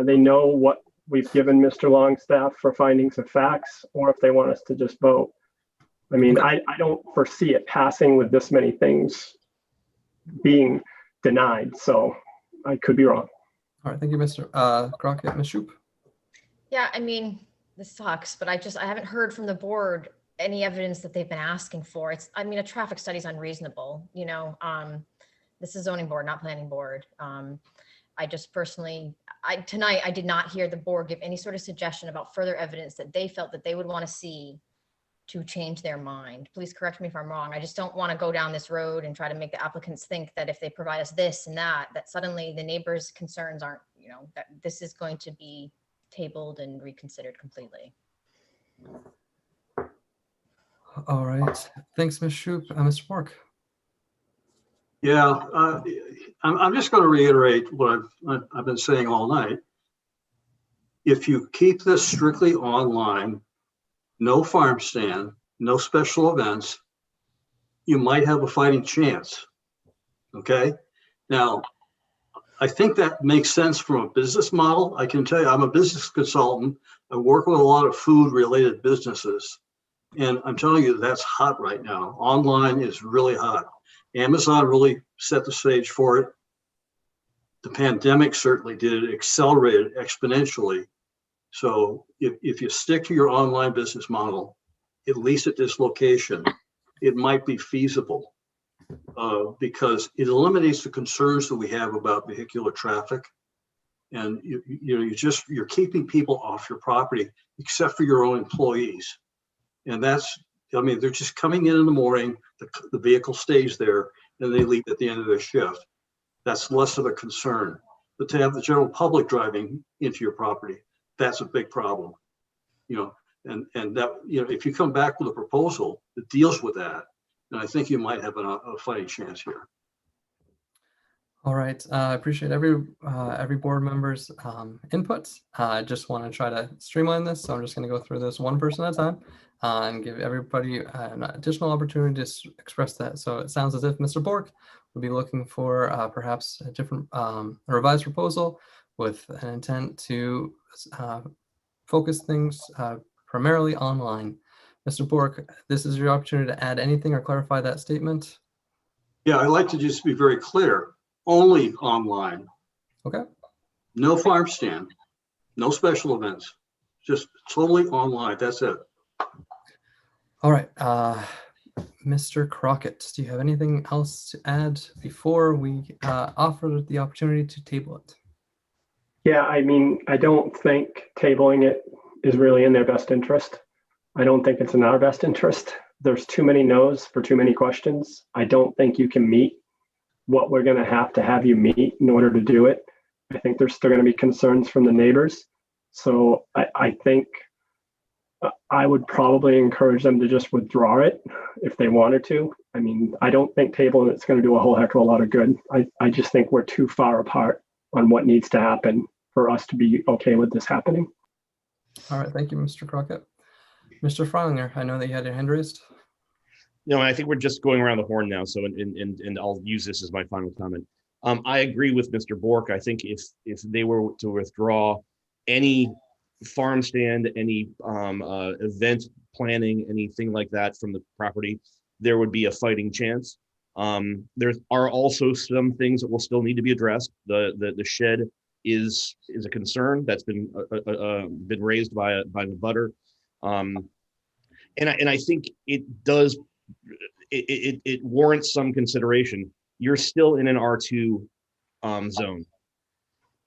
They know what we've given Mr. Longstaff for findings of facts, or if they want us to just vote. I mean, I don't foresee it passing with this many things being denied, so I could be wrong. All right, thank you, Mr. Crockett. Ms. Shoup? Yeah, I mean, this sucks, but I haven't heard from the board any evidence that they've been asking for. I mean, a traffic study is unreasonable, you know. This is zoning board, not planning board. I just personally, tonight I did not hear the board give any sort of suggestion about further evidence that they felt that they would want to see to change their mind. Please correct me if I'm wrong. I just don't want to go down this road and try to make the applicants think that if they provide us this and that suddenly the neighbors' concerns aren't, you know, that this is going to be tabled and reconsidered completely. All right. Thanks, Ms. Shoup. Mr. Bork? Yeah, I'm just going to reiterate what I've been saying all night. If you keep this strictly online, no farm stand, no special events, you might have a fighting chance. Okay. Now, I think that makes sense from a business model. I can tell you, I'm a business consultant. I work with a lot of food related businesses. And I'm telling you, that's hot right now. Online is really hot. Amazon really set the stage for it. The pandemic certainly did it, accelerated exponentially. So if you stick to your online business model, at least at this location, it might be feasible because it eliminates the concerns that we have about vehicular traffic. And you're keeping people off your property, except for your own employees. And that's, I mean, they're just coming in the morning, the vehicle stays there, and they leave at the end of their shift. That's less of a concern. But to have the general public driving into your property, that's a big problem. You know, and that, you know, if you come back with a proposal that deals with that, then I think you might have a fighting chance here. All right. I appreciate every board member's inputs. I just want to try to streamline this, so I'm just going to go through this one person at a time and give everybody an additional opportunity to express that. So it sounds as if Mr. Bork would be looking for perhaps a different revised proposal with an intent to focus things primarily online. Mr. Bork, this is your opportunity to add anything or clarify that statement. Yeah, I'd like to just be very clear. Only online. Okay. No farm stand, no special events, just totally online. That's it. All right. Mr. Crockett, do you have anything else to add before we offer the opportunity to table it? Yeah, I mean, I don't think tabling it is really in their best interest. I don't think it's in our best interest. There's too many no's for too many questions. I don't think you can meet what we're going to have you meet in order to do it. I think there's still going to be concerns from the neighbors. So I think I would probably encourage them to just withdraw it if they wanted to. I mean, I don't think tabling it's going to do a whole heck of a lot of good. I just think we're too far apart on what needs to happen for us to be okay with this happening. All right. Thank you, Mr. Crockett. Mr. Freilinger, I know that you had your hand raised. No, I think we're just going around the horn now. So, and I'll use this as my final comment. I agree with Mr. Bork. I think if they were to withdraw any farm stand, any event planning, anything like that from the property, there would be a fighting chance. There are also some things that will still need to be addressed. The shed is a concern that's been raised by the butter, and I think it does. It warrants some consideration. You're still in an R2 zone.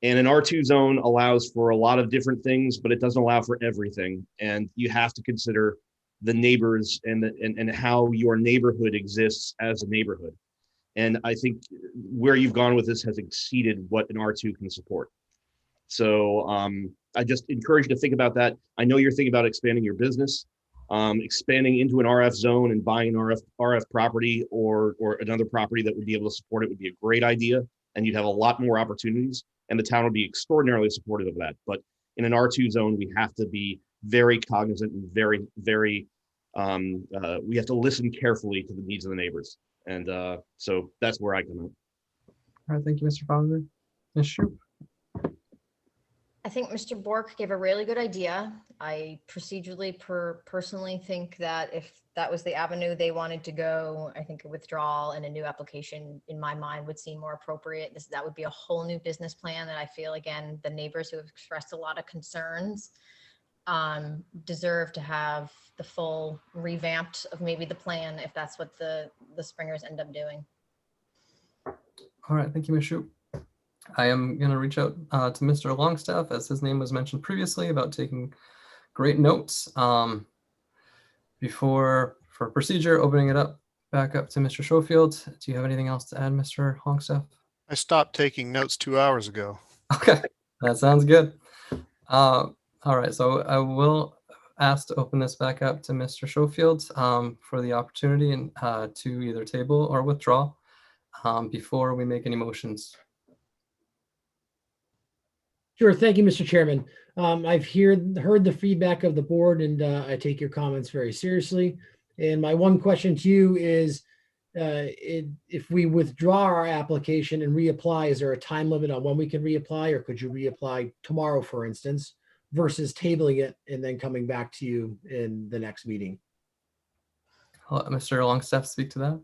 And an R2 zone allows for a lot of different things, but it doesn't allow for everything. And you have to consider the neighbors and how your neighborhood exists as a neighborhood. And I think where you've gone with this has exceeded what an R2 can support. So I just encourage you to think about that. I know you're thinking about expanding your business. Expanding into an RF zone and buying an RF property or another property that would be able to support it would be a great idea, and you'd have a lot more opportunities, and the town would be extraordinarily supportive of that. But in an R2 zone, we have to be very cognizant and very, very, we have to listen carefully to the needs of the neighbors. And so that's where I come in. All right, thank you, Mr. Fowler. Ms. Shoup. I think Mr. Bork gave a really good idea. I procedurally personally think that if that was the avenue they wanted to go, I think a withdrawal and a new application in my mind would seem more appropriate. That would be a whole new business plan that I feel, again, the neighbors who have expressed a lot of concerns deserve to have the full revamped of maybe the plan if that's what the Springers end up doing. All right, thank you, Ms. Shoup. I am going to reach out to Mr. Longstaff, as his name was mentioned previously, about taking great notes. For procedure, opening it up back up to Mr. Schofield. Do you have anything else to add, Mr. Longstaff? I stopped taking notes 2 hours ago. Okay, that sounds good. All right, so I will ask to open this back up to Mr. Schofield for the opportunity and to either table or withdraw before we make any motions. Sure. Thank you, Mr. Chairman. I've heard the feedback of the board, and I take your comments very seriously. And my one question to you is, if we withdraw our application and reapply, is there a time limit on when we can reapply, or could you reapply tomorrow, for instance, versus tabling it and then coming back to you in the next meeting? I'll let Mr. Longstaff speak to that.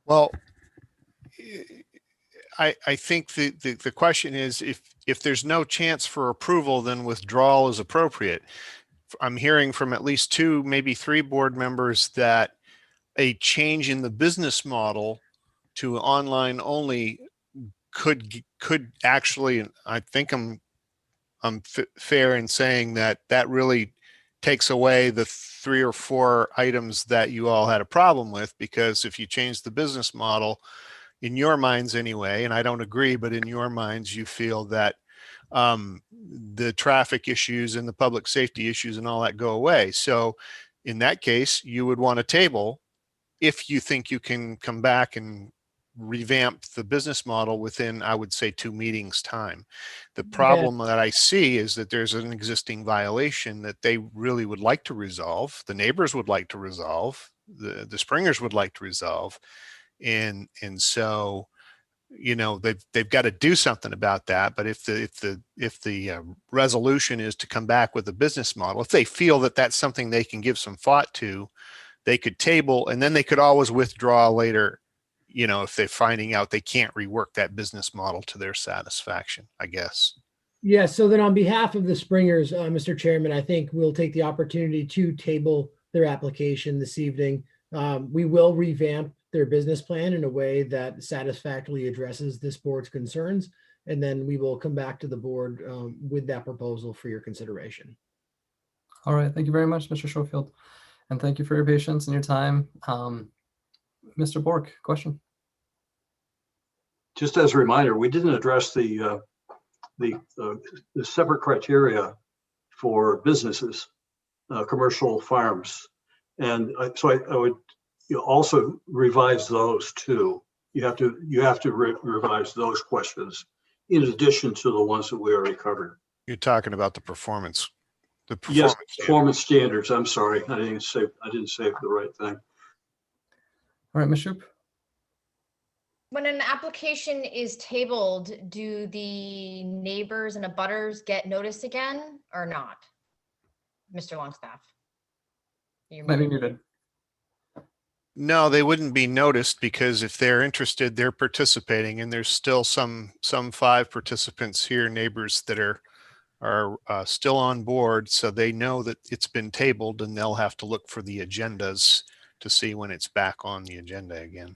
Well, I think the question is, if there's no chance for approval, then withdrawal is appropriate. I'm hearing from at least 2, maybe 3 board members that a change in the business model to online only could actually, I think I'm fair in saying that really takes away the 3 or 4 items that you all had a problem with, because if you change the business model, in your minds anyway, and I don't agree, but in your minds, you feel that the traffic issues and the public safety issues and all that go away. So in that case, you would want a table if you think you can come back and revamp the business model within, I would say, 2 meetings time. The problem that I see is that there's an existing violation that they really would like to resolve. The neighbors would like to resolve. The Springers would like to resolve. And so, you know, they've got to do something about that. But if the resolution is to come back with a business model, if they feel that that's something they can give some thought to, they could table, and then they could always withdraw later, you know, if they're finding out they can't rework that business model to their satisfaction, I guess. Yeah, so then on behalf of the Springers, Mr. Chairman, I think we'll take the opportunity to table their application this evening. We will revamp their business plan in a way that satisfactorily addresses this board's concerns, and then we will come back to the board with that proposal for your consideration. All right, thank you very much, Mr. Schofield, and thank you for your patience and your time. Mr. Bork, question? Just as a reminder, we didn't address the separate criteria for businesses, commercial farms, and so I would also revise those too. You have to revise those questions in addition to the ones that we already covered. You're talking about the performance. Yes, performance standards. I'm sorry, I didn't say the right thing. All right, Ms. Shoup. When an application is tabled, do the neighbors and abutters get notice again or not? Mr. Longstaff. You might be muted. No, they wouldn't be noticed, because if they're interested, they're participating, and there's still some 5 participants here, neighbors that are still on board, so they know that it's been tabled, and they'll have to look for the agendas to see when it's back on the agenda again.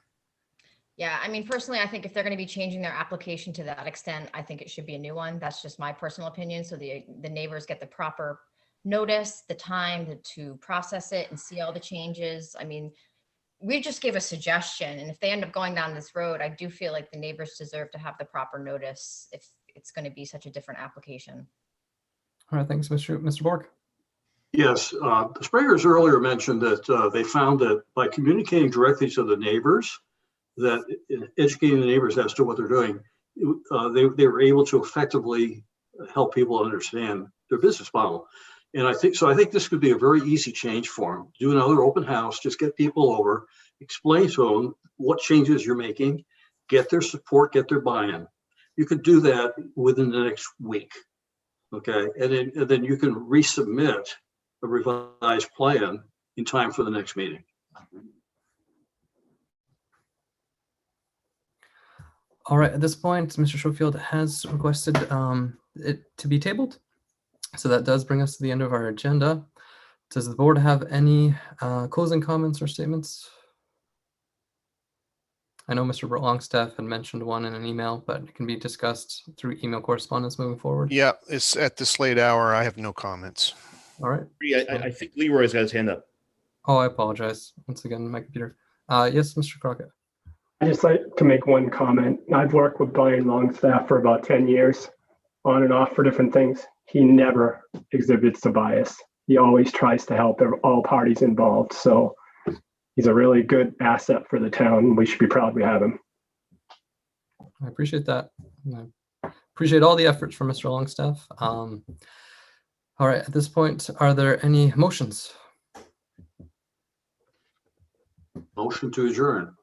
Yeah, I mean, personally, I think if they're going to be changing their application to that extent, I think it should be a new one. That's just my personal opinion. So the neighbors get the proper notice, the time to process it and see all the changes. I mean, we just gave a suggestion, and if they end up going down this road, I do feel like the neighbors deserve to have the proper notice if it's going to be such a different application. All right, thanks, Mr. Bork. Yes, the Springers earlier mentioned that they found that by communicating directly to the neighbors, that educating the neighbors as to what they're doing, they were able to effectively help people understand their business model. And I think this could be a very easy change for them. Do another open house, just get people over, explain to them what changes you're making, get their support, get their buy-in. You could do that within the next week. Okay, and then you can resubmit a revised plan in time for the next meeting. All right, at this point, Mr. Schofield has requested it to be tabled. So that does bring us to the end of our agenda. Does the board have any closing comments or statements? I know Mr. Longstaff had mentioned one in an email, but it can be discussed through email correspondence moving forward. Yeah, it's at this late hour. I have no comments. All right. I think Leroy's got his hand up. Oh, I apologize. Once again, my computer. Yes, Mr. Crockett. I just like to make one comment. I've worked with Brian Longstaff for about 10 years, on and off for different things. He never exhibits a bias. He always tries to help all parties involved. So he's a really good asset for the town. We should be proud we have him. I appreciate that. I appreciate all the efforts from Mr. Longstaff. All right, at this point, are there any motions? Motion to adjourn.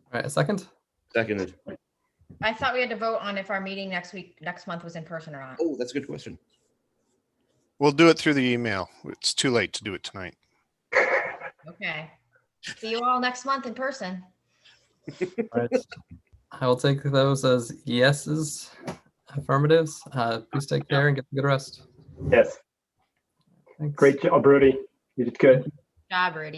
All right, a second? Seconded. I thought we had to vote on if our meeting next month was in person or not. Oh, that's a good question. We'll do it through the email. It's too late to do it tonight. Okay. See you all next month in person. All right. I will take those as yeses, affirmatives. Please take care and get a good rest. Yes. Thanks. Great job, Rudy. You did good. Good job, Rudy.